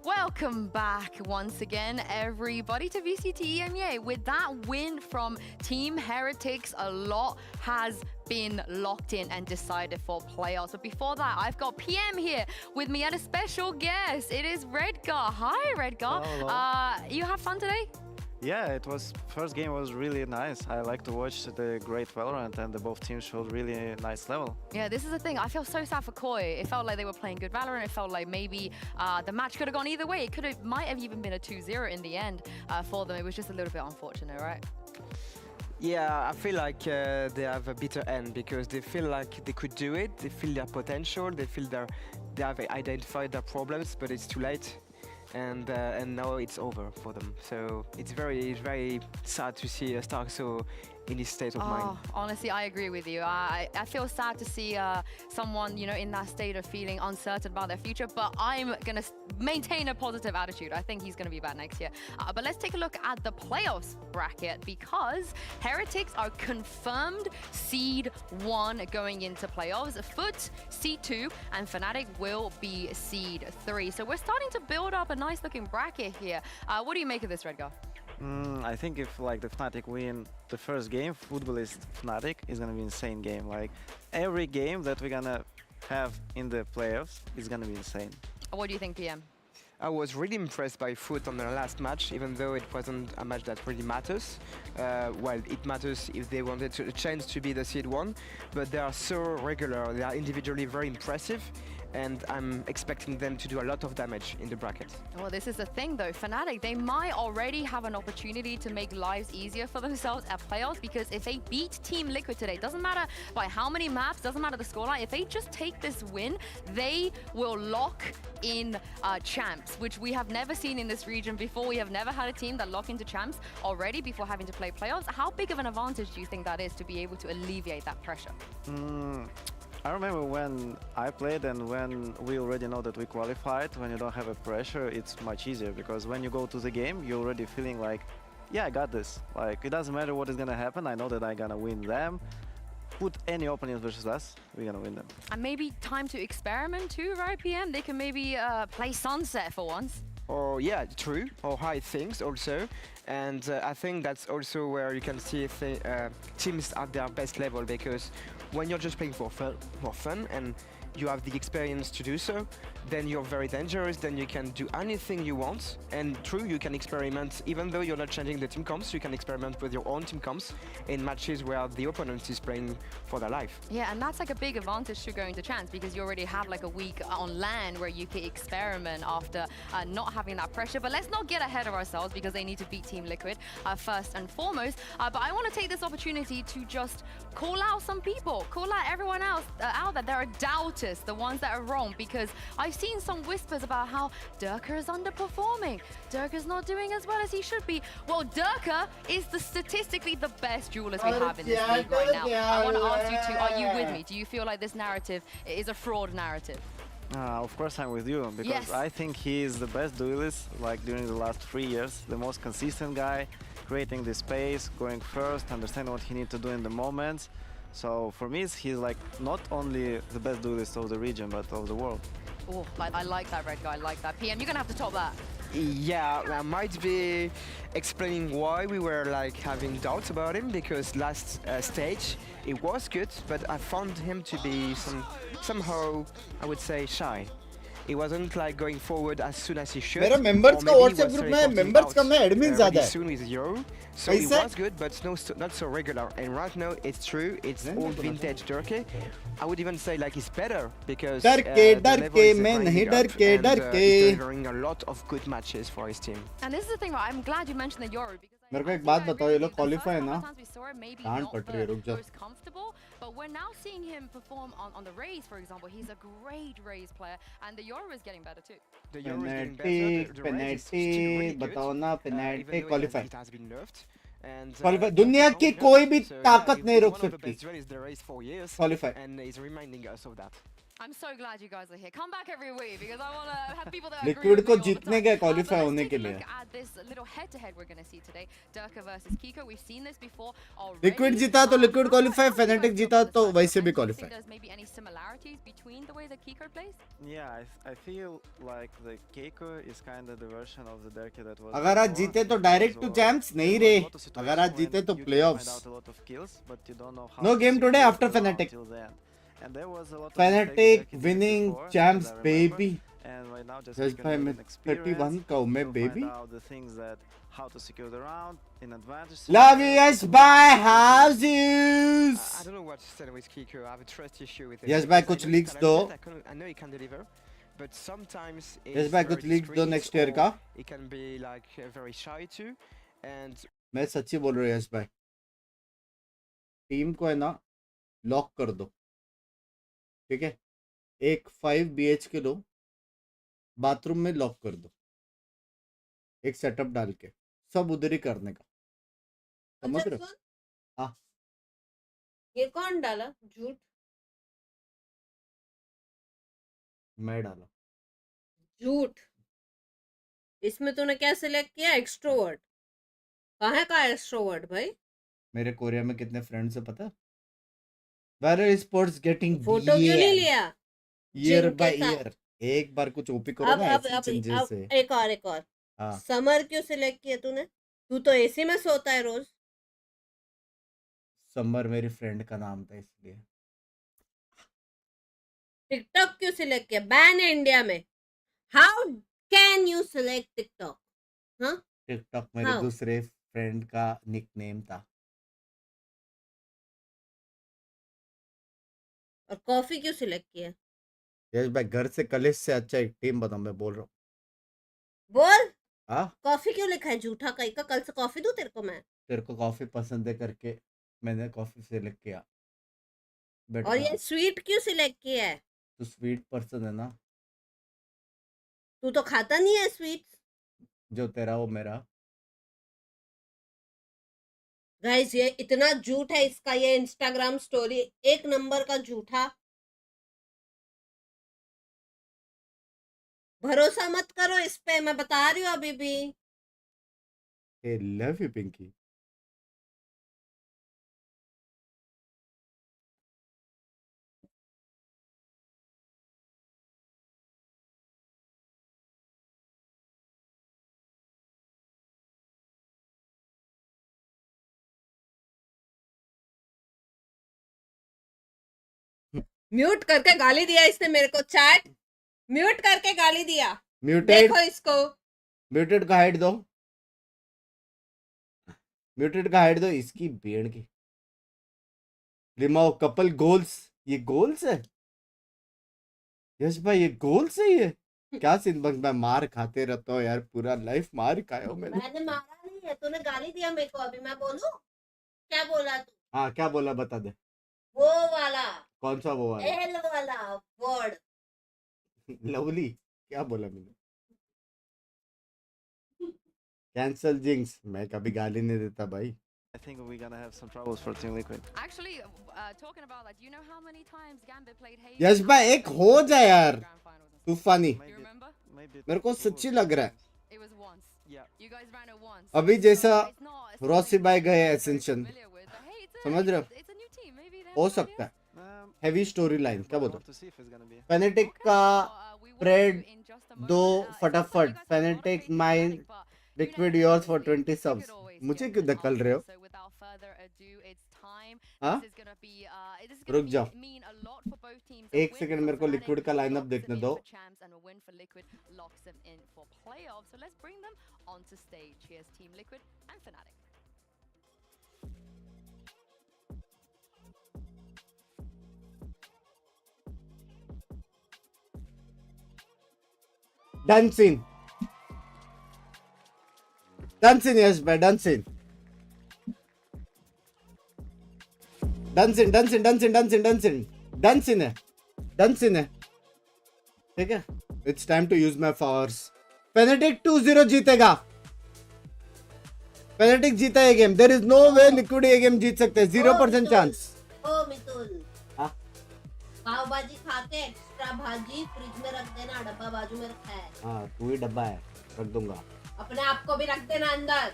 Welcome back once again, everybody, to VCT EMEA. With that win from Team Heretics, a lot has been locked in and decided for playoffs. But before that, I've got PM here with me and a special guest. It is Redgar. Hi, Redgar. Hello. You have fun today? Yeah, first game was really nice. I like to watch the great Valorant, and both teams showed really nice level. Yeah, this is the thing. I feel so sad for Koi. It felt like they were playing good Valorant. It felt like maybe the match could have gone either way. Might have even been a 2-0 in the end for them. It was just a little bit unfortunate, right? Yeah, I feel like they have a bitter end because they feel like they could do it. They feel their potential. They feel they have identified their problems, but it's too late. And now it's over for them. So it's very sad to see Stark so in his state of mind. Honestly, I agree with you. I feel sad to see someone, you know, in that state of feeling uncertain about their future, but I'm going to maintain a positive attitude. I think he's going to be back next year. But let's take a look at the playoffs bracket because Heretics are confirmed seed 1 going into playoffs. Foot, seed 2, and Fnatic will be seed 3. So we're starting to build up a nice looking bracket here. What do you make of this, Redgar? I think if like the Fnatic win the first game, Footballist Fnatic is gonna be an insane game. Like every game that we're gonna have in the playoffs is gonna be insane. What do you think, PM? I was really impressed by Foot on the last match, even though it wasn't a match that really matters. Well, it matters if they wanted a chance to be the seed one, but they are so regular, they are individually very impressive, and I'm expecting them to do a lot of damage in the bracket. Well, this is the thing though, Fnatic, they might already have an opportunity to make lives easier for themselves at playoffs, because if they beat Team Liquid today, doesn't matter by how many maps, doesn't matter the scoreline, if they just take this win, they will lock in champs, which we have never seen in this region before. We have never had a team that lock into champs already before having to play playoffs. How big of an advantage do you think that is to be able to alleviate that pressure? I remember when I played and when we already know that we qualified, when you don't have a pressure, it's much easier, because when you go to the game, you're already feeling like, yeah, I got this. Like, it doesn't matter what is gonna happen, I know that I'm gonna win them. Put any opponent versus us, we're gonna win them. And maybe time to experiment too, right, PM? They can maybe play Sunset for once. Or yeah, true, or hide things also. And I think that's also where you can see teams at their best level, because when you're just playing for fun and you have the experience to do so, then you're very dangerous, then you can do anything you want. And true, you can experiment, even though you're not changing the team comps, you can experiment with your own team comps in matches where the opponent is playing for their life. Yeah, and that's like a big advantage to going to chance, because you already have like a week on LAN where you can experiment after not having that pressure. But let's not get ahead of ourselves, because they need to beat Team Liquid first and foremost. But I want to take this opportunity to just call out some people, call out everyone else out there. There are doubters, the ones that are wrong, because I've seen some whispers about how Durka is underperforming. Durka's not doing as well as he should be. Well, Durka is statistically the best duelist we have in this league right now. I want to ask you two, are you with me? Do you feel like this narrative is a fraud narrative? Of course I'm with you, because I think he is the best duelist, like during the last 3 years, the most consistent guy, creating the space, going first, understanding what he needs to do in the moments. So for me, he's like not only the best duelist of the region, but of the world. Oh, I like that, Red guy, I like that. PM, you're gonna have to top that. Yeah, I might be explaining why we were like having doubts about him, because last stage it was good, but I found him to be somehow, I would say, shy. He wasn't like going forward as soon as he should. मेरा members का WhatsApp group में members कम है, admins ज़्यादा है. Soon with Euro, so it was good, but not so regular. And right now, it's true, it's old vintage Durka. I would even say like it's better, because डर के मैं नहीं डर के he's delivering a lot of good matches for his team. And this is the thing, right? I'm glad you mentioned the Euro, because मेरे को एक बात बताओ, ये लोग क्वालिफाई है ना? डांट पड़ रही है, रुक जा. But we're now seeing him perform on the Rays, for example. He's a great Rays player, and the Euro is getting better too. The Euro is getting better. The Rays is still really good. बताओ ना, penalty qualify. It has been nerfed. And qualify. दुनिया की कोई भी ताकत नहीं रोक सकती. Qualify. And he's reminding us of that. I'm so glad you guys are here. Come back every week, because I want to have people that agree Liquid with को me all the जीतने time. का qualify Let's होने take के a लिए. look at this little head-to-head we're going to see today. Durka versus Kiko. We've seen this before already. Liquid जीता तो Liquid qualify, Fnatic जीता तो वैसे भी qualify. There's maybe any similarities between the way that Kiko plays? Yeah, I feel like the Keiko is kind of the version of the Durka that was. अगर आज जीते तो direct to champs नहीं रे. अगर आज जीते तो playoffs. No game today after Fnatic. And there was a lot of Fnatic winning champs, baby. And right now, just Yes, by 31 का हूँ मैं, baby. The things that how to secure the round in advantage. Love you guys, bye, houses. I don't know what to say with Kiko. I have a trust issue with him. Yes, by कुछ leaks दो. I know he can deliver, but sometimes Yes, by कुछ leaks दो next year का. He can be like very shy too, and. मैं सच्ची बोल रहा हूँ यस भाई. टीम को है ना लॉक कर दो, ठीक है? एक 5 BHK लो, बाथरूम में लॉक कर दो, एक सेटअप डाल के, सब उधर ही करने का. समझ रहे हो? हाँ. ये कौन डाला झूठ? मैं डाला झूठ. इसमें तूने क्या सिलेक्ट किया? एक्सट्रोवर्ट. कहाँ का एक्सट्रोवर्ट भाई? मेरे कोरिया में कितने फ्रेंड्स है पता? Valorant Esports getting फोटो क्यों नहीं लिया? year by year. एक बार कुछ ओपी करो ना ऐसे चेंजेस से. एक और. हाँ. समर क्यों सिलेक्ट किया तूने? तू तो एसी में सोता है रोज. समर मेरी फ्रेंड का नाम था इसलिए. टिकटॉक क्यों सिलेक्ट किया? बैन है इंडिया में. How can you select TikTok? हाँ, टिकटॉक मेरे दूसरे फ्रेंड का निकनेम था। और कॉफी क्यों सिलेक्ट किया? यश भाई घर से कलेश से अच्छा एक टीम बताओ, मैं बोल रहा हूँ। बोल। हाँ, कॉफी क्यों लिखा है झूठा कहीं का? कल से कॉफी दूं तेरे को मैं? तेरे को कॉफी पसंद है करके मैंने कॉफी सेलेक्ट किया। और ये स्वीट क्यों सिलेक्ट किया है? तू स्वीट पर्सन है ना, तू तो खाता नहीं है स्वीट्स। जो तेरा वो मेरा। गाइस ये इतना झूठ है इसका, ये इंस्टाग्राम स्टोरी एक नंबर का झूठा। भरोसा मत करो इस पे, मैं बता रही हूँ अभी भी। I love you, Pinky. Mute करके गाली दिया इसने मेरे को। चैट म्यूट करके गाली दिया। म्यूटेड, देखो इसको। म्यूटेड का हाइड दो, म्यूटेड का हाइड दो इसकी भेड़ की। रिमाओ कपल गोल्स, ये गोल्स है यश भाई, ये गोल्स है ये क्या सीन? बस मैं मार खाते रहता हूँ यार, पूरा लाइफ मार खाया हूँ मैंने। मैंने मारा नहीं है, तूने गाली दिया मेरे को। अभी मैं बोलूं क्या बोला तू? हाँ क्या बोला बता दे। वो वाला। कौन सा वो वाला? एल वाला वर्ड। लवली क्या बोला मैंने? कैंसल जिंक्स, मैं कभी गाली नहीं देता भाई। I think we're gonna have some troubles for Team Liquid. Actually, talking about that, do you know how many times Gambit played Haven? यश भाई एक हो जाए यार, तूफानी। You remember? मेरे को सच्ची लग रहा है It was once. Yeah. You guys ran it once. अभी जैसा It's not रोसी भाई गए something ascension, familiar with, but hey, समझ रहे हो? it's a new team. Maybe they हो have some सकता है। Um, हैवी स्टोरी लाइन क्या we'll बोलते have to see if it's gonna be. Fnatic ideas. का We will प्रेड do in just a दो moment. It sounds like फटाफट। you guys have a lot of phonetic faith in mind Fnatic, but liquid you know, yours for honestly, 20 we could subs। always मुझे get क्यों this धक्कल रहे हो? answer. So without further ado, it's time. हाँ This is gonna be this is रुक gonna जाओ, mean a lot for both teams. एक second मेरे को लिक्विड का लाइनअप देखने दो। Champs and a win for Liquid locks them in for playoffs. So let's bring them onto stage. Here's Team Liquid and Fnatic. Done scene, done scene yes भाई, done scene, done scene, done scene, done scene, done scene, done scene, done scene है, done scene है, ठीक है। It's time to use my powers. Fnatic 2-0 जीतेगा, Fnatic जीता ये game. There is no way Liquid ये game जीत सकते हैं, 0% चांस। ओ मितुल, हाँ पाव भाजी खा के एक्स्ट्रा भाजी फ्रिज में रख देना, डब्बा बाजू में रखा है। हाँ तू ही डब्बा है, रख दूंगा। अपने आप को भी रख देना अंदर।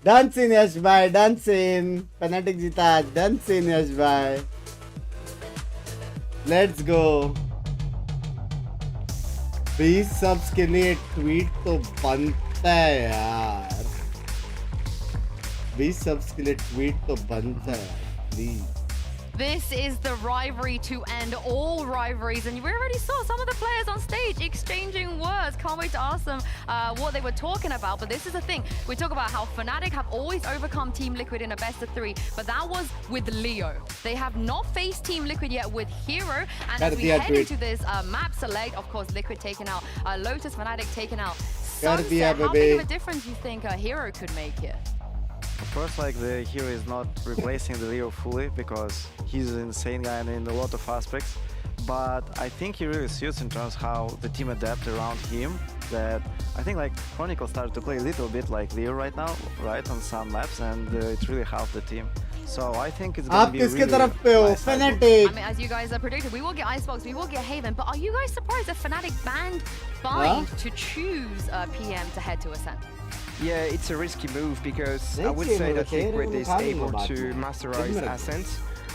डन सीन यश भाई, डन सीन, फेनेटिक जीता, डन सीन यश भाई, लेट्स गो। 20 सब्स के लिए ट्वीट तो बनता है यार, 20 सब्स के लिए ट्वीट तो बनता है please. This is the rivalry to end all rivalries, and we already saw some of the players on stage exchanging words. Can't wait to ask them what they were talking about. But this is the thing, we talk about how Fnatic have always overcome Team Liquid in a best of 3, but that was with Leo. They have not faced Team Liquid yet with Hero, and as we head into this map select, of course Liquid taken out, Lotus, Fnatic taken out. Sunset, how big of a difference you think Hero could make here? Of course, like the hero is not replacing the Leo fully because he's an insane guy in a lot of aspects. But I think he really suits in terms how the team adapt around him. That I think like Chronicle started to play a little bit like Leo right now, right on some maps, and it really helped the team. So I think it's going to be आप किसके really तरफ पे हो? nice cycle. Fnatic। I mean, as you guys are predicted, we will get Icebox, we will get Haven, but are you guys surprised that Fnatic banned Bind to choose PM to head to Ascent? Yeah, it's a risky move because I would Let's say see, that okay, Liquid is we'll able have to to. masterize Ascent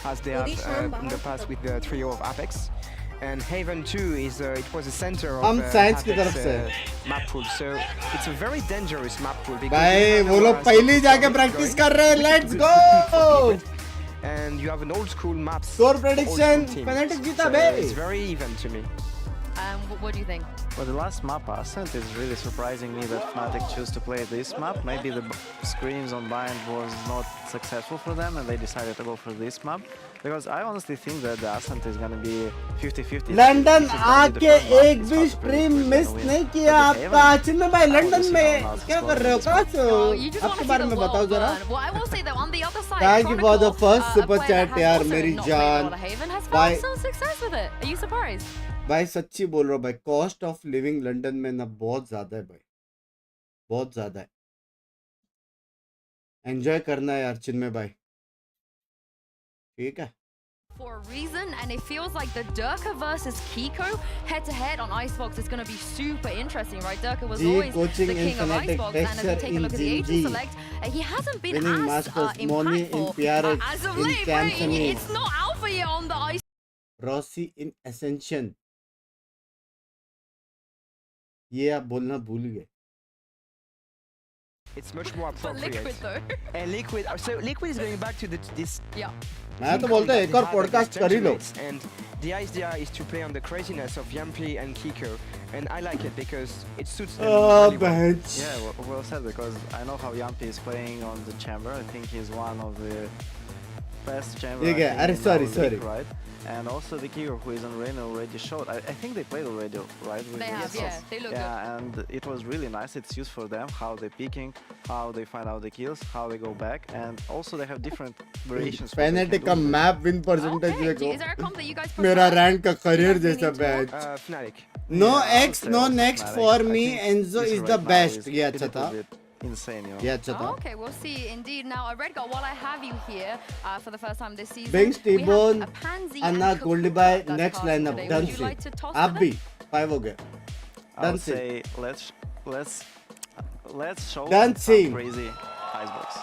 as they have in the past with the trio of Apex. And Haven 2 is it was the center हम of science की तरफ Apex से। map pool, so it's a very dangerous map pool. because भाई you never वो know लोग where पहले Ascent जाके is practice going. कर रहे हैं, let's It's a good team for go. Liquid, and you have an old school maps. Score old prediction, school team. Fnatic जीता So बे। it's very even to me. What do you think? For the last map, Ascent, is really surprising me that Fnatic chose to play this map. Maybe the screams on Bind was not successful for them and they decided to go for this map. Because I honestly think that the Ascent is gonna be 50-50. London आके एक भी stream miss नहीं किया आपका चिन्मय भाई London में क्या कर रहे हो कहाँ से हो आपके बारे में बताओ जरा Thank you for the first super chat यार मेरी जान भाई Are you surprised? भाई सच्ची बोल रहा हूँ भाई कॉस्ट ऑफ लिविंग लंदन में ना बहुत ज्यादा है भाई बहुत ज्यादा है एंजॉय करना है यार चिन्मय भाई ठीक है For a reason, and it feels like the Durka versus Kiko head-to-head on Icebox is going to be super interesting, right? Durka was always the king of Icebox, and as we take a look at the agent select, he hasn't been as impactful as of late, right? It's not alpha yet on the Ice. Rossi in Ascension. ये आप बोलना भूल गए. It's much more appropriate. But Liquid though. And Liquid, so Liquid is going back to this. Yeah. मैं तो बोलता एक और पॉडकास्ट कर ही लो. And the idea is to play on the craziness of Yampi and Kiko, and I like it because it suits them really well. Yeah, well said, because I know how Yampi is playing on the chamber. I think he's one of the best chamber. Sorry. Right? And also the Kiko who is on Reina already showed. I think they played already, right? They have, yeah. They look good. And it was really nice. It's used for them, how they're picking, how they find out the kills, how they go back, and also they have different variations. Fnatic का map win percentage देखो. Is there a comp that you guys prefer? मेरा rank का career जैसा badge. Fnatic. No X, no next for me. Enzo is the best. ये अच्छा था. Insane, yeah, okay, we'll see. Indeed. Now, Redgar, while I have you here for the first time this season, Binks, T-Bone, Anna, and Goldie, next lineup. Done. Would you like to toss आप भी 5 हो गए. I would say let's show some crazy Icebox.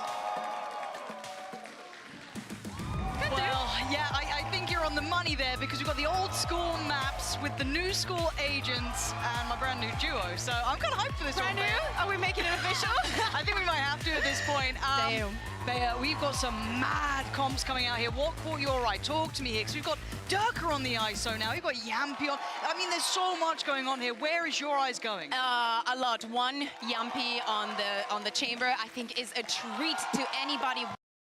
Well, yeah, I think you're on the money there because you've got the old school maps with the new school agents and my brand new duo. So I'm kind of hyped for this one. Brand new? Are we making it official? I think we might have to at this point. Damn. But we've got some mad comps coming out here. What caught your eye? Talk to me here. 'Cause we've got Durka on the ISO now. We've got Yampi on. I mean, there's so much going on here. Where is your eyes going? A lot. One, Yampi on the chamber, I think is a treat to anybody.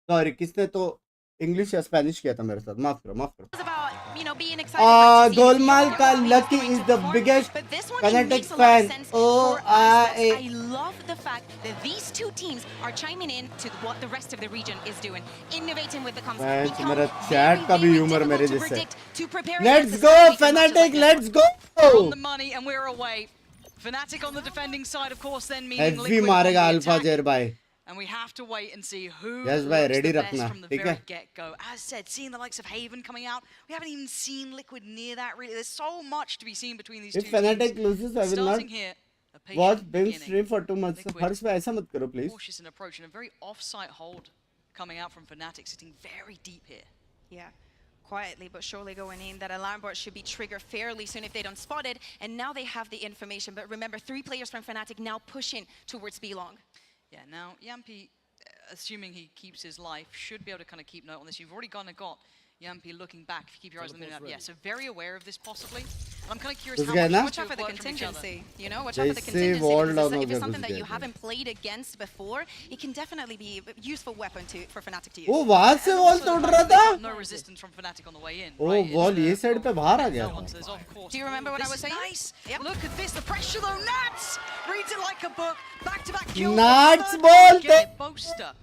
Sorry, किसने तो English या Spanish किया था मेरे साथ. माफ करो. Being excited Golmaal का Lucky is the biggest Fnatic fan. I love the fact that these two teams are chiming in to what the rest of the region is doing, innovating with the comps. मेरा chat का भी humor मेरे जैसा. Let's go Fnatic, let's go. On the money and we're away. Fnatic on the defending side, of course, then meeting Liquid. मारेगा Alpha Zer भाई. And we have to wait and see who yes, bhai, ready looks the best rakna. from the very get-go. As said, seeing the likes of Haven coming out, we haven't even seen Liquid near that really. There's so much to be seen between these two teams. If Fnatic loses, I will not watch Binks stream for 2 months. Harsh bhai, aisa mat karo, please. Cautious in approach and a very off-site hold coming out from Fnatic, sitting very deep here. Yeah. Quietly but surely going in. That alarm bot should be triggered fairly soon if they don't spot it. And now they have the information. But remember, 3 players from Fnatic now pushing towards B-Long. Yeah, now Yampi, assuming he keeps his life, should be able to kind of keep note on this. You've already kind of got Yampi looking back. If you keep your eyes on the map, yeah, so very aware of this possibly. And I'm kind of curious how much watch out for the contingency. You know, watch out for the contingency. If it's something that you haven't played against before, it can definitely be a useful weapon for Fnatic to use. Oh, वहाँ से wall तोड़ रहा था. No resistance from Fnatic on the way in. Oh, wall ये side पे बाहर आ गया. Do you remember what I was saying? Nice. Yep. Look at this. The pressure though. Nats reads it like a book. Back-to-back kills. Nats bolte. Boaster.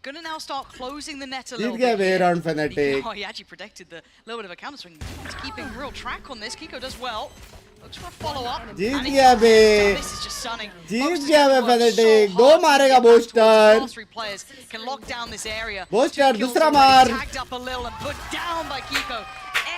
Gonna now start closing the net a little bit. Way around Fnatic. Oh, he actually protected the little bit of a counter swing. He's keeping real track on this. Kiko does well. Looks for a follow-up. जीत गया बे. This is just stunning. जीत गया बे Fnatic. 2 मारेगा Booster. Last 3 players can lock down this area. Booster दूसरा मार. Tagged up a little and put down by Kiko.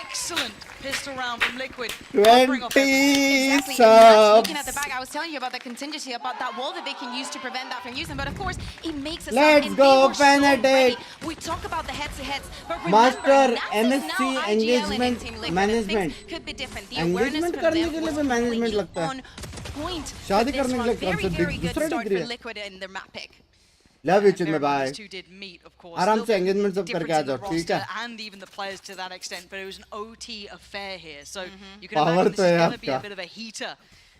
Excellent pistol round from Liquid. 20 subs. Looking at the back, I was telling you about the contingency, about that wall that they can use to prevent that from using. But of course, it makes us. Let's go, Fnatic. So we talk about the heads-to-heads, but remember, Master MSC engagement management. Could be different. The engagement करने के लिए भी management लगता है. Point. शादी करने के लिए very good start for Liquid in their map pick. Love you, And Chinmay. bear in mind, Bye. these two did meet, of course. आराम Little से bit engagement सब difference करके आ in the जाओ, ठीक है? roster and even the players to that extent, but it was an OT affair here. So you can Power imagine this तो is है going to be a आपका. bit of a heater.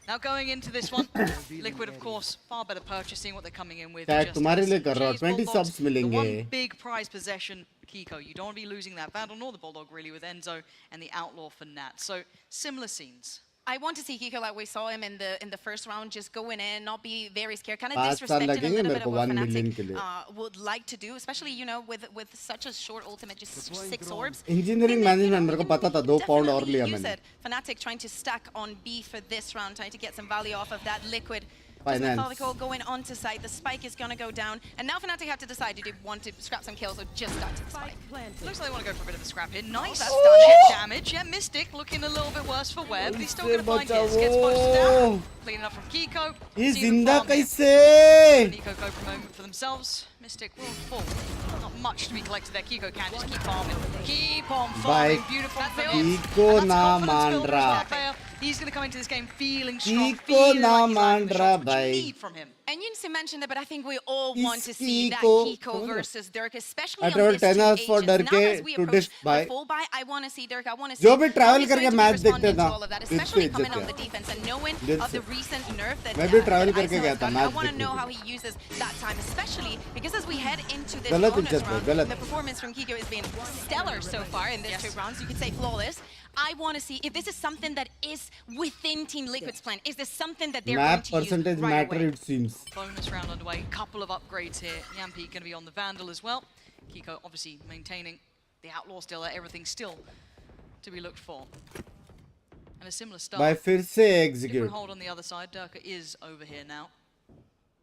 Now going into this one, Liquid, of course, far better purchasing what they're coming in with. Tag just तुम्हारे as लिए कर रहा हूँ, Jay's 20 Bulldogs, subs the मिलेंगे. one big prize possession, Kiko. You don't want to be losing that Vandal nor the Bulldog really with Enzo and the Outlaw for Nat. So similar scenes. I want to see Kiko like we saw him in the first round, just going in, not be very scared, kind of 5 साल disrespecting a लगेंगे little मेरे bit को of what 1 million Fnatic के लिए. would like to do, especially with such a short ultimate, just 6 orbs. Engineering management मेरे को पता था 2 pound और लिया Use मैंने. it. Fnatic trying to stack on B for this round, trying to get some value off of that Liquid. Finance. Methodical going onto site. The spike is going to go down. And now Fnatic have to decide, do they want to scrap some kills or just start to the spike? Looks like they want to go for a bit of a scrap here. Nice that's hit damage. Yeah, Mystic looking a little bit worse for Webb. He's still going to find his. Gets punched down. Cleaning up from Kiko. ये See them जिंदा farm here. कैसे? Nico go for a moment for themselves. Mystic will fall. Not much to be collected there. Kiko can just keep farming. Keep on farming. Beautiful from him. Kiko ना मान रहा. He's going to come into this game feeling strong. Kiko feeling ना like he's मान landing the रहा shots which you भाई. need from him. And Yunsi mentioned it, but I think we all want to Is see that Kiko- Kiko versus Dirk, especially I on traveled this 10 two hours for agents. Dirk Now as we to approach this the buy. full buy, I want to see Dirk. I want to see जो भी how travel he's going करके to be match देखते responding to ना, all of that, इसको especially इज्जत coming on क्या? the defense and knowing दिल of the से. recent nerf that मैं भी travel that करके Iso गया has था gotten. I match want to देखने know के how he uses that time, especially because as we head into this गलत bonus इज्जत है, round, गलत. the performance from Kiko has been stellar so far in these 2 rounds. You could say flawless. I want to see if this is something that is within Team Liquid's plan. Is this something that they're going Map to use percentage right matter away? it seems. Bonus round underway. Couple of upgrades here. Yampi going to be on the Vandal as well. Kiko obviously maintaining the Outlaw still there. Everything still to be looked for. And a similar start. भाई फिर से Different execute. hold on the other side. Durka is over here now.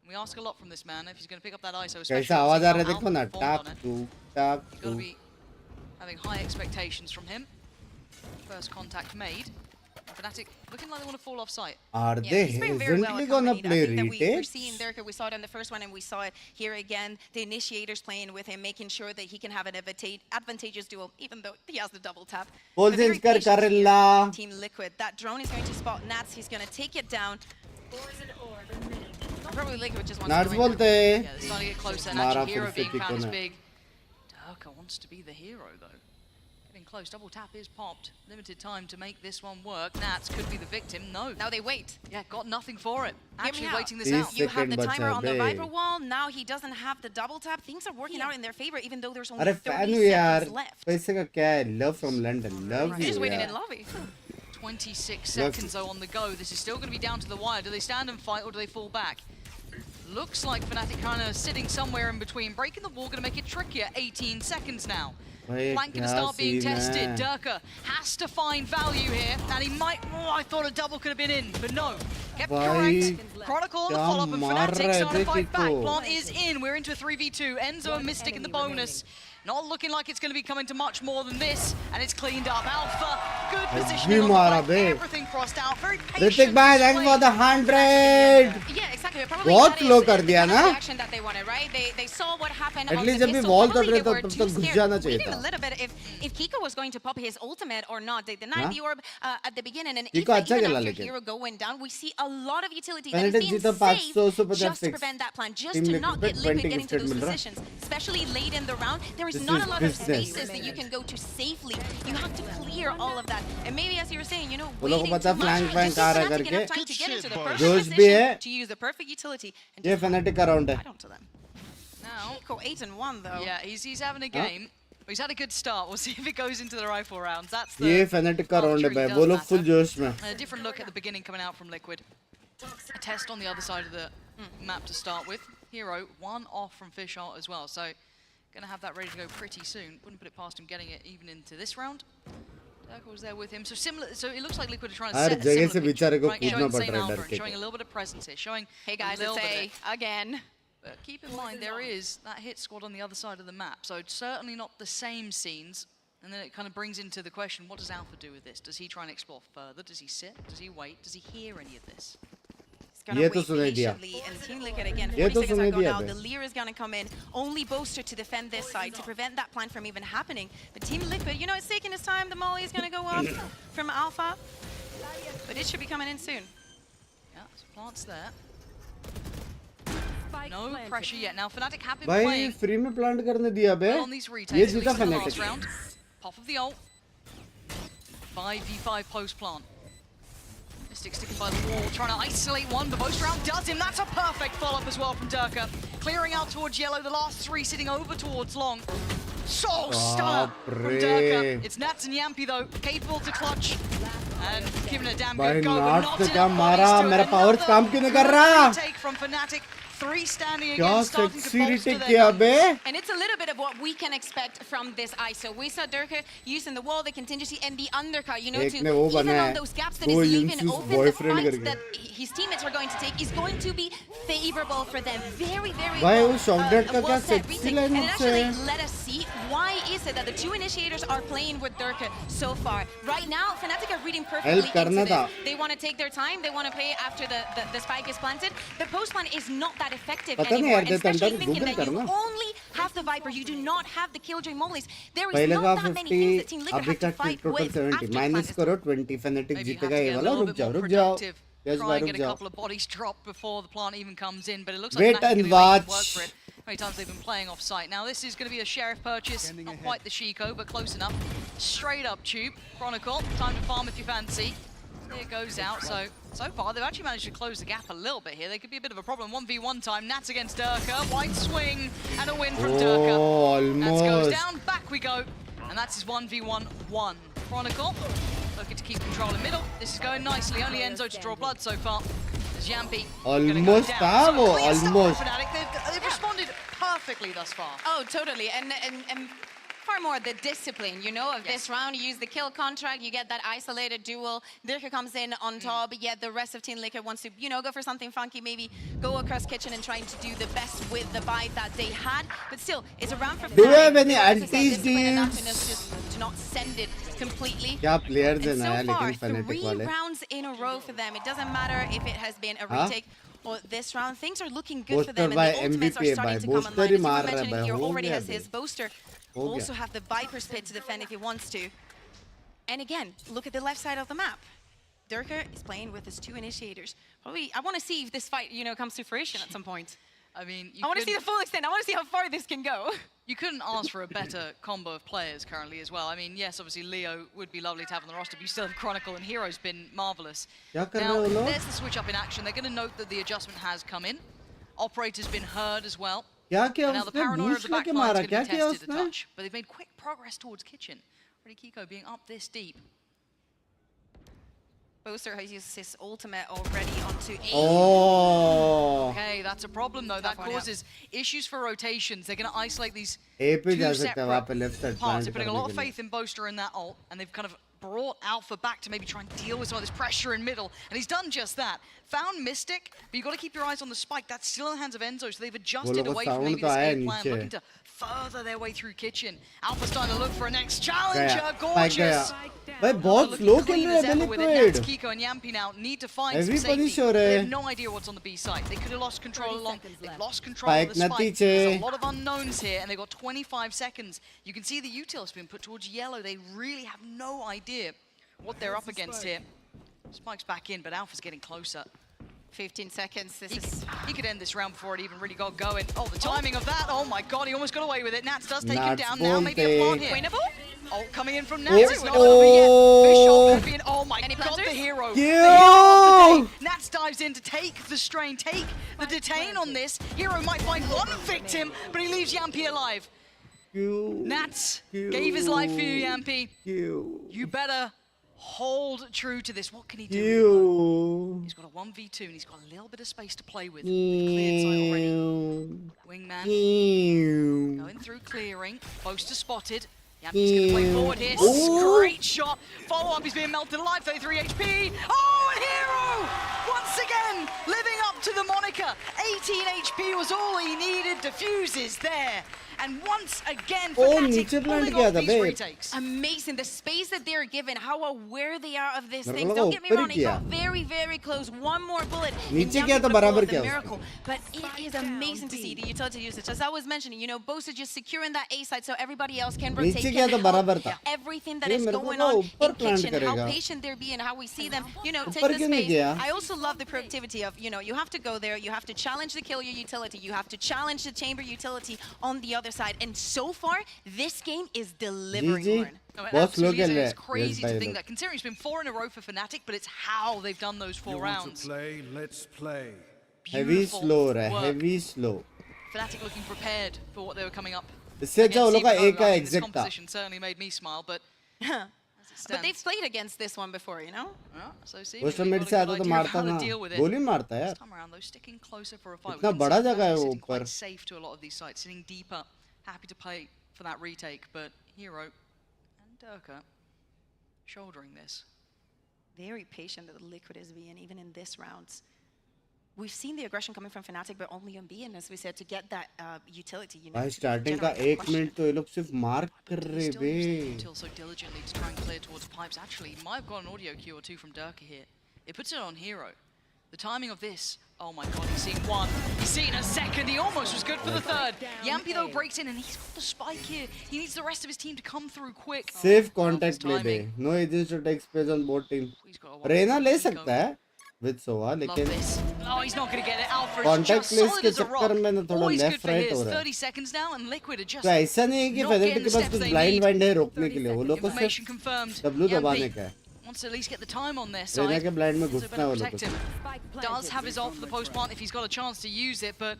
We ask a lot from this man if he's going to pick up that ISO. कैसा आवाज आ रहा है देखो ना. Talk to talk He's got to to. be having high expectations from him. First contact made. Fnatic looking like they want to fall off site. Are Yeah, they he's been very well hesitantly gonna accompanied. play I think that we're retakes? seeing Durka. We saw it in the first one, and we saw it here again. The initiators playing with him, making sure that he can have an advantageous duel, even though he has the double tap. Pole But very change कर patient here करला. from Team Liquid. That drone is going to spot Nats. He's going to take it down. Probably Liquid just wants Nats to go in. बोलते हैं. Yeah, they're starting to get closer. And मारा actually, Hero फिर से being found Kiko as ने. big. Durka wants to be the hero, though. Getting close. Double tap is popped. Limited time to make this one work. Nats could be the victim. No. Now they wait. Yeah, got nothing for it. Hear me Actually out. waiting this 30 out. You have the second timer बचा on the bay. Viper wall. Now he doesn't have the double tap. Things are working out in their favor, even though there's only अरे 30 fan हूँ यार. seconds left. पैसे का क्या है? Love from London. Love He's you just waiting यार. in lobby. 26 seconds though on the go. This is still going to be down to the wire. Do they stand and fight or do they fall back? Looks like Fnatic kind of sitting somewhere in between. Breaking the wall going to make it trickier. 18 seconds now. भाई Flank going to क्या start being scene tested. है? Durka has to find value here. And he might... Oh, I thought a double could have been in, but no. Kept भाई correct. Chronicle on the क्या follow-up and मार Fnatic रहे starting थे to fight back. Kiko. Plant is in. We're into a 3v2. Enzo and Mystic in the bonus. Not looking like it's going to be coming to much more than this. And it's cleaned up. Alpha, good positioning on the मारा flank. Bay. Everything crossed out. Very Ritik patient. bhai, thanks for the 100. Yeah, exactly. Probably बहुत that is low कर the दिया kind of ना? reaction that they wanted, right? They saw what happened At on least the जब भी pistol. wall Probably कर रहे they थे were तब too तक घुस scared. जाना चाहिए Waiting था. a little bit if Kiko was going to pop his ultimate or not. They denied हाँ? the orb at the beginning, and Kiko अच्छा even खेला after लेकिन. Hero going down, we see a lot of utility that Fnatic is being जीता saved 500 just to fix. prevent that plan, just Team to Liquid not पे get Liquid 20 getting to gifted those मिल रहा. positions, especially late in the round. There is This not is a lot of business. spaces that you can go to safely. You have to clear all of that, and maybe as you were saying, you know, वो लोगों को waiting पता too much, flank just flank give आ रहा है Fnatic enough करके. time to get into the perfect जोश भी position है. to use the perfect utility. And ये Fnatic का round है. right onto them. Now, Kiko 8-1 though. Yeah, he's having a game. He's had a good start. We'll see if it goes into the rifle rounds. That's the... ये Fnatic का round है भाई. वो लोग full जोश में. A different look at the beginning coming out from Liquid. A test on the other side of the map to start with. Hero, one off from Fishart as well. So, going to have that ready to go pretty soon. Wouldn't put it past him getting it even into this round. Durka was there with him. So similar. So it looks like Liquid are trying to her set a जगह similar से picture, बेचारे को right? कूदना Showing पड़ same रहा है alpha डर and के. showing a little bit of presence here. Showing Hey guys, a little it's bit A again. But keep in mind, there is that hit squad on the other side of the map. So it's certainly not the same scenes. And then it kind of brings into the question, what does Alpha do with this? Does he try and explore further? Does he sit? Does he wait? Does he hear any of this? ये तो सुनाई दिया. And Team Liquid again, ये 40 तो seconds सुनाई are going दिया out. बे. The Lear is going to come in. Only Boaster to defend this side to prevent that plan from even happening. But Team Liquid, you know, it's taking its time. The Molly is going to go up from Alpha. But it should be coming in soon. Yeah, so plants there. No pressure yet. Now Fnatic have been भाई playing free में plant करने दिया बे well on these retakes. ये At जीता least in the phonetic last round. Pop of the ult. 5v5 post plant. Mystic sticking by the wall, trying to isolate one, but most round does him. That's a perfect follow-up as well from Durka. Clearing out towards yellow, the last three sitting over towards long. So stunner from Durka. It's Nats and Yampi though, capable to clutch. And giving it a damn good go, but not enough bodies to it. powers काम क्यों नहीं कर रहा Take from Fnatic. 3 standing again, starting to bolster their किया बे And it's a little bit of what we can expect from this ISO. We saw Durka using the wall, the contingency, and the undercut, you know, to even on those gaps that is leaving open, the fight that his teammates are going to take is going to be favorable for them. Very, very well said retake. And it actually let us see why is it that the two initiators are playing with Durka so far. Right now, Fnatic are reading perfectly into this. They want to take their time. They want to play after the spike is planted. The post plant is not that effective anymore, and especially thinking that you only have the Viper, you do not have the Killjoy Mollies. There is not that many things that Team Liquid have to fight with after the minus करो 20 phonetic जीतेगा ये वाला रुक जाओ yes try and रुक get a जाओ couple of bodies drop before the plant even comes in, but it looks Wait like and Fnatic watch. work for it. How many times they've been playing off site. Now this is going to be a Sheriff purchase, not quite the Shiko, but close enough. Straight up tube, Chronicle, time to farm if you fancy. There it goes out, so far they've actually managed to close the gap a little bit here. They could be a bit of a problem. 1v1 time, Nats against Durka, wide swing, and a win from Durka. Nats goes down, back we go, and that's his 1v1-1. Chronicle, looking to keep control in middle. This is going nicely, only Enzo to draw blood so far. There's Yampi. Almost, almost. They've responded perfectly thus far. Oh, totally, and far more the discipline, you know, of this round. You use the kill contract, you get that isolated duel. Durka comes in on top, yet the rest of Team Liquid wants to, you know, go for something funky, maybe go across kitchen and trying to do the best with the bite that they had. But still, it's a round for Do you have any antis, dudes? Just to not send it completely. क्या players हैं And ना so far, लेकिन phonetic 3 वाले rounds in a row for them. It doesn't matter if it has been a retake or this round. Things are looking good for them, and the ultimates are starting to come online. As you were mentioning here, already has his booster. Also have the Viper's Pit to defend if he wants to. And again, look at the left side of the map. Durka is playing with his two initiators. Probably, I want to see if this fight, you know, comes to fruition at some point. I mean, I want to see the full extent. I want to see how far this can go. You couldn't ask for a better combo of players currently as well. I mean, yes, obviously Leo would be lovely to have on the roster, but you still have Chronicle, and Hero's been marvelous. Now, there's the switch up in action. They're going to note that the adjustment has come in. Operator's been heard as well. क्या किया And now the उसने paranoia of boost the back लेके line's मारा going to क्या be किया tested a उसने touch, but they've made quick progress towards kitchen. Already Kiko being up this deep. Booster has used his ultimate already onto A. Oh. Okay, that's a problem though. That causes issues for rotations. They're going to isolate these A पे जा two सकता है वहाँ पे separate left side parts. plant They're putting a करने lot के of लिए faith in Boaster in that ult, and they've kind of brought Alpha back to maybe try and deal with some of this pressure in middle, and he's done just that. Found Mystic, but you've got to keep your eyes on the spike. That's still in the hands of Enzo, so they've adjusted away from maybe this A plan, looking to further their way through kitchen. Alpha's starting to look for a next challenger. Gorgeous. भाई बहुत slow खेल रहे हैं Liquid. Liquid Kiko and Yampi now need to find Every some safety. punish हो रहे They हैं have no idea what's on the B side. They could have lost control along. They've lost control Spike of the spike. नतीजे There's a lot of unknowns here, and they've got 25 seconds. You can see the util's been put towards yellow. They really have no idea what they're up against here. Spike's back in, but Alpha's getting closer. 15 seconds. He could end this round before it even really got going. Oh, the timing of that. Oh my god, he almost got away with it. Nats does take him down. Now maybe a plant here. Winnable? Oh, coming in from Nats. It's not over yet. Bishop could be in. Oh my god, the hero. The hero of the day. Nats dives in to take the strain, take the detain on this. Hero might find one victim, but he leaves Yampi alive. Nats gave his life for you, Yampi. You better hold true to this. What can he do? He's got a 1v2 and he's got a little bit of space to play with. Cleared side already. Wingman going through clearing. Boaster spotted. Yampi's going to play forward here. Great shot. Follow up. He's being melted alive. 33 HP. Oh, and Hero once again living up to the moniker. 18 HP was all he needed. Diffuses there. And once again, Oh, Fnatic नीचे plant pulling किया off था these bay. retakes. Amazing. The space that they're given, how aware they are of this मेरे thing. को Don't लगा get me ऊपर wrong, he it got किया. very, very close. One more bullet. नीचे and किया Yami तो could pull बराबर off the किया miracle. But it is amazing to see the utility usage. As I was mentioning, you know, Bosa just securing that A side so everybody else can rotate. नीचे किया तो बराबर था. Everything that ये is मेरे को going लगा on ऊपर in plant kitchen, how करेगा. patient they're being, how we see them, you know, take ऊपर the क्यों नहीं space. किया? I also love the productivity of, you know, you have to go there, you have to challenge the kill your utility, you have to challenge the chamber utility on the other side. And so far, this game is delivering. GG. Lauren. No, it बहुत slow absolutely खेल is. रहे It's हैं. crazy Yes, to भाई think लोग. that, considering it's been 4 in a row for Fnatic, but it's how they've done those 4 rounds. Play, let's play. Heavy Beautiful slow हो रहा है. work. Heavy slow. Fnatic looking prepared for what they were coming up. इससे अच्छा वो लोग का against, एक even का though, I think this exit था. composition certainly made me smile, but But they've played against this one before, you know? yeah, so see, वो maybe मेरे got से a आता good तो idea of मारता how to था. deal with it. गोली मारता है This यार. time around, though, sticking closer for a fight. इतना We can बड़ा see जगह है Fnatic वो sitting quite ऊपर. safe to a lot of these sites, sitting deeper, happy to play for that retake, but Hero and Durka shouldering this. Very patient that the Liquid is being, even in this rounds. We've seen the aggression coming from Fnatic, but only on B, and as we said, to get that utility, you know. भाई to starting का generate 1 question. Minute तो ये लोग सिर्फ mark कर रहे Still bay. using until so diligently to try and clear towards pipes. Actually, he might have got an audio cue or two from Durka here. It puts it on Hero. The timing of this, oh my god, he's seen one, he's seen a second, he almost was good for the third. Yampi though breaks in and he's got the spike here. He needs the rest of his team to come through quick. Safe contact play bay. No agents to take space on both team. Raina ले सकता है with Sova, Love लेकिन this. Oh, he's not going to get it. Alpha is contact just plays solid के as a rock. चक्कर में ना थोड़ा Always good left for right his. हो रहा है. 30 seconds now and Liquid are just तो ऐसा नहीं है कि not फेदर getting के the पास steps कुछ they ब्लाइंड need. वाइंड है रोकने के लिए. वो लोग को Information सिर्फ confirmed. W दबाने Yampi का है. wants to at least get the time on their रेना side. के ब्लाइंड में So घुसना है better वो लोग protect को. him. Does have his ult for the post plant if he's got a chance to use it, but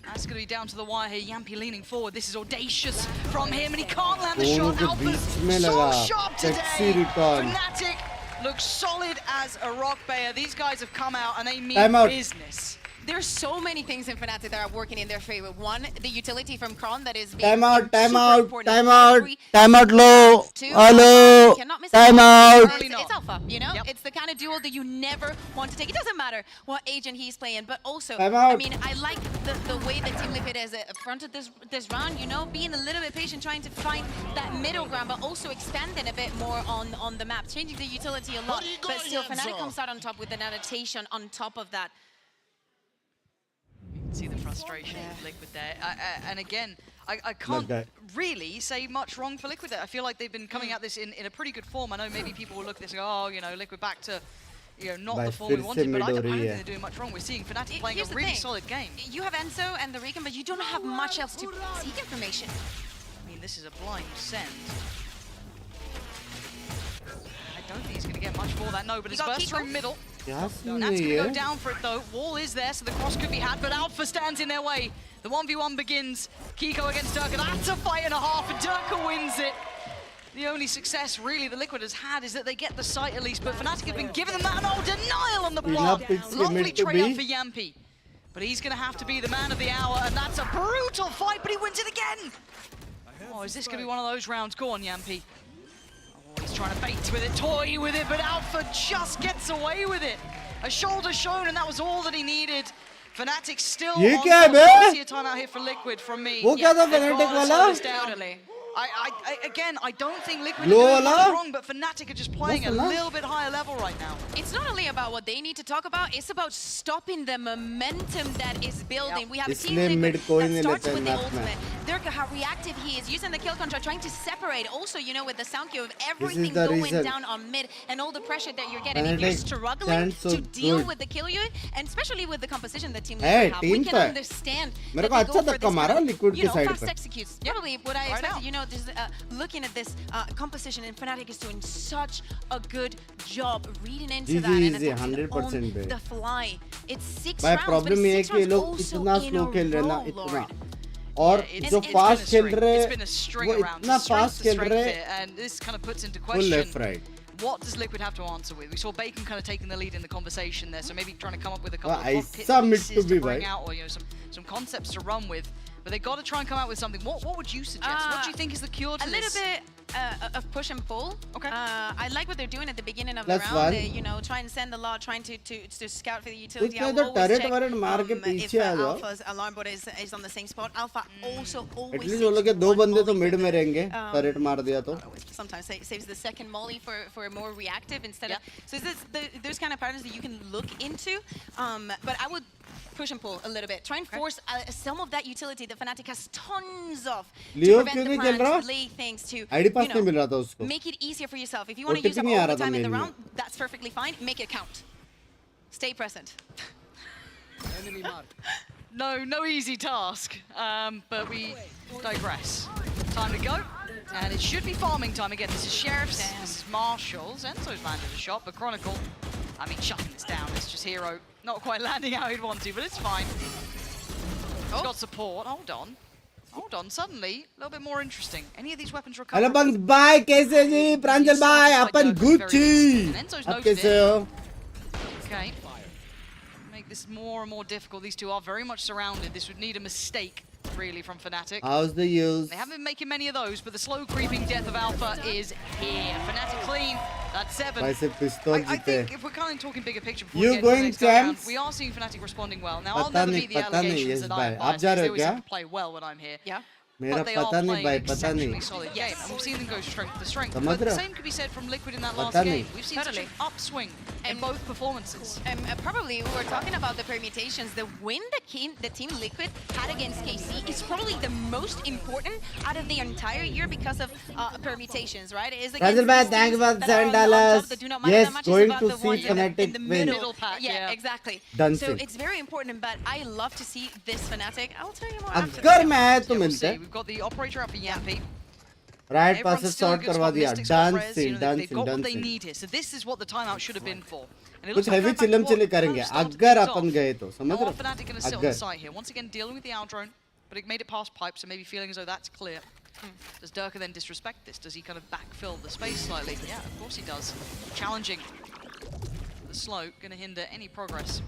that's going to be down to the wire here. Yampi leaning forward. This is audacious from him, and he can't land the दोनों shot. के Alpha's बीच में so लगा. sharp Sexy today. return. Fnatic looks solid as a rock, Bayer. These guys have come out and they mean Time out. business. There's so many things in Fnatic that are working in their favor. One, the utility from Kron that is being Time out, time super out, important. time out, Every time out low. two, Hello. cannot miss Time it. out. It's alpha, you know? It's the kind of duel that you never want to take. It doesn't matter what agent he's playing, but also, Time I out. mean, I like the way that Team Liquid has fronted this round, you know, being a little bit patient, trying to find that middle ground, but also expanding a bit more on the map, changing the utility a lot. But still, Fnatic comes out on top with an annotation on top of that. See the frustration of Liquid there. And again, I can't really say much wrong for Liquid there. I feel like they've been coming at this in a pretty good form. I know maybe people will look at this and go, oh, you know, Liquid back to, you know, not the form we wanted, but I don't think they're doing much wrong. We're seeing Fnatic playing a Here's the really thing. solid game. You have Enzo and the Recon, but you don't have much else to seek information. I mean, this is a blind send. I don't think he's going to get much more than. No, but it's burst through middle. That's going to go down for it, though. Wall is there, so the cross could be had, but Alpha stands in their way. The 1v1 begins. Kiko against Durka. That's a fight and a half, and Durka wins it. The only success, really, the Liquid has had is that they get the site at least, but Fnatic have been giving them that. Oh, denial on the block. Lovely trade up for Yampi. But he's going to have to be the man of the hour, and that's a brutal fight, but he wins it again. Oh, is this going to be one of those rounds? Go on, Yampi. Oh, he's trying to bait with it, toy with it, but Alpha just gets away with it. A shoulder shown, and that was all that he needed. Fnatic still on top. I see a timeout here for Liquid from me. वो क्या था Fnatic वाला? I don't think Liquid are doing much wrong, but Fnatic are just playing a little bit higher level right now. It's not only about what they need to talk about, it's about stopping the momentum that is building. We have a team Liquid that starts with the ultimate. Durka, how reactive he is, using the kill contract, trying to separate. Also, you know, with the sound cue of everything going down on mid and all the pressure that you're getting. If you're struggling to deal with the kill you, and especially with the composition that Team Liquid have, we can understand that they go for this kind of, you know, fast executes. Probably what I expected, you know, just looking at this composition, and Fnatic is doing such a good job reading into that and attacking on the fly. It's 6 rounds, but it's 6 rounds also in a row, Lord. और जो fast खेल रहे वो इतना fast खेल रहे and this kind of puts into question what does Liquid have to answer with. We saw Bacon kind of taking the lead in the conversation there, so maybe trying to come up with a couple of pieces to bring out, or you know, some concepts to run with. But they got to try and come out with something. What would you suggest? What do you think is the cure to this? of push and pull. Okay. I like what they're doing at the beginning of Plus the round. one. They, you know, try and send a lot, trying to scout for the utility. I इसमें will तो always turret check वरेट मार के if पीछे आ जाओ. Alpha's alarm bot is on the same spot. Alpha also always at least वो लोग के दो बंदे तो मिड में रहेंगे. टरेट मार दिया तो. sometimes saves the second molly for a more reactive instead of. So there's kind of patterns that you can look into. But I would push and pull a little bit. Try and force some of that utility that Fnatic has tons of Leo to prevent the plans, delay things, to ID पास नहीं मिल रहा था उसको. make it easier for yourself. If you want to use up all the time in the round, that's perfectly fine. Make it count. Stay present. Enemy mark. No easy task, but we digress. Time to go, and it should be farming time again. This is Sheriff's, this is Marshall's, Enzo's landed a shot, but Chronicle, I mean, shutting this down. It's just Hero not quite landing how he'd want to, but it's fine. He's got support. Hold on. Suddenly, a little bit more interesting. Any of these weapons recover? Hello बंक्स बाय कैसे जी प्रांजल भाई अपन Gucci आप कैसे हो? Okay. Make this more and more difficult. These two are very much surrounded. This would need a mistake, really, from Fnatic. How's the use? They haven't been making many of those, but the slow creeping death of Alpha is here. Fnatic clean. That's 7. भाई से पिस्तौल I जीते. think if we're kind of talking bigger picture before You we get to the going next round, champs? we are seeing Fnatic responding well. Now, I'll पता never नहीं meet the पता नहीं allegations yes that भाई I'm आप biased जा because रहे they हो always क्या? seem to play well when I'm here. Yeah. मेरा But they are पता नहीं playing भाई an पता exceptionally नहीं. solid game, and we've seen them go strength to strength. समझ But the रहे हो? same could be said from Liquid in that पता last नहीं. game. We've seen such an upswing in both performances. Probably we were talking about the permutations. The win that the Team Liquid had against KC is probably the most important out of the entire year because of permutations, right? It is against Pranjal bhai, these thank you teams for that are on $7. top that do not matter Yes, that much. going It's to about the see ones Fnatic in the win. middle pack. Yeah, exactly. Dancing. So it's very important, but I love to see this Fnatic. I'll tell you more after अगर the मैं तो We'll मिलते see. We've got the operator up for Yampy. Right pass Everyone's से still in shot good करवा spot. दिया. Mystics got Prez, dancing they've got what they dancing. need here. So this is what the timeout should have been for. And it कुछ looks like heavy going back to चिल्लम what chilli करेंगे Post started अगर things अपन off. गए तो समझ Now रहे are Fnatic going to हो? sit on the अगर site here? Once again, dealing with the out drone, but it made it past pipe, so maybe feeling as though that's clear. Does Durka then disrespect this? Does he kind of backfill the space slightly? Yeah, of course he does. Challenging. The slow, going to hinder any progress.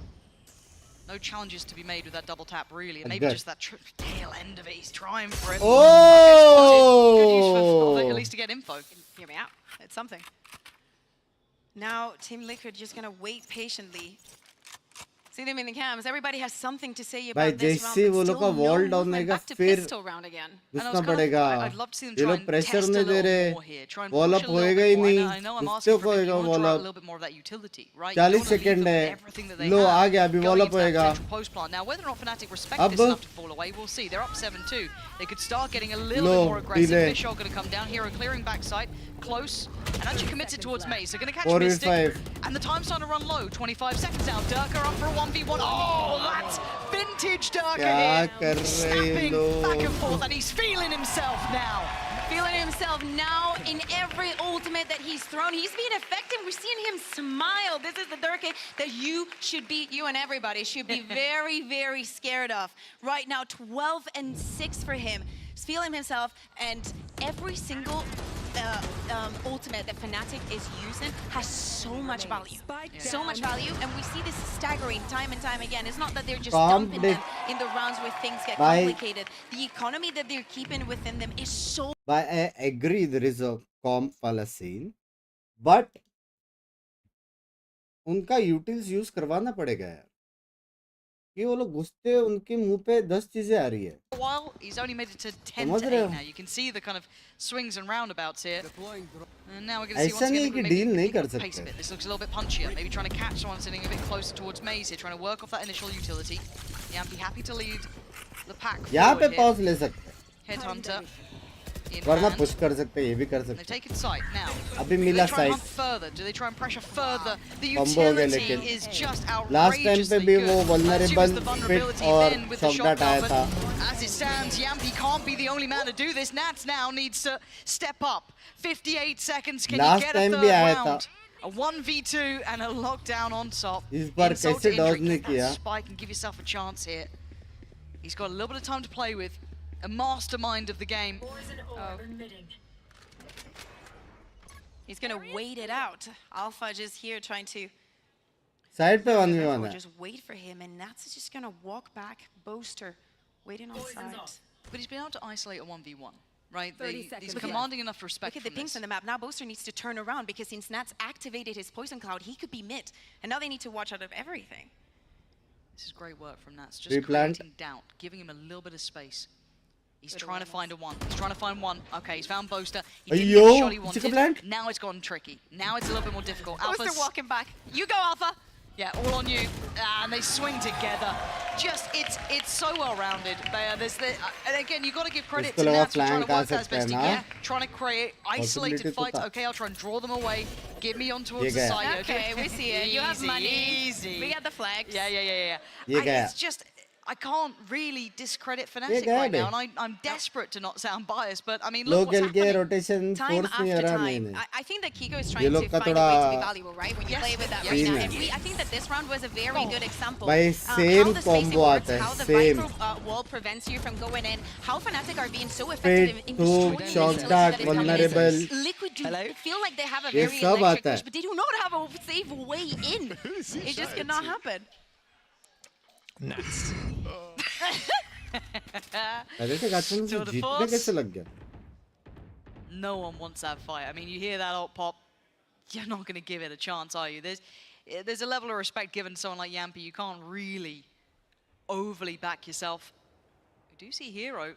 No challenges to be made with that double tap, really. And maybe Good. just that tail end of it. He's trying for it. Oh! Good use for, at least to get info. Hear me out. It's something. Now, Team Liquid just gonna wait patiently. See them in the cams. Everybody has something to say भाई about this round. जैसे but वो लोग still का no wall down movement. होगा Back to फिर pistol round again. घुसना पड़ेगा. I'd love to see them ये try लोग and प्रेशर test a नहीं दे little रहे. more here. Try and wall push up a little होएगा bit ही more. नहीं. I know I'm किससे asking for a bit. होएगा You want to wall draw a up? little bit more of that utility, right? 40 second है. लो आ गया अभी wall up होएगा. Post plant. Now, whether or not Fnatic respect अब this enough to fall away, we'll see. They're up 7-2. They could start getting a little bit more aggressive. delay. Fishhole going to come down. Hero clearing backside. Close. And actually commits it towards Maze. They're going to catch 4v5. Mystic. And the time's starting to run low. 25 seconds now. Durka up for a 1v1. Oh, that's vintage Durka क्या कर here. रहे Snapping लोग? back and forth. And he's feeling himself now. Feeling himself now in every ultimate that he's thrown. He's being effective. We're seeing him smile. This is the Durka that you should be, you and everybody should be very, very scared of. Right now, 12-6 for him. He's feeling himself, and every single ultimate that Fnatic is using has so much value. So much value, and we see this staggering time and time again. It's not that they're just dumping them in the rounds where things get complicated. The economy that they're keeping within them is so. But I agree there is a comp वाला scene, but उनका utils use करवाना पड़ेगा यार. कि वो लोग घुसते उनके मुंह पे 10 चीजें आ रही है. While he's only made it to 10 समझ to रहे 8 हो? now. You can see the kind of swings and roundabouts here. And now we're going to see ऐसा once नहीं again कि maybe deal नहीं कर pick up the pace a सकते. bit. This looks a little bit punchier. Maybe trying to catch someone sitting a bit closer towards Maze here, trying to work off that initial utility. Yeah, I'd be happy to lead the pack यहाँ पे forward here. pause ले सकते हैं. Headhunter in वरना hand. Push कर सकते हैं ये भी कर They've सकते हैं. taken sight now. अभी Do मिला they try and hunt size. further? Do they try and pressure further? The Combo हो गया utility लेकिन. is just Last time पे outrageously भी good. वो vulnerable the fit vulnerability और in with the shock shot dart आया down, था. but as it stands, Yampy can't be the only man to do this. Nats now needs to step up. 58 seconds. Can Last you get a time third भी आया था. round? A 1v2 and a lockdown on top. इस बार Insult कैसे to injury. dodge नहीं Get that किया? spike and give yourself a chance here. He's got a little bit of time to play with. A mastermind of the game. He's gonna wait it out. Alpha just here trying to side पे 1v1 है. just wait for him, and Nats just gonna walk back, Boaster waiting on side. But he's been able to isolate a 1v1. right? 30 He's seconds. commanding enough respect. Look at the pinks on the map. Now Boaster needs to turn around because since Nats activated his poison cloud, he could be mid. And now they need to watch out of everything. This is great work from Nats. Just Pre-plant. creating doubt, giving him a little bit of space. He's trying to find a one. He's trying to find one. Okay, he's found Boaster. He didn't get the shot he wanted. Now it's gotten tricky. Now it's a little bit more difficult. Boaster walking back. You go, Alpha. Yeah, all on you. And they swing together. Just, it's so well-rounded. And again, you've got to give credit to Nats for trying to work that as best he can. Trying to create isolated fights. Okay, I'll try and draw them away. Get me on towards the side. Okay, we see it. You have money. Easy. We got the flags. Yeah. It's just, I can't really discredit Fnatic right now, and I'm desperate to not sound biased, but I mean, look what's happening. rotation Time force after time. I think that Kiko is trying to find a way to be valuable, right? When you play with that arena. And I think that this round was a very good example. By same how the spacing combo works, aata how hai, the same. micro wall prevents you from going in, how Fnatic are being so effective in Pit, destroying hook, the shock utilities dart, that is coming in. vulnerable. Liquid do feel like they have a Ye very sab electric aata hai. push, but they do not have a safe way in. It just cannot happen. Nuts. अरे तो गाचन से जीतने कैसे लग गया? No one wants that fight. I mean, you hear that ult pop, you're not going to give it a chance, are you? There's a level of respect given to someone like Yampi. You can't really overly back yourself. We do see Hero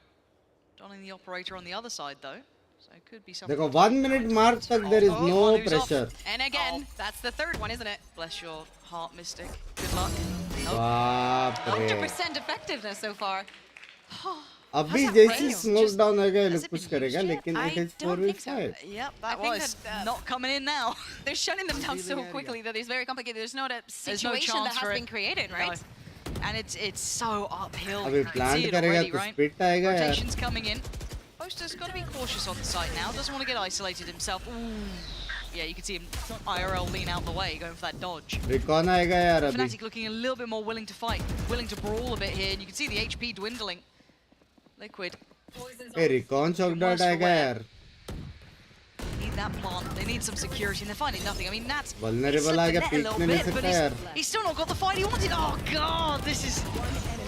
donning the operator on the other side, though. So it could be something. देखो 1 minute mark तक there is no pressure. And again, that's the third one, isn't it? Bless your heart, Mystic. Good luck. बाप रे. 100% effectiveness so far. अभी जैसे smoke down होगा ये लोग push करेगा लेकिन it is 4v5. Yep, that was not coming in now. They're shutting them down so quickly that it's very complicated. There's not a situation that has been created, right? No. And it's so uphill. अभी plant करेगा तो split आएगा यार. Rotation's coming in. Boaster's got to be cautious on the site now. Doesn't want to get isolated himself. Ooh. Yeah, you can see him IRL lean out the way, going for that dodge. Recon आएगा यार अभी. Fnatic looking a little bit more willing to fight, willing to brawl a bit here, and you can see the HP dwindling. Liquid. Hey, Recon shock dart आएगा यार. Need that plant. They need some security, and they're finding nothing. I mean, Nat's vulnerable आ गया, peek नहीं ले सकता यार. He's still not got the fight he wanted. Oh god, this is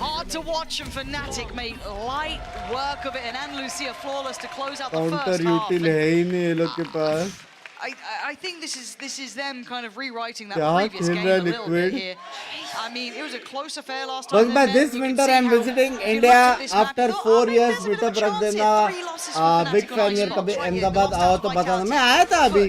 hard to watch, and Fnatic made light work of it, and Lucia flawless to close out the Counter first half. util है ही नहीं ये लोग के पास. I think this is them kind of rewriting that क्या previous खेल game रहा a है little bit Liquid? here. I mean, it was a close affair last बस time. by this winter I'm visiting India after 4 years meetup रख देना. Big fan यार कभी अहमदाबाद आओ तो बताना. मैं आया था अभी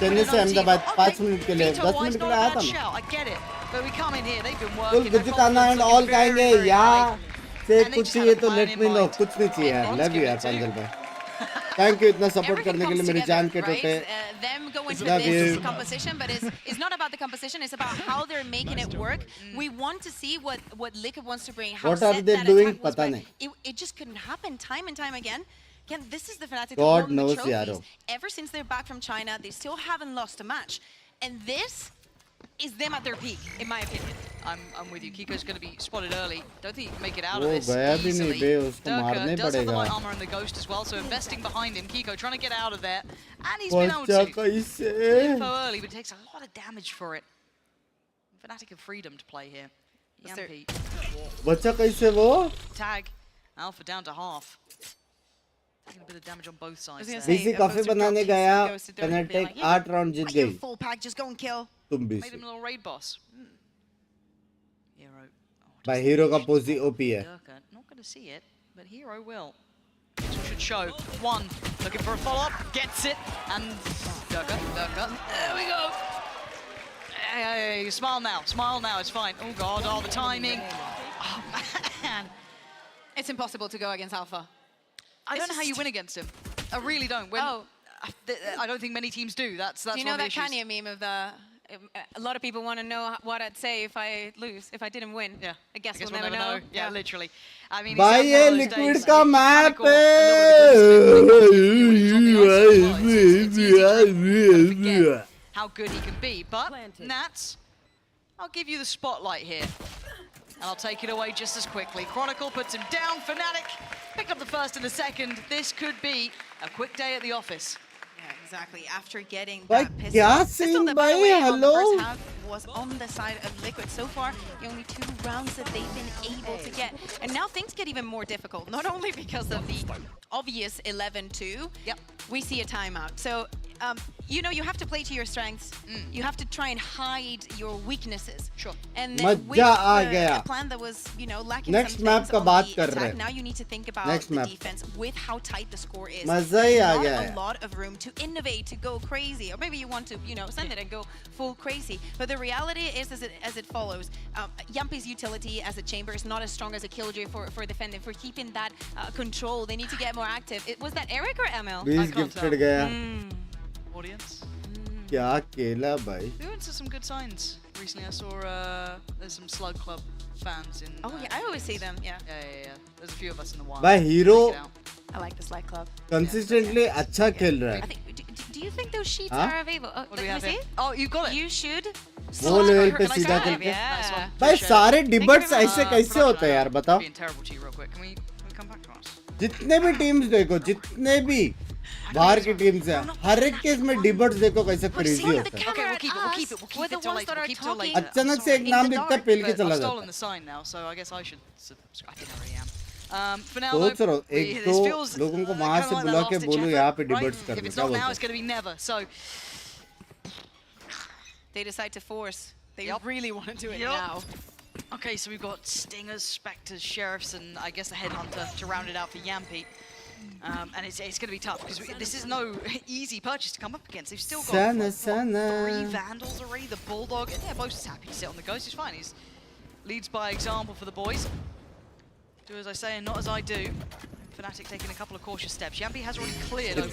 चेन्नई से अहमदाबाद 5 मिनट के लिए 10 मिनट के लिए आया था मैं. I get it, but we come in here. They've been full working. Gujju खाना and all खाएंगे यहाँ से कुछ चाहिए तो let me know. कुछ नहीं चाहिए यार. Love you यार पंजल भाई. Thank you इतना support करने के लिए मेरी जान के टोटे. Them going to this composition, but it's not about the composition. It's about how they're making it work. We want to see what Liquid wants to bring. How What are set they that doing? attack was, पता but नहीं. It just couldn't happen time and time again. Again, this is the Fnatic God holding the knows, trophies. यारो. Ever since they're back from China, they still haven't lost a match, and this is them at their peak, in my opinion. I'm with you. Kiko's going to be spotted early. Don't think he can make it out वो of this गया भी नहीं easily. बे उसको मारने Durka does have the पड़ेगा. light armor and the ghost as well, so investing behind him. Kiko trying to get out of there, and he's been able बच्चा to. कैसे? Info early, but it takes a lot of damage for it. Fnatic have freedom to play here. Yampi. बच्चा कैसे वो? Tag. Alpha down to half. Taking a bit of damage on both sides. BC coffee बनाने गया. Fnatic 8 round जीत गई. Full pack, just go and kill. तुम Made BC. him a little raid boss. Hero. भाई hero का पोजी OP है. Durka, not going to see it, but Hero will. Should show. One, looking for a follow-up, gets it, and Durka. There we go. Hey, smile now, it's fine. Oh god, oh the timing. Oh man. It's impossible to go against Alpha. I don't know how you win against him. I really don't. I don't think many teams do. That's Do you know one of that the issues. Kanye meme of the... A lot of people want to know what I'd say if I lose, if I didn't win. Yeah. I guess we'll never know. Yeah, literally. I mean, भाई it's ये one of those Liquid days, का it's map comical, a little bit है. how good he can be. But Nats, I'll give you the spotlight here. And I'll take it away just as quickly. Chronicle puts him down. Fnatic picked up the first and the second. This could be a quick day at the office. Yeah, exactly. After getting भाई that क्या pistol scene that, by the भाई, way, on the hello? first half was on the side of Liquid. So far, the only 2 rounds that they've been able to get. And now things get even more difficult, not only because of the obvious 11-2, we see a timeout. So, you know, you have to play to your strengths. You have to try and hide your weaknesses. Sure. And then with a plan that was, you know, lacking some things on the attack, now you need to think about the defense with how tight the score is. Not a lot of room to innovate, to go crazy. Or maybe you want to, you know, send it and go full crazy. But the reality is as it follows. Yampi's utility as a chamber is not as strong as a Killjoy for defending, for keeping that control. They need to get more active. Was that Eric or ML? Please gifted gaya. Audience. Kya kela bhai. We went to some good signs recently. I saw there's some Slug Club fans in. Oh yeah, I always see them. Yeah. Yeah. There's a few of us in the wild. Bhai hero. I like the Slug Club. Consistently अच्छा खेल रहा है. Do you think those sheets are available? What do we have here? Oh, you got it. You should. वो level पे सीधा करके. भाई सारे डिबेट्स ऐसे कैसे होते हैं यार बताओ. जितने भी टीम्स देखो, जितने भी बाहर की टीम्स हैं, हर एक केस में डिबेट्स देखो कैसे क्रेजी होता है. अचानक से एक नाम दिखता है पेल के चला जाता है. सोच रहा हूँ एक दो लोगों को वहाँ से बुला के बोलो यहाँ पे डिबेट्स करने. क्या बोलते हैं? They decide to force. They really want to do it now. Okay, so we've got Stingers, Spectres, Sheriffs, and I guess the Headhunter to round it out for Yampi. And it's going to be tough because this is no easy purchase to come up against. They've still got 3 Vandals already. The Bulldog, and yeah, Bo's happy to sit on the Ghost. He's fine. He's leads by example for the boys. Do as I say and not as I do. Fnatic taking a couple of cautious steps. Yampi has already cleared over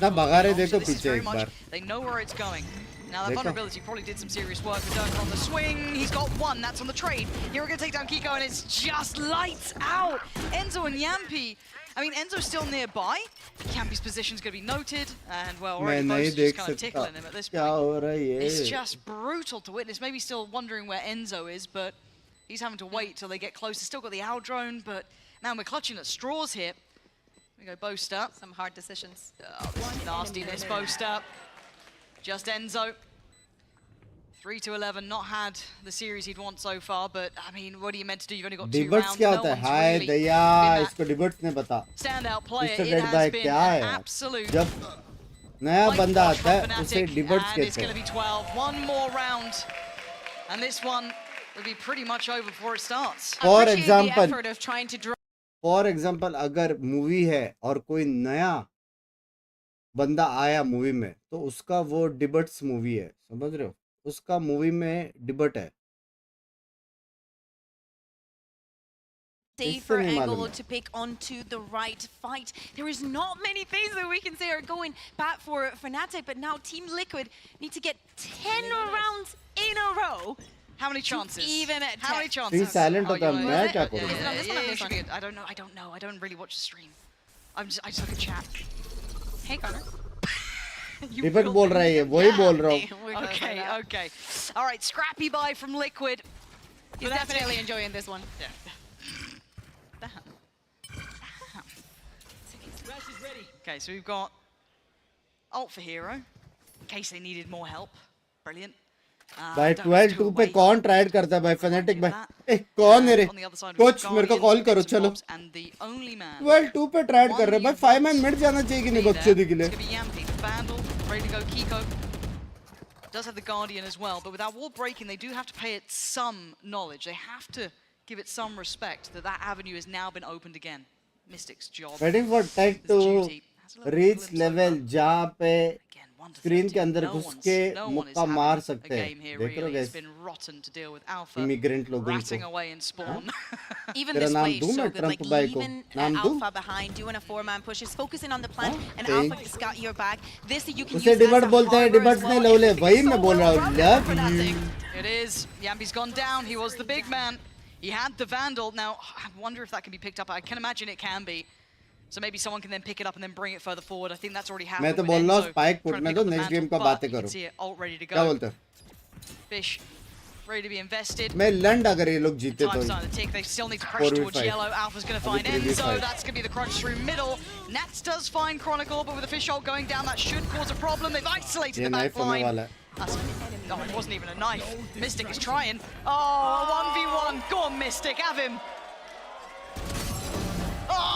they know where it's going. Now that vulnerability probably did some serious work with Durkin on the swing. He's got 1, that's on the trade. Here we're going to take down Kiko and it's just lights out. Enzo and Yampi. I mean, Enzo's still nearby. Yampi's position's going to be noted. And well, already Bo's just kind of tickling him at this point. It's just brutal to witness. Maybe still wondering where Enzo is, but he's having to wait till they get closer. Still got the owl drone, but man, we're clutching at straws here. We go Boaster. Some hard decisions. Oh, this is nastiness, Boaster. Just Enzo. 3-11, not had the series he'd want so far, but I mean, what are you meant to do? You've only got 2 rounds. क्या होता है? हाय दया, इसको debates ने बता. Standout player. It has been an absolute. जब नया बंदा आता है, उसे डिबेट्स कहते हैं. It's going to be 12. 1 more round, and this one will be pretty much over before it starts. For example, अगर मूवी है और कोई नया बंदा आया मूवी में, तो उसका वो डिबेट्स मूवी है, समझ रहे हो? उसका मूवी में डिबेट है. Safer angle to pick onto the right fight. There is not many things that we can say are going bad for Fnatic, but now Team Liquid need to get 10 rounds in a row. How many chances? Even at How many chances? Being silent होता है, मैं क्या करूँ? I don't know. I don't really watch the stream. I just look at chat. Hey Connor. Debate बोल रहा है ये, वही बोल रहा हूँ. Okay. All right, scrappy buy from Liquid. He's definitely enjoying this one. Yeah. Okay, so we've got ult for hero in case they needed more help. Brilliant. भाई 12-2 पे कौन ट्राई करता है भाई? फनेटिक भाई, ए कौन है रे? कोच मेरे को कॉल करो चलो. 12-2 पे ट्राई कर रहे भाई. 5 मैन मिड जाना चाहिए कि नहीं बकचोदी के लिए? Ready to go, Kiko does have the Guardian as well, but without wall breaking, they do have to pay it some knowledge. They have to give it some respect that avenue has now been opened again. Mystic's job. Waiting for tech to reach level जहाँ पे screen के अंदर घुस के मुक्का मार सकते हैं. देख रहे हो guys? इमिग्रेंट लोगों को. तेरा नाम दूँ मैं ट्रम्प भाई को? नाम दूँ? Alpha behind doing a 4-man push is focusing on the plant and Alpha has got your back. This you can use उसे डिबेट बोलते हैं, डिबेट्स नहीं लोले. वही मैं बोल रहा हूँ. Love you. It is. Yampi's gone down. He was the big man. He had the Vandal. Now, I wonder if that can be picked up. I can imagine it can be. So maybe someone can then pick it up and then bring it further forward. I think that's already happened. मैं तो बोल रहा हूँ spike put में तो next game का बातें करो. क्या बोलते हो? Fish ready to be invested. मैं लैंड अगर ये लोग जीते तो. They still need to press towards yellow. Alpha's going to find Enzo. That's going to be the crunch through middle. Nats does find Chronicle, but with the fish ult going down, that should cause a problem. They've isolated the back line. That's oh, it wasn't even a knife. Mystic is trying. Oh, 1v1. Go on, Mystic, have him. Oh,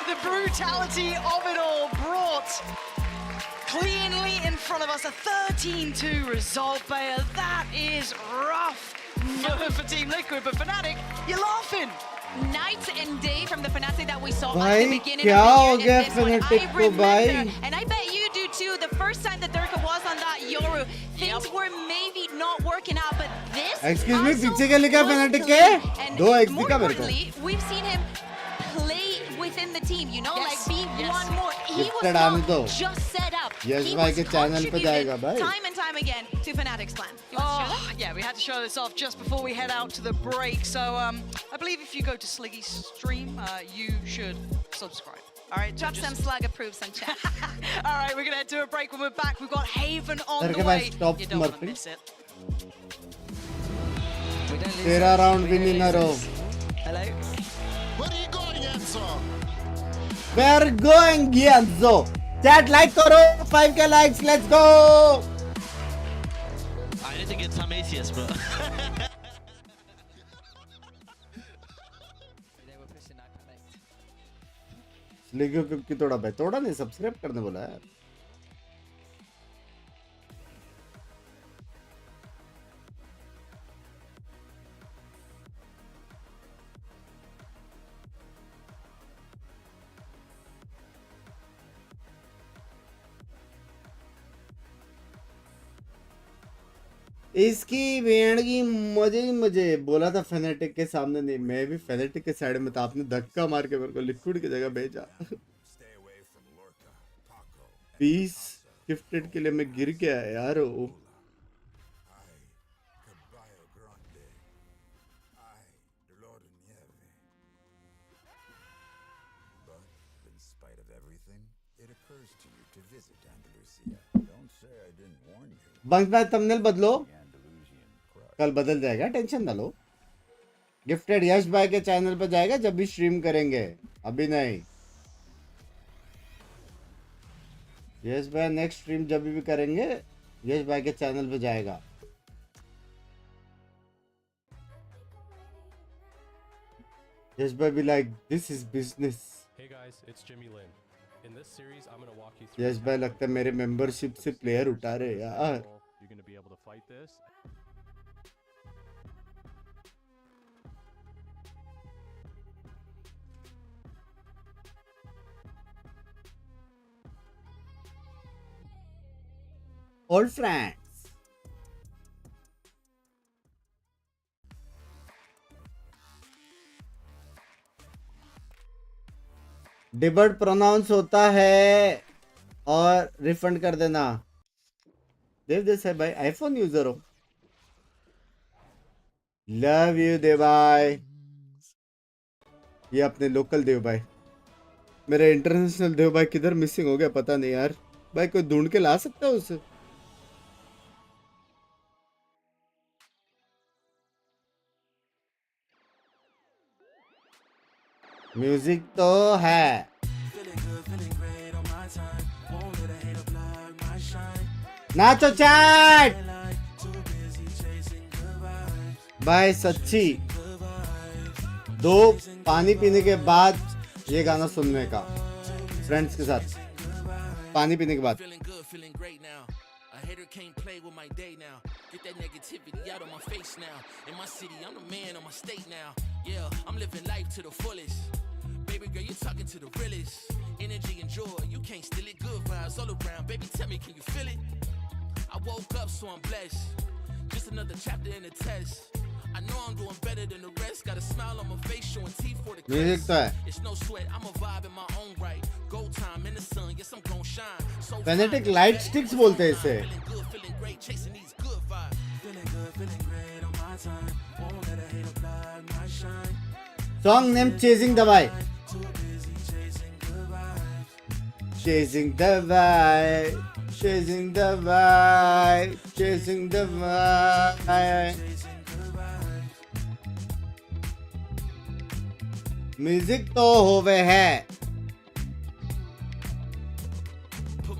the brutality of it all brought cleanly in front of us. A 13-2 result, Bayer. That is rough for Team Liquid, but Fnatic, you're laughing. Night and day from the Fnatic that we saw Bhai, at the beginning kya of the ho year. gaya And this one, Fnatic I ko, remember, bhai? and I bet you do too, the first time that Durka was on that Yoru, things were maybe not working out, but this Excuse me, also पीछे क्या लिखा was Fnatic clean. के? And दो XP more का मेरे को. importantly, we've seen him play within the team, you know, like being one more. He was Gifted आने not दो. just set up. Yash He भाई was के चैनल पे जाएगा contributed भाई. time and time again to Fnatic's plan. You want to show Oh, yeah, we had to show this off just before we head out to the break. So I believe if you go to Sliggy's stream, you should subscribe. All right, Drop some slug approves on chat. All right, we're gonna head to a break. When we're back, we've got Haven on Sir, the can I way. stop You don't want to smurfing? miss it. तेरा round भी नहीं ना रो. Hello. Where are you going, Enzo? We are going Gianzo. Chat like करो 5k likes. Let's go. I need to get some ACS, bro. लिखो कि तोड़ा भाई तोड़ा नहीं सब्सक्राइब करने बोला यार. इसकी वेण की मजे ही मजे. बोला था फेनेटिक के सामने नहीं, मैं भी फेनेटिक के साइड में था. आपने धक्का मार के मेरे को लिक्विड की जगह भेजा. पीस गिफ्टेड के लिए मैं गिर गया यार. बंक में थंबनेल बदलो, कल बदल जाएगा, टेंशन ना लो. गिफ्टेड यश भाई के चैनल पे जाएगा जब भी स्ट्रीम करेंगे, अभी नहीं. यश भाई नेक्स्ट स्ट्रीम जब भी करेंगे यश भाई के चैनल पे जाएगा. यश भाई भी like this is business. Hey guys, it's Jimmy Lin. In this series, I'm gonna walk you through. यश भाई लगता है मेरे मेंबरशिप से प्लेयर उठा रहे यार. You're gonna be able to fight this. Old friends. डिबर्ट प्रोनाउंस होता है और रिफंड कर देना. देव देसाई भाई आईफोन यूजर हो. लव यू देव भाई. ये अपने लोकल देव भाई. मेरा इंटरनेशनल देव भाई किधर मिसिंग हो गया पता नहीं यार. भाई कोई ढूंढ के ला सकता है उसे. म्यूजिक तो है. नाचो चैट भाई. सच्ची 2 पानी पीने के बाद ये गाना सुनने का फ्रेंड्स के साथ. पानी पीने के बाद. Can't play with my day now. Get that negativity out of my face now. In my city, I'm the man of my state now. Yeah, I'm living life to the fullest. Baby girl, you're talking to the realest. Energy and joy, you can't steal it. Good vibes all around. Baby, tell me, can you feel it? I woke up, so I'm blessed. Just another chapter in the test. I know I'm doing better than the rest. Got a smile on my face, showing teeth for the music तो है. It's no sweat, I'm a vibe in my own right. Go time in the sun, yes I'm gon' shine. So phonetic light sticks बोलते हैं इसे. feeling great, chasing these good vibes. Feeling good, feeling great on my time. Won't let a hater block my shine. Song name chasing the vibe. Chasing the vibe, chasing the vibe, chasing the vibe. Music तो होवे है.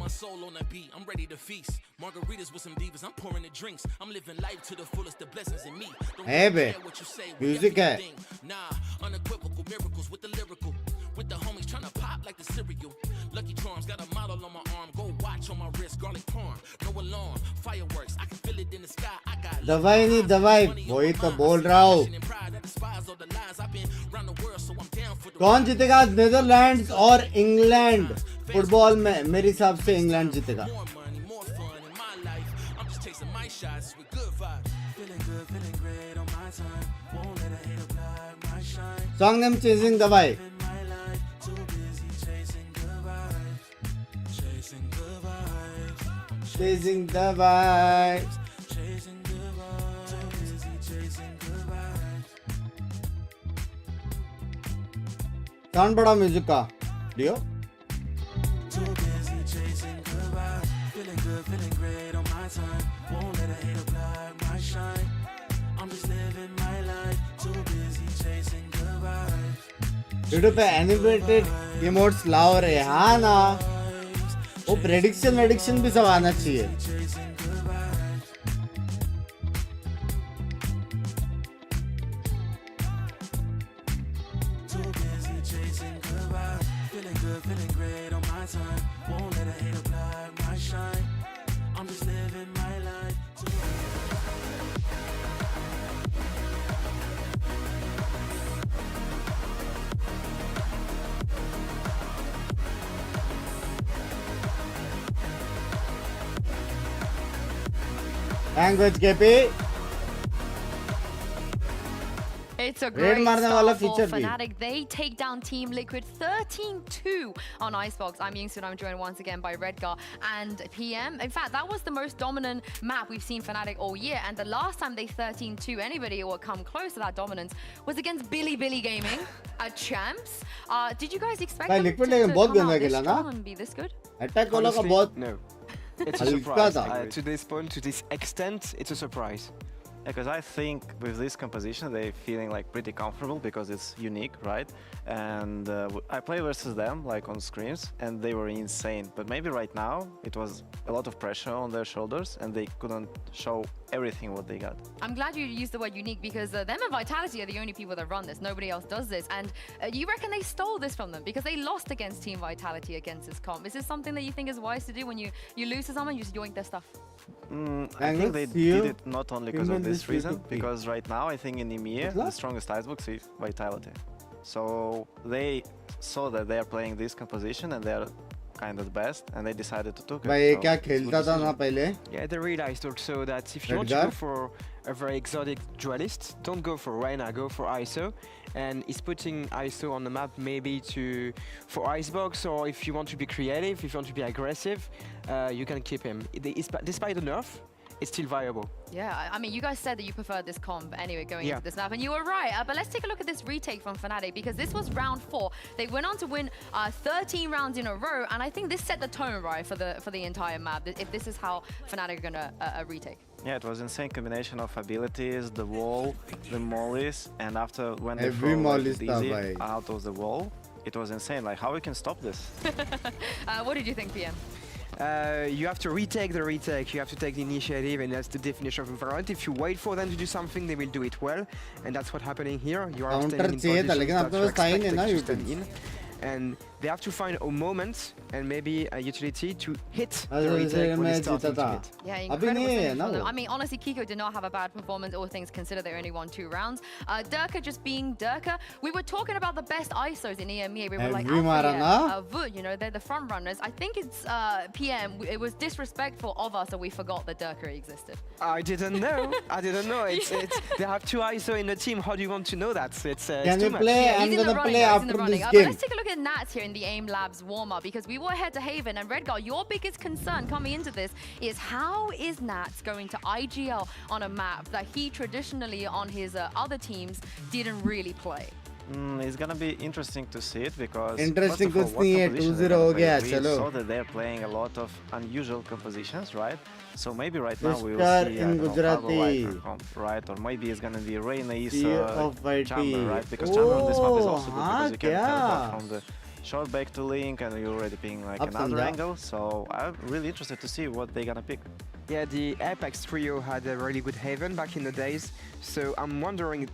my soul on that beat, I'm ready to feast. Margaritas with some divas, I'm pouring the drinks. I'm living life to the fullest, the blessings in me. Don't Hey, care be. what you say, Music hai. Nah, unequivocal miracles with the lyrical. With the homies trying to pop like the cereal. Lucky Charms got a model on my arm. Go watch on my wrist, garlic parm. No alarm, fireworks. I can feel it in the sky. I got दवाई नहीं दवाई वही तो बोल रहा हूँ कौन जीतेगा नीदरलैंड्स और इंग्लैंड फुटबॉल में मेरे हिसाब से इंग्लैंड जीतेगा सॉन्ग नेम चेजिंग दवाई चेजिंग दवाई साउंड बड़ा म्यूजिक का लियो यूट्यूब पे एनिमेटेड इमोट्स लाओ रे हाँ ना वो प्रेडिक्शन भी सब आना चाहिए Language KP. It's a great start for feature Fnatic. They take down Team Liquid 13-2 on Icebox. I'm Binks and I'm joined once again by Redgar and PM. In fact, that was the most dominant map we've seen Fnatic all year. And the last time they 13-2 anybody or come close to that dominance was against Billy Gaming at Champs. Did you guys expect them to come out this strong and be this good? Attack वाला का बहुत No. It's a surprise. To this point, to this extent, it's a surprise. Because I think with this composition they're feeling like pretty comfortable because it's unique, right? And I play versus them like on scrims and they were insane. But maybe right now it was a lot of pressure on their shoulders and they couldn't show everything what they got. I'm glad you used the word unique because them and Vitality are the only people that run this. Nobody else does this. And you reckon they stole this from them because they lost against Team Vitality against this comp. Is this something that you think is wise to do when you lose to someone, you just yoink their stuff? I think they did it not only because of this reason, because right now I think in EMEA the strongest Icebox is Vitality. So they saw that they are playing this composition and they are kind of the best and they decided to take it. Yeah, they realized also that if you want to go for a very exotic duelist, don't go for Reyna, go for ISO. And he's putting ISO on the map maybe for Icebox, or if you want to be creative, if you want to be aggressive, you can keep him. Despite the nerf, it's still viable. Yeah, I mean, you guys said that you preferred this comp anyway going into this map, and you were right. But let's take a look at this retake from Fnatic, because this was round 4. They went on to win 13 rounds in a row, and I think this set the tone, right, for the entire map, if this is how Fnatic are going to retake. Yeah, it was insane combination of abilities, the wall, the mollies, and after when they throw Dizzy out of the wall, it was insane. Like, how we can stop this? What did you think, PM? You have to retake the retake, you have to take the initiative, and that's the definition of VALORANT. If you wait for them to do something, they will do it well, and that's what's happening here. You are standing in position that you expect to stand in, and they have to find a moment and maybe a utility to hit the retake when it's starting to hit. Yeah, incredible finish from them. I mean, honestly, Kiko did not have a bad performance, all things considered. They only won 2 rounds. Durka just being Durka. We were talking about the best ISOs in EMEA. We were like, you know, they're the front runners. I think it's PM. It was disrespectful of us that we forgot that Durka existed. I didn't know. I didn't know. They have 2 ISO in the team. How do you want to know that? It's Can too you much. play? Yeah, I'm gonna play after this game. But let's take a look at Nats here in the AIM Labs warm-up, because we were head to Haven, and Redgar, your biggest concern coming into this is how is Nats going to IGL on a map that he traditionally on his other teams didn't really play? It's gonna be interesting to see it because interesting कुछ नहीं है 2-0 हो गया चलो. We saw that they're playing a lot of unusual compositions, right? So maybe right now we will see right, or maybe it's gonna be Reyna, Issa, Chamber, right? Because Chamber on this map is also good because you can teleport from the short back to Link, and you're already picking like another angle. So I'm really interested to see what they're gonna pick. Yeah, the Apex trio had a really good haven back in the days, so I'm wondering,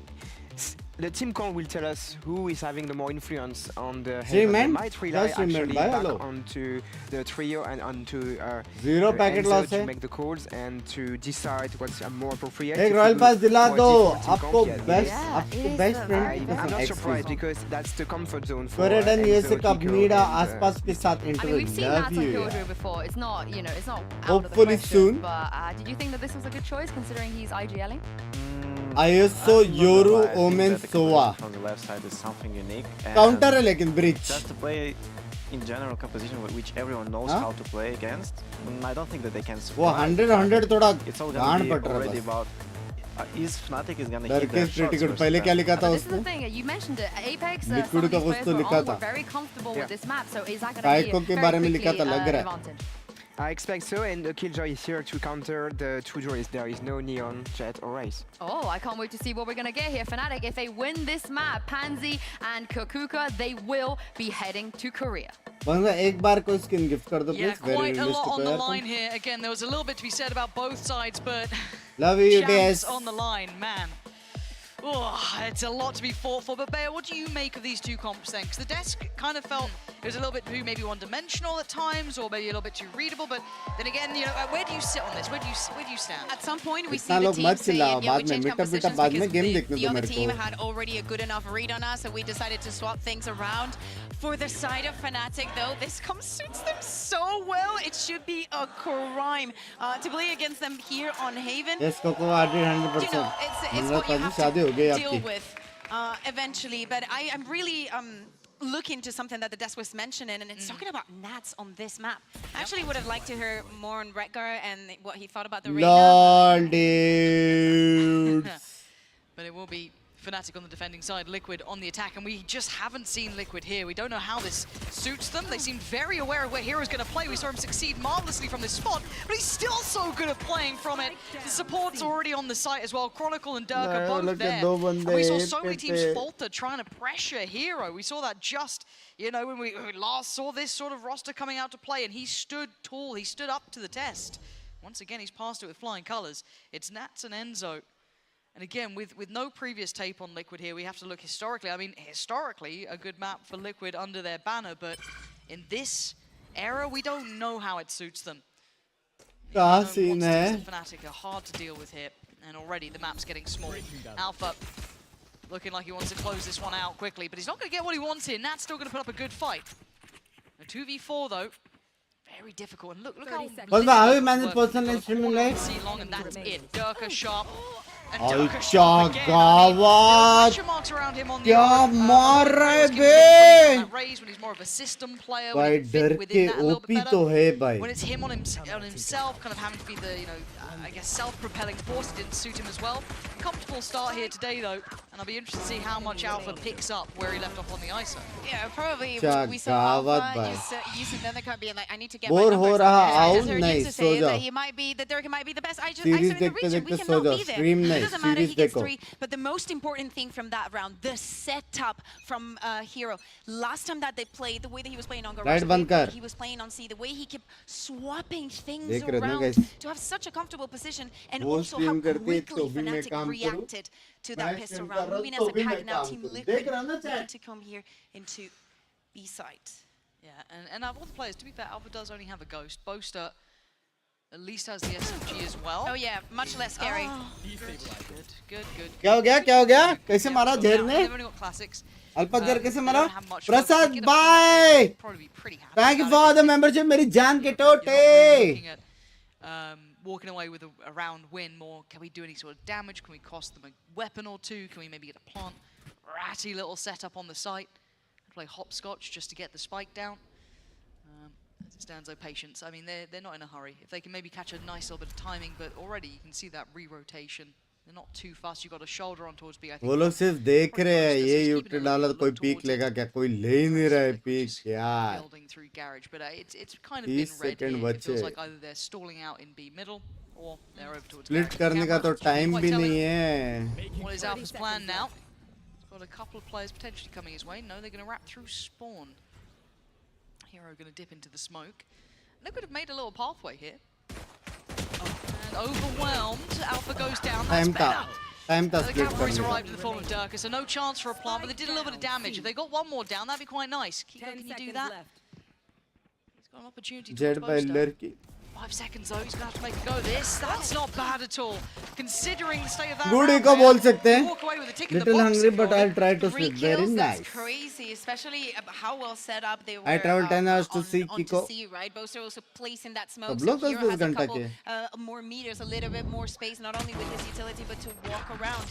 the team call will tell us who is having the more influence on the haven. They might rely actually back onto the trio and onto Zero packet loss to make the calls and to decide what's more appropriate. एक royal pass दिला दो आपको best friend. I'm not surprised because that's the comfort zone for Korean USA Cup Nida आसपास के साथ I mean, we've seen that on Killjoy before. It's not, you know, it's not out Hopefully of the question, soon. But did you think that this was a good choice considering he's IGLing? ISO Yoru Omen Soa. From the left side is something unique. Counter है लेकिन bridge. Just to play in general composition which everyone knows how to play against. I don't think that they can. वो 100 थोड़ा it's all gonna be already about. Is Fnatic is gonna hit their shots pretty good. पहले क्या लिखा था This is the thing. You mentioned it. Apex. Some of these players were very comfortable with this map. So is that going to be a very quickly advantage? I expect so, and Killjoy is here to counter the two droids. There is no Neon, Jet, or Raze. Oh, I can't wait to see what we're going to get here. Fnatic, if they win this map, Pansy and Kukuka, they will be heading to Korea. एक बार कोई skin gift कर दो please. Yeah, quite a lot on the line here. Again, there was a little bit to be said about both sides, but love you, Shams on the line, man. Oh, it's a lot to be fought for. But Bayer, what do you make of these two comps then? Because the desk kind of felt it was a little bit too maybe one-dimensional at times, or maybe a little bit too readable. But then again, you know, where do you sit on this? Where do you stand? At some point, we see the team saying, yeah, we changed compositions because the other team had already a good enough read on us, so we decided to swap things around. For the side of Fnatic, though, this comp suits them so well. It should be a crime to play against them here on Haven. Yes, Coco, 100%. You know, it's what you have to deal with eventually. But I'm really looking to something that the desk was mentioning, and it's talking about Nats on this map. I actually would have liked to hear more on Redgar and what he thought about the Lol, dudes. But it will be Fnatic on the defending side, Liquid on the attack, and we just haven't seen Liquid here. We don't know how this suits them. They seem very aware of where Hero's going to play. We saw him succeed marvelously from this spot, but he's still so good at playing from it. The support's already on the site as well. Chronicle and Dirk are both there. And we saw so many teams falter trying to pressure Hero. We saw that just, you know, when we last saw this sort of roster coming out to play, and he stood tall. He stood up to the test. Once again, he's passed it with flying colors. It's Nats and Enzo. And again, with no previous tape on Liquid here, we have to look historically. I mean, historically, a good map for Liquid under their banner, but in this era, we don't know how it suits them. Fnatic are hard to deal with here, and already the map's getting small. Alpha looking like he wants to close this one out quickly, but he's not going to get what he wants here. Nat's still going to put up a good fight. A 2v4, though. Very difficult, and look how... long, and that's it. Durka sharp. And Durka sharp again. Pressure marks around him on the Raze when he's more of a system player. When within that a little bit better. When it's him on himself, kind of having to be the, you know, I guess self-propelling force, didn't suit him as well. Comfortable start here today though, and I'll be interested to see how much Alpha picks up where he left off on the ISO. Yeah, probably we saw Alpha using the other card being like, I need to get my numbers up. Used to say that he might be, that Dirk might be the best ISO in the region. We cannot be there. It doesn't matter, he gets 3. But the most important thing from that round, the setup from Hero. Last time that they played, the way that he was playing on Garage, he was playing on C, the way he kept swapping things around to have such a comfortable position, and also how quickly Fnatic reacted to that pistol round. Moving as a pack now, Team Liquid need to come here into B site. Yeah, and of all the players, to be fair, Alpha does only have a Ghost. Boaster at least has the SMG as well. Oh yeah, much less scary. Oh, good. क्या हो गया कैसे मारा जेर ने They've only got classics. Alpa जेर कैसे मारा Prasad bye thank you for the membership मेरी जान के टोटे walking away with a round win more. Can we do any sort of damage? Can we cost them a weapon or two? Can we maybe get a plant? Ratty little setup on the site. Play hopscotch just to get the spike down. As it stands, though, patience. I mean, they're not in a hurry. If they can maybe catch a nice little bit of timing, but already you can see that re-rotation. They're not too fast. You got a shoulder on towards B. I think वो लोग सिर्फ देख रहे हैं ये YouTube डाला तो कोई पीक लेगा क्या कोई ले ही नहीं रहा है पीक यार building through garage, but it's kind of been red here. It feels like either they're stalling out in B middle or they're over towards split करने का तो टाइम भी नहीं है. What is Alpha's plan now? He's got a couple of players potentially coming his way. No, they're going to wrap through spawn. Hero going to dip into the smoke. They could have made a little pathway here. And overwhelmed. Alpha goes down. That's better. The cavalry's arrived in the form of Durka, so no chance for a plant, but they did a little bit of damage. If they got one more down, that'd be quite nice. Kiko, can you do that? He's got an opportunity to post 5 seconds though, he's going to have to make a go of this. That's not bad at all, considering the state of that Good round का there. बोल सकते हैं. Walk away with a tick in the Little box hungry, if but you I'll want. try to 3 sleep. kills, Very that's nice. crazy, especially how well set up they were. I traveled 10 hours to see onto Kiko. C, right? Boaster also placing that smoke. सब So लोग Hero उस has a घंटा couple के. more meters, a little bit more space, not only with his utility, but to walk around.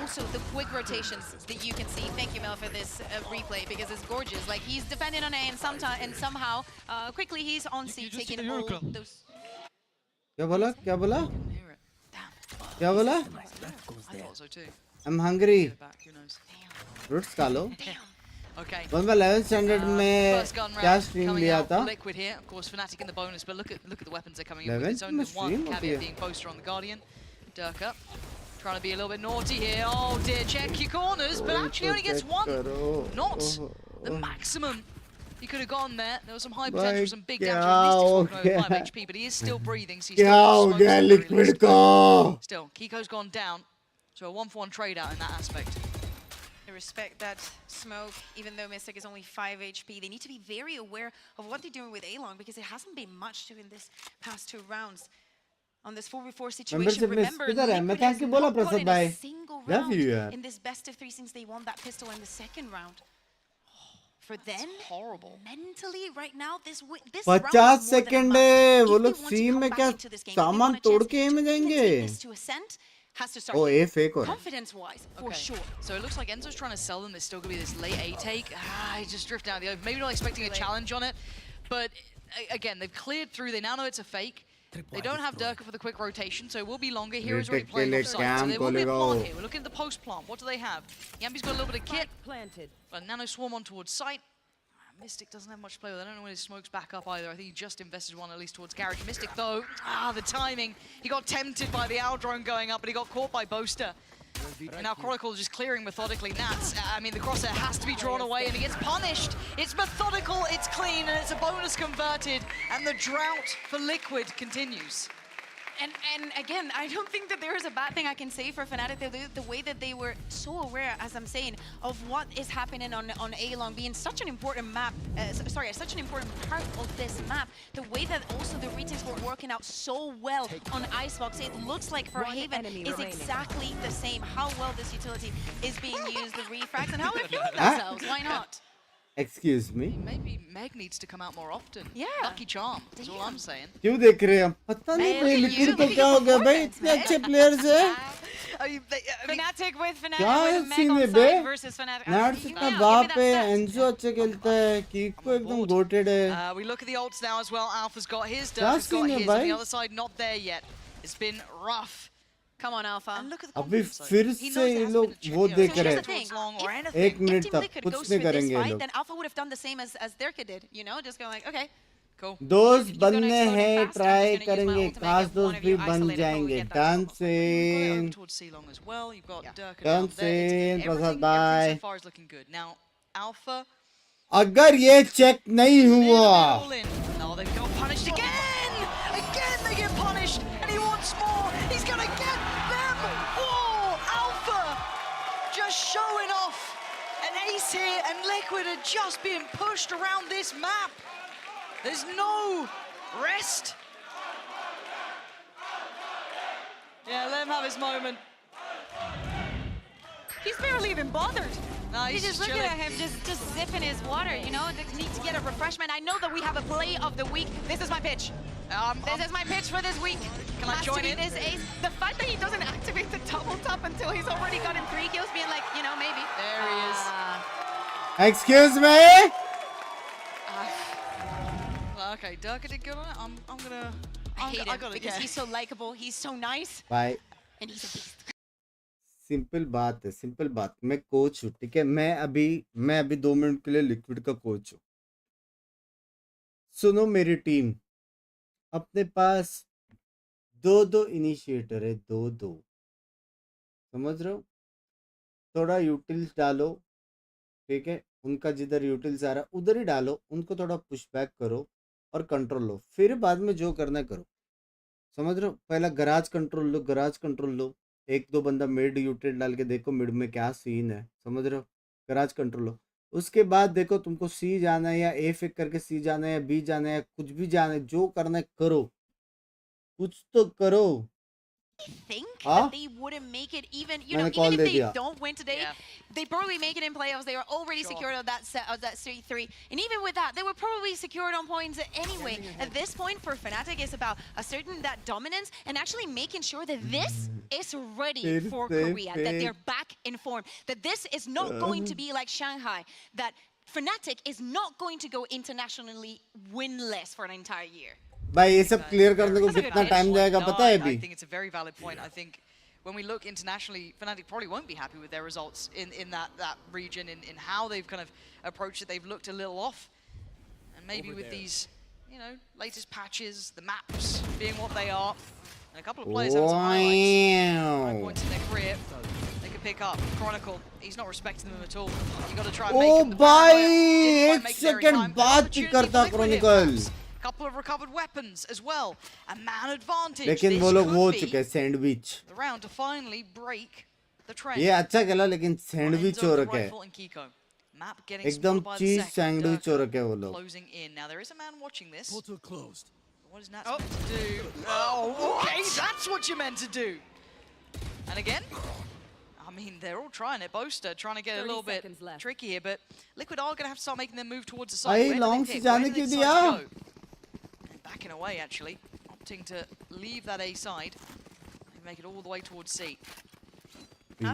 Also, the quick rotations that you can see. Thank you, Mel, for this replay, because it's gorgeous. Like, he's defending on A, and somehow, quickly, he's on C, taking all those... क्या बोला? क्या बोला? क्या बोला? I'm hungry. Fruits खा लो. Okay. When मैं 11th standard में First gun क्या round stream coming लिया out था? for Liquid here. Of course, Fnatic in the bonus, but look at the weapons they're coming in with. 11th It's only में the one stream होती caveat है. being Boaster on the Guardian. Durka trying to be a little bit naughty here. Oh dear, check your corners, but actually only gets one. Not the maximum. He could have gone there. There was some high potential, some big damage. Mystic's got 5 HP, but he is still breathing, so he's still got smokes at the very least. Still, Kiko's gone down. So a 1-for-1 trade out in that aspect. I respect that smoke, even though Mystic is only 5 HP. They need to be very aware of what they're doing with A-Long, because it hasn't been much in this past 2 rounds. On this 4v4 situation, remember, Liquid has not gotten a single round in this best of 3 since they won that pistol in the 2nd round. For them, horrible. Mentally, right now, this 50 second है. वो लोग सी में क्या सामान तोड़ के में जाएंगे? Oh, A fake हो रहा है. Confidence-wise, for Okay. sure. So it looks like Enzo's trying to sell them. There's still going to be this late A take. He just drifted out of the open. Maybe not expecting a challenge on it. But again, they've cleared through. They now know it's a fake. They don't have Durka for the quick rotation, so it will be longer. Hero's already playing offside, so there will be a plant here. We're looking at the post plant. What do they have? Yambi's got a little bit of kit. But Nano swarm on towards site. Mystic doesn't have much to play with. I don't know when his smoke's back up either. I think he just invested one at least towards Garage. Mystic though, the timing. He got tempted by the owl drone going up, but he got caught by Boaster. And now Chronicle just clearing methodically. Nats, I mean, the crosshair has to be drawn away and he gets punished. It's methodical, it's clean, and it's a bonus converted. And the drought for Liquid continues. And again, I don't think that there is a bad thing I can say for Fnatic. The way that they were so aware, as I'm saying, of what is happening on A-Long being such an important map, such an important part of this map. The way that also the retakes were working out so well on Icebox, it looks like for Haven is exactly the same. How well this utility is being used, the refrags, and how they're feeling themselves. Why not? Excuse me. Maybe Meg needs to come out more often. Yeah. Lucky charm. That's all I'm saying. क्यों देख रहे हैं? पता नहीं भाई liquid को क्या हो गया भाई? इतने अच्छे प्लेयर्स हैं. Fnatic with Fnatic क्या with सीन है Meg बे? on side versus Fnatic. Nats का बाप है. एंजो अच्छे खेलता है. कीको एकदम गोटेड है. We look at the ults now as well. Alpha's got his, क्या Durka's got सीन है his. On भाई? the other side, not there yet. It's been rough. Come on, Alpha. अभी फिर से ये लोग वो देख रहे हैं. 1 मिनट तक कुछ नहीं करेंगे ये लोग. Then Alpha would have done the same as Durka did, you know, just going like, okay, cool. दोस्त बनने हैं, ट्राई करेंगे. खास दोस्त भी बन जाएंगे. डांसिंग. डांसिंग. प्रसाद भाई. Now, Alpha. अगर ये चेक नहीं हुआ. No, they got punished again. Again, they get punished, and he wants more. He's gonna get them all. Alpha just showing off an ace here, and Liquid are just being pushed around this map. There's no rest. Yeah, let him have his moment. He's barely even bothered. No, he's just looking at him, just zipping his water, you know? They need to get a refreshment. I know that we have a play of the week. This is my pitch. This is my pitch for this week. Can I join in? This ace. The fact that he doesn't activate the double tap until he's already gotten 3 kills, being like, you know, maybe. There he is. Excuse me. Okay, Durka did good on it. I'm gonna. I hate him gotta, because he's so likable. He's so nice. Bye. And he's a beast. Simple बात है. Simple बात. मैं coach हूँ, ठीक है. मैं अभी 2 minute के लिए लिक्विड का कोच हूँ. सुनो मेरी टीम. अपने पास 2 इनिशिएटर है. 2 समझ रहे हो? थोड़ा यूटिल्स डालो, ठीक है. उनका जिधर यूटिल्स आ रहा है उधर ही डालो, उनको थोड़ा पुश बैक करो और कंट्रोल लो, फिर बाद में जो करना है करो, समझ रहे हो? पहला गराज कंट्रोल लो, एक दो बंदा मिड यूटिल डाल के देखो मिड में क्या सीन है, समझ रहे हो? गराज कंट्रोल लो, उसके बाद देखो तुमको सी जाना है या ए फेक करके सी जाना है या बी जाना है, कुछ भी जाना है, जो करना है करो, कुछ तो करो। Think that they wouldn't make it even, you know, even if they don't win today, they probably make it in playoffs. They are already secured on that set of that 3-3, and even with that, they were probably secured on points anyway. At this point, for Fnatic, it's about asserting that dominance and actually making sure that this is ready for Korea, that they're back in form, that this is not going to be like Shanghai, that Fnatic is not going to go internationally winless for an entire year. भाई ये सब clear करने को कितना time जाएगा पता है अभी? I think it's a very valid point. I think when we look internationally, Fnatic probably won't be happy with their results in that region, in how they've kind of approached it. They've looked a little off, and maybe with these, you know, latest patches, the maps being what they are, and a couple of players have some highlights, points in their career, they could pick up. Chronicle, he's not respecting them at all. You got to try and make them the भाई एक second बात ही करता Chronicle. Couple of recovered weapons as well. A man advantage. लेकिन वो लोग वो चुके हैं sandwich. The round to finally break the trend. ये अच्छा खेला लेकिन सैंडविच हो रखे हैं. एकदम चीज सैंडविच हो रखे हैं वो लोग. Closing in. Now there is a man watching this. Portal closed. What is Nats meant to do? Oh, okay, that's what you're meant to do. And again, I mean, they're all trying it. Boaster trying to get a little bit tricky here, but Liquid are going to have to start making their move towards the side. भाई long से जाने क्यों दिया? Backing away, actually, opting to leave that A side and make it all the way towards C.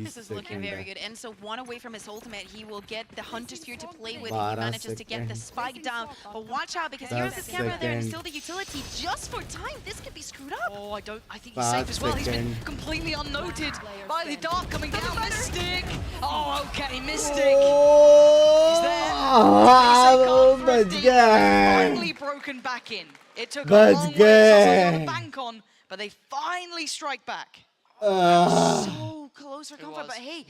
This is looking very good. And so one away from his ultimate, he will get the Hunter Sphere to play with if he manages to get the spike down. But watch out, because here's this camera there and still the utility just for time. This could be screwed up. Oh, I think he's safe as well. He's been completely unnoted by the dart coming down. Mystic. Oh, okay, Mystic. He's there. Finally broken back in. It took a long way to bank on, but they finally strike back. So close for comfort, but hey,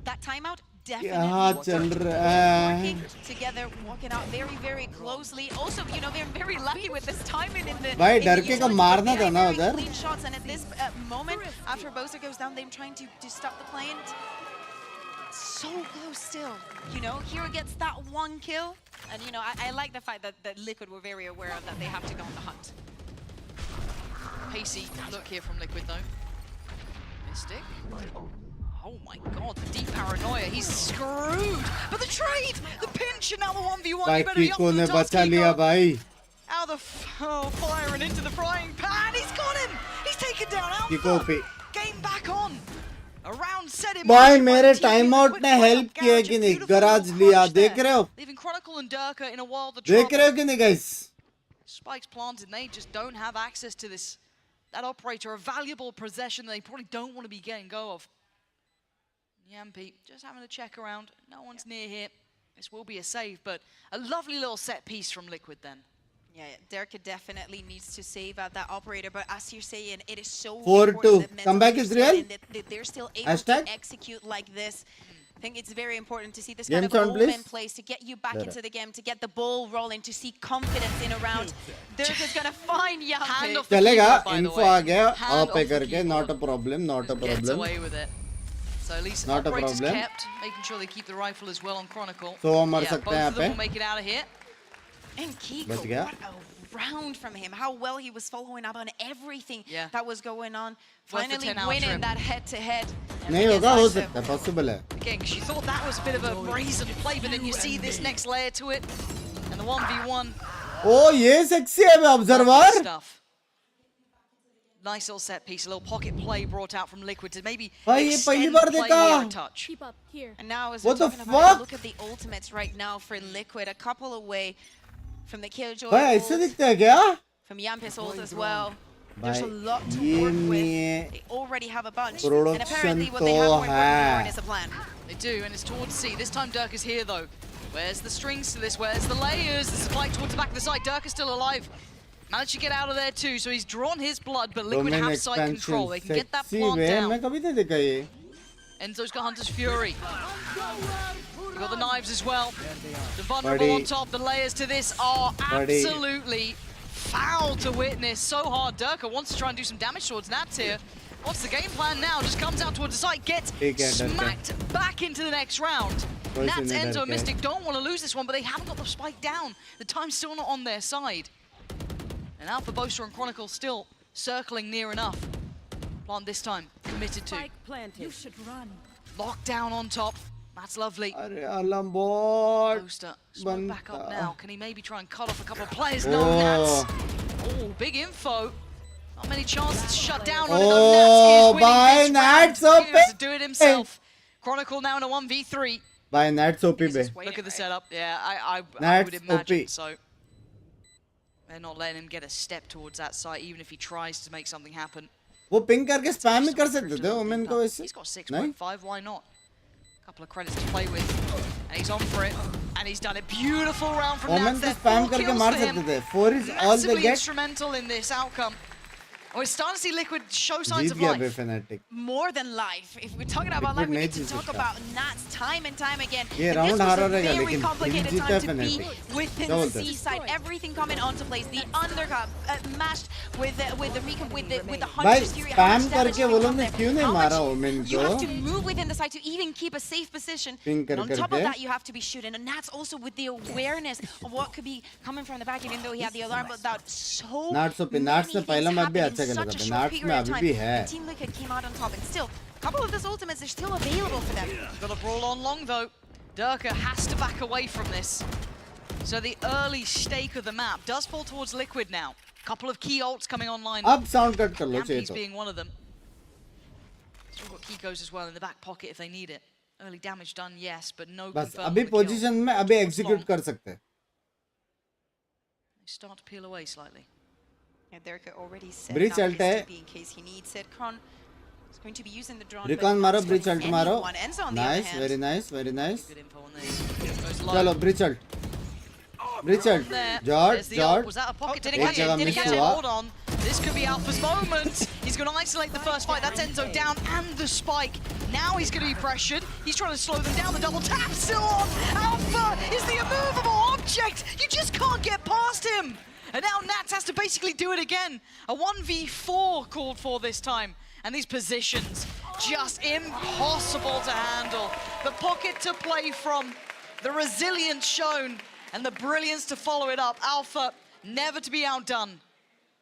that timeout definitely working together, walking out very, very closely. Also, you know, they're very lucky with this timing in the. भाई डर के का मारना था ना उधर. Clean shots, and at this moment, after Bosa goes down, they're trying to stop the play. So close still, you know. Hero gets that one kill, and you know, I like the fact that Liquid were very aware of that. They have to go on the hunt. Pacey look here from Liquid though. Mystic. Oh my god, the deep paranoia. He's screwed. But the trade, the pinch, and now the 1v1. भाई Kiko ने बचा लिया भाई. Out of fire and into the frying pan. He's got him. He's taken down Alpha. Kiko पे. Game back on. Around set him. भाई मेरे time out ने help किया कि नहीं? गराज लिया, देख रहे हो? Leaving Chronicle and Durka in a world of देख रहे हो कि नहीं guys? Spikes planted, and they just don't have access to this. That operator, a valuable possession they probably don't want to be getting go of. Yampi just having a check around. No one's near here. This will be a save, but a lovely little set piece from Liquid then. Yeah, Derka definitely needs to save out that operator, but as you're saying, it is so 4-2. Comeback is real. That they're still able to execute like this. I think it's very important to see this kind of open place to get you back into the game, to get the ball rolling, to see confidence in a round. Derka's gonna find Yampi. चलेगा, info आ गया, आप पे करके, not a problem, not a problem. Gets away with it. So at least not a operators problem. kept, making sure they keep the rifle as well on Chronicle. So मर सकते हैं both यहाँ of them पे. will make it out of here. And Kiko, what a round from him. How well he was following up on everything that was going on. Finally winning that head-to-head. नहीं होगा, हो सकता है, possible है. Again, because you thought that was a bit of a brazen play, but then you see this next layer to it. And the 1v1. Oh, ये sexy है बे observer. Stuff. Nice little set piece, a little pocket play brought out from Liquid to maybe भाई ये पहली बार देखा. Touch. Keep up here. And now as What we're the talking about it, fuck? look at the ultimates right now for Liquid, a couple away from the Killjoy भाई ऐसे ult, दिखता है क्या? from Yampi's ult as well. There's a भाई lot to ये work with. में They already have a bunch. production And apparently what they have going है. on is a plan. They do, and it's towards C. This time Dirk is here though. Where's the strings to this? Where's the layers? This is flight towards the back of the site. Dirk is still alive. Managed to get out of there too, so he's drawn his blood, but Liquid have site control. They can get that plant down. मैं कभी नहीं देखा ये. Enzo's got Hunter's Fury. We've got the knives as well. The vulnerable on top. The layers to this are absolutely foul to witness. So hard. Durka wants to try and do some damage towards Nats here. What's the game plan now? Just comes out towards the site, gets smacked back into the next round. Nats, Enzo, and Mystic don't want to lose this one, but they haven't got the spike down. The time's still not on their side. And Alpha, Boaster, and Chronicle still circling near enough. Plant this time, committed to. You should run. Lockdown on top. That's lovely. Boaster, smoke back up now. Can he maybe try and cut off a couple of players? No, Nats. Oh, big info. Not many chances to shut down. Oh, by Nats OP. To do it himself. Chronicle now in a 1v3. By Nats OP. Look at the setup. Yeah, I would imagine so. They're not letting him get a step towards that site, even if he tries to make something happen. वो ping करके spam ही कर सकते थे women को वैसे. He's got 6.5. Why not? Couple of credits to play with, and he's on for it, and he's done a beautiful round from Nats. Omen को spam करके मार सकते थे. 4 is all they Massively get. instrumental in this outcome. We're starting to see Liquid show signs of जीत गया life. Fnatic. More than life. If we're talking about life, we need to talk about Nats time and time again. ये And round this हारा was a रहेगा very लेकिन complicated जीता time to be Fnatic. within the seaside. Everything coming onto place. The undercut mashed with the recon with the भाई Hunter's Fury. Spam करके वो लोग ने क्यों नहीं मारा ओमेन You have को? to move within the side to even keep a safe position. Ping And on top of करके. that, you have to be shooting. And Nats also with the awareness of what could be coming from the back, even though he had the alarm, but that so Nats OP. Nats ने पहला match भी अच्छा खेला था. Nats में अभी भी है. Team Liquid came out on top, and still, a couple of those ultimates are still available for them. Got a brawl on long though. Durka has to back away from this. So the early stake of the map does fall towards Liquid now. Couple of key ults coming online. अब sound cut कर लो चाहिए Yampi's तो. being one of them. Still got Kikos as well in the back pocket if they need it. Early damage done, yes, but no बस confirmed अभी on the kill. Position में अभी execute कर सकते हैं. They start to peel away slightly. Yeah, Durka already set Breach up his ult है. TP in case he needs it. Kron is going to be using the drone. Recon मारो, breach ult मारो. Enzo on the other Nice, hand. very nice, very nice. Good info on this. Goes low. चलो breach ult. Breach ult. There. Jord, There's the Jord. ult. Was that a pocket? Oh, Didn't एक catch it. जगह Didn't miss catch it. हुआ. Hold on. This could be Alpha's moment. He's going to isolate the first fight. That's Enzo down and the spike. Now he's going to be pressured. He's trying to slow them down. The double tap still on. Alpha is the immovable object. You just can't get past him. And now Nats has to basically do it again. A 1v4 called for this time. And these positions, just impossible to handle. The pocket to play from, the resilience shown, and the brilliance to follow it up. Alpha, never to be outdone.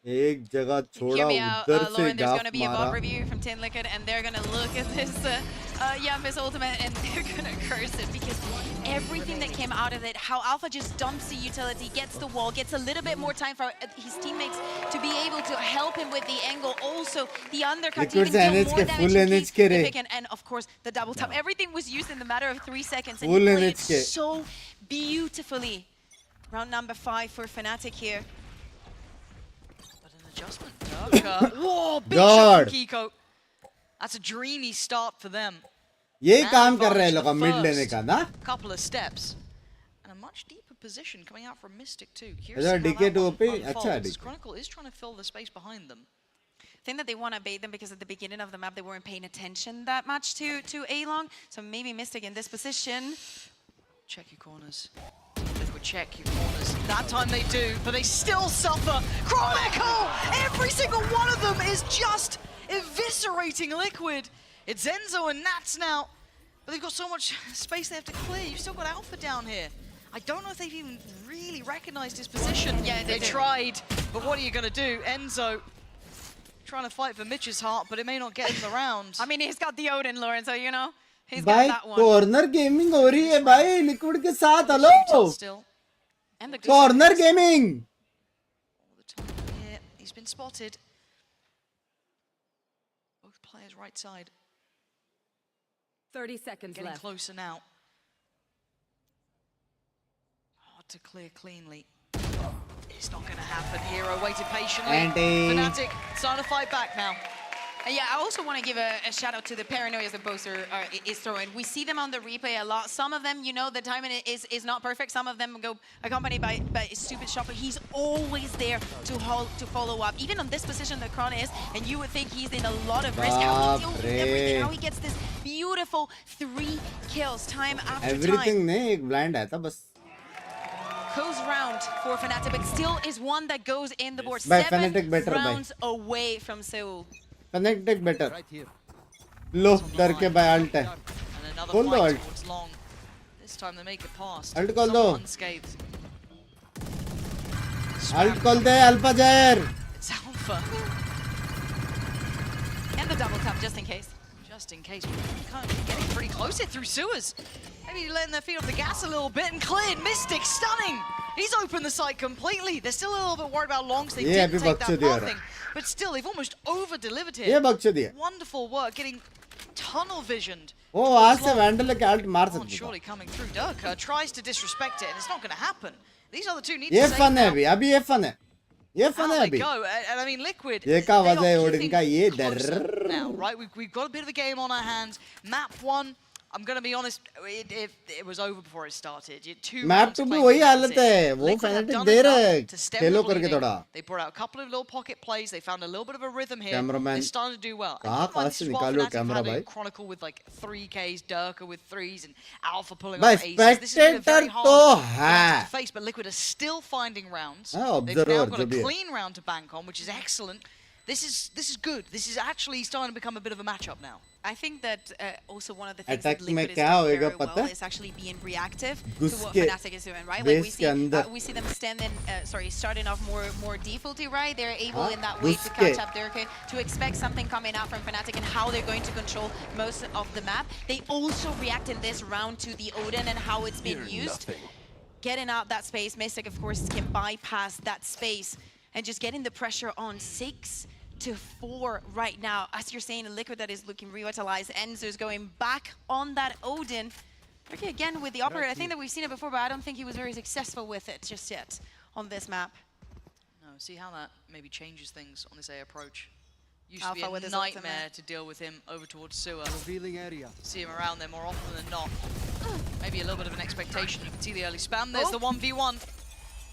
एक जगह छोड़ा Hear me out, उधर से Lauren, there's गाफ going to be a मारा. bot review from Team Liquid, and they're going to look at this Yampi's ultimate, and they're going to curse it, because everything that came out of it, how Alpha just dumps the utility, gets the wall, gets a little bit more time for his teammates to be able to help him with the angle. Also, the undercut to Liquid even से deal NH more के damage full in NH case के they रे. pick, and of course, the double tap. Everything was used in the matter of 3 seconds, and Full he played it NH के. so beautifully. Round number 5 for Fnatic here. Adjustment. Durka. Whoa, big God. shot from Kiko. That's a dreamy start for them. यही Now काम कर रहे हैं advantage लोग the mid लेने first का ना. couple of steps. And a much deeper position coming out from Mystic too. इधर DK to OP अच्छा है DK. Chronicle is trying to fill the space behind them. I think that they want to bait them because at the beginning of the map they weren't paying attention that much to A-Long. So maybe Mystic in this position. Check your corners. Liquid, check your corners. That time they do, but they still suffer. Chronicle! Every single one of them is just eviscerating Liquid. It's Enzo and Nats now, but they've got so much space they have to clear. You've still got Alpha down here. I don't know if they've even really recognized his position. Yeah, they tried, but what are you going to do? Enzo trying to fight for Mitch's heart, but it may not get him the round. I mean, he's got the Odin, Lauren, so you know, he's भाई got that one. Corner gaming हो रही है भाई liquid के साथ. Hello Still. And the corner gaming. Yeah, he's been spotted. Both players right side. 30 seconds Getting left. closer now. Hard to clear cleanly. It's not going to happen. Hero waited patiently. Anti. Fnatic starting to fight back now. Yeah, I also want to give a shout out to the paranoias that Boaster is throwing. We see them on the replay a lot. Some of them, you know, the timing is not perfect. Some of them go accompanied by a stupid shot, but he's always there to follow up. Even on this position that Kron is, and you would think he's in a lot of risk. How he deals with everything, how he gets this beautiful 3 kills time after everything time. ने एक blind आया था बस. Close round for Fnatic, but still is one that goes in the board. By 7 Fnatic better, rounds away from Seoul. Fnatic better. लो डर के by alt है. खोल दो alt. This time they make it past. Alt खोल दो. Unscathed. Alt खोल दे Alpha Jair. It's Alpha. And the double tap just in case. Just in case. Kind of getting pretty close here through sewers. Maybe letting their feet off the gas a little bit and cleared. Mystic stunning. He's opened the site completely. They're still a little bit worried about longs. They didn't take that pathing. But still, they've almost over-delivered here. Wonderful work, getting tunnel visioned. Oh, आज से Vandal के alt मार सकते हैं. Surely coming through. Durka tries to disrespect it, and it's not going to happen. These other two need ये to save fun now. है अभी ये fun है. ये fun है अभी. Go, and I mean Liquid. ये का वजह है ओडिन का ये डर. Now, right, we've got a bit of a game on our hands. Map 1. I'm going to be honest, it was over before it started. Map 2 भी वही हालत है. वो Fnatic दे रहे हैं. खेलो करके थोड़ा. They brought out a couple of little pocket plays. They found a little bit of a rhythm here. Cameraman. They started to do well. कहाँ से निकालो camera भाई? Chronicle with like 3Ks, Durka with 3s, and Alpha pulling भाई off aces. This is a very तो hard है. to face, but Liquid are still finding rounds. हाँ, They've now got a जो भी है. clean round to bank on, which is excellent. This is good. This is actually starting to become a bit of a matchup now. I think that also one of the things Attack that Liquid is doing very well is actually being reactive to what Fnatic is doing, right? Like we see them starting off more defaulty, right? They're able in that way to catch up Durka, to expect something coming out from Fnatic and how they're going to control most of the map. They also react in this round to the Odin and how it's been used. Getting out that space, Mystic of course can bypass that space and just getting the pressure on 6-4 right now. As you're saying, a Liquid that is looking revitalized. Enzo's going back on that Odin. Okay, again with the operator. I think that we've seen it before, but I don't think he was very successful with it just yet on this map. No, see how that maybe changes things on this A approach. Used Alpha to with be a his nightmare ultimate. to deal with him over towards sewer. Revealing area. See him around there more often than not. Maybe a little bit of an expectation. You can see the early spam. There's the 1v1.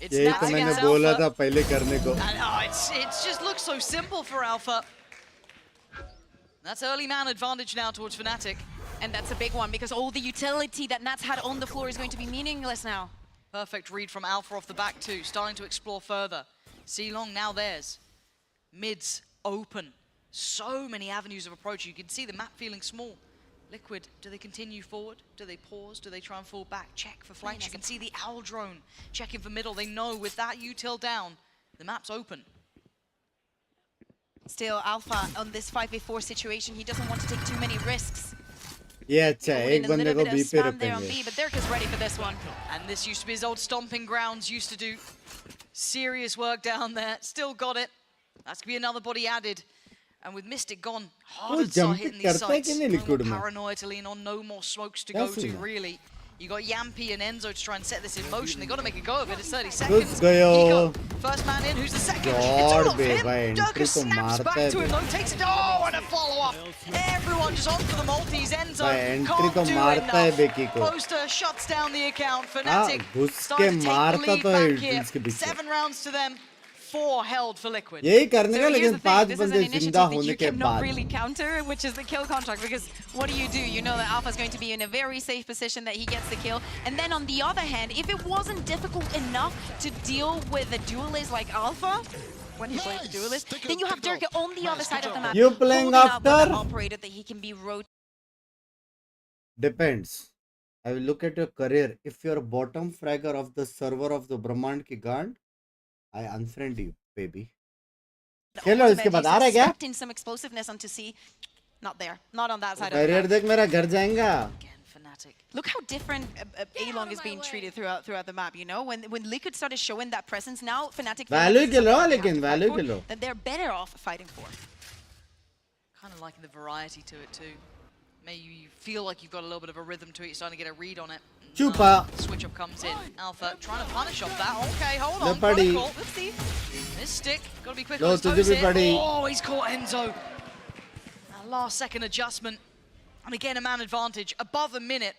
It's यही तो मैंने बोला था पहले करने को. It just looks so simple for Alpha. That's early man advantage now towards Fnatic. And that's a big one because all the utility that Nats had on the floor is going to be meaningless now. Perfect read from Alpha off the back too, starting to explore further. C-Long now theirs. Mids open. So many avenues of approach. You can see the map feeling small. Liquid, do they continue forward? Do they pause? Do they try and fall back? Check for flanks. You can see the owl drone checking for middle. They know with that util down, the map's open. Still, Alpha on this 5v4 situation, he doesn't want to take too many risks. Yeah, अच्छा एक बंदे को B पे रखेंगे. But Dirk is ready for this one. And this used to be his old stomping grounds. Used to do serious work down there. Still got it. That's gonna be another body added. And with Mystic gone, harder to start hitting these sites. No more paranoia to lean on, no more smokes to go to, really. You got Yampy and Enzo to try and set this in motion. They got to make a go of it. It's 30 seconds. Nico, first man in. Who's the second? It's all of him. Durka snaps back to him, though. Takes it. Oh, and a follow-up. Everyone just on for the multis. Enzo can't do enough. Poster shuts down the account. Fnatic starting to take the lead back here. 7 rounds to them. 4 held for Liquid. यही करने का लेकिन 5 बंदे जिंदा होने के बाद. Not really counter, which is the kill contract, because what do? You know that Alpha is going to be in a very safe position that he gets the kill. And then on the other hand, if it wasn't difficult enough to deal with a duelist like Alpha, when he plays the duelist, then you have Durka on the other side of the map. You playing after? Operator that he can be Depends. I will look at your career. If you're bottom fragger of the server of the Brahmand ki Gand, I unfriend you, baby. चलो इसके बाद आ रहा है क्या? Expecting some explosiveness onto C. Not there. Not on that side of Career the देख मेरा घर जाएगा. Look how different A-Long is being treated throughout the map, you know? When Liquid started showing that presence, now Fnatic Value के लो लेकिन value के लो. that they're better off fighting for. Kind of liking the variety to it too. Maybe you feel like you've got a little bit of a rhythm to it. You're starting to get a read on it. Chupa. Switch up comes in. Alpha trying to punish off that. Okay, hold on. Buddy. Oopsie. Mystic, gotta be quick No, on his toes here. buddy. Oh, he's caught Enzo. last second adjustment. And again, a man advantage, above a minute.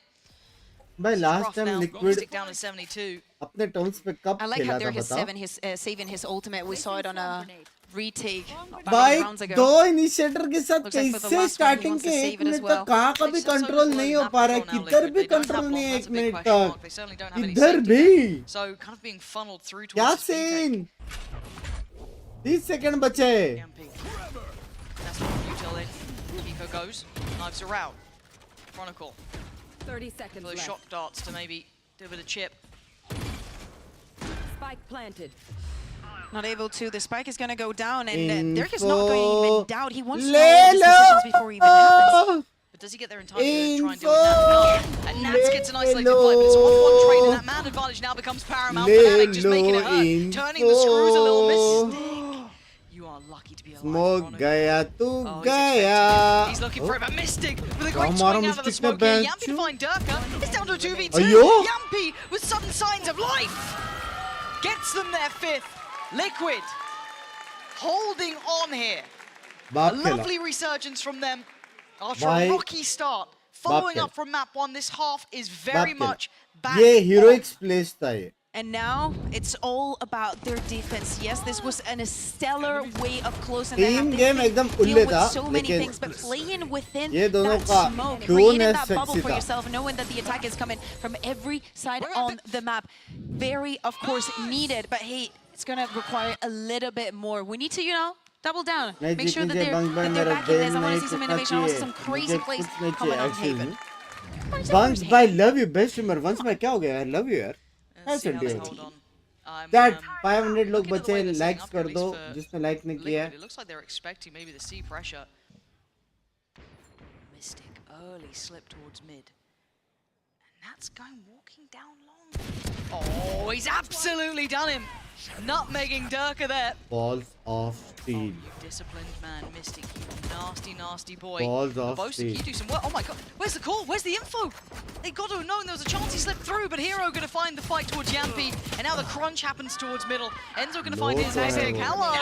By last time Liquid Stick down to 72. अपने terms पे कब I like how खेला था they're saving his ultimate. We saw it on a retake भाई rounds ago. दो initiator के साथ Looks like for the कैसे last one, he starting wants to के save एक it as मिनट well. तक कहाँ का भी कंट्रोल नहीं हो पा रहा है किधर भी कंट्रोल नहीं है एक मिनट तक इधर भी So kind of being funneled through क्या towards the सीन 30 सेकंड बचे That's what you tell in. Kiko goes, knives are out. Chronicle. 30 seconds Those left. shock darts to maybe do a bit of chip. Spike planted. Not able to. The spike is going to go down, and Dirk is not going to even doubt. He wants to know Lelo. these decisions before it even happens. But does he get there in time to try and do it now? No. And Nats gets an isolated play, but it's a 1-1 trade, and that man advantage now becomes paramount. Fnatic just making it hurt, turning the screws a little mistake. You are lucky to be alive. Smoke gaya tu Oh, gaya he's looking for it, but Mystic with a great swing out of the smoke here. Yampy to find Durka. It's down to a 2v2. Ayo. Yampy with sudden signs of life. Gets them their fifth. Liquid holding on here. A lovely resurgence from them after a rocky start. Following up from map 1, this half is very much back. ये heroic place था ये And now it's all about their defense. Yes, this was a stellar way of closing the Team half. game एकदम उल्ले था so many लेकिन things, but playing within ये दोनों that का smoke, tone creating है that bubble sexy for था yourself, knowing that the attack is coming from every side on the map. Very, of course, needed. But hey, it's gonna require a little bit more. We need to, you know, double down. Make sure that they're backing this. I want to see some innovation. Also some crazy plays coming on Haven. Bunks by love you best streamer once मैं क्या हो गया I love you यार ऐसे day That 500 लोग बचे likes कर दो जिसने like नहीं किया It looks like they're expecting maybe the C pressure. Mystic early slip towards mid. And that's going walking down long. Oh, he's absolutely done him. Nutmegging Durka there. balls of steel Disciplined man, Mystic, you nasty, nasty boy. Balls of Bosa, steel. you do some work. Oh my god, where's the call? Where's the info? They got to have known there was a chance he slipped through, but Hero gonna find the fight towards Yampy, and now the crunch happens towards middle. Enzo gonna find his exit. Hello,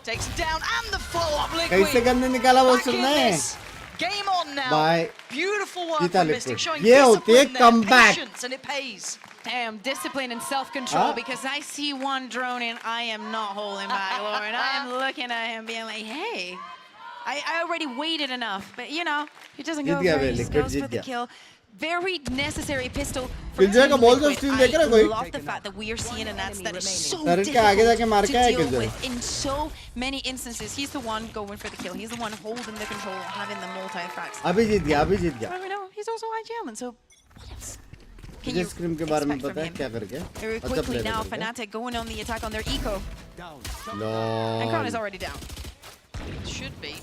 takes it down, and the follow-up Liquid. कैसे गंदे निकाला वो Back in उसने this. Game on now. Bye. Beautiful work जीता from Liquid Mystic, showing ये होती है discipline there, comeback patience, and it pays. Damn, discipline and self-control, Huh? because I see one drone and I am not holding back, Lauren. I am looking at him being like, hey, I already waited enough. But, you know, he doesn't go जीत गया for it, way, he just Liquid goes Jeet for the गया kill. Very necessary pistol for Killjoy का Team balls of Liquid. steel देख रहा है कोई? I love the fact that we are seeing a Nats that is so Turret के आगे जाके मार difficult के आया to deal Killjoy with in so many instances. He's the one going for the kill. He's the one holding the control, having the multi-frags. अभी जीत गया अभी जीत गया But we know he's also IGL, and so what else can मुझे you scream के बारे में expect पता from है him? क्या करके Very अच्छा quickly play now, करके Fnatic going on the attack on their eco. And Crown is lol already down. It should be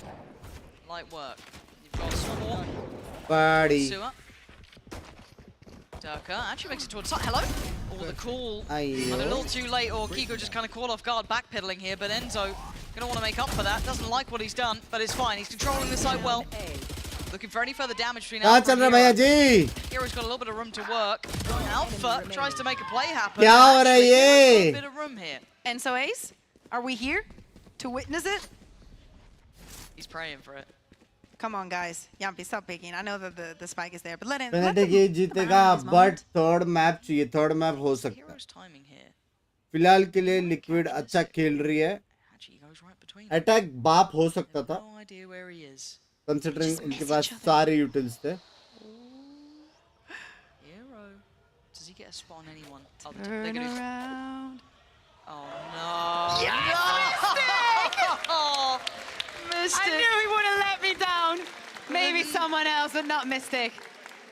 light work. You've got Swore, party Sewer. Durka actually makes it towards side. Hello? Oh, the call. Ayo. A little too late, or Kiko just kind of caught off guard, backpedaling here. But Enzo gonna want to make up for that. Doesn't like what he's done, but it's fine. He's controlling the site well. Looking for any further damage between क्या Alpha चल रहा and है भैया Hero. Ji Hero's got a little bit of room to work. Alpha tries to make a play happen. क्या हो रहा है Actually, Hero's got ये a bit of room here. And so Ace, are we here to witness it? He's praying for it. Come on, guys. Yampy, stop picking. I know that the spike is there, but let him. Fnatic ये जीतेगा but third map चाहिए third map हो सकता है Hero's timing here. फिलहाल के लिए liquid अच्छा खेल रही है Actually, he goes right between. Attack बाप हो सकता था No idea where he is. Considering इनके पास सारे यूटिल्स थे Hero. Does he get a spot on anyone? Oh, they're gonna. Around. Oh no! Yes! Oh, Mystic! I knew he wouldn't let me down. Maybe someone else, but not Mystic.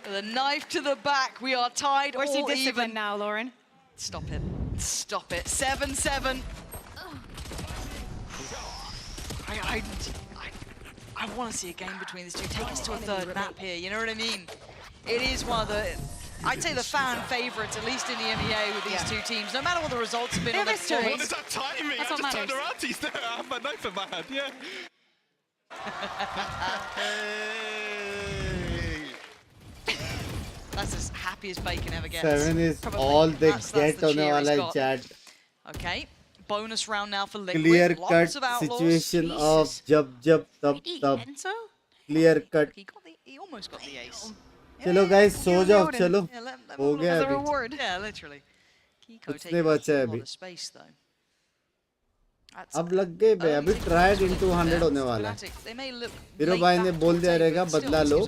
With a knife to the back, we are tied Where's he all disciplined even. now, Lauren? Stop it! Stop it! 7-7. I want to see a game between these two. Take us to a third map here. You know what I mean? It is one of the. I'd say the fan favourites, at least in the EMEA, with these two teams. No matter what the results have been on their history. performance. What is that timing? That's I what just turned matters. around, he's there. I have my knife in my hand, yeah. That's as happy as bacon ever gets. 7 is Probably. all they That's get the होने cheer वाला he's है got. chat Okay, bonus round now for Liquid. clear Lots cut of outlaws. situation of जब जब तब तब Enzo? Clear cut. He almost got the ace. चलो guys so जाओ चलो. हो As गया a अभी. reward. Yeah, literally. Kiko कुछ taking नहीं a बचा है whole अभी. lot of space though. अब लग गए बे. अभी ट्राइड इनटू 100 होने वाला है. हीरो भाई ने बोल दिया रहेगा बदला लो.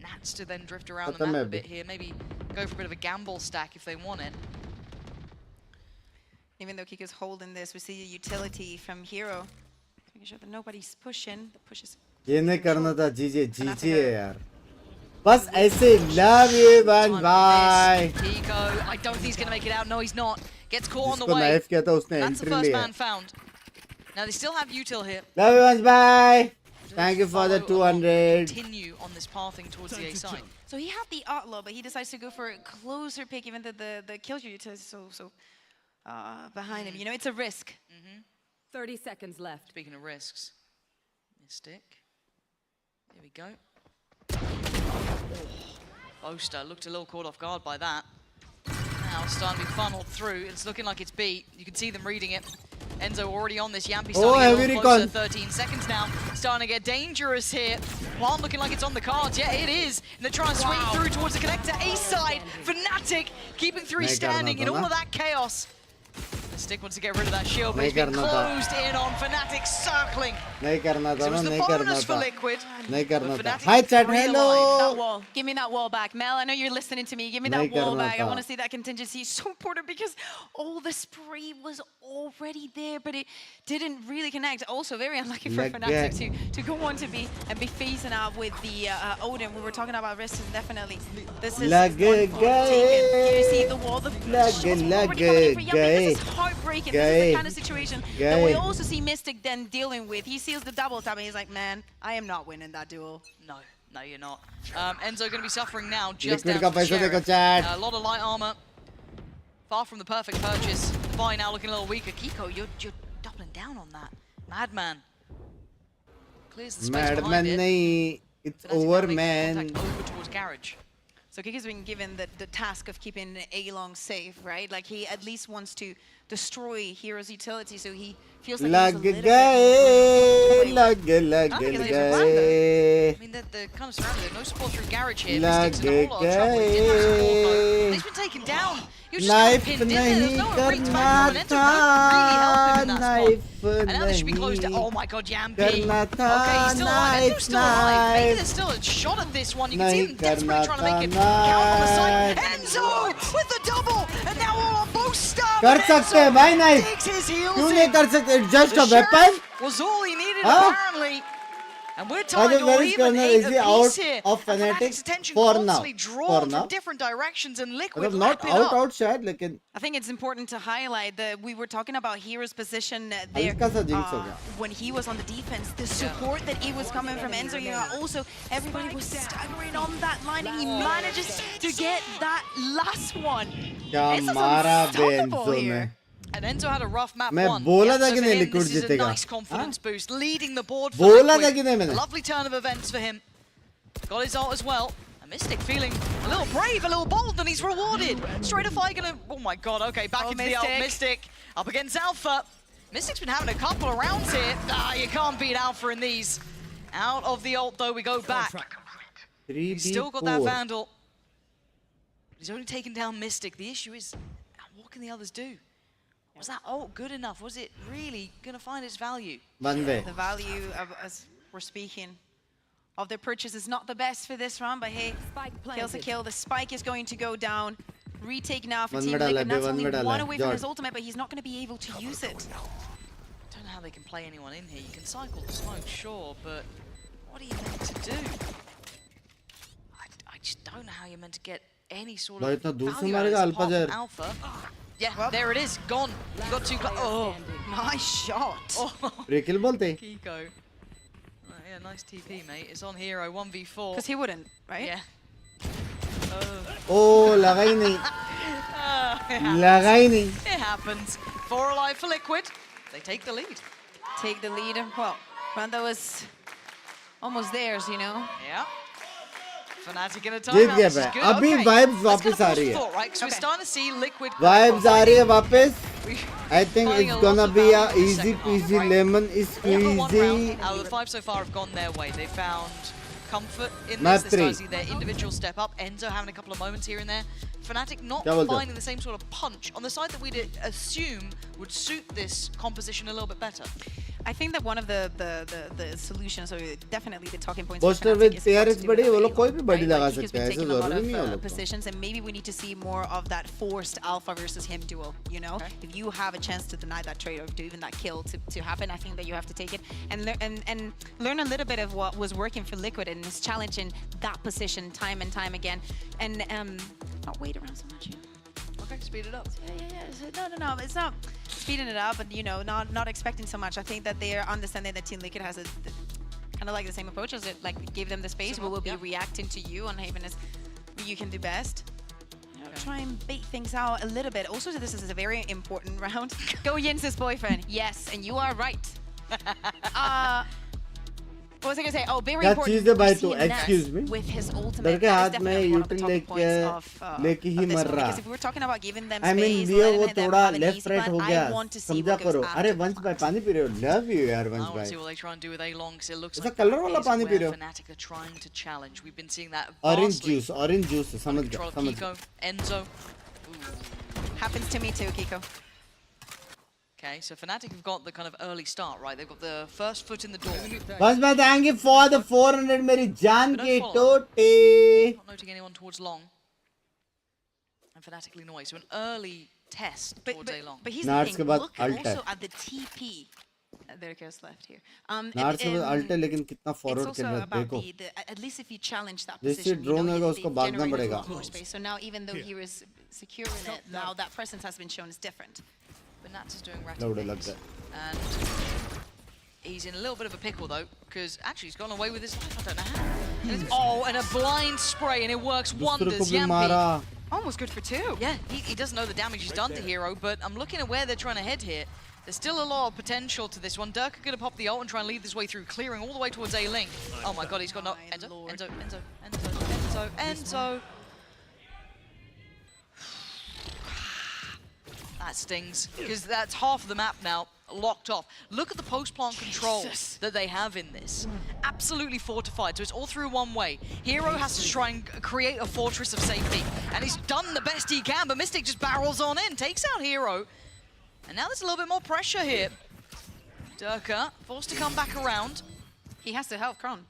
Nats to then drift around the map a bit here, maybe go for a bit of a gamble stack if they want it. Even though Kiko's holding this, we see a utility from Hero. Making sure that nobody's pushing. The push is ये नहीं करना था. जीजे जीजे यार. बस ऐसे. Love you man. Bye. Kiko, I don't think he's going to make it out. No, he's not. Gets caught on the जिसको way. नाइफ किया था उसने That's the एंट्री first लिया. man found. Now they still have util here. Love you man. Bye. Thank you for the 200. Continue on this pathing towards the A side. So he had the outlaw, but he decides to go for a closer pick, even though the kill utility is so behind him. You know, it's a risk. 30 seconds left. Speaking of risks, Mystic. Here we go. Boaster looked a little caught off guard by that. Now it's starting to be funneled through. It's looking like it's beat. You can see them reading it. Enzo already on this. Yampi starting to get a little closer. 13 seconds now. Starting to get dangerous here. One looking like it's on the cards. Yeah, it is. And they're trying to swing through towards the connector. A side. Fnatic keeping three standing in all of that chaos. Mystic wants to get rid of that shield, but he's been closed in on. Fnatic circling. नहीं करना था ना. नहीं करना था. Liquid. नहीं करना था. Hi chat. Hello. That wall. Give me that wall back. Mel, I know you're listening to me. Give me that wall back. I want to see that contingency. It's so important because all the spray was already there, but it didn't really connect. Also, very unlucky for Fnatic to go on to be facing out with the Odin. We were talking about risks, definitely. This is one point taken. You see the wall. The shots already coming in for Yummy. This is heartbreaking. This is the kind of situation that we also see Mystic then dealing with. He seals the double tap and he's like, man, I am not winning that duel. No, you're not. Enzo going to be suffering now. Just Liquid down का to पैसा देखो Sheriff. chat. A lot of light armor. Far from the perfect purchase. Vi now looking a little weaker. Kiko, you're doubling down on that. Madman. Clears the space behind Madman it. नहीं. It's over man. Over towards Garage. So Kiko's been given the task of keeping A-Long safe, right? Like he at least wants to destroy Hero's utility, so he feels like लग he's a गए. little bit लग गए. I mean, they're kind of surrounded. No support through Garage here. लग Mystic's in a whole lot of trouble. He didn't have support, though. He's been taken down. He was just kind of knife pinned in there. There's नहीं no one reach करना back from Enzo. था. Couldn't really help him in that spot. Knife And now they should be close to. नहीं Oh my god, Yampi. करना था. Okay, he's still alive. Enzo's still alive. Maybe knife there's still a shot at this one. You can see नहीं them करना desperately trying to था. make it count on the side. Knife Enzo with the double. And now all on both stuff. कर सकते हैं भाई knife. Digs his heels क्यों in. नहीं कर सकते? It's just a The weapon. sheriff was all he needed Huh? apparently. And we're Why tied the to very even corner eight is he apiece out here. of And Fnatic Fnatic's attention for now? constantly drawn For now. from different directions and Liquid मतलब not lapping up. out शायद लेकिन I think it's important to highlight that we were talking about Hero's position there हल्का सा jinx हो गया. when he was on the defense. The support that it was coming from Enzo, you know, also everybody was staggering on that line and he manages to get that last one. क्या Enzo's मारा बे unstoppable Enzo here. ने. And Enzo had a rough map मैं one. बोला था So कि for नहीं him, Liquid this is a जीतेगा. nice confidence boost, leading the board for बोला था Liquid. कि नहीं मैंने. A lovely turn of events for him. Got his ult as well. And Mystic feeling a little brave, a little bold, and he's rewarded. Straightafy gonna. Oh my god, okay, back into the ult. Mystic up against Alpha. Mystic's been having a couple of rounds here. You can't beat Alpha in these. Out of the ult though, we go back. He's still got that Vandal. He's only taken down Mystic. The issue is, what can the others do? Was that ult good enough? Was it really gonna find its value? One way. The value of, as we're speaking, of their purchase is not the best for this round, but hey, kills a kill. The spike is going to go down. Retake now for Team Liquid. And that's only one away from his ultimate, but he's not going to be able to use it. Don't know how they can play anyone in here. You can cycle the smoke, sure, but what are you meant to do? I just don't know how you're meant to get any sort of value out of this apart from Alpha. Yeah, there it is, gone. You got too close. Oh, nice shot. Pre-kill बोलते. Kiko. Yeah, nice TP, mate. It's on Hero 1v4. Because he wouldn't, right? Yeah. Oh, लगा ही नहीं. लगा ही नहीं. It happens. 4 alive for Liquid. They take the lead. Take the lead. Well, Randa was almost theirs, you know. Yeah. Fnatic in a Jeet timeout. गया This is भाई. good. अभी Okay. vibes Let's वापस get uh a रही pulse है. of thought, right? 'Cause we're starting to see Liquid. Vibes आ रही है वापस. I think it's gonna be a easy peasy lemon squeezy. Out of the 5 so far have gone their way. They found comfort in this. They started to see their individual step up. Enzo having a couple of moments here and there. Fnatic not finding the same sort of punch on the side that we'd assume would suit this composition a little bit better. I think that one of the solutions, or definitely the talking points, poster with PRS badi wo log koi bhi badi laga sakte hai, aisa zaruri nahi hai positions, and maybe we need to see more of that forced alpha versus him duel, you know? If you have a chance to deny that trade or do even that kill to happen, I think that you have to take it and learn a little bit of what was working for Liquid and is challenging that position time and time again, and not wait around so much. Okay, speed it up. Yeah. No, it's not speeding it up, but you know, not expecting so much. I think that they are understanding that Team Liquid has a kind of like the same approach as it, like give them the space. We will be reacting to you on Haven as you can do best. You know, try and bait things out a little bit. Also, this is a very important round. Go Jens's boyfriend. Yes, and you are right. What was I gonna say? Oh, very important. Excuse me. With his ultimate, that is definitely one of the talking points of this one. Because if we were talking about giving them space, I mean, वो थोड़ा left right हो गया. समझा करो. अरे वंश भाई पानी पी रहे हो? Love you यार वंश भाई. I want to see what they try and do with A-Long, because it looks like color वाला पानी पी रहे हो? Fnatic are trying to challenge. We've been seeing that. Orange juice. समझ गया. Kiko, Enzo. Happens to me too, Kiko. Okay, so Fnatic have got the kind of early start, right? They've got the first foot in the door. बस मैं thank you for the 400 मेरी जान के टोटे. Not noting anyone towards long. And Fnatic lean away, so an early test towards A-Long. But he's the thing, look also at the TP. There goes left here. Nurse के बाद alt है लेकिन कितना forward कर रहा है देखो. At least if you challenge that जैसे position, ड्रोन होगा उसको भागना पड़ेगा. So now even though he was securing it, now that presence has been shown is different. But Nats is doing rapid. And he's in a little bit of a pickle though, because actually he's gone away with his life. I don't know how. Oh, and a blind spray, and it works wonders. Yampi. Almost good for 2. Yeah, he doesn't know the damage he's done to Hero, but I'm looking at where they're trying to head here. There's still a lot of potential to this one. Dirk are going to pop the ult and try and lead this way through, clearing all the way towards A-Link. Oh my god, he's got no... Enzo. That stings, because that's half of the map now locked off. Look at the post-plant control that they have in this. Absolutely fortified, so it's all through one way. Hero has to try and create a fortress of safety, and he's done the best he can, but Mystic just barrels on in, takes out Hero. And now there's a little bit more pressure here. Durka forced to come back around. He has to help Kron.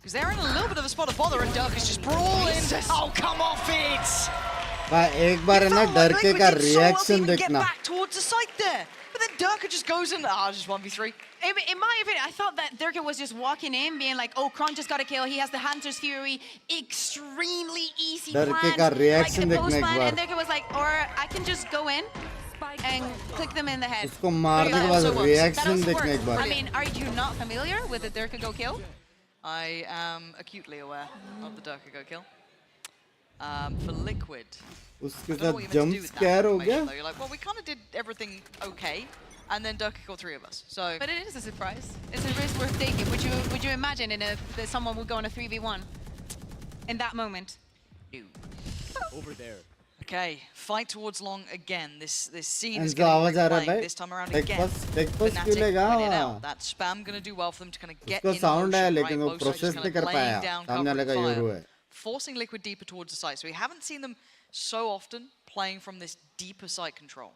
Because they're in a little bit of a spot of bother, and Durka's just brawling. Oh, come off it! एक बार है ना डरके का reaction देखना. Back towards the site there, but then Durka just goes in. Just 1v3. In my opinion, I thought that Durka was just walking in, being like, "Oh, Kron just got a kill. He has the Hunter's Fury, extremely easy plan." डरके का reaction देखने एक बार. And Durka was like, "Or I can just go in and click them in the head." उसको मारने के बाद reaction देखने एक बार. I mean, are you not familiar with the Durka go kill? I am acutely aware of the Durka go kill. For Liquid. उसके साथ jump scare हो गया. You're like, well, we kind of did everything okay, and then Durka killed 3 of us. So. But it is a surprise. It's a risk worth taking. Would you imagine that someone would go on a 3v1 in that moment? No. Over there. Okay, fight towards long again. This scene is going to be playing this time around again. Fnatic that spam going to do well for them to kind of get in motion, right? Both sides just kind of laying down cover fire, forcing Liquid deeper towards the site. So we haven't seen them so often playing from this deeper site control.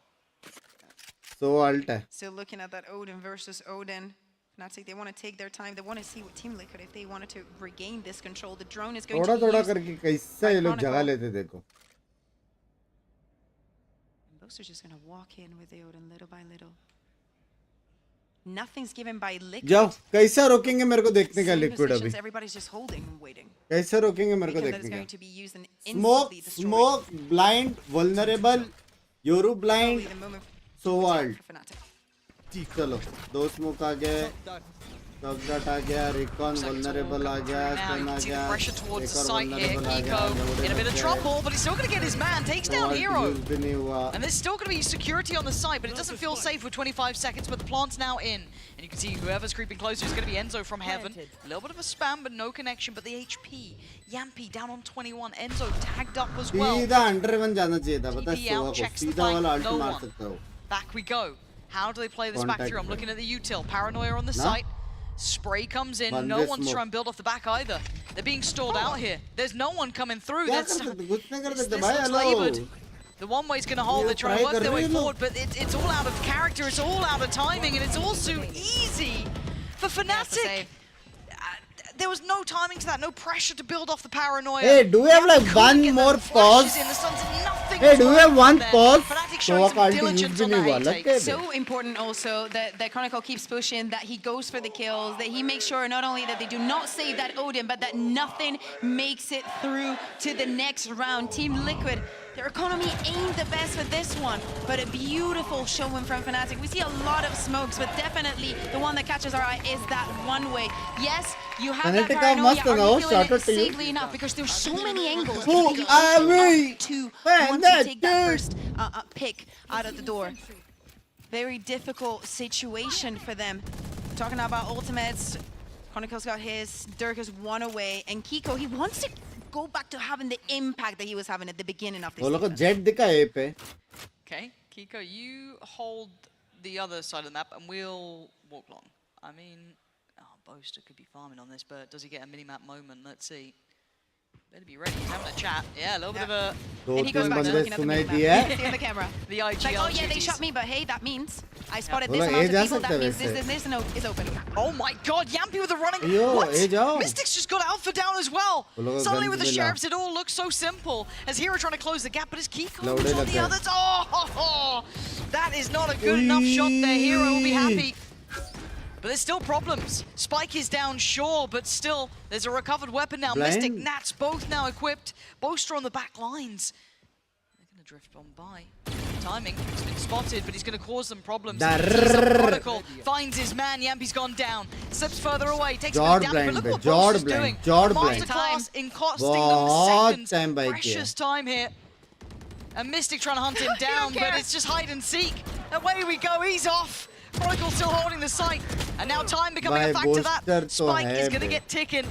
So alt hai. Still looking at that Odin versus Odin. Fnatic, they want to take their time. They want to see what Team Liquid, if they wanted to regain this control. The drone is going to be used. करके कैसा ये लोग जगह लेते देखो. Those are just going to walk in with the Odin little by little. Nothing's given by Liquid. जाओ कैसा रोकेंगे मेरे को देखने का Liquid अभी. Everybody's just holding and waiting. कैसा रोकेंगे मेरे को देखने का. Smoke, blind, vulnerable, Yoru blind, so alt. चलो 2 smoke आ गए. Dot आ गया, Recon vulnerable आ गया, Stun आ गया. Pressure towards the site here. Kiko in a bit of trouble, but he's still going to get his man. Takes down Hero. And there's still going to be security on the site, but it doesn't feel safe with 25 seconds. But the plant's now in, and you can see whoever's creeping closer is going to be Enzo from Heaven. A little bit of a spam, but no connection. But the HP, Yampi down on 21. Enzo tagged up as well. सीधा under 1 जाना चाहिए था, पता है? सीधा वाला alt मार सकता हो. Back we go. How do they play this back through? I'm looking at the util. Paranoia on the site. Spray comes in. No one's trying to build off the back either. They're being stalled out here. There's no one coming through. This looks labored. The one way's going to hold. They're trying to work their way forward, but it's all out of character. It's all out of timing, and it's all so easy for Fnatic. There was no timing to that, no pressure to build off the Paranoia. Hey, do we have like one more pause? Hey, do we have one pause? So important also that Chronicle keeps pushing, that he goes for the kills, that he makes sure not only that they do not save that Odin, but that nothing makes it through to the next round. Team Liquid, their economy ain't the best for this one, but a beautiful showing from Fnatic. We see a lot of smokes, but definitely the one that catches our eye is that one way. Yes, you have that Paranoia. Are you feeling it safely enough? Because there's so many angles. Who are we? To want to take that first pick out of the door. Very difficult situation for them. Talking about ultimates, Chronicle's got his, Dirk is one away, and Kiko, he wants to go back to having the impact that he was having at the beginning of this season. Okay, Kiko, you hold the other side of the map and we'll walk along. I mean, Boaster could be farming on this, but does he get a mini-map moment? Let's see. Better be ready. He's having a chat. Yeah, a little bit of a... And he goes back to looking at the mini-map. See on the camera. The IG like, oh yeah, they shot me, but hey, that means I spotted this amount of people. That means this node is open. Oh my god, Yampy with a running... What? Mystics just got Alpha down as well. Suddenly with the Sheriffs, it all looks so simple. As Hero trying to close the gap, but it's Kiko on the others. Oh, that is not a good enough shot there. Hero will be happy. But there's still problems. Spike is down, sure, but still, there's a recovered weapon now. Mystic, Nats, both now equipped. Boaster on the back lines. They're going to drift on by. Timing, he's been spotted, but he's going to cause them problems. Chronicle finds his man. Yampy's gone down. Slips further away, takes him down. But look what Boaster's doing. Masterclass in costing them seconds. Precious time here. And Mystic trying to hunt him down, but it's just hide and seek. Away we go, he's off. Chronicle still holding the site, and now time becoming a factor. That Spike is going to get ticking.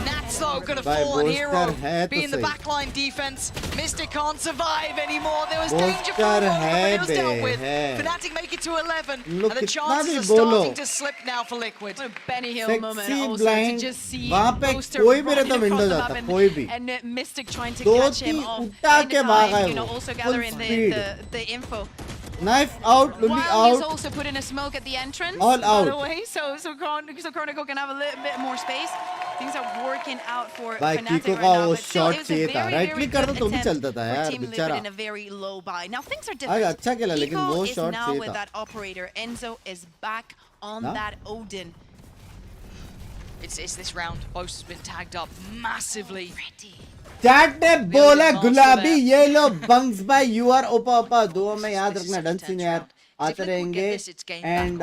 Nats though going to fall on Hero, being the backline defense. Mystic can't survive anymore. There was danger for a moment, but it was dealt with. Fnatic make it to 11, and the chances are starting to slip now for Liquid. What a Benny Hill moment also to just see Boaster running across the map and Mystic trying to catch him off. You know, also gathering the info. Knife out, Luli out. He's also put in a smoke at the entrance. All out. By the way, so Chronicle can have a little bit more space. Things are working out for Fnatic right now. But still, it was a very good attempt for Team Liquid in a very low buy. Now things are different. Kiko is now with that operator. Enzo is back on that Odin. It's this round. Boaster's been tagged up massively. Chat ने बोला गुलाबी ये लो bunks भाई you are ओपा ओपा दुआ में याद रखना done scene यार आते रहेंगे and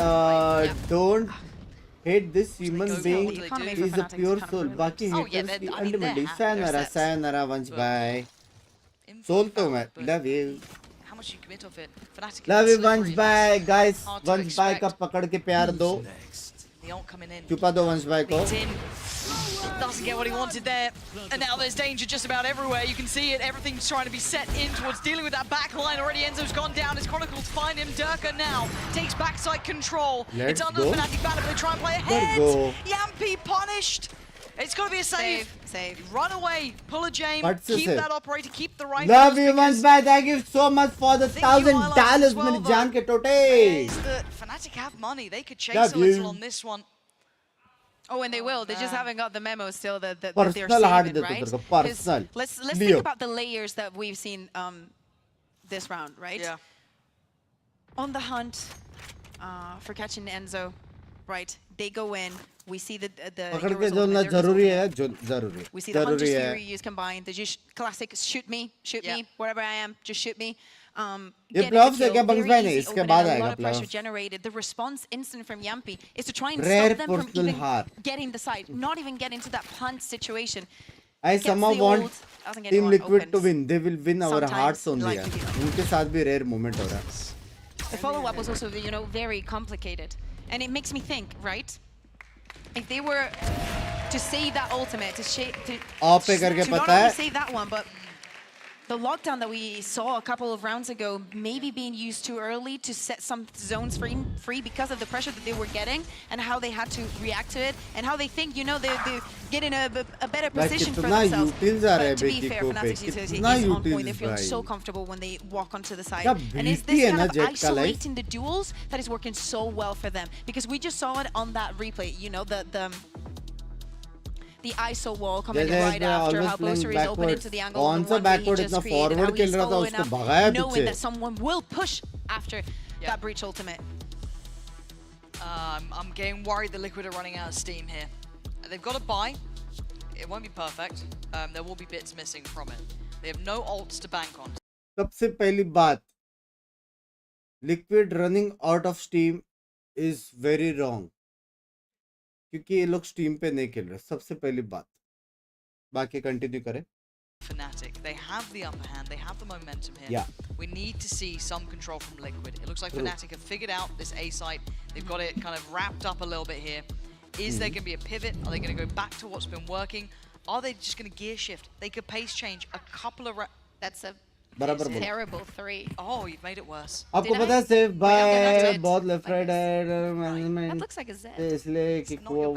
don't hate this human being is a pure soul बाकी haters की ultimately sayonara once bye soul तो मैं love you love you once bye guys once bye का पकड़ के प्यार दो छुपा दो once bye को doesn't get what he wanted there, and now there's danger just about everywhere. You can see it, everything's trying to be set in towards dealing with that back line. Already Enzo's gone down, his Chronicles find him. Durka now takes backside control. It's under the Fnatic banner, but they try and play ahead. Yampy punished. It's got to be a save. Run away, pull a Jame, keep that operator, keep the right. Love you once bye, thank you so much for the $1,000 मेरी जान के टोटे. Fnatic have money, they could chase a little on this one. Oh, and they will. They just haven't got the memo still that they're saving, right? Let's think about the layers that we've seen this round, right? Yeah. On the hunt for catching Enzo, right? They go in. We see the we see the Hunter's Fury use combined. The just classic shoot me, wherever I am, just shoot me. ये playoffs है क्या bunks भाई ने इसके बाद आएगा playoffs. Generated. The response instant from Yampy is to try and stop them from even getting the side, not even getting into that punt situation. I somehow want Team Liquid to win. They will win our hearts only. उनके साथ भी rare moment हो रहा है. The follow-up was also, you know, very complicated, and it makes me think, right? If they were to save that ultimate, to not only save that one, but the lockdown that we saw a couple of rounds ago maybe being used too early to set some zones free because of the pressure that they were getting and how they had to react to it and how they think, you know, they're getting a better position for themselves. But to be fair, Fnatic's utility is on point. They feel so comfortable when they walk onto the side. And it's this kind of isolating the duels that is working so well for them. Because we just saw it on that replay, you know, the ISO wall coming right after, how Boaster is open into the angle of the one that he just created, how he's following up, knowing that someone will push after that breach ultimate. I'm getting worried the Liquid are running out of steam here. They've got a buy. It won't be perfect. There will be bits missing from it. They have no ults to bank on. सबसे पहली बात, Liquid running out of steam is very wrong. क्योंकि ये लोग steam पे नहीं खेल रहे, सबसे पहली बात. बाकी कंटिन्यू करें. Fnatic, they have the upper hand, they have the momentum here. Yeah. We need to see some control from Liquid. It looks like Fnatic have figured out this A site. They've got it kind of wrapped up a little bit here. Is there going to be a pivot? Are they going to go back to what's been working? Are they just going to gear shift? They could pace change a couple of... That's a बराबर terrible 3. Oh, you've made it worse. आपको पता है save bye बहुत left right management. That looks like a Z. इसलिए कि वो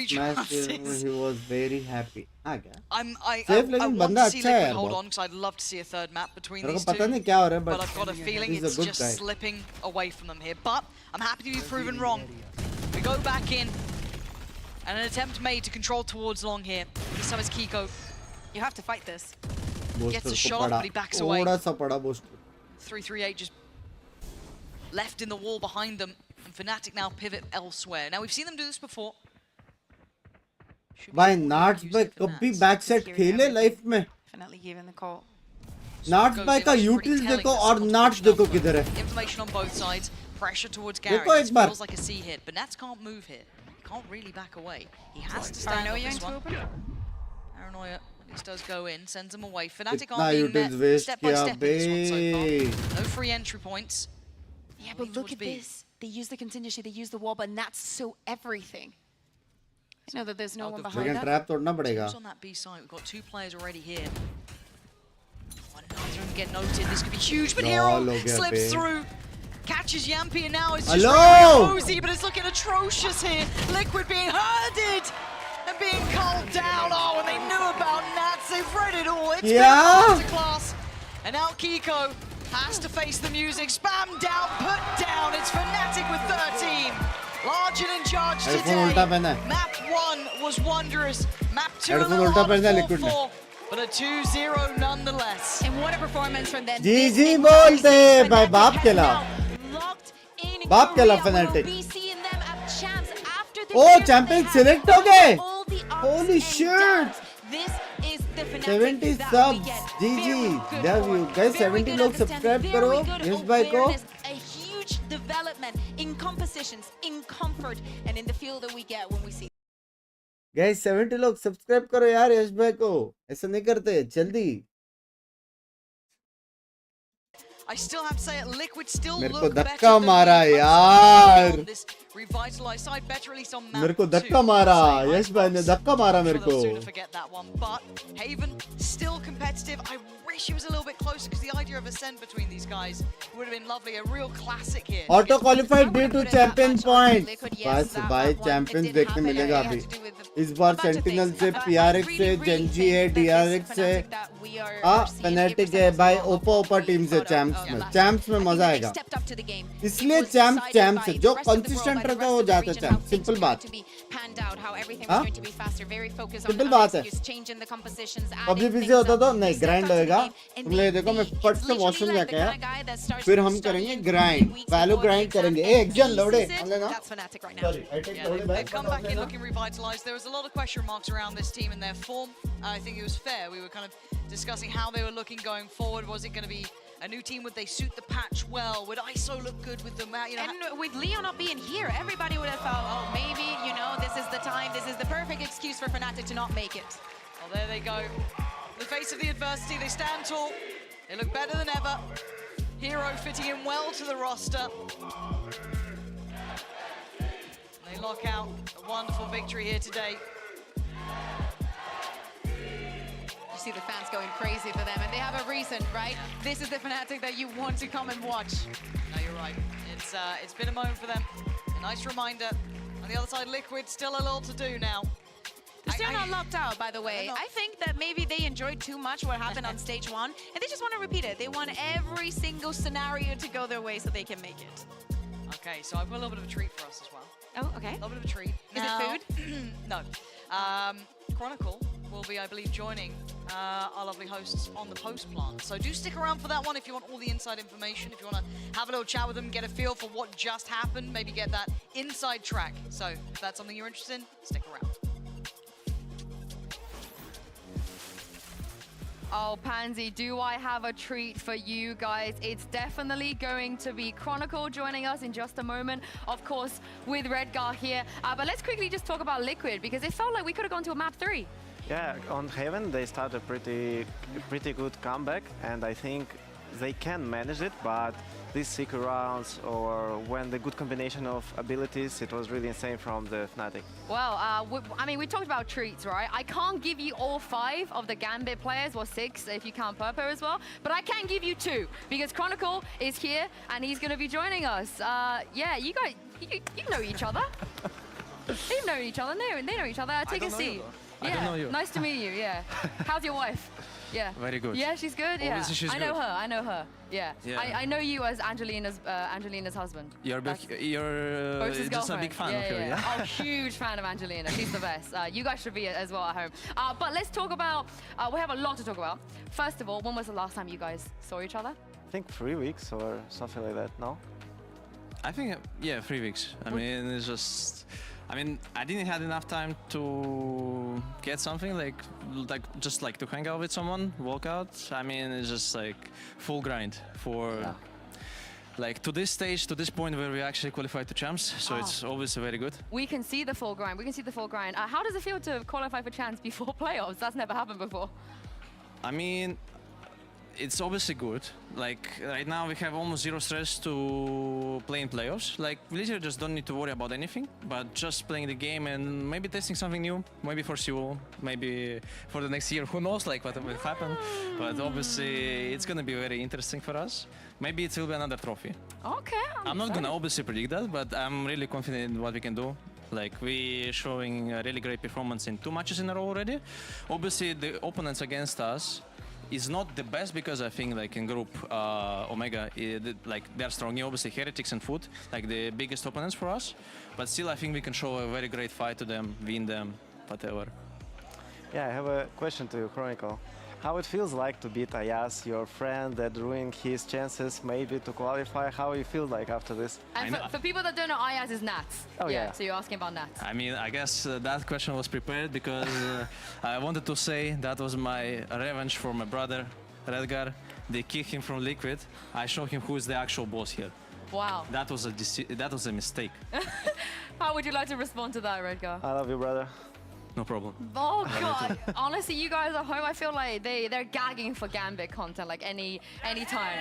smash he was very happy. आ गया. I want to see Liquid hold on because I'd love to see a third map between these two. पता नहीं क्या हो रहा है, but I've got a feeling it's just slipping away from them here. But I'm happy to be proven wrong. We go back in, and an attempt made to control towards long here. This time it's Kiko. You have to fight this. Gets a shot, but he backs away. 338 just left in the wall behind them, and Fnatic now pivot elsewhere. Now we've seen them do this before. भाई नाट्स भाई कभी back set खेले life में. Definitely giving the call. नाट्स भाई का utils देखो और नाट्स देखो किधर है. Information on both sides. Pressure towards Gary. This feels like a C hit, but Nats can't move here. He can't really back away. He has to stand on this one. Paranoia. This does go in, sends them away. Fnatic aren't being met step by step in this one so far. No free entry points. Yeah, but look at this. They use the contingency, they use the wall, but Nats so everything. I know that there's no one behind that. Trap तोड़ना पड़ेगा. On that B side, we've got 2 players already here. Neither of them get noted. This could be huge, but Hero slips through. Catches Yampi, and now it's just rosy, but it's looking atrocious here. Liquid being herded and being culled down. Oh, and they knew about Nats. They've read it all. It's been a masterclass. And now Kiko has to face the music. Spam down, put down. It's Fnatic with 13. Large and in charge today. Map 1 was wondrous. Map 2 a little hard to fall for, but a 2-0 nonetheless. And what a performance from them. GG बोलते भाई बाप केला. बाप केला Fnatic. Oh, champion select हो गए. Holy shit. This is the Fnatic 70 subs. GG. Love you guys. 70 लोग subscribe करो. यस भाई को. A huge development in compositions, in comfort, and in the feel that we get when we see. Guys 70 लोग subscribe करो यार यश भाई को. ऐसा नहीं करते जल्दी. I still have to say it, Liquid still मेरे को look better धक्का than मारा the यार. this revitalized side, better at least on map मेरे को 2. धक्का मारा. यश भाई ने धक्का मारा मेरे को. Soon to forget that one, but Haven still competitive. I wish he was a little bit closer because the idea of ascent between these guys would have been lovely. A real classic here. Auto qualified due to champion point. बस भाई champions देखने मिलेगा अभी. इस बार Sentinel से, PRX से, Genji है, DRX से. हाँ, Fnatic है भाई. ओपा टीम से champs में मजा आएगा. इसलिए champs है. जो consistent रहता है वो जाता है champs. Simple बात. हाँ? Simple बात है. पबजी बिजी होता तो नहीं grind होएगा. तुम लोग देखो मैं फट से वॉशरूम जाके आया. फिर हम करेंगे grind. Value grind करेंगे. Exam Lode. That's Fnatic right now. They've come back in looking revitalized. There was a lot of question marks around this team and their form. I think it was fair. We were kind of discussing how they were looking going forward. Was it going to be a new team? Would they suit the patch well? Would ISO look good with them? You know, and with Leo not being here, everybody would have thought, oh, maybe, you know, this is the time, this is the perfect excuse for Fnatic to not make it. Well, there they go. In the face of the adversity, they stand tall. They look better than ever. Hero fitting in well to the roster. They lock out a wonderful victory here today. to see the fans going crazy for them, and they have a reason, right? This is the Fnatic that you want to come and watch. No, you're right. It's been a moment for them. A nice reminder. On the other side, Liquid still a lot to do now. They're still not locked out, by the way. I think that maybe they enjoyed too much what happened on stage 1, and they just want to repeat it. They want every single scenario to go their way so they can make it. Okay, so I've got a little bit of a treat for us as well. Oh, okay. A little bit of a treat. Is it food? No. Chronicle will be, I believe, joining our lovely hosts on the post plant. So do stick around for that one if you want all the inside information, if you want to have a little chat with them, get a feel for what just happened, maybe get that inside track. So if that's something you're interested in, stick around. Oh, Pansy, do I have a treat for you guys? It's definitely going to be Chronicle joining us in just a moment, of course, with Redgar here. But let's quickly just talk about Liquid, because it felt like we could have gone to a map 3. Yeah, on Haven they started a pretty good comeback, and I think they can manage it, but these secret rounds or when the good combination of abilities, it was really insane from the Fnatic. Well, I mean, we talked about treats, right? I can't give you all 5 of the Gambit players, or 6 if you count Purpo as well, but I can give you 2 because Chronicle is here and he's going to be joining us. Yeah, you guys, you know each other. They know each other. They know each other. Take a seat. I don't know you. Nice to meet you. Yeah. How's your wife? Yeah. Very good. Yeah, she's good. Yeah. Obviously she's I know good. her. I know her. Yeah. Yeah. I know you as Angelina's husband. You're Bo's just a big fan of her, yeah? Oh, huge fan of Angelina. She's the best. You guys should be as well at home. But let's talk about, we have a lot to talk about. First of all, when was the last time you guys saw each other? I think 3 weeks or something like that, no? I think, yeah, 3 weeks. I mean, it's just... I mean, I didn't have enough time to get something just to hang out with someone, walk out. I mean, it's just like full grind for like to this stage, to this point where we actually qualified to champs. So it's obviously very good. We can see the full grind. We can see the full grind. How does it feel to qualify for champs before playoffs? That's never happened before. I mean, it's obviously good. Like right now we have almost zero stress to play in playoffs. Like we literally just don't need to worry about anything, but just playing the game and maybe testing something new. Maybe for Seoul, maybe for the next year. Who knows like what will happen. But obviously it's gonna be very interesting for us. Maybe it will be another trophy. Okay. I'm not gonna obviously predict that, but I'm really confident in what we can do. Like we're showing a really great performance in 2 matches in a row already. Obviously the opponents against us is not the best because I think like in group Omega, like they're strong. Obviously Heretics and Foot, like the biggest opponents for us. But still I think we can show a very great fight to them, win them, whatever. Yeah, I have a question to you, Chronicle. How it feels like to beat Ayaz, your friend that ruined his chances maybe to qualify? How you feel like after this? And for people that don't know, Ayaz is Nats. Oh yeah. So you're asking about Nats. I mean, I guess that question was prepared because I wanted to say that was my revenge for my brother, Redgar. They kicked him from Liquid. I showed him who is the actual boss here. Wow. That was a mistake. How would you like to respond to that, Redgar? I love you, brother. No problem. Oh god! Honestly, you guys at home, I feel like they're gagging for Gambit content like any time.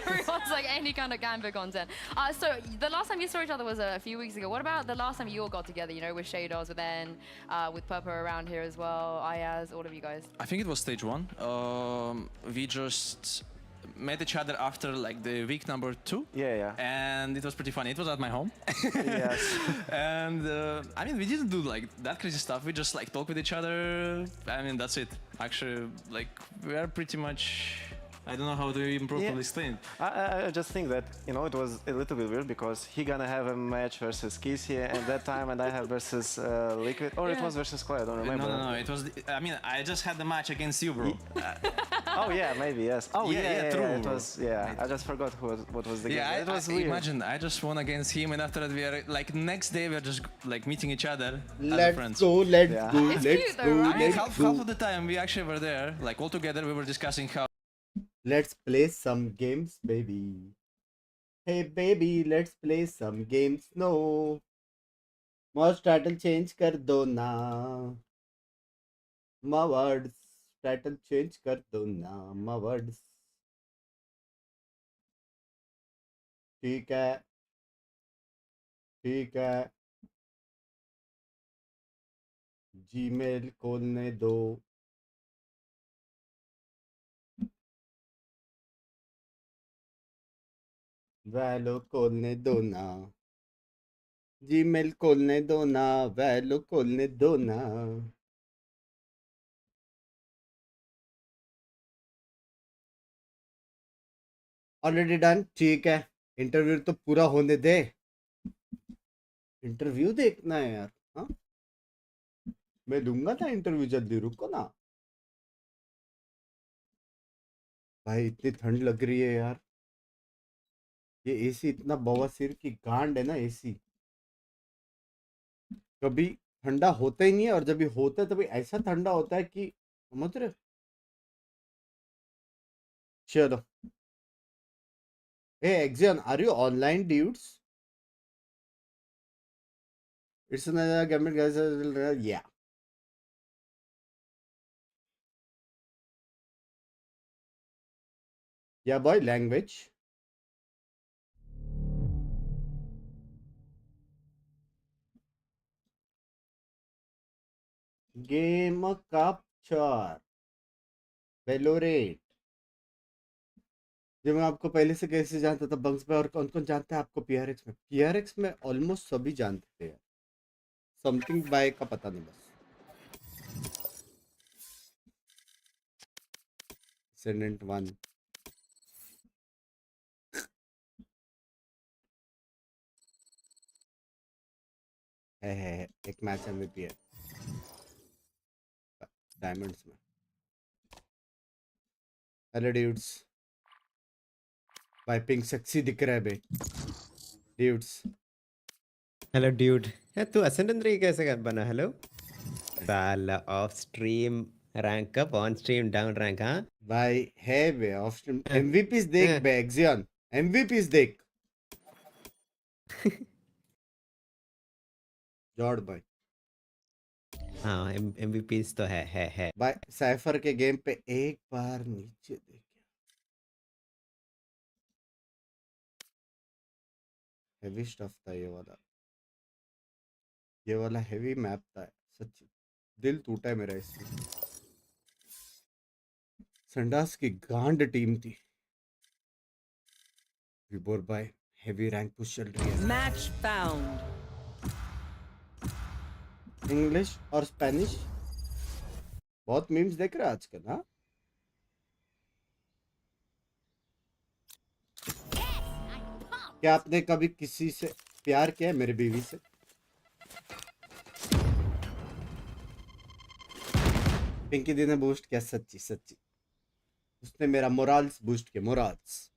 Everyone's like any kind of Gambit content. So the last time you saw each other was a few weeks ago. What about the last time you all got together? You know, with Shadows, with En, with Purple around here as well, Ayaz, all of you guys. I think it was stage 1. We just met each other after like the week number 2. Yeah. And it was pretty funny. It was at my home. Yes. And I mean, we didn't do like that crazy stuff. We just like talk with each other. I mean, that's it. Actually, like we are pretty much. I don't know how to even properly explain. I just think that, you know, it was a little bit weird because he gonna have a match versus Kissy at that time and I have versus Liquid. Or it was versus Clay, I don't remember. No, it was, I mean, I just had the match against you, bro. Oh yeah, maybe, yes. Oh yeah, true. It was, I just forgot what was the game. It was weird. Imagine, I just won against him and after that we are, like, next day we are just, like, meeting each other as friends. Let's go. I mean, half of the time we actually were there, like, all together we were discussing how let's play some games, baby. Hey, baby, let's play some games. No. Mouse title change कर दो ना. My words. Title change कर दो ना. My words. ठीक है. ठीक है. Gmail खोलने दो. वैलो खोलने दो ना, जीमेल खोलने दो ना, वैलो खोलने दो ना। ऑलरेडी डन, ठीक है। इंटरव्यू तो पूरा होने दे। इंटरव्यू देखना है यार। हाँ, मैं दूंगा ना इंटरव्यू, जल्दी रुको ना भाई। इतनी ठंड लग रही है यार। ये एसी इतना बवासीर की गांड है ना एसी। कभी ठंडा होता ही नहीं है, और जब भी होता है तभी ऐसा ठंडा होता है कि समझ रहे। चलो, hey Exion, are you online, dudes? It's another government guys. Yeah. Yeah, boy, language. Game capture. Valorant. जब मैं आपको पहले से कैसे जानता था बंक्स पे, और कौन कौन जानता है आपको पीआरएक्स में? पीआरएक्स में ऑलमोस्ट सभी जानते थे यार। समथिंग बाय का पता नहीं बस। Ascendant 1 है एक मैच एमवीपी है डायमंड्स में। हेलो ड्यूड्स, वाइपिंग सेक्सी दिख रहा है बे ड्यूड्स। हेलो ड्यूड, तू असेंडेंट 3 कैसे बना? हेलो साला, of stream rank up, on stream down rank. हाँ भाई है बे ऑफ स्ट्रीम एमवीपीज देख बे एक्सियन, एमवीपीज देख जॉर्ड भाई। हाँ, एमवीपीज तो है भाई साइफर के गेम पे एक बार नीचे देख, हेवी स्टफ था ये वाला हेवी मैप था सच्ची। दिल टूटा है मेरा इसमें। संडास की गांड टीम थी। विबोर भाई हेवी रैंक पुश चल रही है। Match found. इंग्लिश और स्पेनिश बहुत मीम्स देख रहे हैं आजकल। हाँ, क्या आपने कभी किसी से प्यार किया है? मेरी बीवी से। पिंकी दी ने बूस्ट किया, सच्ची सच्ची उसने मेरा मोराल्स बूस्ट किया, मोराल्स।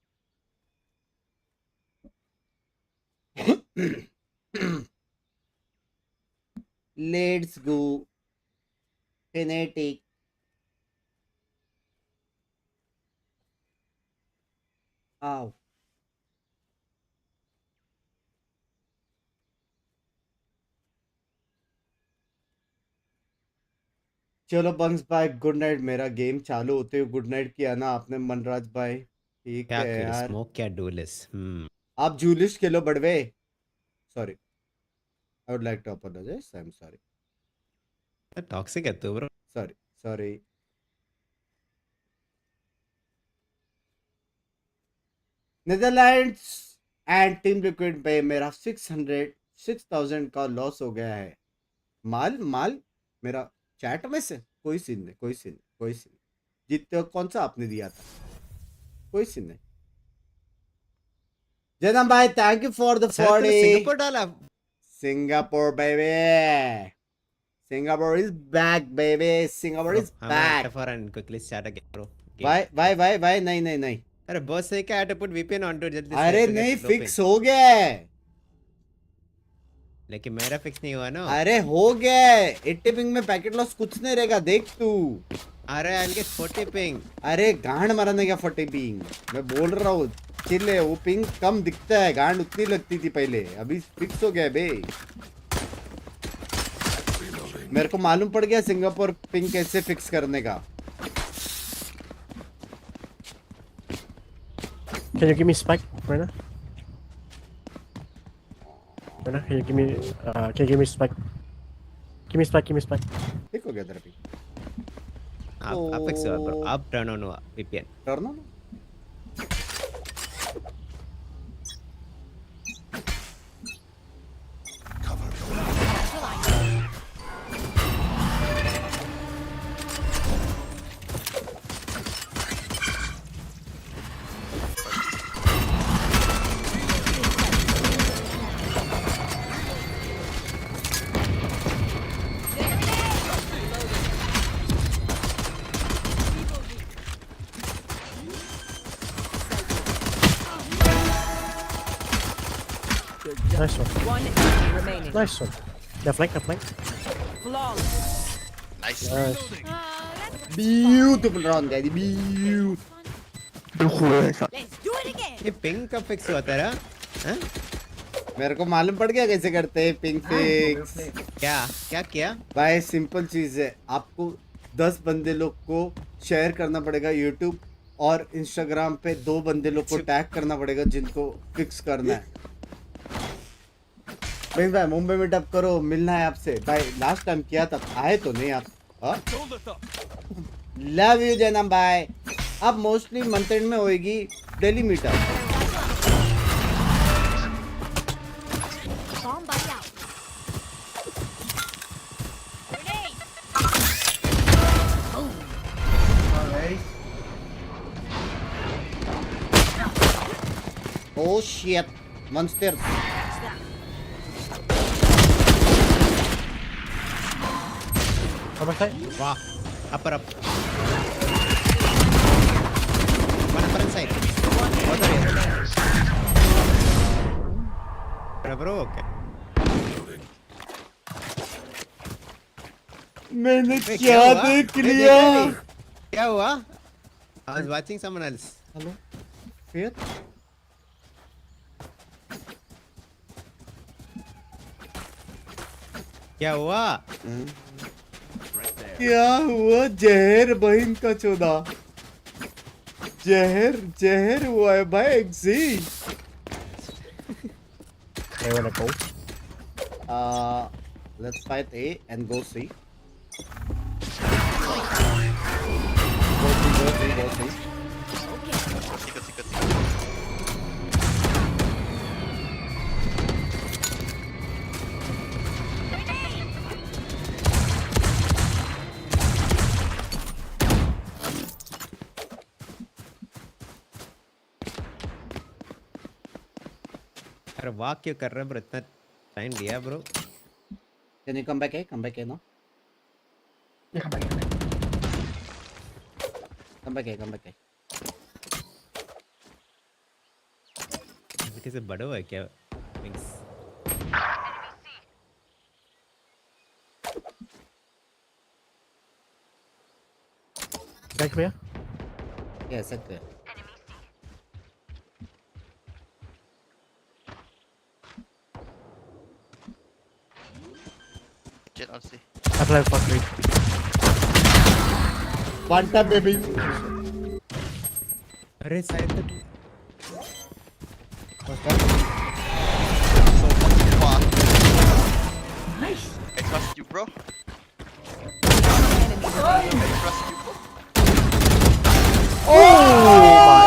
Let's go phonetic. आओ चलो बंक्स भाई, गुड नाइट। मेरा गेम चालू होते हुए गुड नाइट किया ना आपने मनराज भाई। ठीक क्या है यार। स्मोक क्या डूलिस। आप जूलिश खेलो बड़वे। Sorry, I would like to apologise, I am sorry. Toxic है तू bro. Sorry sorry. Netherlands and Team Liquid पे मेरा 6,000 का लॉस हो गया है। माल मेरा चैट में से कोई सीन नहीं। जीतते हो कौन सा आपने दिया था? कोई सीन नहीं। जयराम भाई thank you for the 40। Singapore डाला। Singapore baby, Singapore is back baby, Singapore is back. फॉरन quickly start again bro. Why नहीं। अरे बॉस से क्या to put VPN on to जल्दी। अरे नहीं, फिक्स हो गया है। लेकिन मेरा फिक्स नहीं हुआ ना। अरे हो गया है। 80 पिंग में पैकेट लॉस कुछ नहीं रहेगा, देख तू। अरे I'll get 40 पिंग। अरे गांड मरने का 40 पिंग मैं बोल रहा हूँ। चिल्ले, वो पिंग कम दिखता है, गांड उतनी लगती थी पहले, अभी फिक्स हो गया बे। मेरे को मालूम पड़ गया सिंगापुर पिंग कैसे फिक्स करने का। Can you give me spike, Brenna? Brenna, can you give me spike? Give me spike. ठीक हो गया तेरा पिंग। आप फिक्स हुआ ब्रो। आप टर्न ऑन हुआ VPN। Turn on Nice one. One enemy remaining. Nice one. The flank, the flank. Flawless. Nice. Beautiful round, guys. Beautiful. Let's do it again. ये ping का फिक्स हुआ तेरा? हाँ? मेरे को मालूम पड़ गया कैसे करते हैं पिंग फिक्स। क्या क्या किया? भाई सिंपल चीज है, आपको 10 बंदे लोग को शेयर करना पड़ेगा यूट्यूब और इंस्टाग्राम पे 2 बंदे लोग को टैग करना पड़ेगा जिनको फिक्स करना है। भाई मुंबई में टप करो, मिलना है आपसे। भाई लास्ट टाइम किया था, आए तो नहीं आप। लव यू जैनम भाई। अब मोस्टली मंथ एंड में होएगी daily meetup. Oh shit, monsters. Come on, Wow, upper up. One upper inside. Other here. Bro, okay. मैंने क्या देख लिया? क्या हुआ? I was watching someone else. Hello? फिर? क्या हुआ? क्या हुआ? जहर बहन का चौदा। जहर हुआ है भाई XC. They wanna go? Let's fight A and go C. Go C. अरे वाह क्यों कर रहे ब्रो, इतना टाइम लिया bro. Can you come back A? Come back A now. Yeah, come back. Come back A. Come back A. किसी बड़ा हुआ है क्या? Binks. Back here. Yeah, sector. Jet on C. I play for 3. One tap baby. अरे शायद Nice. I trust you, bro. I trust you, bro. Oh my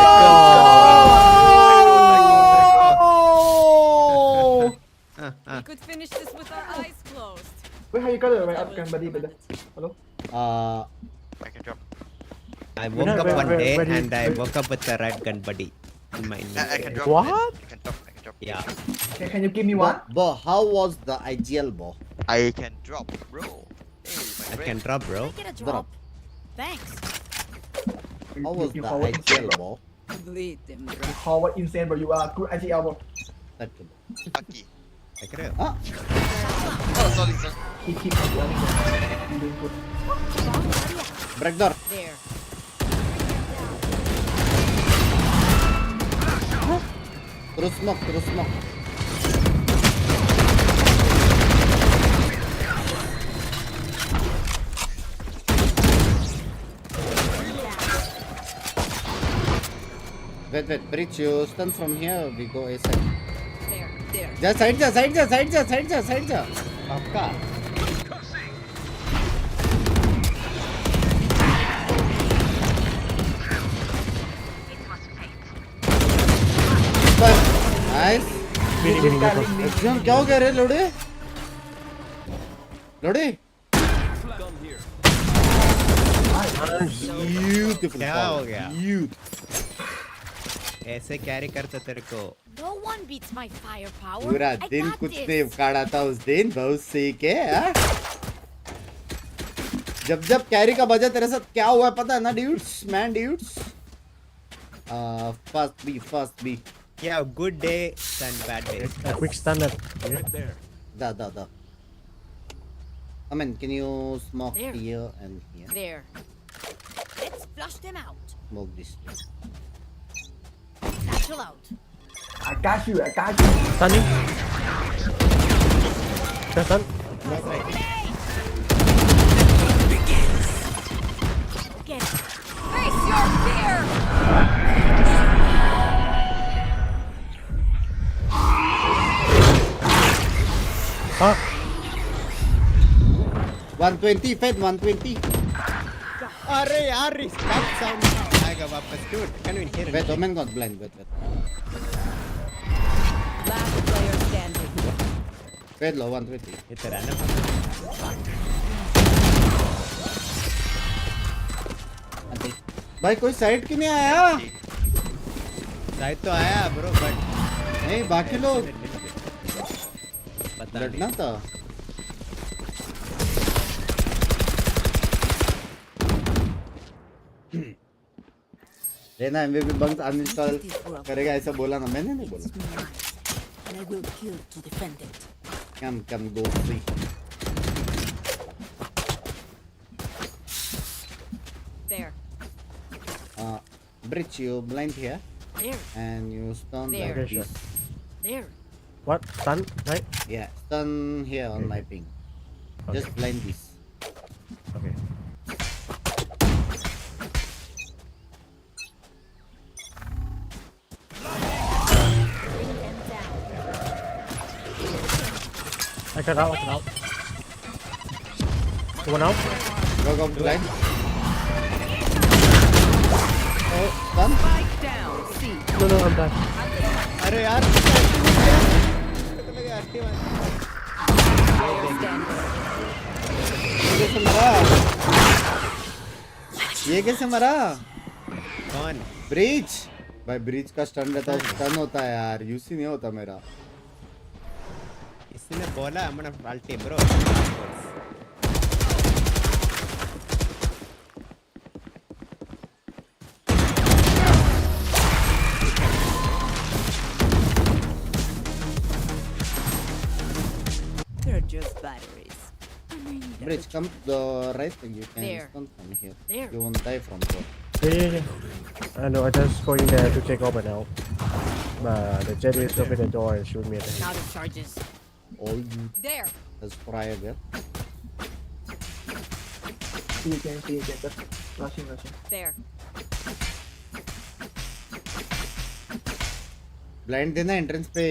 We could finish this with our eyes closed. Wait, how you got it right up gun buddy, brother? Hello? I can drop. I woke up one day and I woke up with the right gun buddy in my I can drop. What? I can drop. Yeah. Okay, can you give me one? But how was the IGL, bro? I can drop, bro. Hey, I can drop, bro. Get a drop. Thanks. How was the IGL, bro? Bleed them. You forward insane, bro. You are good IGL, bro. That's good. Lucky. I can. Ah. Oh, sorry, sir. Keep on running, bro. You're doing good. Break door. There. Through smoke. Wait, breach, you stun from here, we go A side. There. Just side ja. Paka. Nice. Action क्या हो गया रे लोड़े? Beautiful. क्या हो गया? Beautiful. ऐसे carry करते तेरे को। No one beats my firepower. पूरा दिन कुछ नहीं उखाड़ा था उस दिन, बहुत सीख है। जब कैरी का बजा तेरे साथ क्या हुआ है पता है ना dudes, man dudes? First B. Yeah, good day and bad days. A quick stun at here. Da. I mean, can you smoke There. here and here? There. Let's flush them out. Smoke this. Satchel out. I got you. Stunning. Stun. Get it. Face your fear. Ah. 120 Fed 120. अरे यार stop sound आएगा वापस dude. Can you hear it? Wait, Omen got blind. Wait. Last player standing. Fed low 120. इधर आना भाई कोई side क्यों नहीं आया? साइड तो आया ब्रो बट नहीं बाकी लोग पता लड़ना था. लेना MVP बंक्स अनइंस्टॉल करेगा ऐसा बोला ना मैंने नहीं बोला. And I will kill to defend it. Come go free. There. Bridge you blind here There. and you stun There. like this. There. What? Stun, right? Yeah, stun here on my ping. Just blind this. Okay. I can out. One out. Go blind. Oh, stun. Spike down. C. No, I'm done. अरे यार ये कैसे मरा? कौन? Breach. भाई breach का stun रहता है, स्टन होता है यार, यूसी नहीं होता मेरा. इसने बोला I'm gonna ulti bro. They're just batteries. Bridge, come to the right thing. You can There. stun from here. There. You won't die from there. Yeah. I know. I just going there to take over now. The Jet is open the door and shoot me at the head. Out of charges. All you There. as prior there. Rushing. There. Blind देना entrance पे.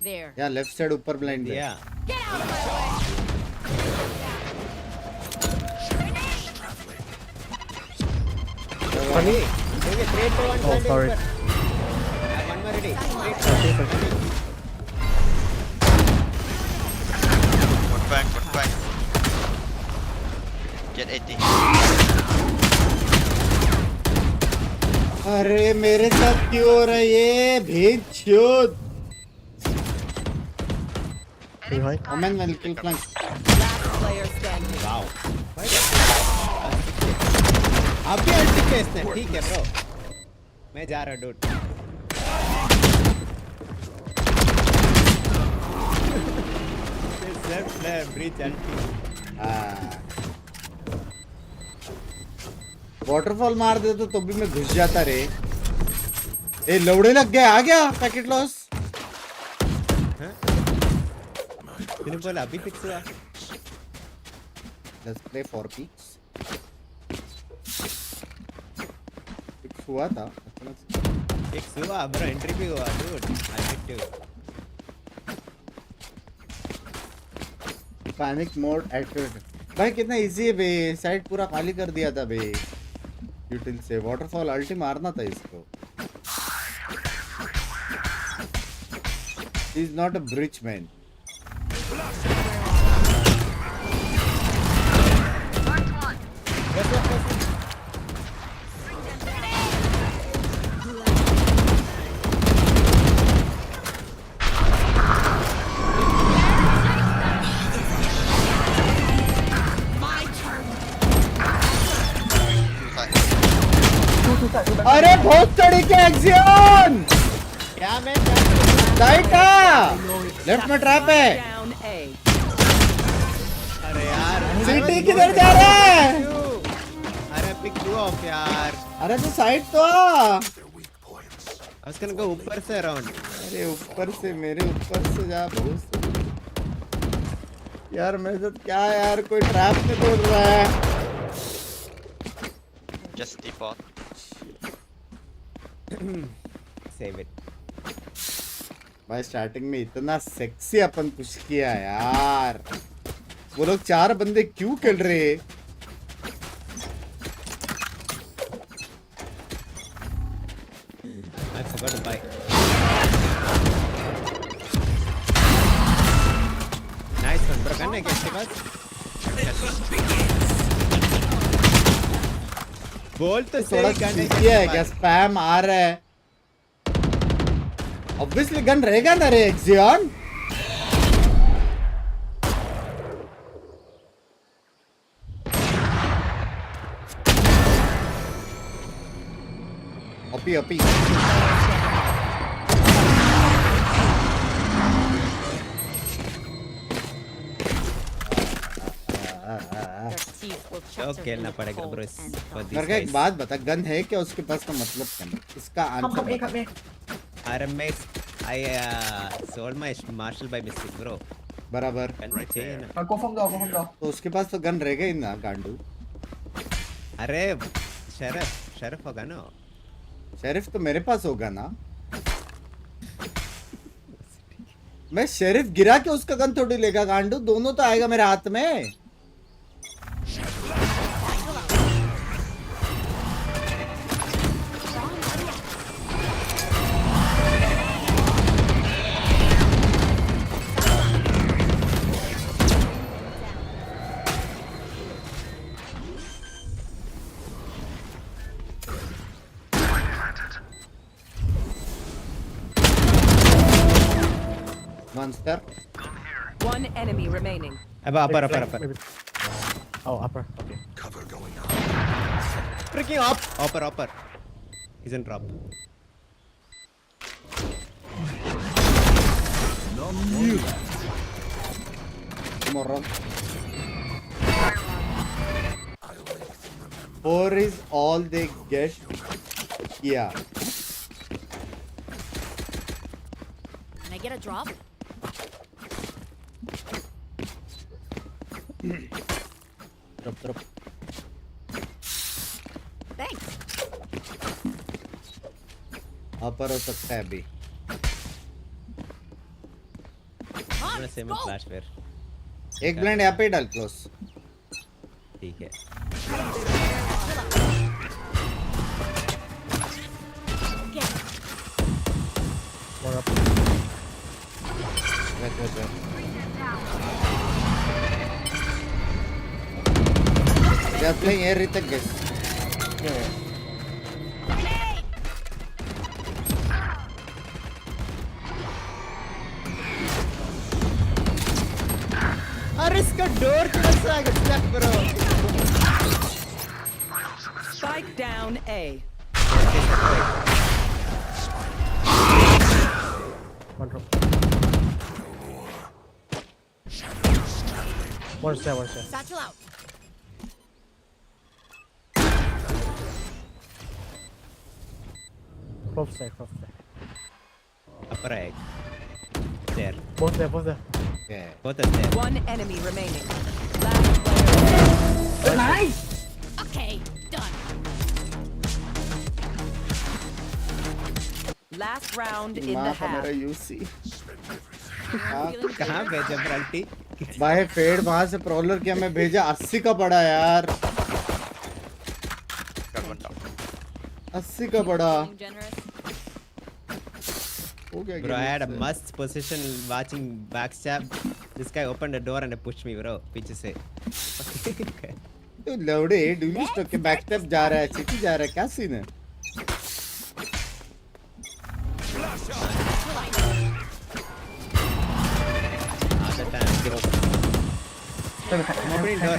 There. या left side ऊपर blind है. Yeah. Get out of my way. Funny. Oh, sorry. One more ready. One back. Get 80. अरे मेरे साथ क्यों हो रहा है ये भेद? Omen will kill flank. Last player standing. Wow. आप भी अल्टी पे इसने ठीक है ब्रो. मैं जा रहा dude. Self player breach ulti. Waterfall मार दे तो भी मैं घुस जाता रे. ए लौड़े लग गया. आ गया पैकेट लॉस. तूने बोला अभी फिक्स हुआ. Let's play for peaks. Fix हुआ था. फिक्स हुआ ब्रो. एंट्री भी हुआ dude. I panic mode activated. भाई कितना इजी है बे. साइड पूरा खाली कर दिया था बे. यूटिल से वाटरफॉल अल्टी मारना था इसको. He is not a bridge man. अरे बहुत तरीके एक्सियन. साइटा लेफ्ट में ट्रैप है। अरे यार सिटी किधर जा रहा है? अरे पिक टू ऑफ यार। अरे तो साइड तो आ। उसके को ऊपर से अराउंड। अरे ऊपर से मेरे ऊपर से जा बहुत। यार मेरे साथ क्या यार कोई ट्रैप में तोड़ रहा है। Just default. Save it. भाई स्टार्टिंग में इतना सेक्सी अपन पुश किया यार। वो लोग 4 बंदे क्यों खेल रहे? I forgot to buy. Nice one, bro. करने क्या इसके पास? बोल तो थोड़ा सही किया है क्या? स्पैम आ रहा है। ऑब्वियसली गन रहेगा ना रे एक्सियन। ओपी ओपी तो खेलना पड़ेगा ब्रो। मेरे को एक बात बता, गन है क्या उसके पास? का मतलब क्या? इसका आंसर अरे मैं I sold my marshal by mistake bro. बराबर। तो उसके पास तो गन रहेगा ही ना गांडू। अरे शरीफ होगा ना। शेरिफ तो मेरे पास होगा ना। मैं शेरिफ गिरा के उसका गन थोड़ी लेगा गांडू। दोनों तो आएगा मेरे हाथ में। Monster. One enemy remaining. Upper. Oh, upper. Okay. Cover going up. Freaking up. Upper. He's in drop. No more. Tomorrow. 4 is all they get. Yeah. Can I get a drop? Drop. Thanks. Upper हो सकता है अभी। Flash fair. एक blind यहाँ पे डाल close. ठीक है। One up. Wait. They are playing air Ritek guys. Yeah. अरे इसका डोर कैसा आ गया bro? Spike down A. One drop. One step. Satchel out. Close step. Upper egg. There. Both there. Okay. Both are there. One enemy remaining. Last player. Nice. Okay, done. Last round in the माँ का half. मेरा UC। कहाँ भेजा ब्राल्टी? भाई fade वहां से प्रॉलर किया मैं भेजा 80 का पड़ा यार। 80 का पड़ा। Bro, I had a must position watching backstab. This guy opened the door and pushed me, bro. पीछे से। तो लौड़े डुली स्टॉक के बैकस्टेप जा रहा है, सिटी जा रहा है, क्या सीन है? Other time, bro. Opening door.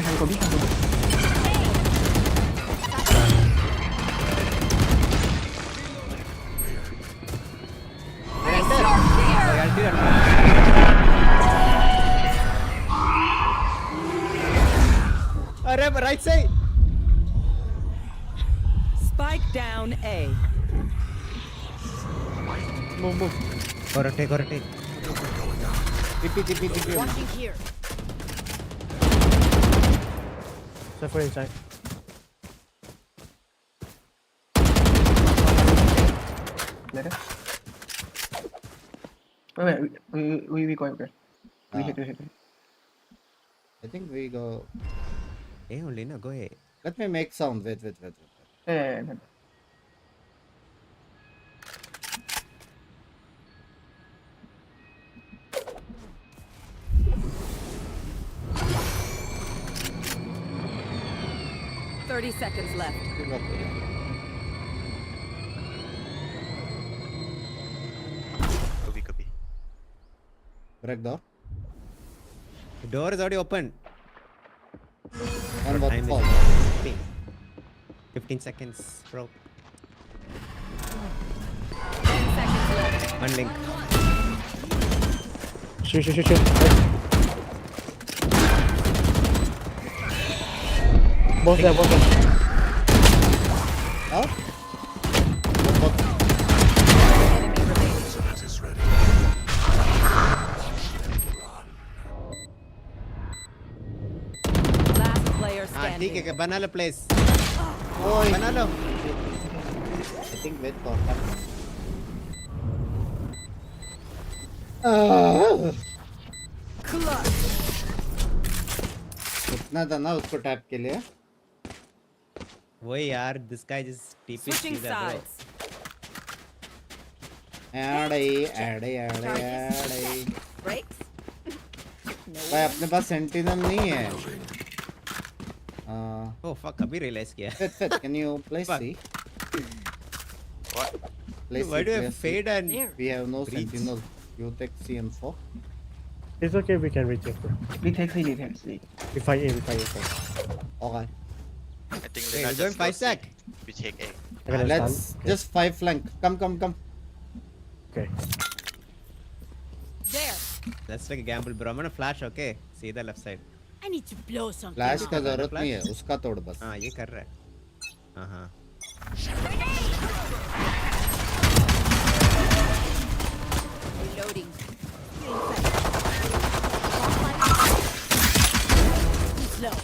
right side. Spike down A. Move. Go rotate. TP. Watching here. Suffer inside. Later. Wait, we go over. We hit. I think we go. Hey, only no, go ahead. Let me make sound. Wait. Yeah. 30 seconds left. Could be. Break door. The door is already open. One Time bot. is 15 seconds, bro. 10 seconds left. One link. Shoot. Both there. Huh? Last player हाँ ठीक standing. है बना लो place ओए बना लो I think wait for उतना था ना उसको टैप के लिए वही यार this guy just TP Switching सीधा bro sides. आड़े Breaks. भाई अपने पास सेंटिनल नहीं है oh fuck अभी realize किया Fit, can you please Fuck. see? What? Please Why see, do I please fade see. and We have no breach? sentinel. You take CM4. It's okay, we can retake, bro. We take C. We fight A. Okay. I think Wait, Lena we're going just 5 goes stack. we take A. Let's just 5 flank. Come. Okay. There. That's like a gamble bro I'm gonna flash okay see the left side I need to blow something. Flash up. का जरूरत नहीं है उसका तोड़ बस हाँ ये कर रहा है हाँ Reloading. Slow.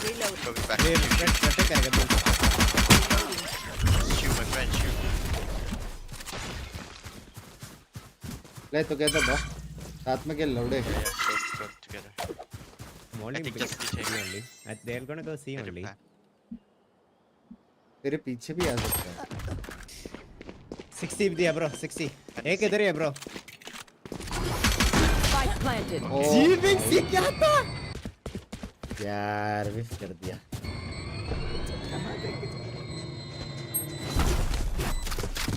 Reloading. Going back. ये protect करेगा bro Shoot my friend, shoot. Play together bro साथ में खेल लौड़े Yeah, let's go together. I'm only I think just B retake. only they're gonna go C only तेरे पीछे भी आ सकता है 60 दिया bro 60 एक इधर ही है bro Spike planted. जी Binks ये क्या था यार मिस कर दिया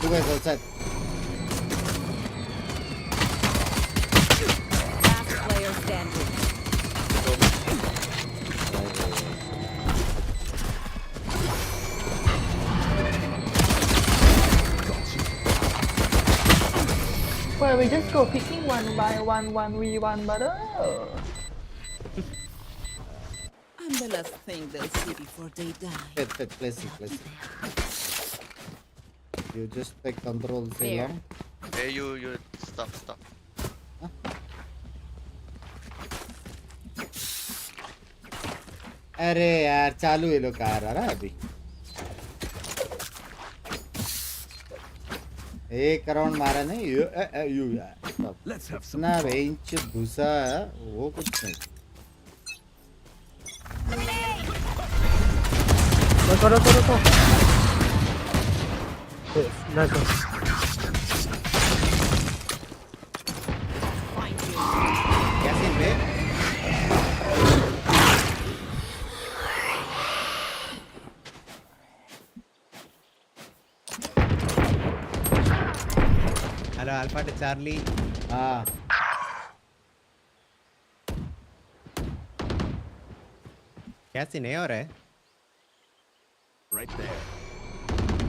Two guys outside. Last player standing. Well, we just go picking one by one, 1v1, but I'm the last thing they'll see before they die. Fit, place it. You just take control say long. Hey, you stop. अरे यार चालू ये लोग आ रहा है अभी एक round मारा नहीं यू यार ना बेंच घुसा वो कुछ नहीं Go. Nice one. कैसे बे हेलो अल्फा टू चार्ली हाँ क्या सीन है और है Right there.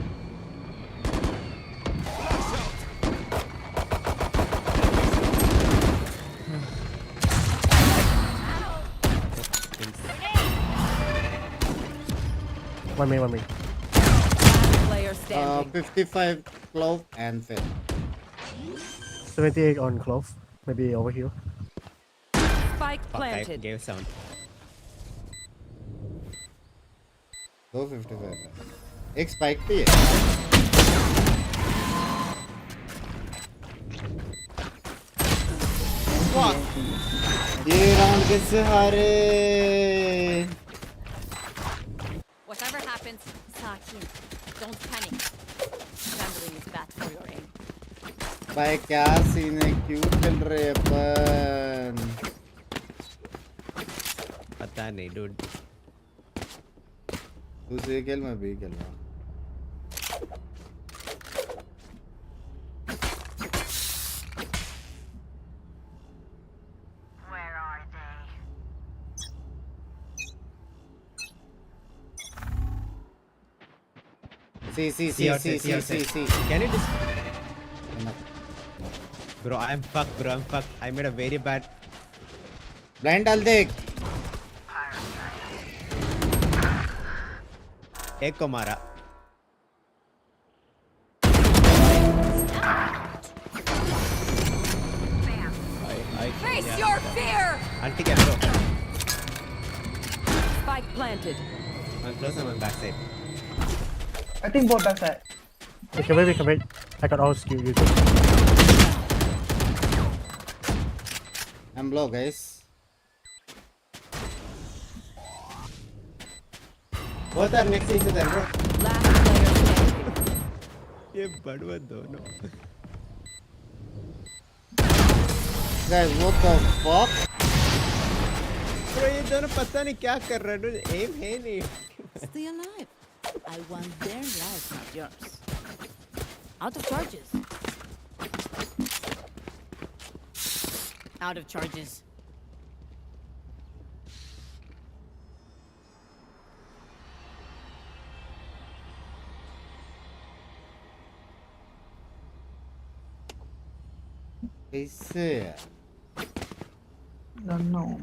One main, one main. Player standing. 55 Clove and Finn. 78 on Clove. Maybe over here. Spike planted. Gave sound. Go 55. एक spike भी है. ये round कैसे हारे? Whatever happens, Sakin, don't panic. Gambling is bad for your aim. भाई क्या scene है? क्यों खेल रहे हैं अपन? पता नहीं dude. तू से खेल मैं भी खेल रहा हूँ. See. Can you just... Bro, I'm fucked. I made a very bad... Blind डाल दे. एक को मारा. Face your fear! Anti क्या bro? Spike planted. I'm close on my backside. I think both backside. We can wait. I got all skill using. I'm low, guys. Both are next to each other, bro. Last player standing. ये बड़वा दोनों. Guys, what the fuck? Bro, ये दोनों पता नहीं क्या कर रहे हैं. Aim है नहीं. Stay alive. I want their life, not yours. Out of charges. Out of charges. कैसे? Don't know.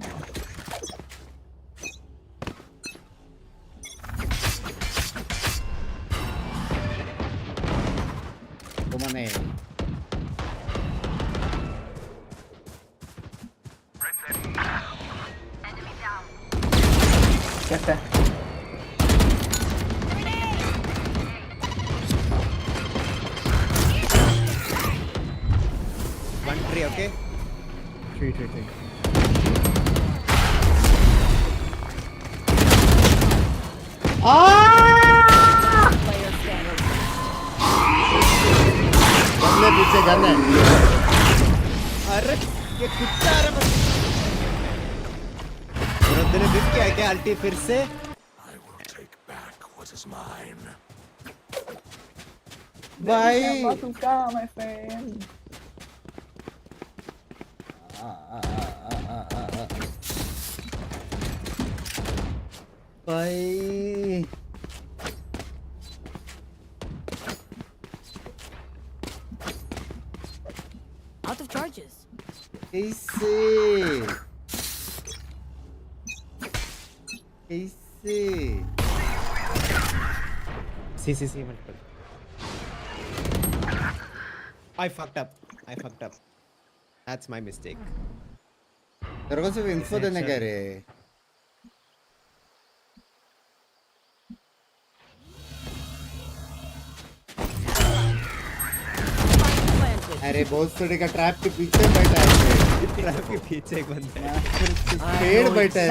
Kumane. Get there. One tree, okay? Three. Player standing. गन्ने पीछे गन्ने. अरे ये कुत्ता आ रहा है. ब्रो ने बिक किया क्या अल्टी फिर से? I will take back what is mine. भाई. Bazooka, my friend. भाई. Out of charges. कैसे? See multiple. I fucked up. That's my mistake. तेरे को सिर्फ info देने कह रहे. अरे बहुत थोड़ी का ट्रैप के पीछे बैठा है. ट्रैप के पीछे एक बंदा है. पेड़ बैठा है.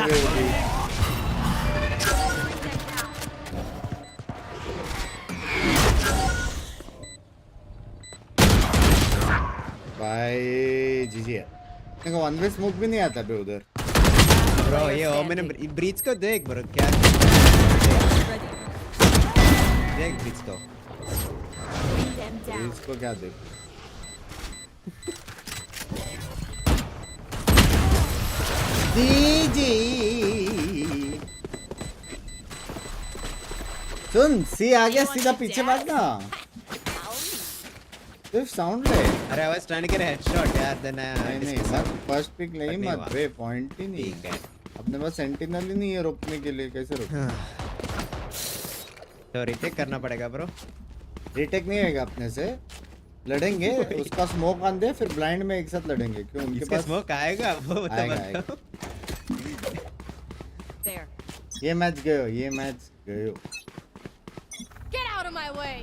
भाई जीजी है. मेरे को वन वे स्मोक भी नहीं आता बे उधर. ब्रो ये मैंने ब्रीच को देख ब्रो क्या. देख ब्रीच को. इसको क्या देख. जीजी सुन सी आ गया सीधा पीछे भागना. सिर्फ साउंड ले. अरे I was trying to get a headshot यार. then नहीं मत फर्स्ट पिक नहीं मत बे. पॉइंट ही नहीं है. अपने पास सेंटिनल ही नहीं है रोकने के लिए. कैसे रोक. तो रिटेक करना पड़ेगा ब्रो। रिटेक नहीं होगा अपने से, लड़ेंगे उसका स्मोक आन दे, फिर ब्लाइंड में एक साथ लड़ेंगे। क्यों उनके पास स्मोक आएगा वो आएगा। ये मैच गयो, ये मैच गयो। Get out of my way.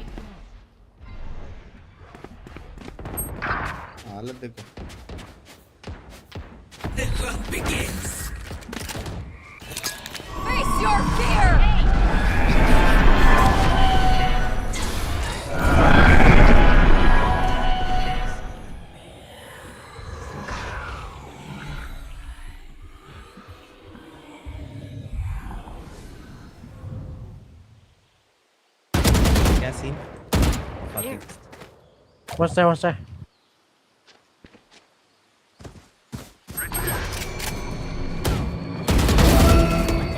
हालत देखो। The hunt begins. Face your fear. क्या scene? What's that? What's that?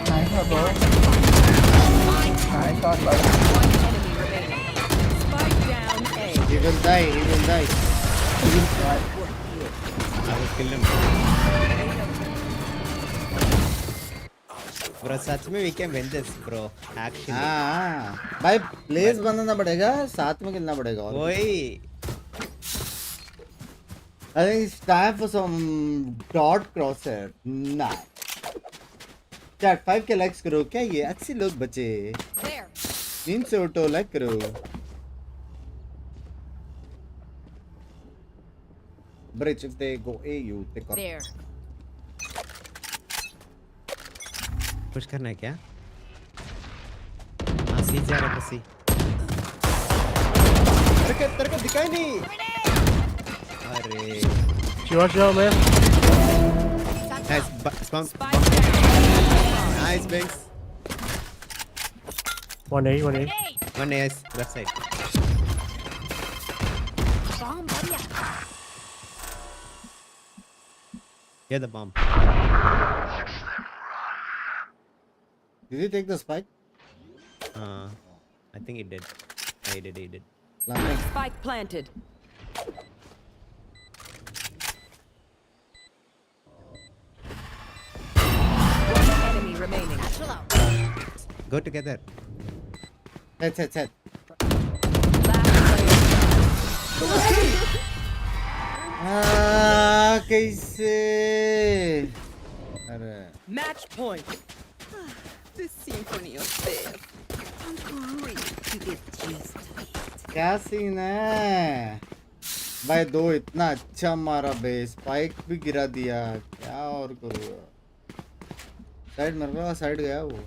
Nice, bro. Nice shot, bro. Spike down A. He will die, he will die. I will kill him. Bro, सच में we can win this, bro. Actually. हाँ भाई place बनाना पड़ेगा, साथ में खेलना पड़ेगा। वही। I think it's time for some dot crosshair. Nice. Chat 5 के likes करो क्या ये अच्छे लोग बचे। नींद से उठो लाइक करो। Bridge if they go A you take off. There. Push करना है क्या? हाँ सी जा रहा है सी। तेरे को दिखाई नहीं। अरे। Watch out, man. Nice, spawn. Nice, Binks. 1A, 1A. One is left side. Bomb, buddy. Get the bomb. Did he take the spike? I think he did. He did. Spike planted. One enemy remaining. Go together. Head. कैसे? अरे Match point. The symphony of death. I'm great to get used to it. क्या scene है भाई? दो इतना अच्छा मारा बे, spike भी गिरा दिया, क्या और करूँगा? साइड मर रहा, साइड गया वो।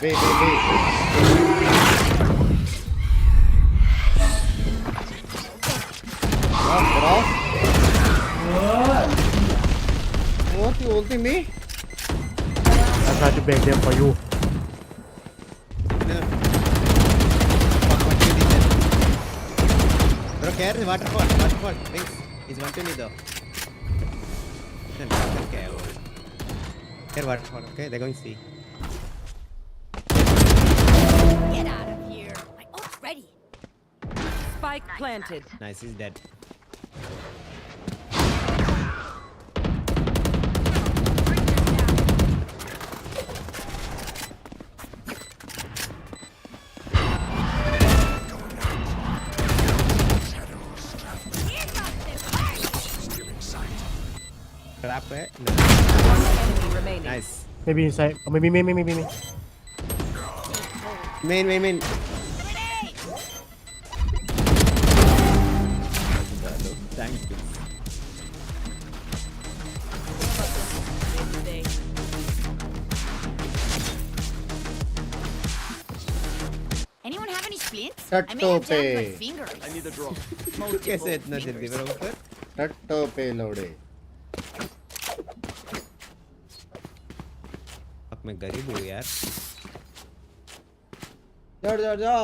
Wait. What, you ulting me? I tried to bait them for you. Bro, care waterfall. Binks. He's 120 though. Care waterfall. Okay, they're going C. Get out of here. My ult's ready. Spike planted. Nice, he's dead. Trap है? No. Enemy remaining. Nice. Maybe inside. Or maybe main. Main. Thanks. Anyone have any splints? Tatto I may have jammed my pe. fingers. I need a drop. कैसे इतना जल्दी बरो ऊपर? टट्टो पे लोड़े। अब मैं गरीब हूँ यार। जा।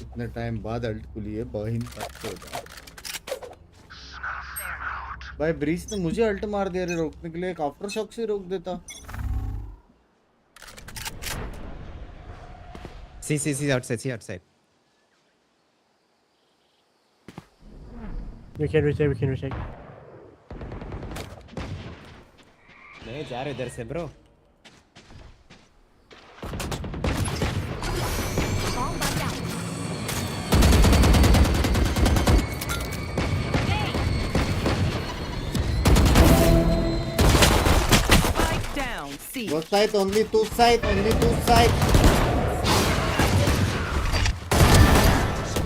इतने टाइम बाद अल्ट को लिए बहिन तक हो जा। भाई ब्रीच ने मुझे अल्ट मार दिया रे, रोकने के लिए एक आफ्टर शॉक से रोक देता। See outside. We can retake. नहीं जा रहे इधर से bro. Spike down. C. Go side, only two side.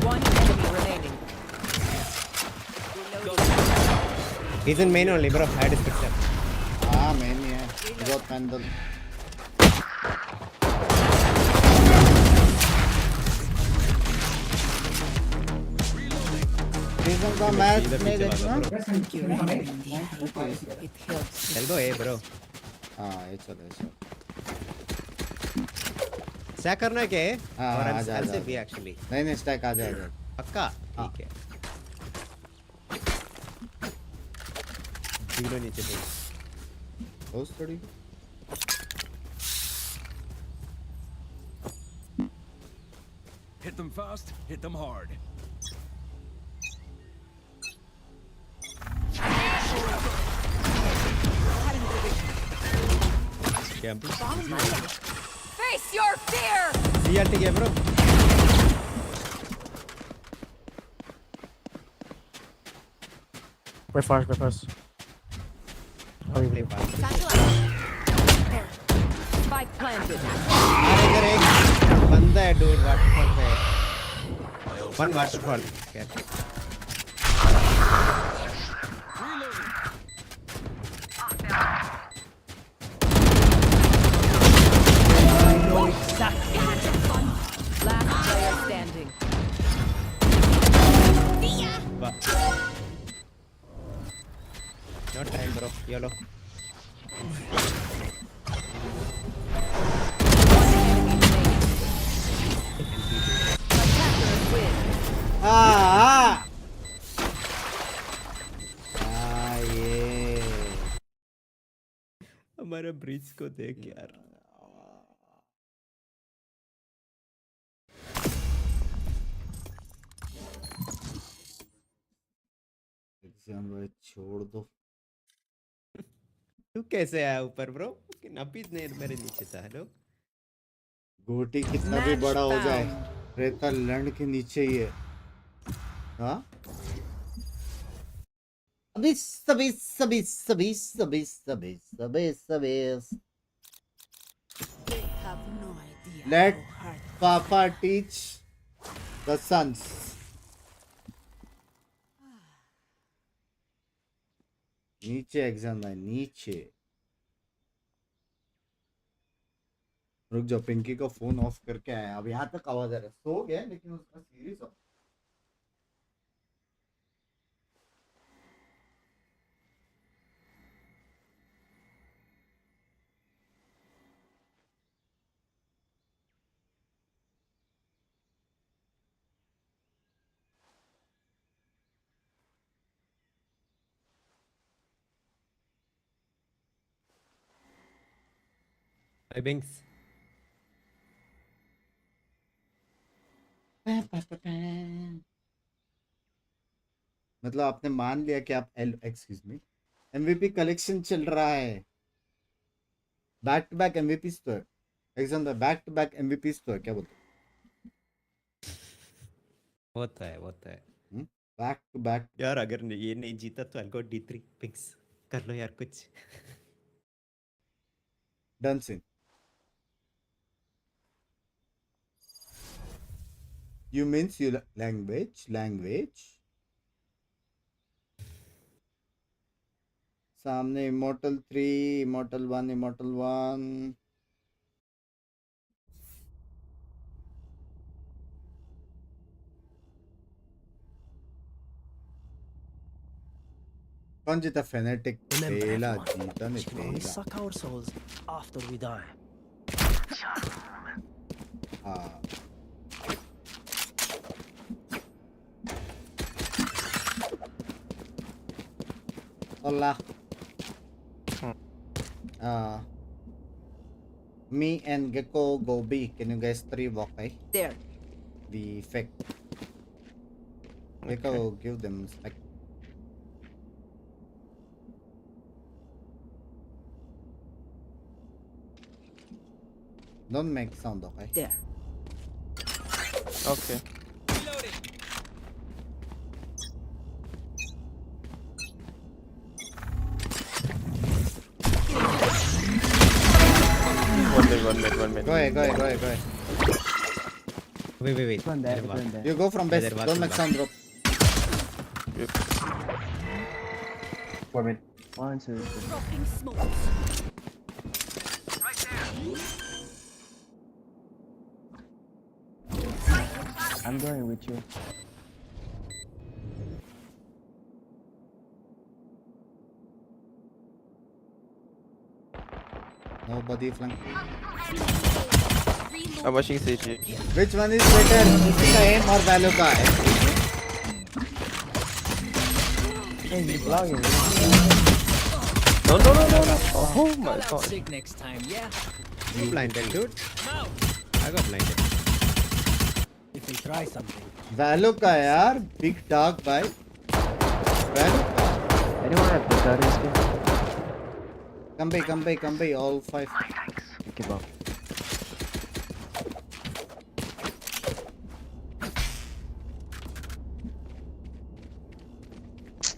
One enemy remaining. He's in main only, bro. I just picked up. हाँ main ही है. Got handle. Season का मैच नहीं देखना. Elbow A, bro. हाँ ये चलो. स्टैक करना है क्या है? हाँ और आ जा. LC भी actually. नहीं स्टैक आ जाएगा. पक्का? ठीक है. जीरो नीचे दे. बहुत थोड़ी. Hit them fast, hit them hard. Camp. Face your fear. CRT है bro. Wait first. Play fast. Spike planted. अरे इधर एक बंदा है dude waterfall पे. One waterfall. Okay. Last player standing. No time bro. YOLO. ये हमारा ब्रिज को देख यार. एग्जाम भाई छोड़ दो. तू कैसे आया ऊपर ब्रो? कि अभी मेरे नीचे था. हेलो. गोटी कितना भी बड़ा हो जाए रेता लैंड के नीचे ही है. हाँ अभी सभी let Papa teach the sons. नीचे एग्जाम है नीचे. रुक जाओ पिंकी का फोन ऑफ करके आया. अब यहाँ तक आवाज आ रहा है. सो गया लेकिन उसका सीरीज ऑफ. Hi Binks. मतलब आपने मान लिया कि आप एक्सक्यूज मी एमवीपी कलेक्शन चल रहा है. बैक टू बैक एमवीपीज तो है. एग्जाम बैक टू बैक एमवीपीज तो है. क्या बोलते होता है बैक टू बैक. यार अगर ये नहीं जीता तो I'll go D3. Binks कर लो यार कुछ. Dancing. You means you language. सामने Immortal 3, Immortal 1. कौन जीता? Fnatic. पहला जीता नहीं. We suck our souls after we die. हाँ. Hola. Me and Gecko go B. Can you guys 3 walk, okay? There. The fake. Gecko, give them spec. Don't make sound, okay? There. Okay. One mid. Go ahead. Wait. One there. You go from base. Don't make sound drop. One mid. 1, 2, 3. Dropping smokes. I'm going with you. Nobody flank. I'm watching CG. Which one is better? Isika aim or value ka? Hey, you vlogging? No. Oh my god. Sick next time, yeah? You blinded, dude. I got blinded. If we try something. Value ka yaar. Big dog bhai. Value ka. Anyone have the guardian skin? Come by. All 5. Give up.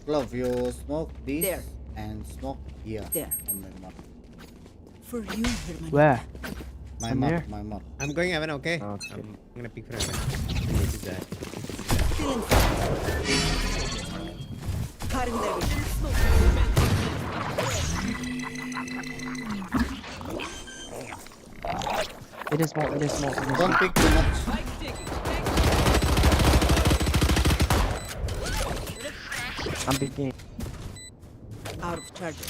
Glove, you smoke this There. and smoke here. There. On my mark. For you, Herman. Where? My From mark. here? My mark. I'm going Evan, okay? Okay. I'm gonna pick for Evan. This is that. Cutting their vision. It is small. Don't pick too much. I'm picking. Out of charges.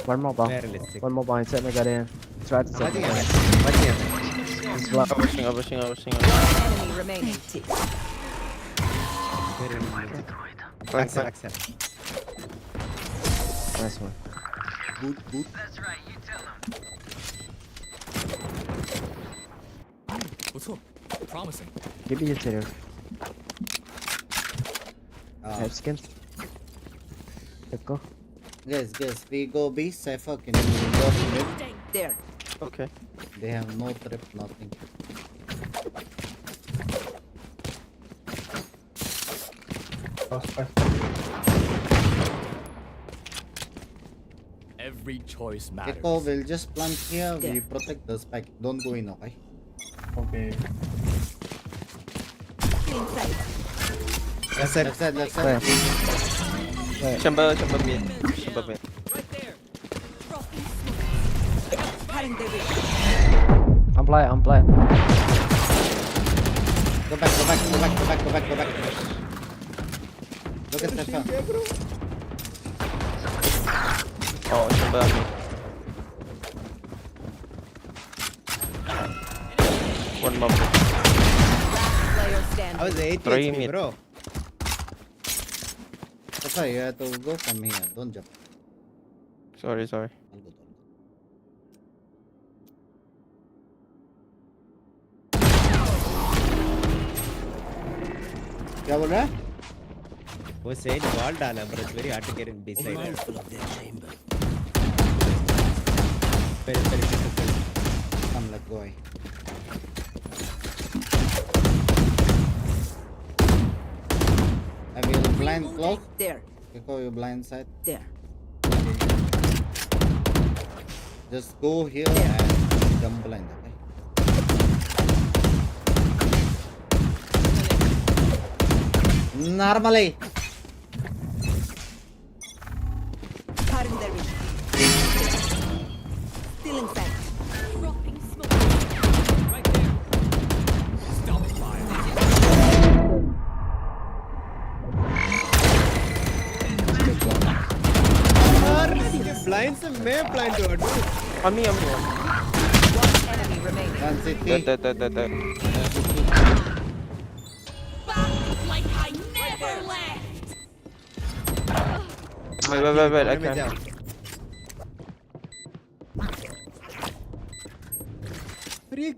One more bomb. Realistic. One more bomb. Set my guardian. Try to set Watching my Evan. guardian. Watching Evan. It's blocked. Pushing. Enemy remaining. Very limited. Flank. Accept. Nice one. Good. What's up? Promising. Give me your tater. Ah. Have skins. Let's go. Guys, we go B. Cypher, can you go mid? There. Okay. They have no trip, nothing. Every choice matters. Gecko will just plant here. We protect the spike. Don't go in, okay? Okay. Left side. Where? Chamber mid. Cutting their vision. I'm blind. Go back. Look at Cypher. Oh, chamber mid. One more. Player standing. I was 8 Three HP, mid. bro. Cypher, you have to go from here. Don't jump. Sorry. I'll go. क्या बोल रहा है? वो says wall डाला, but it's very hard to get in B side. Mindful of their chamber. Very difficult. Come, let's go. I will blind close. There. Gecko, you blind side. There. Just go here and jump blind, okay? Normally. Cutting their vision. Still inside. Dropping smoke. Right there. Stop fire. Blind से मैं blind हुआ dude. On me. One enemy remaining. One city. Dead. Like I never left. Wait, I में can't. जाओ.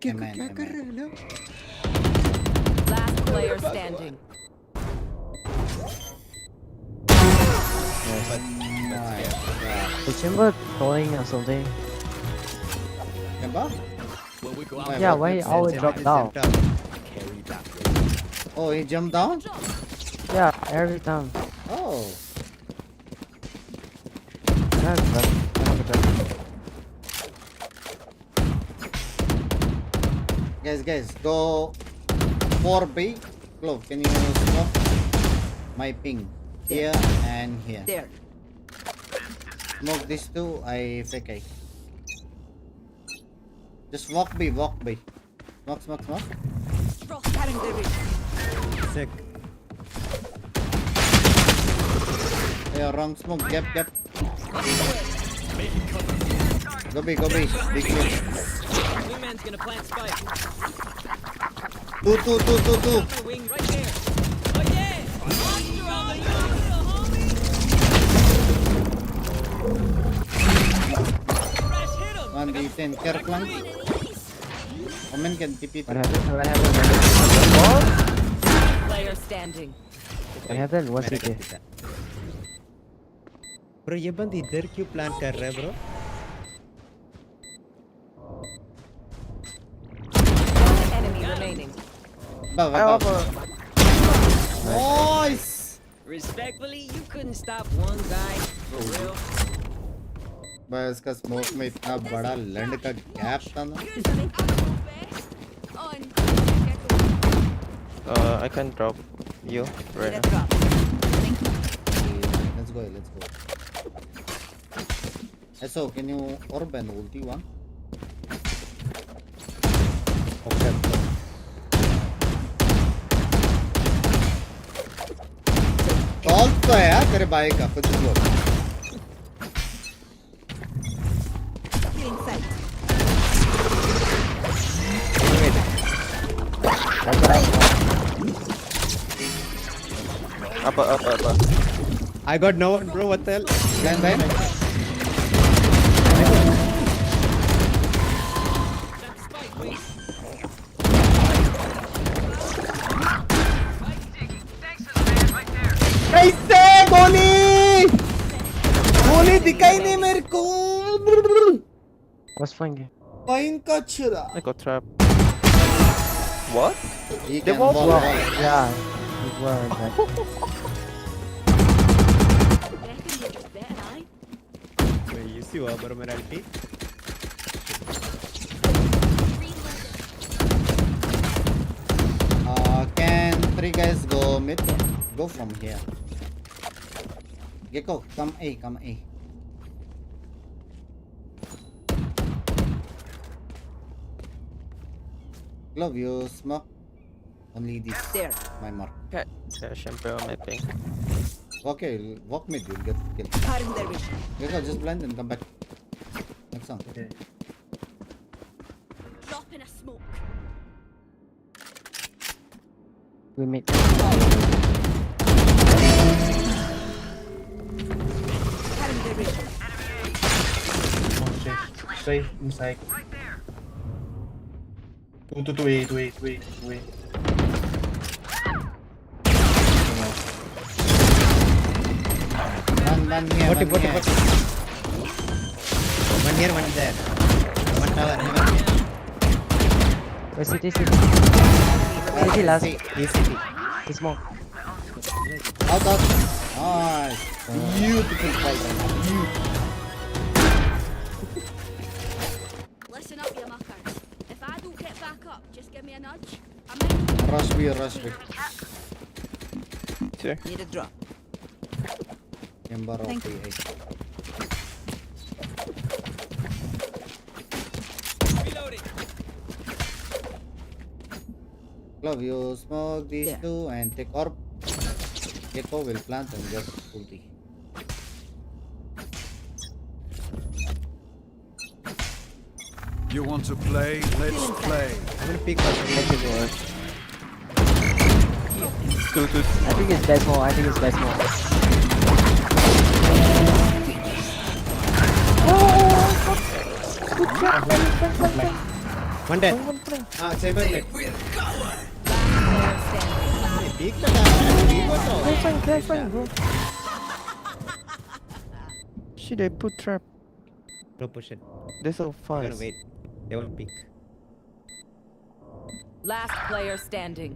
क्या कर रहे हो लोग? Last player standing. Is Chamber going or something? Chamber? Yeah, why he always drop down? Oh, he jumped down? Yeah, every time. Oh. Guys, go 4B. Glove, can you smoke my ping? Here and here. There. Smoke these two, I fake A. Just walk B. Smoke. Sick. Yeah, wrong smoke, gap. Go B. Big kill. Wingman's gonna plant spike. Two. Wing right there. Oh yeah! Monster on the One D10, care flank. Omen can TP. What happened? Player standing. What happened? What's it? Bro, ये बंद इधर क्यों plan कर रहा है bro? Enemy remaining. Nice. Respectfully, you couldn't stop one guy for real. बस इसका smoke में इतना बड़ा लैंड का गैप था ना. I can drop you right now. Let's go. So can you orb and ulti one? Okay. Solve तो है यार तेरे भाई का कुछ बोल. Apa. I got no one, bro. What the hell? Blind. कैसे गोली दिखाई नहीं मेरे को. What's flanking? Pain का छुरा. I got trapped. What? He can walk. Yeah. It was. Wait, you see what, bro? My ulti. Can 3 guys go mid? Go from here. Gecko, come A. Glove, you smoke. Only this. There. My mark. Okay. Chamber on my ping. Okay, walk mid, you'll get killed. Cutting their vision. Gecko, just blind and come back. Next one. Okay. Drop in a smoke. We made. Cutting their vision. Stay inside. Two A. One here. One here, one there. One tower. Where's CT last. City. Smoke. Out. Nice. Beautiful fight. Listen up, you muckers. If I don't get back up, just give me a nudge. Rush B. Sure. Need a drop. Chamber of Thank A. Glove, you smoke these two and take orb. Gecko will plant and just ulti. You want to play? Let's play. I'm gonna pick one. Two. I think it's best more. One dead. Saber dead. Peek the bro. Shit, I put trap. No, push it. They're so I'm fast. gonna wait. They won't peek. Last player standing.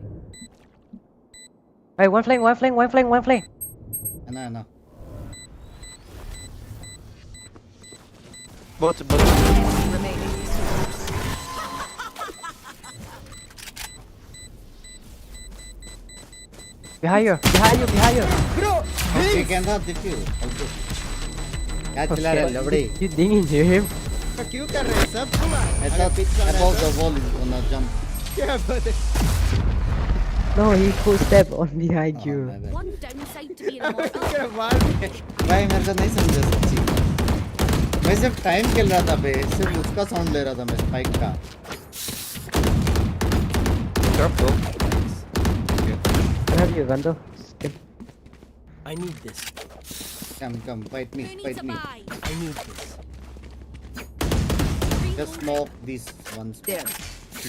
Hey, one flank. No. Both. Remaining. Behind you. Bro, we cannot defuse. Okay. क्या चिल्ला रहे हैं लवड़ी? You dinging him? क्यों कर रहे हैं सब? I thought above the wall is gonna jump. क्या बात है? No, he full step on behind you. One downside to being a mortal. क्या बात है? भाई मेरे को नहीं समझा सच्ची। मैं सिर्फ टाइम खेल रहा था बे, सिर्फ उसका साउंड ले रहा था मैं स्पाइक का। Drop though. I have you, Gando. I need this. Come, fight me. I need this. Just smoke these ones. There.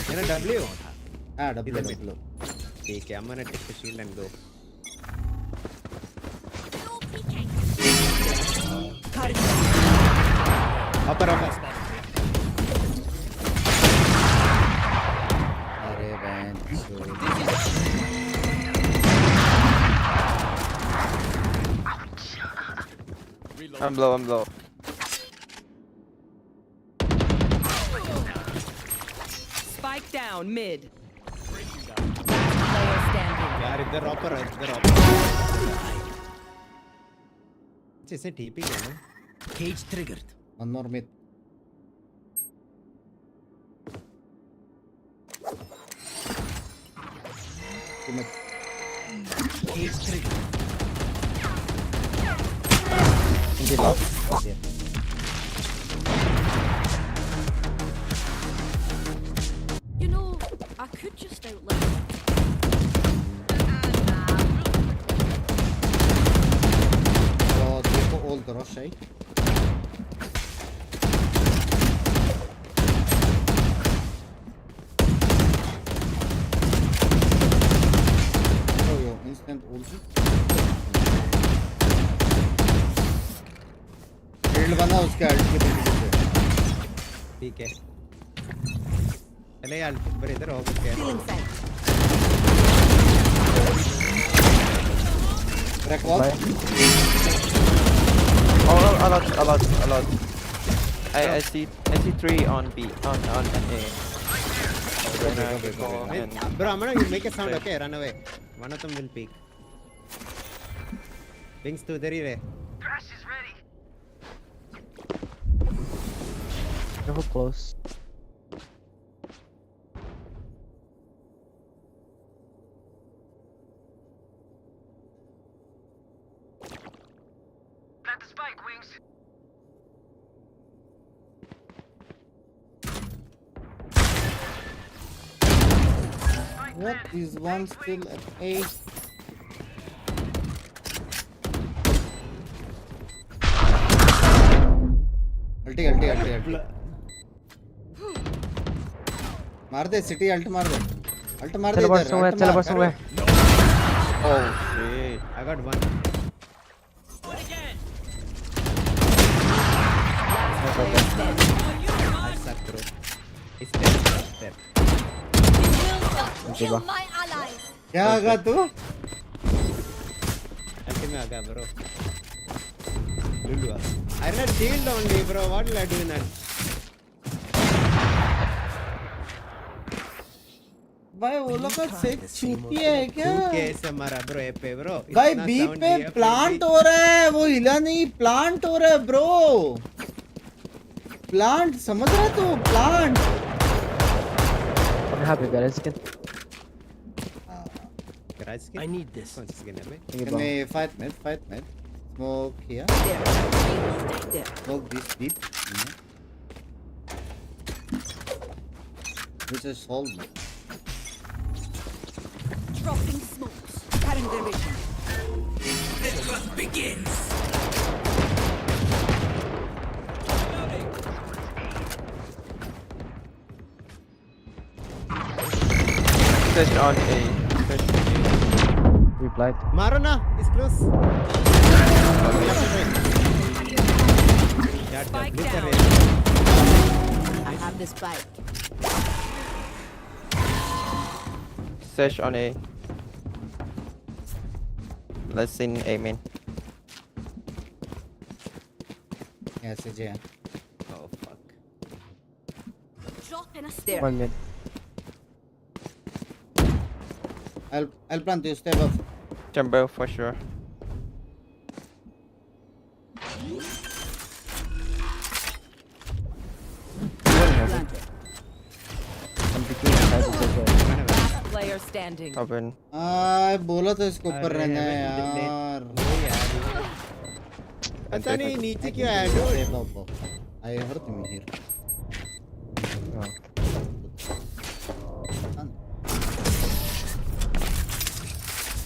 मेरा W. W. ठीक है, I'm gonna take the shield and go. Upper. अरे बहन I'm low. Spike down mid. Player standing. यार इधर upper. जैसे TP है ना? Cage triggered. One more mid. Cage triggered. You know, I could just outlive it. तो देखो all करो शाही. Oh yo, instant ulti. Shield बना उसके अल्ट के पीछे से. ठीक है. चले यार, पर इधर हो गया. Crack wall. Oh, a lot. I see 3 on B, on A. Bro, I'm gonna make a sound, okay? Run away. One of them will peek. Binks to there ही रहे. Crash is ready. Never close. Plant the spike, Wings. What is one still at A? Ulti. मार दे city alt मार दे चलो बस हुए. Oh shit. I got one. I suck, bro. It's there. Kill my allies. क्या आगा तू? Ulti में आगा, bro. Lulu. I ran shield only, bro. What will I do in that? भाई वो लोग का सेक छूटी है क्या? कैसे मारा bro A पे bro? भाई बी पे प्लांट हो रहा है, वो हिला नहीं, प्लांट हो रहा है bro. प्लांट समझ रहा तू? Plant. I'm happy guys. Garage skin? I need this. कौन सी skin है भाई? Can we fight mid? Smoke here. Smoke this deep. Which is solved. Dropping smokes. Cutting their vision. The hunt begins. Stage on A. Replied. Marona is close. Spike down. I have the spike. Stage on A. Let's in A main. Yeah, CJ. Oh fuck. Drop in a There. 1 mid. I'll plant you. Stay above. Chamber for sure. Planted. I'm between sides as well. Last player standing. Open. बोला था इसको ऊपर रहना है यार. पता नहीं नीचे क्यों ऐड हो. I hurt me here.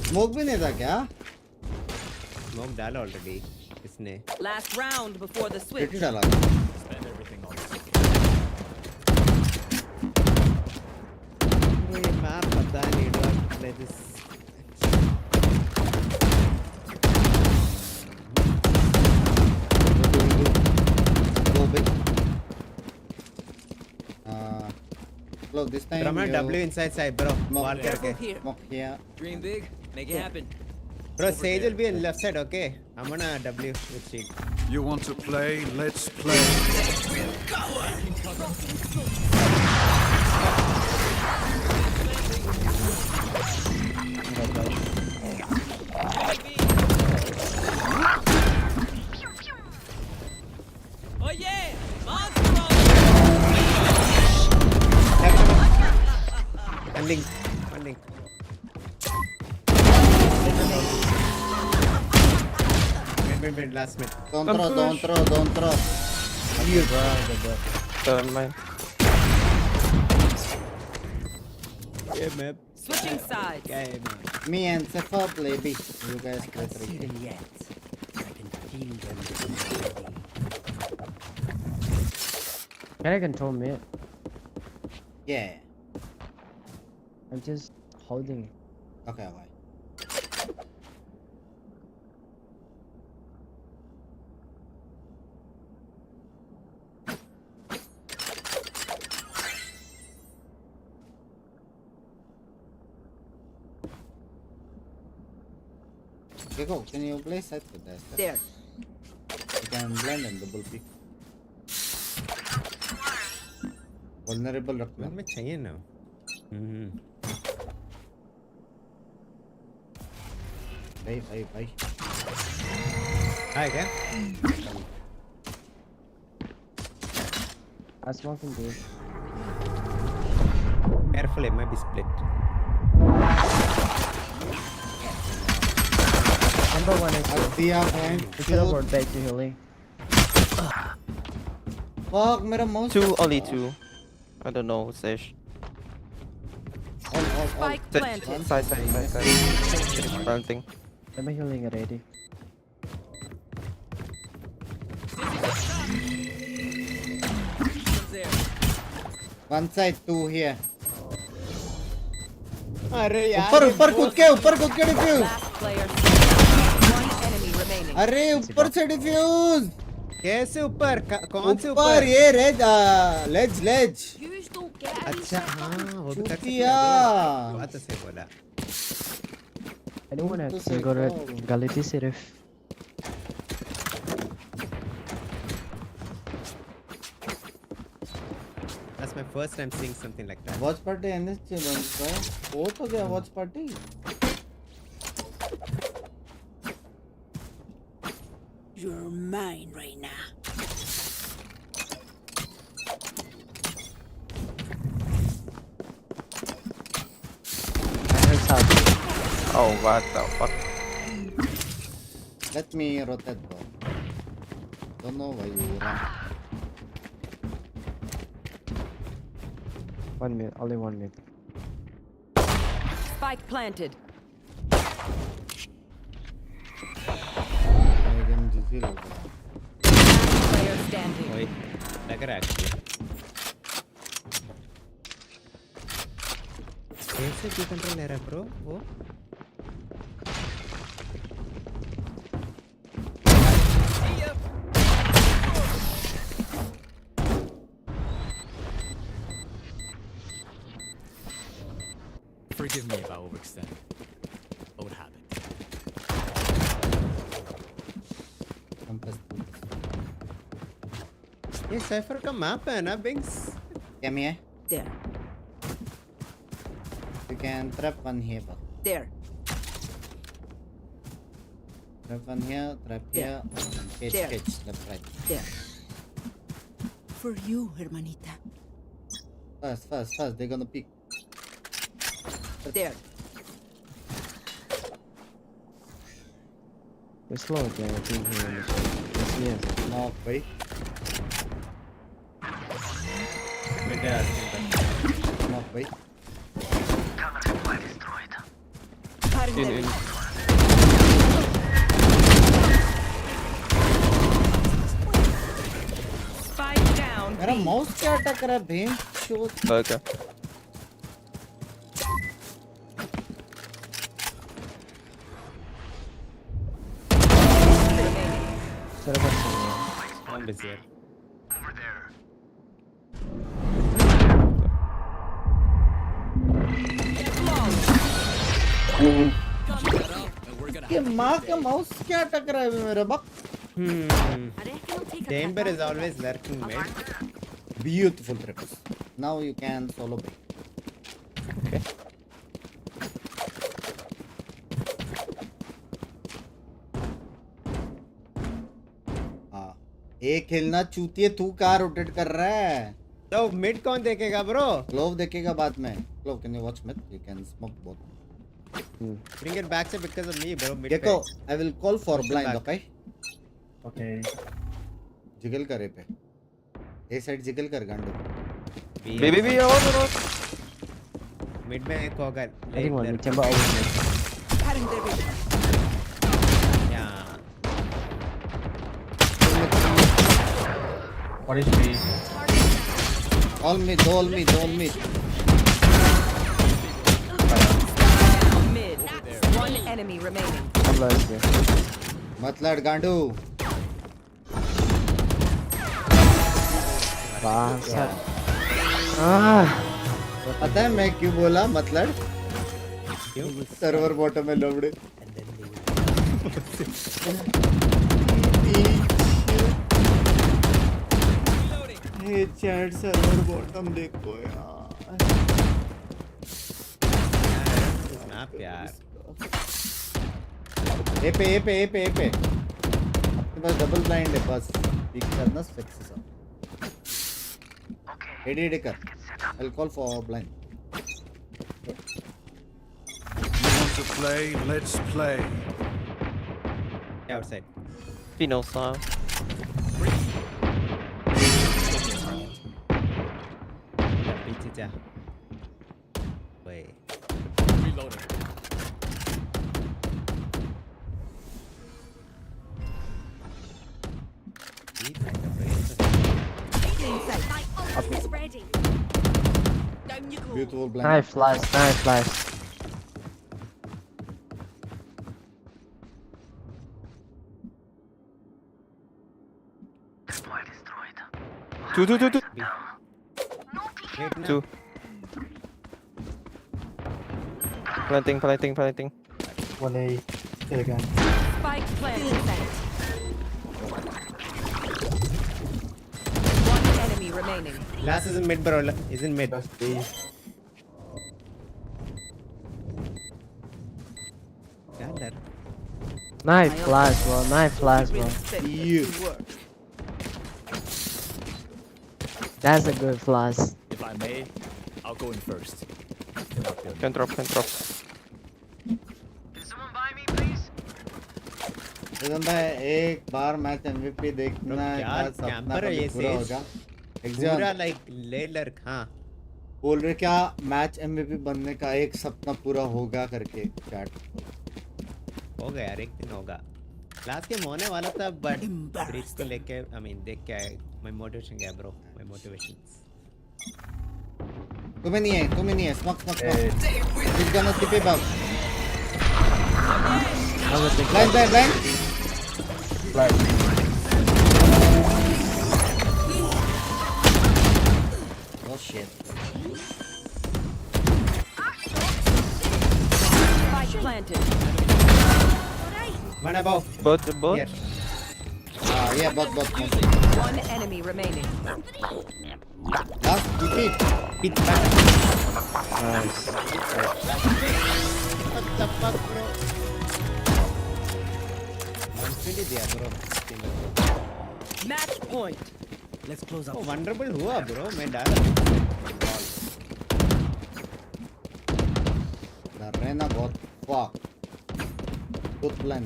Smoke भी नहीं था क्या? स्मोक डाला ऑलरेडी इसने. Last round before the switch. कितनी डाला? Spend everything on this. ये मैप पता नहीं डॉट ले this. Go big. Look, this time. Drummer W inside side, bro. Wall करके. Smoke here. Dream big, make it happen. Bro, Sage will be on left side, okay? I'm gonna W with Sheik. You want to play? Let's play. Oh yeah! Monster! Funding. Funding. Mid, last mid. Don't throw. Turn mine. Yeah, map. Switching sides. Okay, man. Me and Sefa play B. You guys play 3. yet. I can feel them. Can I control mid? Yeah. I'm just holding. Okay. Go. Can you play side with that? There. You can blend and double pick. Vulnerable रखना. मैं चाहिए ना. भाई. Hi, क्या? I smoke him, dude. Careful, it might be split. Number 1 is दिया man. We should have back to healing. Fuck, मेरा mouse. Only two. I don't know, Sesh. Spike planted. Side. Planting. I'm healing already. There. One side, 2 here. अरे यार. ऊपर कूद के diffuse. Last player standing. One enemy remaining. अरे ऊपर से diffuse. कैसे ऊपर? कौन से ऊपर? ऊपर? ये लेज. अच्छा हाँ वो भी कर सकते चूतिया. हैं. बात तो सही बोला. Anyone else can go to Galiti Serif. That's my first time seeing something like that. Watch party NS चलो वो तो क्या watch party? You're mine right now. Oh, what the fuck? Let me rotate bro. Don't know why you run. 1 mid, only 1 mid. Spike planted. Player standing. वही लग रहा है actually. कैसे की कंट्रोल ले रहा है ब्रो वो? Forgive me if I overextend. Old habit. ये साइफर का मैप है ना Binks? EMEA. There. You can trap one here. There. Trap one here, trap here. Catch, There. catch, left, right. There. For you, hermanita. Fast, fast, fast. They're gonna peek. There. We're slow again, I think here. Yes. Knock, boy. Knock, boy. In. Spike down. मेरा mouse क्या अटक रहा है भें शोध Okay. I'm busy. ये माँ का माउस क्या अटक रहा है मेरा बाप Chamber is always lurking mid. Beautiful trips. Now you can solo play. Okay. हाँ एक खेलना चूतिए तू कहाँ रोटेट कर रहा है तो मिड कौन देखेगा ब्रो? ग्लोव देखेगा बाद में. Glove can you watch mid? You can smoke both. Bring it back because of me bro. Mid देखो पे. I will call for blind, okay? Okay. Jiggle करे पे ए साइड जिगल कर गांडू Baby, और मिड में एक होगा. I think one chamber always mid. Cutting their vision. Yeah. What is B? all mid. Mid. One enemy remaining. I'm low here. मत लड़ गांडू. पता है मैं क्यों बोला मत लड़? क्यों? सर्वर बॉटम में लौड़े. ये चैट सर्वर बॉटम देखो यार. Snap यार. ए पे. अपने पास डबल ब्लाइंड है बस. पिक करना फिक्स है. एडी कर. I'll call for blind. You want to play? Let's play. Outside. Pino style. पीछे जा. Wait. Reloading. Beautiful blind. Nice flash. Two. Wait, Two. Planting. One A. Kill again. Spike planted. One enemy remaining. Last is in mid bro. Is in mid. That's B. Nice flash, bro. You. That's a good flash. If I may, I'll go in first. Can drop. Rhythm भाई एक बार match MVP देखना यार का सपना camper है ये पूरा होगा. पूरा लाइक ले लर्क. हाँ बोल रहे क्या मैच एमवीपी बनने का एक सपना पूरा होगा करके चैट. होगा यार एक दिन होगा. लास्ट गेम होने वाला था बट ब्रिज को लेके देख के माय मोटिवेशन गया ब्रो. My motivations. तुम्हें नहीं है smoke he's gonna tip it up blind oh shit Spike planted. one above Both. here. Yeah both mostly. One enemy remaining. Last repeat Nice. what the fuck bro 120 दिया bro Match point. Let's close up. oh vulnerable हुआ bro मैं डाल डर रहे ना बहुत fuck good plan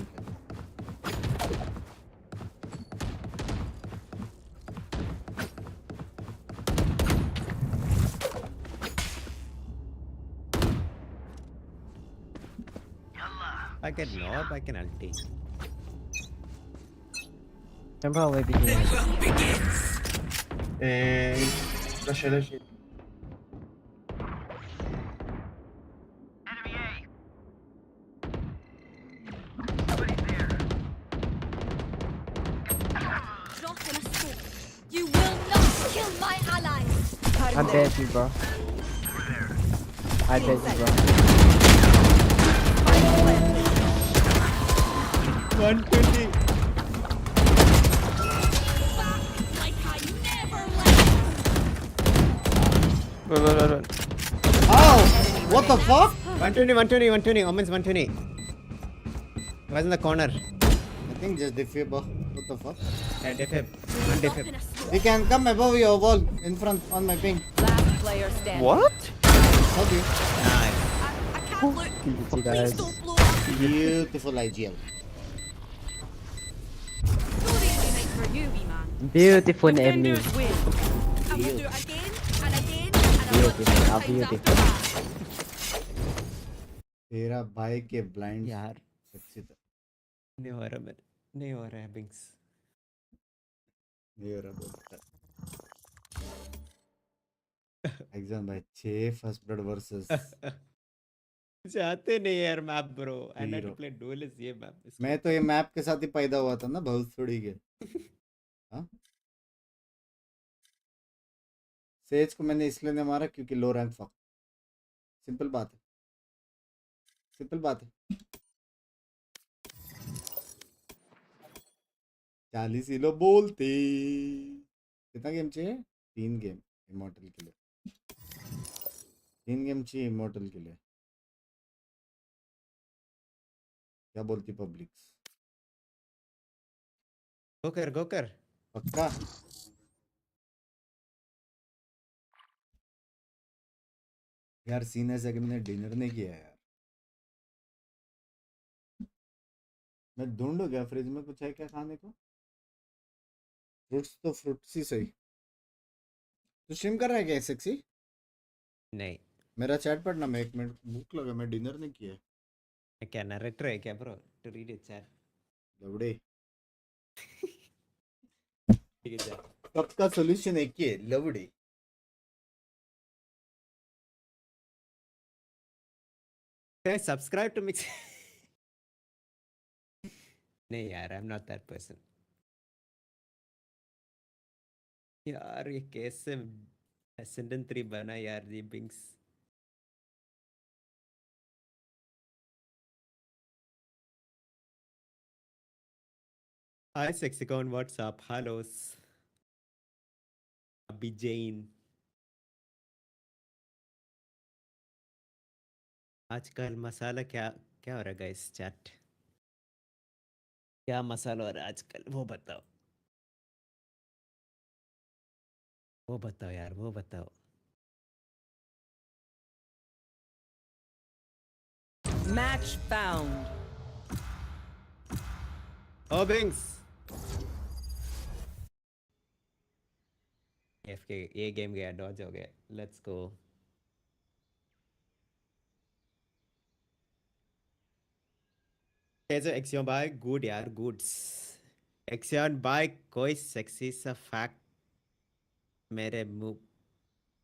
I can knob, I can ulti. Can probably begin. Rush. You will not kill my allies. I bet you, bro. I bet you, bro. 120 Like I never left. Run. oh what the fuck 120. Omen's 120. Was in the corner. I think just defib what the fuck Yeah, defib. One defib. we can come above your wall in front on my ping Last player standing. What? how do you Nice. I can't look. GG, guys. Don't blow up. beautiful IGL Sorry I made for you, wee man. Beautiful Emmy. Defenders win. And we'll do it again and again and a lot Beautiful, of times beautiful. after that. तेरा भाई के blind यार सच्ची था नहीं हो रहा है बिंक्स नहीं हो रहा बोलता एग्जाम भाई 6 फर्स्ट ब्लड वर्सेस चाहते नहीं यार map bro I need to Zero. Play duelist ये मैप मैं तो ये मैप के साथ ही पैदा हुआ था ना बहुत थोड़ी के हाँ सेज को मैंने इसलिए नहीं मारा क्योंकि लो रैंक फक सिंपल बात है 40 किलो बोलते कितना गेम चाहिए 3 गेम इमॉर्टल के लिए 3 गेम चाहिए इमॉर्टल के लिए क्या बोलती पब्लिक्स गो कर पक्का यार सीन ऐसा कि मैंने डिनर नहीं किया यार मैं ढूंढू क्या फ्रिज में कुछ है क्या खाने को फ्रूट्स तो फ्रूट्स ही सही तो स्ट्रीम कर रहा है क्या सेक्सी नहीं मेरा चैट पढ़ना मैं 1 मिनट भूख लगा मैं डिनर नहीं किया क्या नरेटर है क्या bro to read it chat लवड़े ठीक है जा सबका सॉल्यूशन एक ही है लवड़े सब्सक्राइब टू मिक्स नहीं यार I am not that person यार ये कैसे एसेंडेंट 3 बना यार ये बिंक्स हाय सेक्सिकॉन व्हाट्सअप हेलोस अभी जैन आजकल मसाला क्या क्या हो रहा है गाइस चैट क्या मसाला हो रहा है आजकल वो बताओ यार वो बताओ Match found. ओ बिंक्स एफके ये गेम गया डॉज हो गया लेट्स गो कैसे एक्सियन बाय गुड यार गुड्स एक्सियन बाय कोई सेक्सी सा फैक्ट मेरे मुंह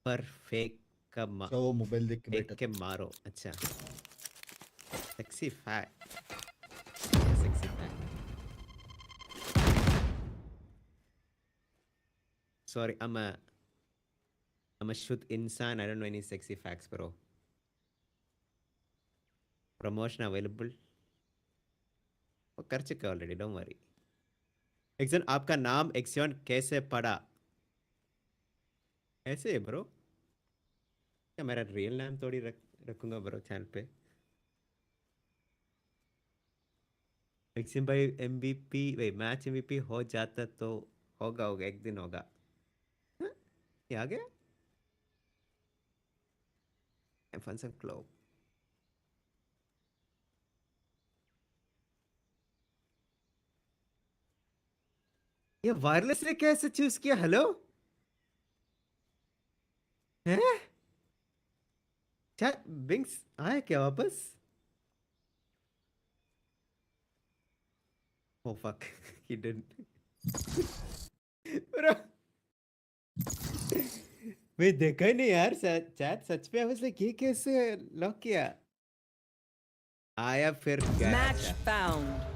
पर फेंक कब तो वो मोबाइल देख के देख बैठा के मारो अच्छा sexy fact sexy fact sorry I'm a shoot insan I don't know any sexy facts bro promotion available वो कर चुका ऑलरेडी डोंट वरी एक्सन आपका नाम एक्सियन कैसे पड़ा ऐसे है ब्रो क्या मेरा रियल नाम थोड़ी रखूंगा ब्रो चैनल पे एक्सियन भाई एमवीपी भाई मैच एमवीपी हो जाता तो होगा एक दिन होगा हाँ? ये आ गया फंक्शन क्लब ये वायरलेस ने कैसे चूज किया हेलो हैं क्या बिंक्स आया क्या वापस oh fuck he didn't bro मैं देखा ही नहीं यार चैट सच में वाज लाइक ये कैसे लॉक किया आया फिर मैच फाउंड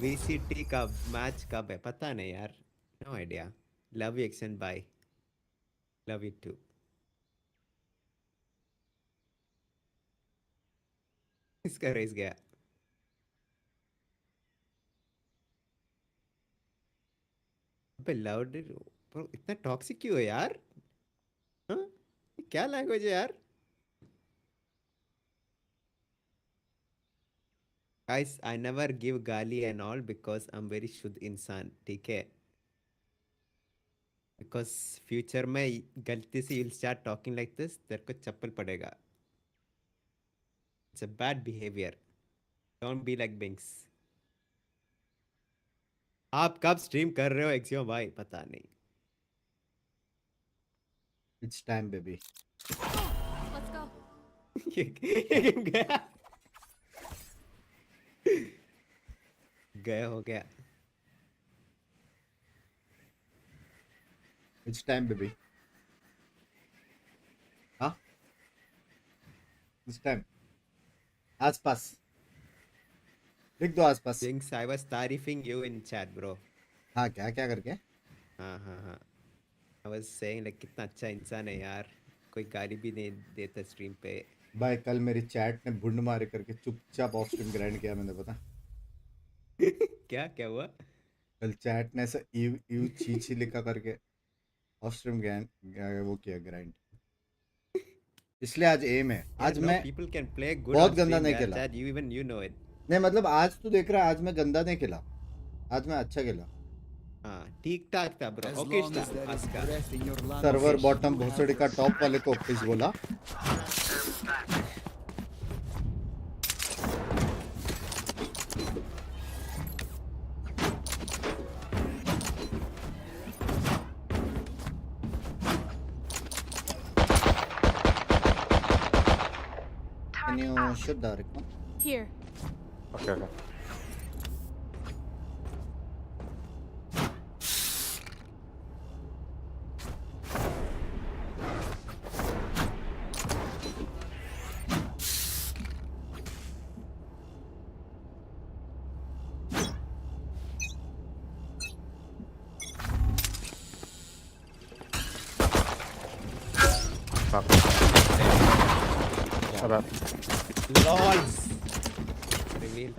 VCT का मैच कब है पता नहीं यार no idea love you action bye love you too इसका रेस गया अबे लाउड ब्रो इतना टॉक्सिक क्यों है यार हाँ ये क्या लैंग्वेज है यार guys I never give गाली and all because I'm very शुद्ध इंसान ठीक है because future में गलती से you'll start talking like this तेरे को चप्पल पड़ेगा it's a bad behavior don't be like Binks आप कब स्ट्रीम कर रहे हो एक्सियो भाई पता नहीं It's time baby Let's go. ये गेम गया गया हो गया It's time baby हाँ It's time आसपास लिख दो आसपास Binks I was तारीफिंग you in chat bro हाँ क्या क्या करके हाँ I was saying like कितना अच्छा इंसान है यार कोई गाली भी नहीं देता स्ट्रीम पे भाई कल मेरी चैट ने भुंड मारे करके चुपचाप ऑफ स्ट्रीम ग्राइंड किया मैंने पता क्या हुआ कल चैट ने ऐसा यू छी लिखा करके ऑफ स्ट्रीम वो किया ग्राइंड इसलिए आज एम है आज मैं people can play good बहुत on गंदा stream नहीं यार, खेला Chad, you even you know it नहीं मतलब आज तू देख रहा है आज मैं गंदा नहीं खेला आज मैं अच्छा खेला हाँ ठीक ठाक था ब्रो ओके था सर्वर बॉटम भोसड़ी का टॉप वाले को प्लीज बोला Can you shoot the recon? Here. Okay. About LOLs reveal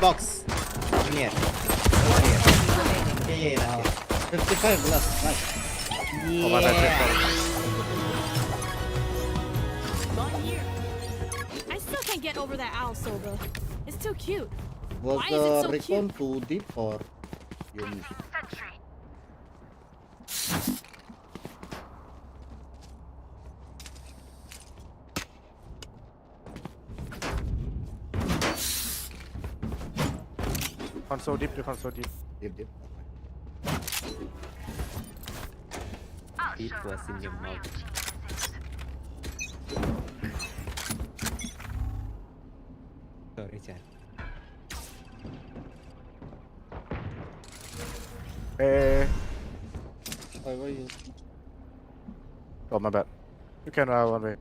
box here yeah 55 plus nice I still can't get over that owl soba. It's too cute. was Why is it the so recon cute? too deep or you missed? Console deep to console deep. Deep. It was in your mouth. Sorry, chat. Hey. Why were you? Oh, my bad. You can one way.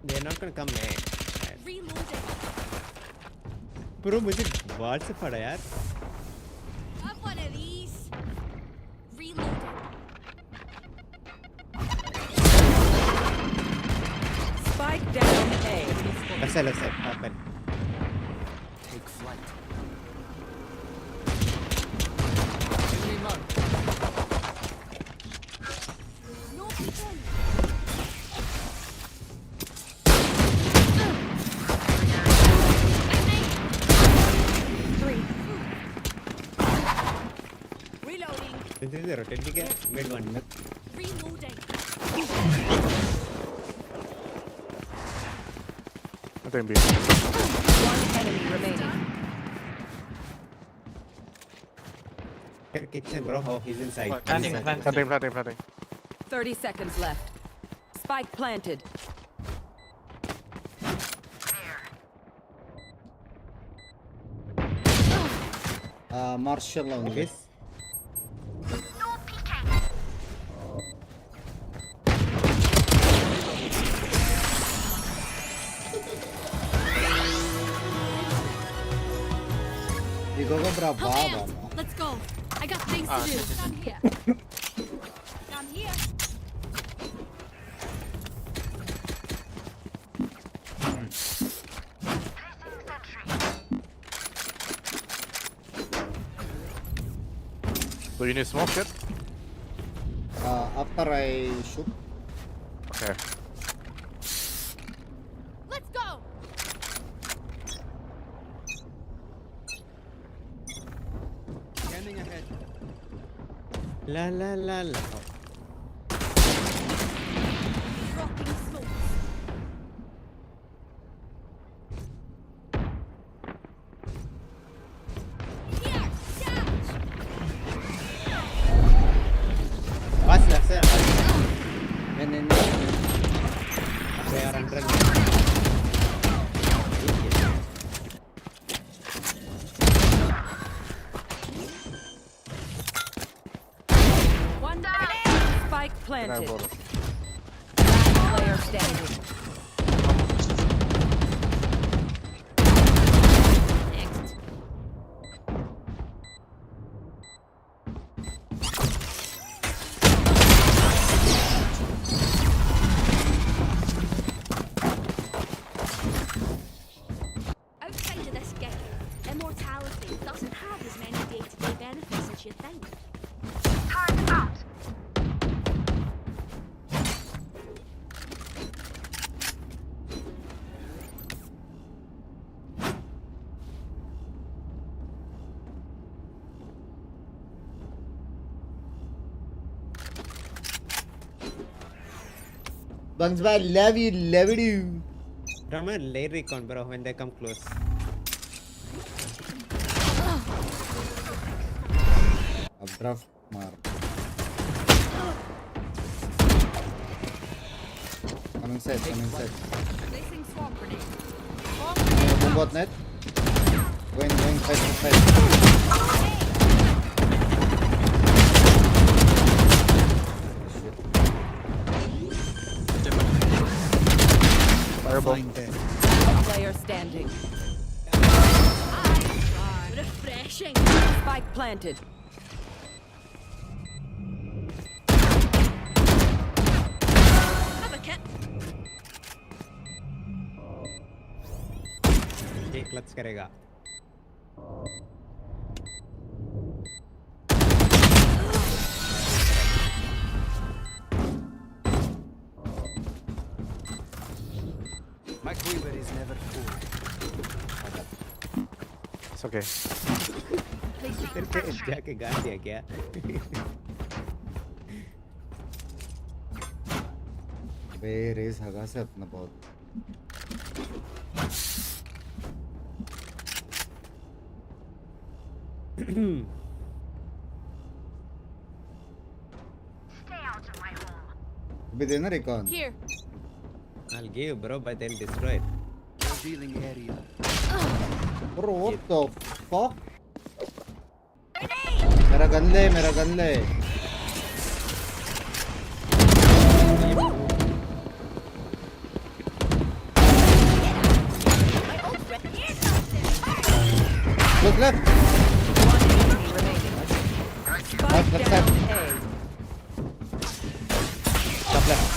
They're not gonna come next. Reloading. Bro, मुझे बाहर से पड़ा यार. Have one of these. Reloading. Spike down A. Left side, open. Take flight. No peeking. Reloading. This is a rotating mid one. Reloading. I think B. One enemy remaining. Kitchen, bro. Oh, he's inside. Planting. 30 seconds left. Spike planted. Marshall on this. You go brava. Let's go. I got things to do. Down here. Down here. So you need smoke yet? After I shoot. Okay. Let's go. Scanning ahead. La. Dropping smokes. Here. Charge. Watch left side. And They are under. One spike planted. Last Player standing. Next. Outside of this gig, immortality doesn't have as many day-to-day benefits as you think. Turn out. Bunks, bye. Love you. Raman, lay recon, bro, when they come close. Abdraft mar. Come inside. Placing swamp grenade. Bot net. Going side. Fireball. Player standing. Refreshing. Spike planted. Have a kit. ये clutch करेगा. My quiver is never full. It's okay. तेरे जाके गाड़ दिया क्या? बे race हगा से अपना बहुत. Stay out of my home. भी देना recon. Here. I'll give, bro, but they'll destroy it. Revealing area. Bro, what the fuck? मेरा गन ले, मेरा गन ले. Look left. Left side. Top left.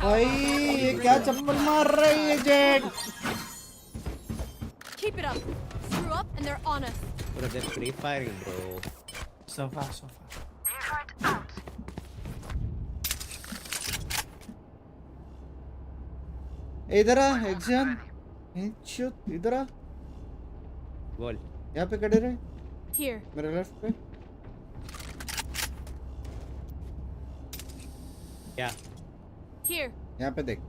भाई ये क्या चप्पल मार रही है jet? Keep it up. Screw up and they're on us. Bro, they're free firing, bro. So far, so far. इधर आ एक्शन. हेडशॉट इधर आ. Wall. यहाँ पे खड़े रहे. Here. मेरे लेफ्ट पे. क्या? Here. यहाँ पे देख.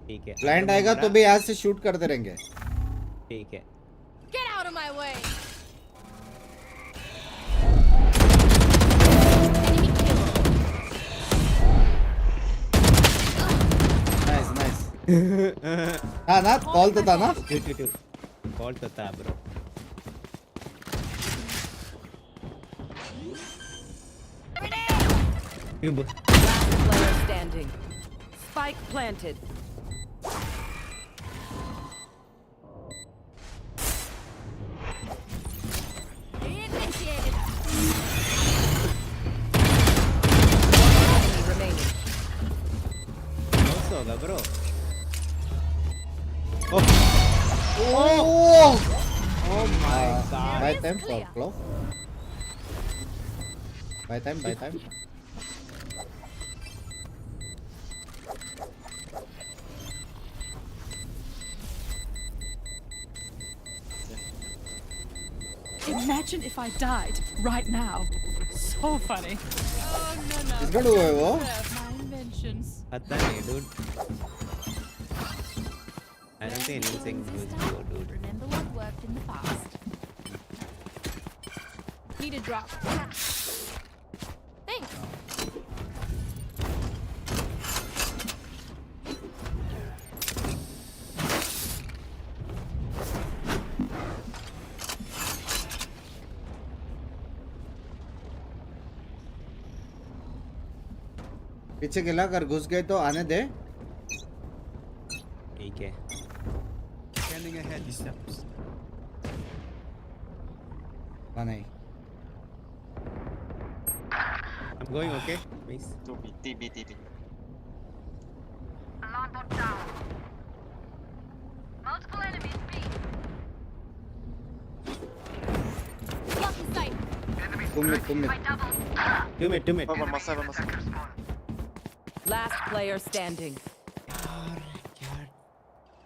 ठीक है. ब्लाइंड आएगा तो भी यहाँ से शूट करते रहेंगे. ठीक है. Get out of my way. Nice, nice. हाँ ना कॉल तो था ना. कॉल तो था bro. Last player standing. Spike planted. Initiated. Enemy remaining. Close होगा bro. Oh. Oh. Oh my god. By time for close. By time, by time. Imagine if I died right now. So funny. Oh no. किसका डूबा है वो? My inventions. पता नहीं dude. I don't think anything was good, dude. Remember what worked in the past. Need a drop. Thanks. पीछे गिला कर घुस गए तो आने दे. ठीक है. Scanning ahead. Steps. नहीं. I'm going, okay? Please. TB. Alarm bot down. Multiple enemies B. Blocking sight. तुम में. Two mid. One more. Last player standing. यार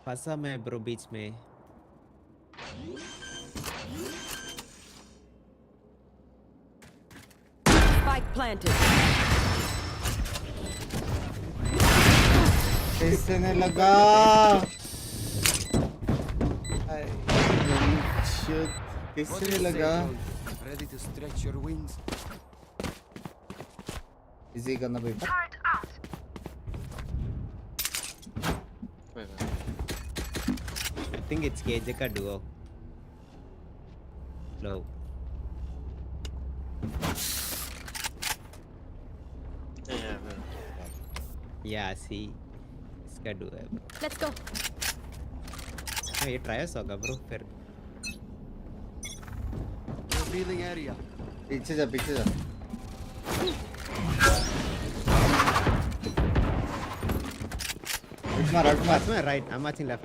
फंसा मैं ब्रो बीच में. Spike planted. कैसे ने लगा? कैसे ने लगा? Ready to stretch your wings. Easy करना भाई. I think it's KJ का duo. Low. Yeah, see. इसका duo है bro. Let's go. हाँ ये ट्रायल्स होगा bro फिर. Revealing area. पीछे जा. Ultimate right. I'm watching left.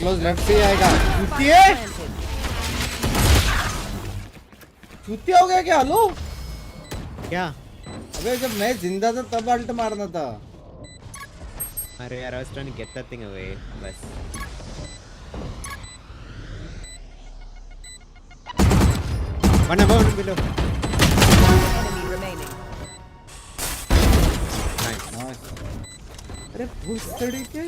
Close left से आएगा. चूतिया हो गया क्या? हेलो क्या? अबे जब मैं जिंदा था तब अल्ट मारना था. अरे यार, I was trying to get that thing away. बस. One above, one below. Enemy remaining. Nice. अरे भूसड़ी के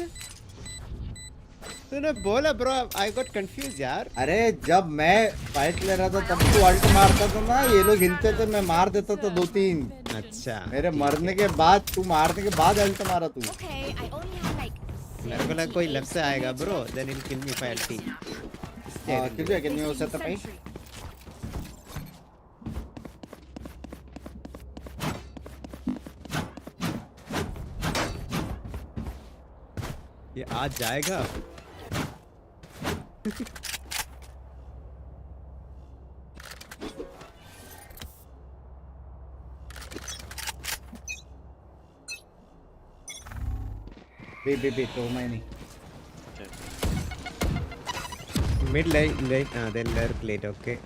तूने बोला ब्रो, आई गॉट कंफ्यूज यार। अरे जब मैं फाइट ले रहा था तब तू अल्ट मारता था ना, ये लोग हिलते थे, मैं मार देता था 2-3। अच्छा मेरे मरने के बाद, तू मारने के बाद अल्ट मारा तू। मेरे को लगा कोई लेफ्ट से आएगा bro, then will kill me by ulti. हां किल मी हो सकता है। ये आज जाएगा। बे तो मैं नहीं। Mid late, then lurk late, okay.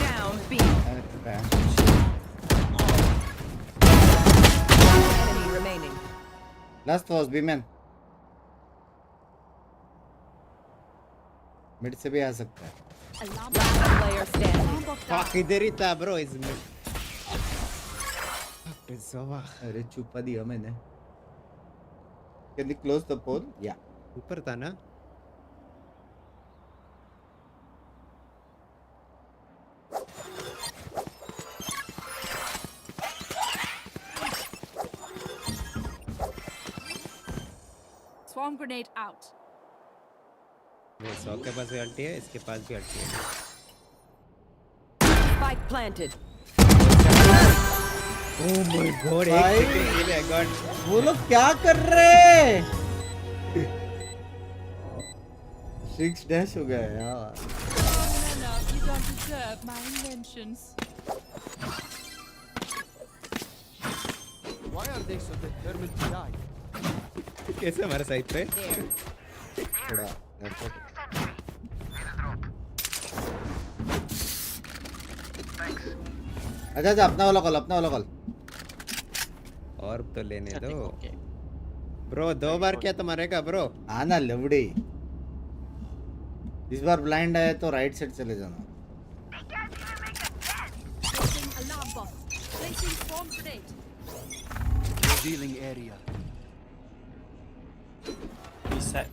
Down B. Enemy remaining. Last was B-man. Mid से भी आ सकता है। Player standing. Fuck, इधर ही था bro, is mid. अरे छुपा दिया मैंने। Can you close the poll? Yeah. ऊपर था ना? Swarm grenade out. ये 100 के पास भी अल्टी है, इसके पास भी अल्टी है। Spike planted. Oh my god, एक सेकंड के लिए गॉड। वो लोग क्या कर रहे हैं? 6 डैश हो गया यार। You don't deserve my inventions. Why are they so determined to die? कैसे हमारे साइड पे? थोड़ा अच्छा अपना वाला कॉल। और तो लेने दो ब्रो, 2 बार क्या तो मरेगा ब्रो। आना लवड़ी, इस बार ब्लाइंड आया तो राइट साइड चले जाना। Alarm bot. Placing swarm grenade. Revealing area. Reset.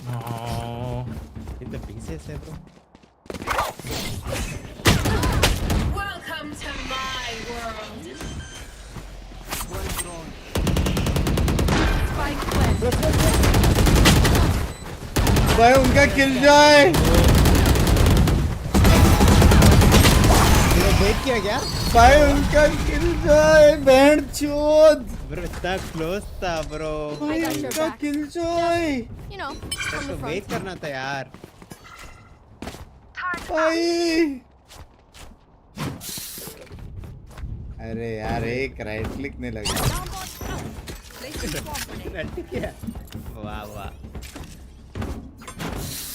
No. In the pieces, bro. Welcome to my world. One drone. Spike planted. भाई उनका किल जाए। वेट किया क्या? भाई उनका किल जाए, बैंड चोद। ब्रो इतना क्लोज था ब्रो। भाई उनका किल जाए। You know, तो वेट करना था यार। भाई अरे यार एक राइट क्लिक नहीं लगा। क्या? वाह वाह।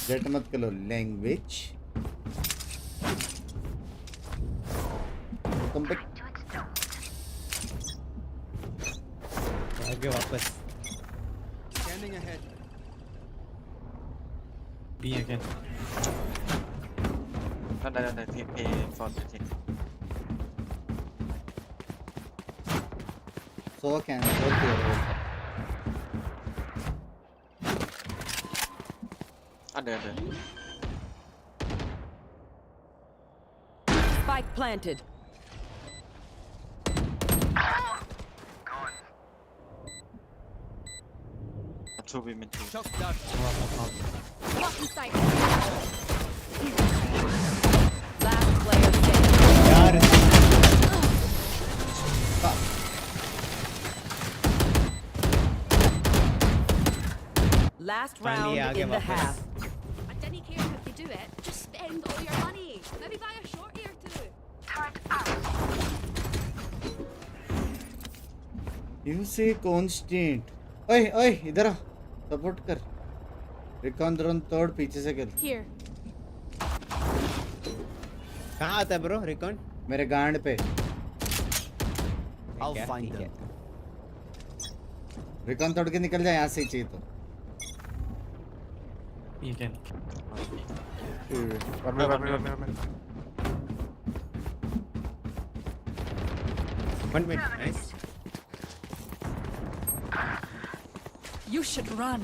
जेट मत करो लैंग्वेज। तुम पे आगे वापस। Scanning ahead. B again. No, he fought the team. So can hold here. Under. Spike planted. Two women too. Shock dart. Blocking sight. Last player standing. यार Last Finally, round आगे in the वापस। half. I didn't care if you do it. Just spend all your money. Maybe buy a shorty or two. You say constant. ओए इधर आ, support कर। Recon drone तोड़, पीछे से कर। Here. कहाँ आता है ब्रो रिकॉन? मेरे गांड पे। I'll find them. रिकॉन तोड़ के निकल जाए यहाँ से ही चाहिए तो। B again. One minute. One minute. Nice. You should run.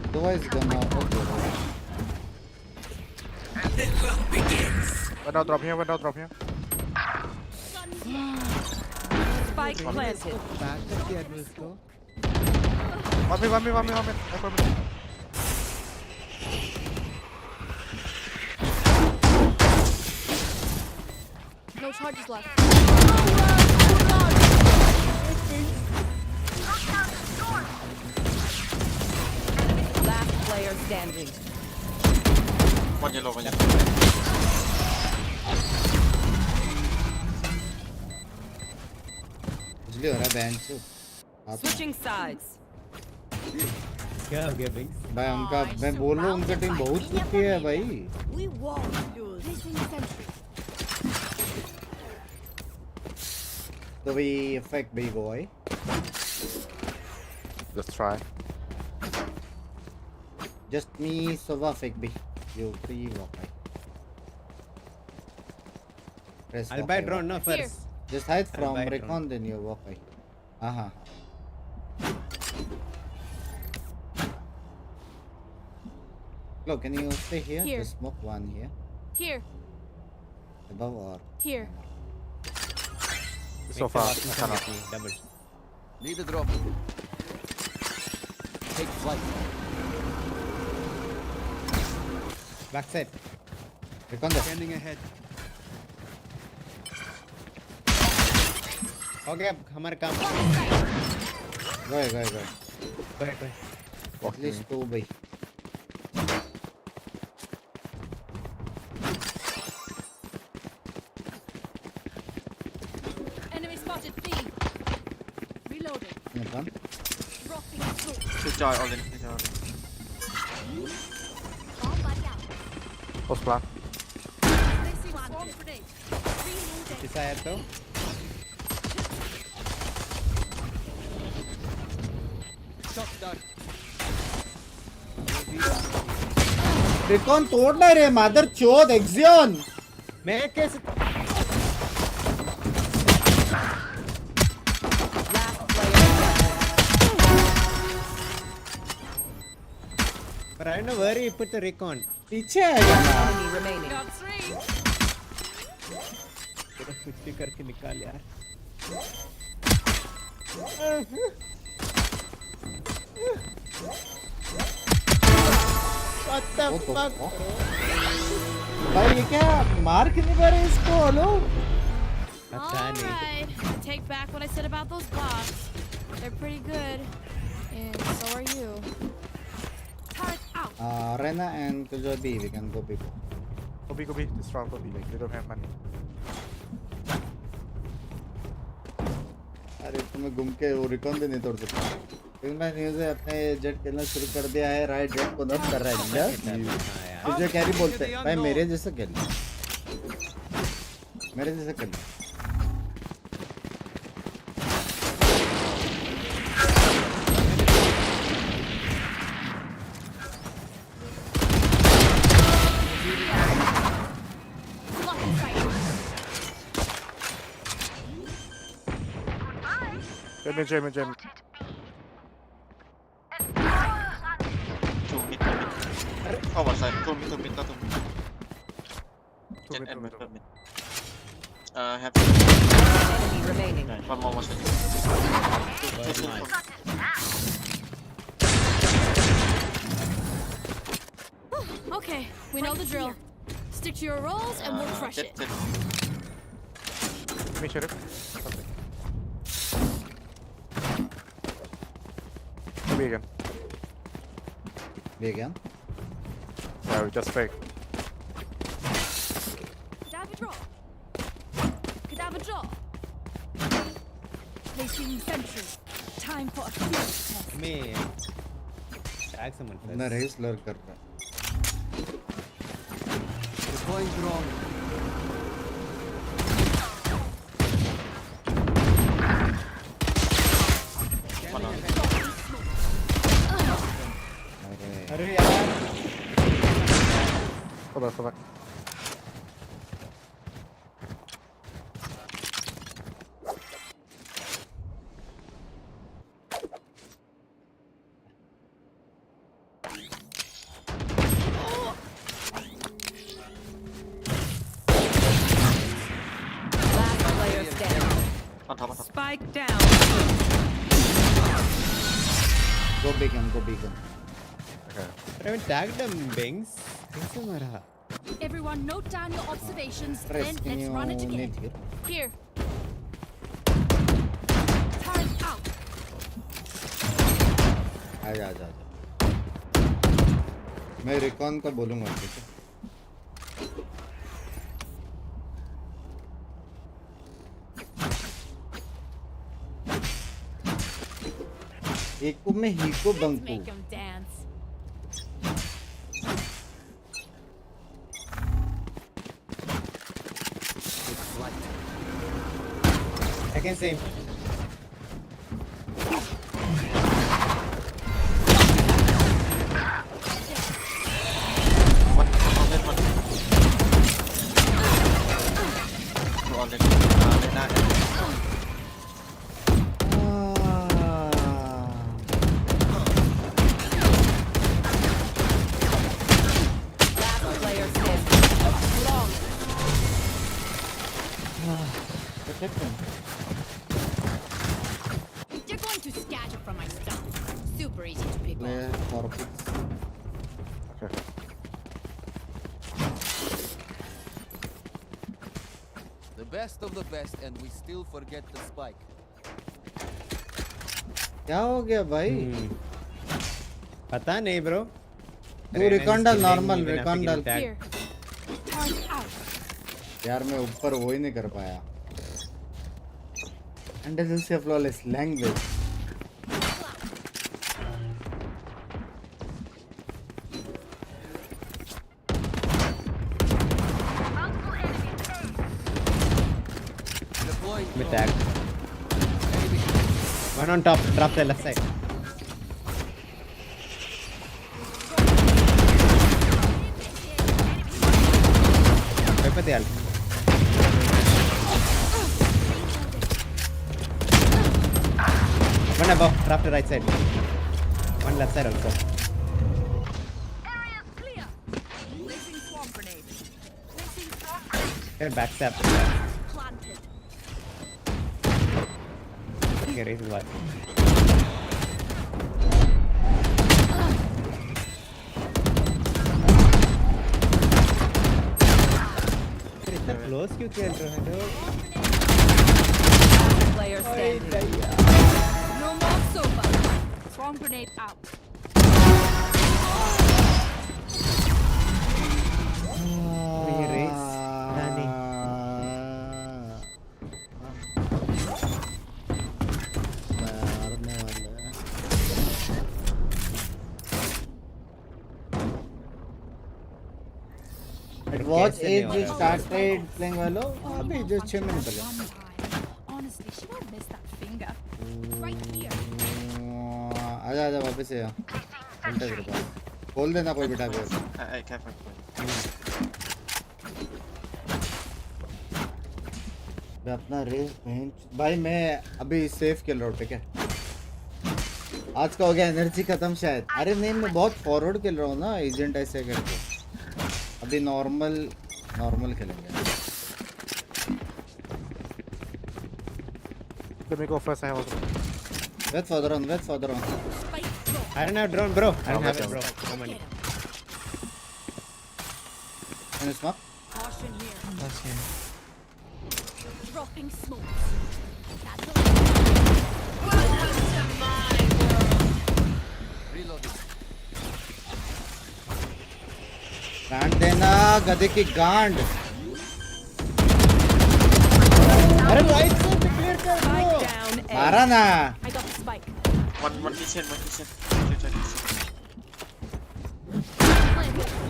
Otherwise gonna okay. One out drop here. Spike planted. Back at the Admiral's go. One minute. No charges left. Last player standing. One yellow. इसलिए हो रहा है band से Switching sides. क्या हो गया Binks? भाई उनका मैं बोल रहा हूँ उनका टीम बहुत दुखी है भाई We won't lose. Placing sentry. तो we affect big boy Just try. just me sova affect big you free walk by press I'll walk buy by, drone no walk. first. just hide I'll from buy recon drone. then you walk by Look, can you stay here? Here. Just smoke one here. Here. Above or Here. So far. Double. Need a drop. Take flight. Backside. recon there. Scanning ahead. हो गया हमारा काम. Go ahead. Go. At least two by. Enemy spotted. B. Reloading. Recon. Dropping through. Two all in. Bomb buddy out. Post plan. Placing swarm grenade. Reloading. किसा है तो? Shot done. recon तोड़ ना रे मदर चोद एक्सियन मैं कैसे? Last player standing. But I don't know where you put the recon. पीछे आएगा ना Enemy remaining. Got three. तेरा कुछ भी करके निकाल यार. What the fuck? भाई ये क्या मार क्यों नहीं पा रहे इसको हेलो पता नहीं. Alright. I take back what I said about those blocks. They're pretty good. And so are you. Turret out. Rena and Killjoy B we can go B Go B. Just round go B. Like they don't have money. अरे तुम्हें घूम के वो recon भी नहीं तोड़ सकता लेकिन मैं न्यूज़ है अपने जेट खेलना शुरू कर दिया है राइट जेट को नॉक कर रहा है तुझे कैरी बोलते हैं भाई मेरे जैसा खेल Jam. Two mid. Forward side. Two mid. Mid. Have Enemy remaining. one more side. Okay, we know the drill. Stick to your roles and we'll crush it. Me sheriff. Go B again. B again Yeah, we just fake. Cadaver draw. Placing sentry. Time for a field test. मैं tag someone first. अपना race लर कर रहा है Deploying drone. Fall back. Last player standing. On top. Spike down. Go beacon, go beacon. Okay. I haven't tagged them, Binks. कैसे मरा? Everyone, note down your observations. Press, Then can let's run it you again. need here? Here. Turn out. आजा आजा आजा। मैं recon का बोलूँगा ठीक है? एको में हीको Banku. Make them dance. I can see him. Last player standing. Long. Protect him. You're going to scatter from my stuff. Super easy to pick Player up. forfeits. Okay. The best of the best, and we still forget the spike. क्या हो गया भाई? पता नहीं bro. तू recon डाल normal recon डाल. Here. Turn out. यार मैं ऊपर वो ही नहीं कर पाया. And this is a flawless language. With tag. One on top. Drop the left side. Pepper the alt. One above. Drop the right side. One left side also. Clear. Placing swamp grenade. Okay, backstab. Planted. Okay, raise is what. इतना close क्यों खेल रहे हो? Player standing. No more sofa. Swamp grenade out. ये raise नहीं. Watch age just started playing Valo. अभी just 6 minutes पहले. Honestly, she won't miss that finger. Right here. आजा आजा वापस से आ. घंटा तेरे पास. खोल देना कोई बिठा के. मैं अपना रेस बेंच भाई मैं अभी सेफ खेल रहा हूँ ठीक है. आज का हो गया एनर्जी खत्म शायद. अरे नहीं मैं बहुत फॉरवर्ड खेल रहा हूँ ना एजेंट ऐसे करके. अभी नॉर्मल खेलेंगे. Let me go first. I have also. Wait for the run. I don't have drone, bro. I don't have it, bro. No money. Can you smoke? Caution here. That's him. Dropping smoke. Reloading. गांड देना गधे की गांड. अरे right से clear कर दो. मारा ना. I got the spike. One kitchen.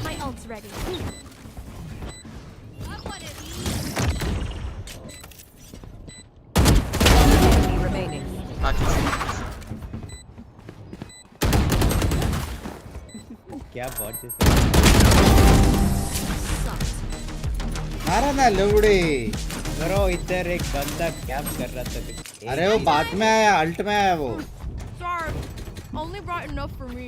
My ult's ready. Enemy remaining. क्या बॉट जैसा मारा ना लवड़े। ब्रो इधर एक बंदा कैप कर रहा था। अरे वो बाद में आया, अल्ट में आया वो। Sorry, only bright enough for me.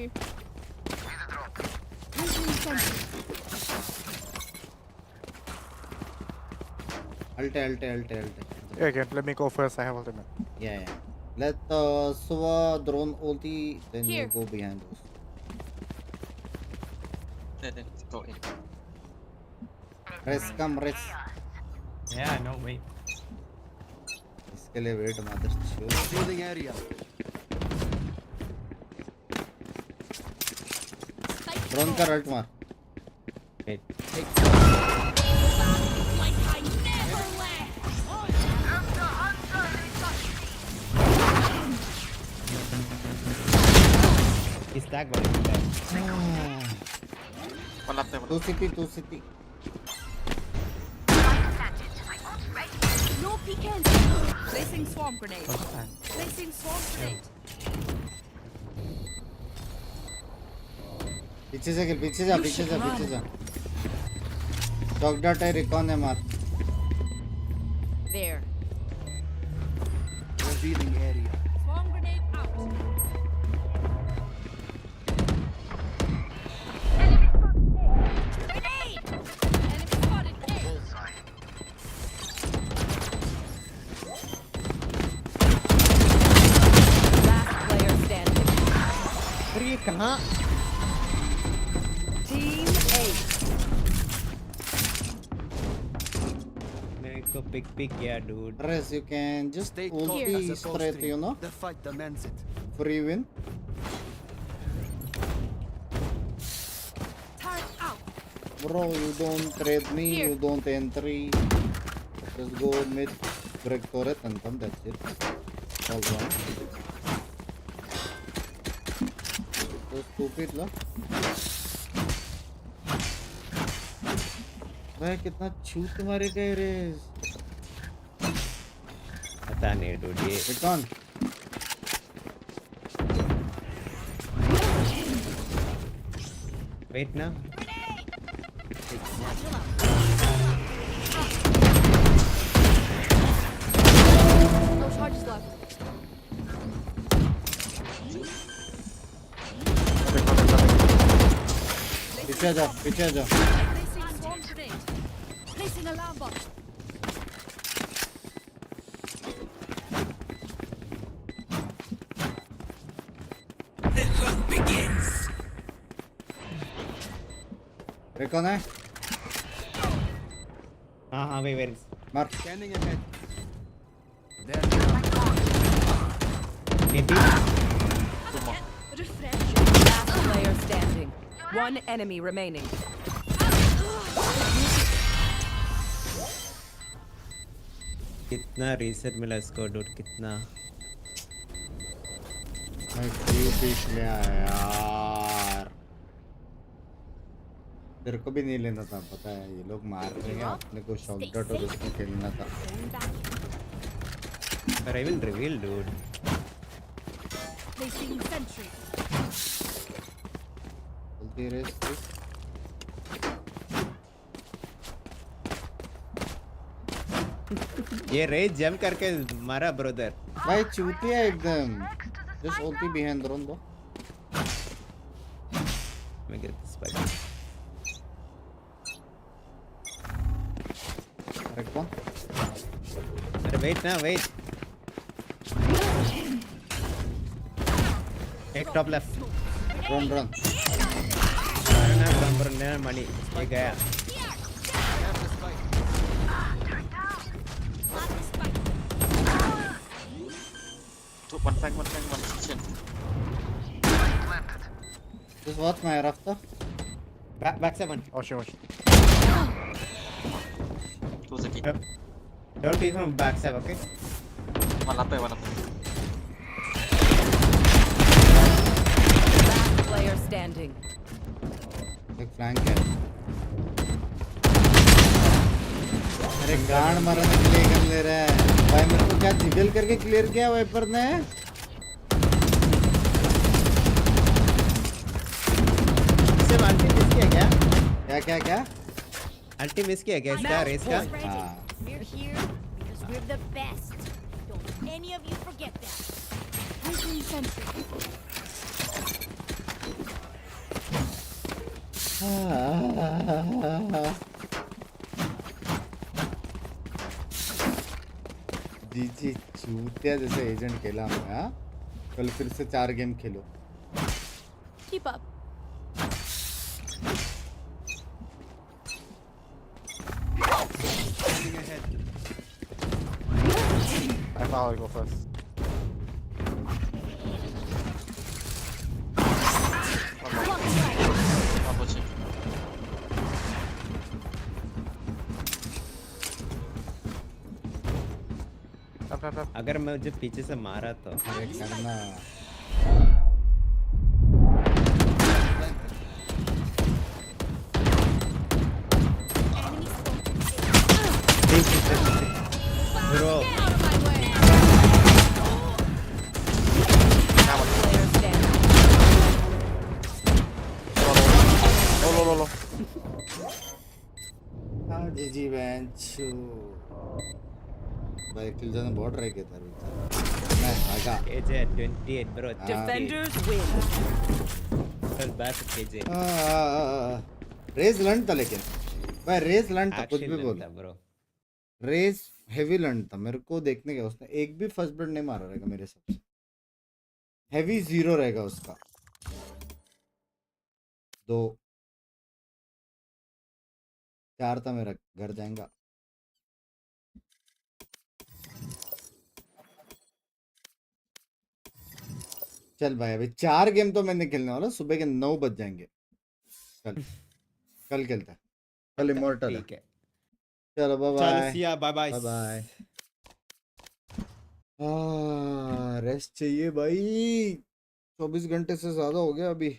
Alte. Yeah, okay, let me go first. I have ultimate. Yeah. Let Suva drone ulti, then you go behind us. Then go in. Rest, come rest. Yeah, I know, wait. इसके लिए wait mother shoot. Building area. Drone का ult मार. Wait. Stack balik. One up there. Two city. No peeking. Placing swarm grenade. Placing swarm grenade. पीछे से गिर, पीछे जा. Dog dot है, recon है मार. There. Revealing area. Swarm grenade out. Grenade! Enemy spotted. Last player standing. ये कहाँ? Team 8. मेरे को pick yeah dude. Rest, you can just ulti straight, you know. The fight demands it. Free win. Turret out. Bro, you don't trade me, you don't entry. Just go mid, break turret and come, that's it. All wrong. So stupid lah. भाई कितना छूट तुम्हारे गए रे। पता नहीं dude ये। Recon. Wait now. No charges left. पीछे जा। Placing swarm grenade. Placing alarm bot. The hunt begins. Recon है? हाँ wait. मार. Scanning ahead. There. Last player standing. One enemy remaining. कितना रीसेट मिला इसको dude कितना? मैं क्यों पीछ ले आया यार? तेरे को भी नहीं लेना था, पता है ये लोग मार रहे हैं अपने को शॉट डॉट और उसको खेलना था. But I will reveal dude. Placing sentry. चलती रेस प्लीज. ये रेस जंप करके मारा ब्रदर. भाई चूतिया एकदम. Just ulti behind drone दो. Let me get this back. Correct one. Wait now, wait. Take top left. Run. Run money. ये गया. One flank, one kitchen. Just watch my rafter. Back 7. Ocean. Two city. Don't be from back 7, okay? One up there. Last player standing. एक flank है. अरे गांड मारने के लिए gun ले रहा है भाई. मेरे को क्या जिगल करके क्लियर किया वाइपर ने. इससे क्या क्या अल्टी मिस किया क्या इसका रेस का? हाँ We're here because we're the best. Don't any of you forget that. जी चूतिया जैसे एजेंट खेला हमने हाँ कल फिर से 4 game Khelo Keep up. I thought I'll go first. One pushing. अगर मैं मुझे पीछे से मारा तो अरे करना ब्रो Low. हाँ जी बेंच भाई किल जाना बहुत ट्राई किया था बेचारा मैं भागा केजे 28 ब्रो Defenders win. चल बस केजे रेस लर्न था लेकिन भाई रेस लर्न था कुछ भी बोल ब्रो रेस हेवी लर्न था मेरे को देखने का उसने एक भी फर्स्ट ब्लड नहीं मारा रहेगा मेरे हिसाब से हेवी 0 रहेगा उसका 2 4 था मेरा घर जाएगा चल भाई अभी 4 गेम तो मैंने खेलने वाला सुबह के 9 बज जाएंगे कल खेलता है कल इमोर्टल है ठीक है चलो बाय चलो see ya bye bye bye rest चाहिए भाई 24 घंटे से ज्यादा हो गया अभी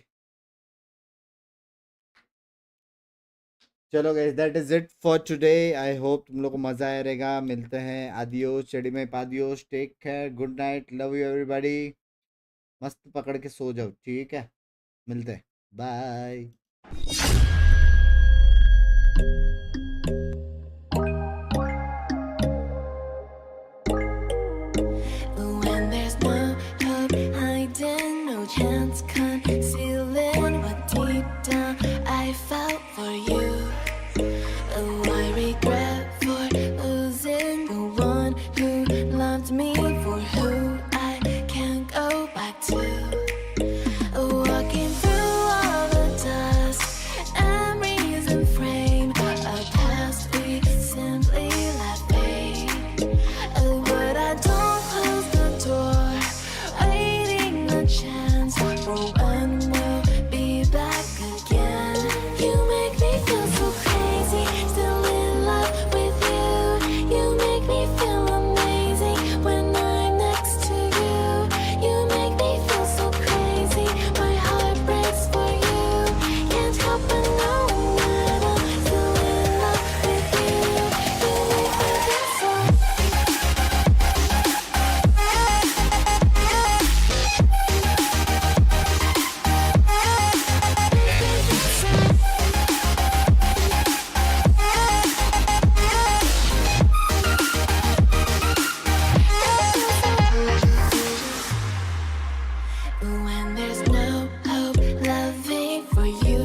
चलो guys that is it for today I hope तुम लोग को मजा आया रहेगा मिलते हैं आदियोस चेडी में पादियोस take care good night love you everybody मस्त पकड़ के सो जाओ ठीक है मिलते हैं bye When there's no hope hiding, no chance concealing what deep down I felt for you.